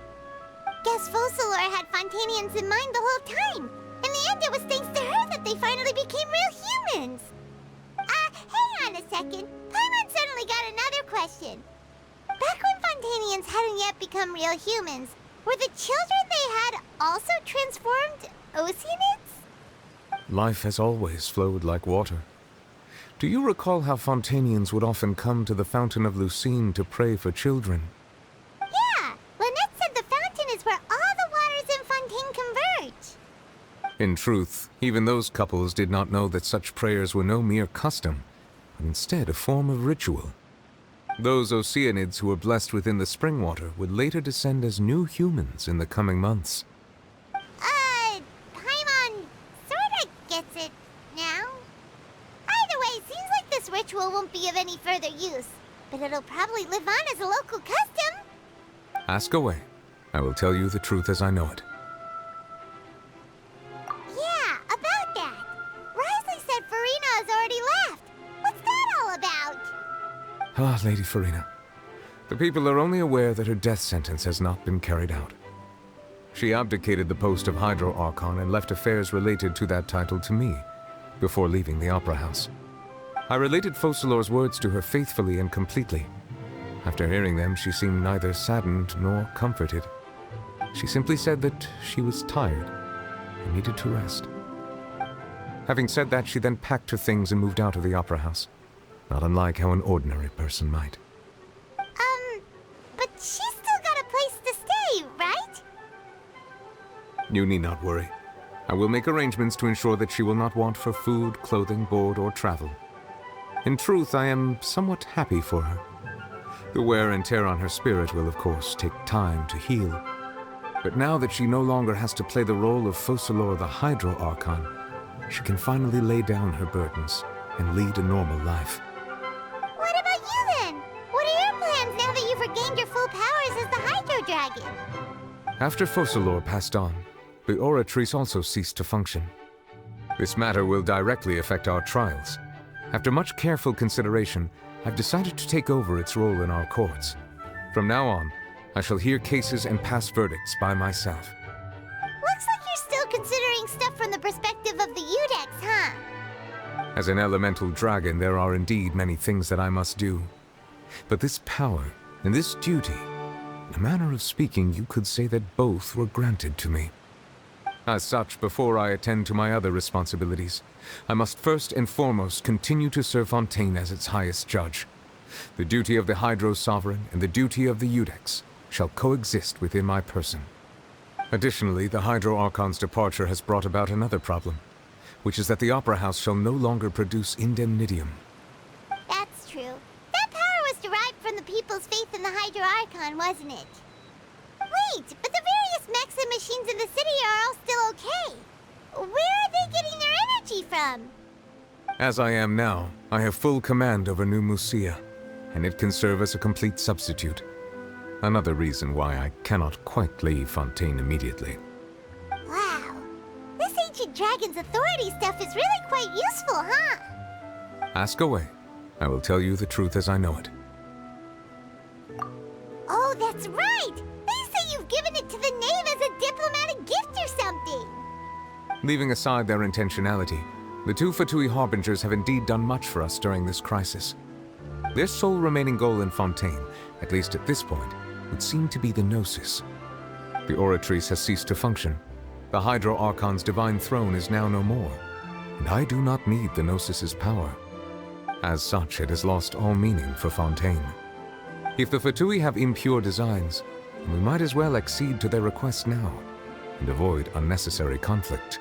Guess Focalor had Fontainians in mind the whole time. In the end, it was thanks to her that they finally became real humans. Hang on a second. Paimon suddenly got another question. Back when Fontainians hadn't yet become real humans, were the children they had also transformed Oceanids? Life has always flowed like water. Do you recall how Fontainians would often come to the Fountain of Lucine to pray for children? Yeah, Lynette said the fountain is where all the waters in Fontaine converge. In truth, even those couples did not know that such prayers were no mere custom, but instead a form of ritual. Those Oceanids who were blessed within the spring water would later descend as new humans in the coming months. Paimon sorta gets it now. Either way, seems like this ritual won't be of any further use, but it'll probably live on as a local custom. Ask away. I will tell you the truth as I know it. Yeah, about that. Risley said Furina has already left. What's that all about? Ah, Lady Furina. The people are only aware that her death sentence has not been carried out. She abdicated the post of Hydro Archon and left affairs related to that title to me, before leaving the Opera House. I related Focalor's words to her faithfully and completely. After hearing them, she seemed neither saddened nor comforted. She simply said that she was tired and needed to rest. Having said that, she then packed her things and moved out of the Opera House, not unlike how an ordinary person might. But she's still got a place to stay, right? You need not worry. I will make arrangements to ensure that she will not want for food, clothing, board, or travel. In truth, I am somewhat happy for her. The wear and tear on her spirit will, of course, take time to heal. But now that she no longer has to play the role of Focalor the Hydro Archon, she can finally lay down her burdens and lead a normal life. What about you then? What are your plans now that you've regained your full powers as the Hydro Dragon? After Focalor passed on, the Oratrice also ceased to function. This matter will directly affect our trials. After much careful consideration, I've decided to take over its role in our courts. From now on, I shall hear cases and pass verdicts by myself. Looks like you're still considering stuff from the perspective of the Udex, huh? As an elemental dragon, there are indeed many things that I must do. But this power and this duty, in a manner of speaking, you could say that both were granted to me. As such, before I attend to my other responsibilities, I must first and foremost continue to serve Fontain as its highest judge. The duty of the Hydro Sovereign and the duty of the Udex shall coexist within my person. Additionally, the Hydro Archon's departure has brought about another problem, which is that the Opera House shall no longer produce indemnitium. That's true. That power was derived from the people's faith in the Hydro Archon, wasn't it? Wait, but the various mechs and machines in the city are all still okay. Where are they getting their energy from? As I am now, I have full command over New Musia, and it can serve as a complete substitute. Another reason why I cannot quite leave Fontaine immediately. Wow. This ancient dragon's authority stuff is really quite useful, huh? Ask away. I will tell you the truth as I know it. Oh, that's right! They say you've given it to the knave as a diplomatic gift or something! Leaving aside their intentionality, the two Fatui Harbingers have indeed done much for us during this crisis. Their sole remaining goal in Fontaine, at least at this point, would seem to be the Gnosis. The Oratrice has ceased to function. The Hydro Archon's divine throne is now no more, and I do not need the Gnosis's power. As such, it has lost all meaning for Fontaine. If the Fatui have impure designs, we might as well accede to their request now, and avoid unnecessary conflict.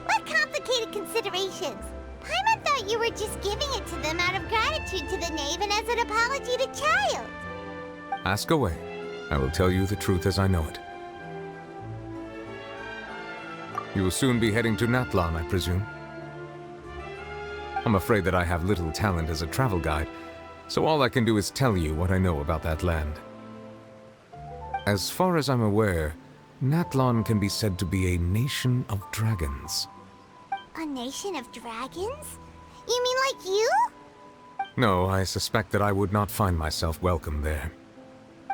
What complicated considerations! Paimon thought you were just giving it to them out of gratitude to the knave and as an apology to Child. Ask away. I will tell you the truth as I know it. You will soon be heading to Natlan, I presume. I'm afraid that I have little talent as a travel guide, so all I can do is tell you what I know about that land. As far as I'm aware, Natlan can be said to be a nation of dragons. A nation of dragons? You mean like you? No, I suspect that I would not find myself welcome there.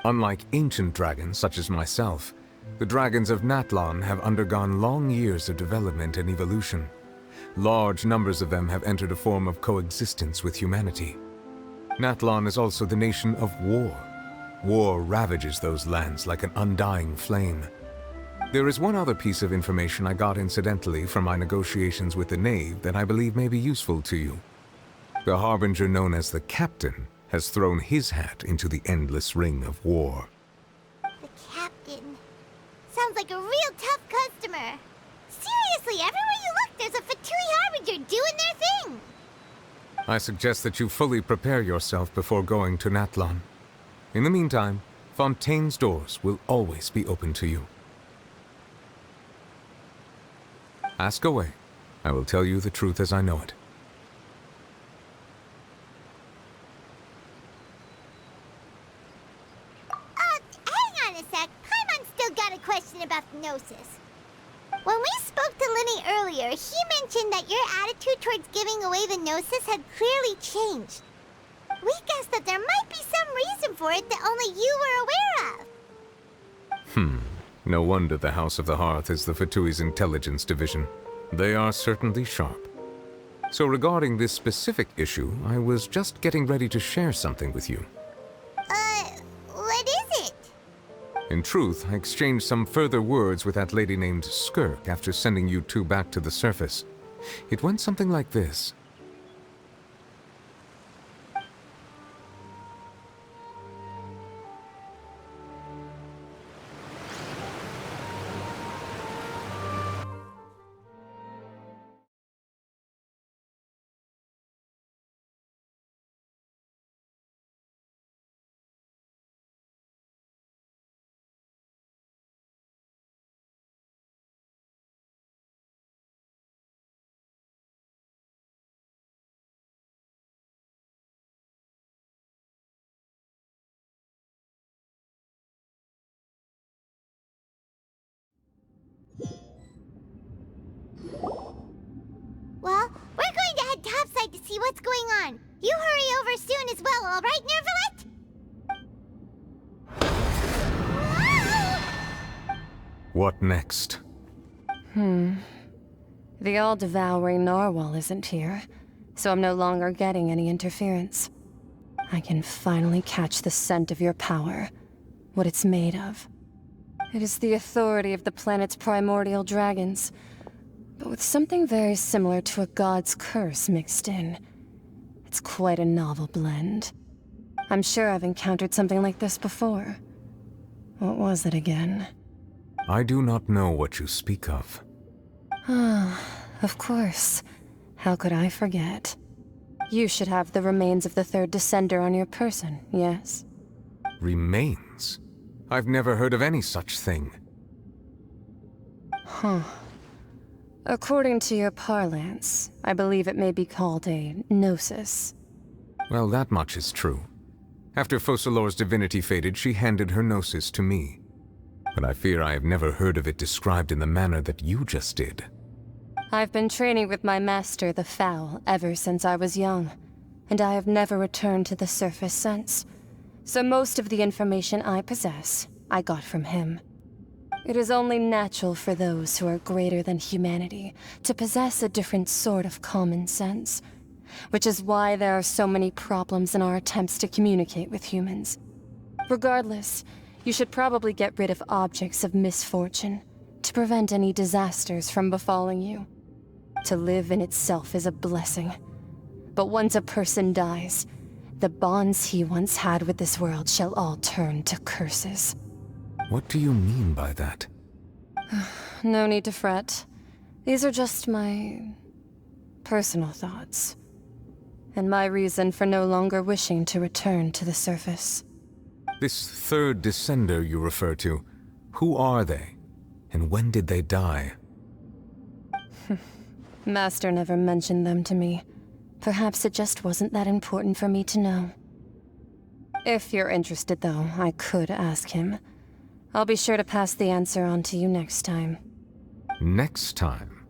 Unlike ancient dragons such as myself, the dragons of Natlan have undergone long years of development and evolution. Large numbers of them have entered a form of coexistence with humanity. Natlan is also the nation of war. War ravages those lands like an undying flame. There is one other piece of information I got incidentally from my negotiations with the Knave that I believe may be useful to you. The Harbinger known as the Captain has thrown his hat into the endless ring of war. The Captain. Sounds like a real tough customer. Seriously, everywhere you look, there's a Fatui Harbinger doing their thing. I suggest that you fully prepare yourself before going to Natlan. In the meantime, Fontaine's doors will always be open to you. Ask away. I will tell you the truth as I know it. Hang on a sec. Paimon's still got a question about the Gnosis. When we spoke to Linny earlier, he mentioned that your attitude towards giving away the Gnosis had clearly changed. We guessed that there might be some reason for it that only you were aware of. No wonder the House of the Hearth is the Fatui's intelligence division. They are certainly sharp. So regarding this specific issue, I was just getting ready to share something with you. What is it? In truth, I exchanged some further words with that lady named Skirk after sending you two back to the surface. It went something like this. what's going on. You hurry over soon as well, all right, Nervalet? What next? The all-devouring narwhal isn't here, so I'm no longer getting any interference. I can finally catch the scent of your power, what it's made of. It is the authority of the planet's primordial dragons, but with something very similar to a god's curse mixed in. It's quite a novel blend. I'm sure I've encountered something like this before. What was it again? I do not know what you speak of. Ah, of course. How could I forget? You should have the remains of the third Descender on your person, yes? Remains? I've never heard of any such thing. Huh. According to your parlance, I believe it may be called a gnosis. Well, that much is true. After Focalor's divinity faded, she handed her gnosis to me. But I fear I have never heard of it described in the manner that you just did. I've been training with my master, the Foul, ever since I was young, and I have never returned to the surface since. So most of the information I possess, I got from him. It is only natural for those who are greater than humanity to possess a different sort of common sense, which is why there are so many problems in our attempts to communicate with humans. Regardless, you should probably get rid of objects of misfortune to prevent any disasters from befalling you. To live in itself is a blessing. But once a person dies, the bonds he once had with this world shall all turn to curses. What do you mean by that? No need to fret. These are just my personal thoughts, and my reason for no longer wishing to return to the surface. This third Descender you refer to, who are they? And when did they die? Master never mentioned them to me. Perhaps it just wasn't that important for me to know. If you're interested, though, I could ask him. I'll be sure to pass the answer on to you next time. Next time?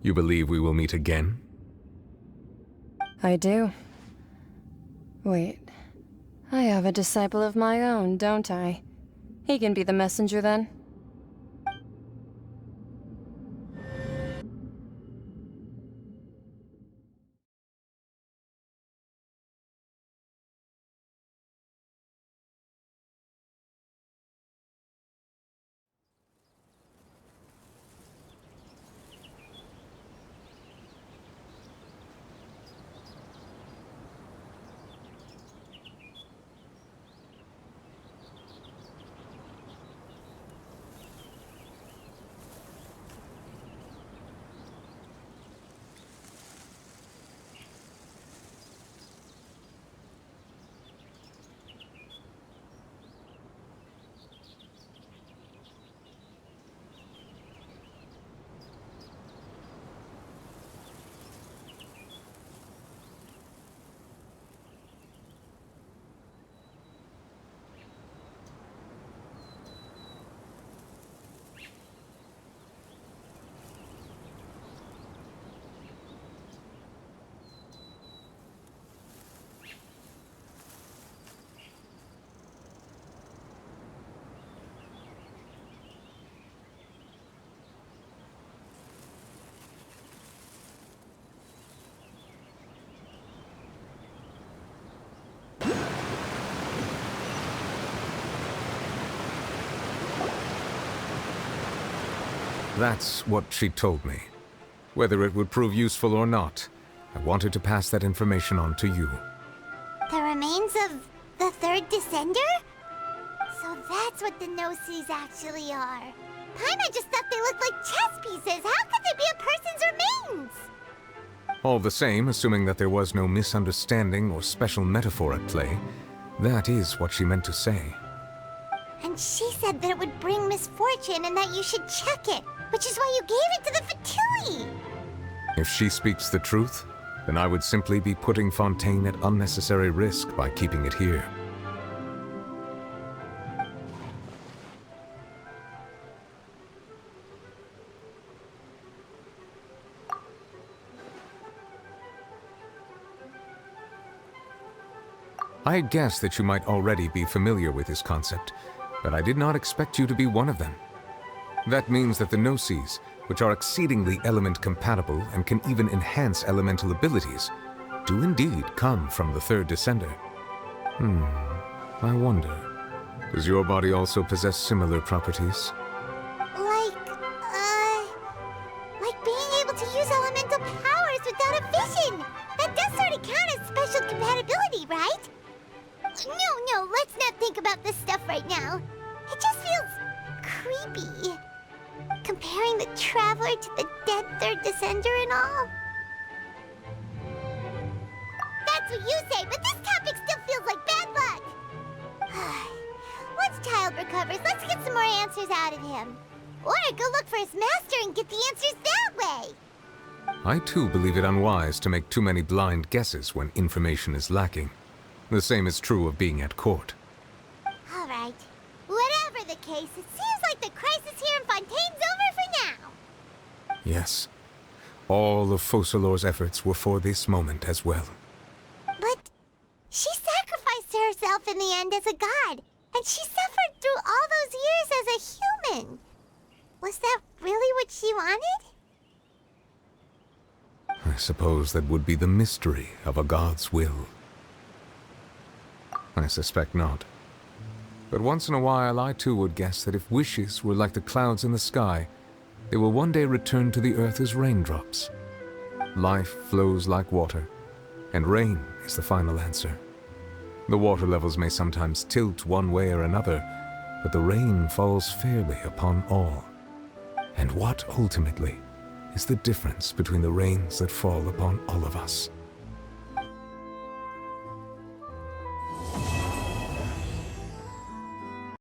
You believe we will meet again? I do. Wait. I have a disciple of my own, don't I? He can be the messenger, then. That's what she told me. Whether it would prove useful or not, I wanted to pass that information on to you. The remains of the third Descender? So that's what the Gnosis actually are. Paimon just thought they looked like chess pieces. How could they be a person's remains? All the same, assuming that there was no misunderstanding or special metaphor at play, that is what she meant to say. And she said that it would bring misfortune and that you should check it, which is why you gave it to the Fatui. If she speaks the truth, then I would simply be putting Fontain at unnecessary risk by keeping it here. I had guessed that you might already be familiar with this concept, but I did not expect you to be one of them. That means that the Gnosis, which are exceedingly element-compatible and can even enhance elemental abilities, do indeed come from the third descender. I wonder, does your body also possess similar properties? Like being able to use elemental powers without a vision! That does sort of count as special compatibility, right? No, let's not think about this stuff right now. It just feels creepy. Comparing the Traveler to the dead third descender and all. That's what you say, but this topic still feels like bad luck. Once Child recovers, let's get some more answers out of him. Or go look for his master and get the answers that way. I too believe it unwise to make too many blind guesses when information is lacking. The same is true of being at court. All right. Whatever the case, it seems like the crisis here in Fontaine's over for now. Yes. All of Focalor's efforts were for this moment as well. But she sacrificed herself in the end as a god, and she suffered through all those years as a human. Was that really what she wanted? I suppose that would be the mystery of a god's will. I suspect not. But once in a while, I too would guess that if wishes were like the clouds in the sky, they will one day return to the earth as raindrops. Life flows like water, and rain is the final answer. The water levels may sometimes tilt one way or another, but the rain falls fairly upon all. And what, ultimately, is the difference between the rains that fall upon all of us?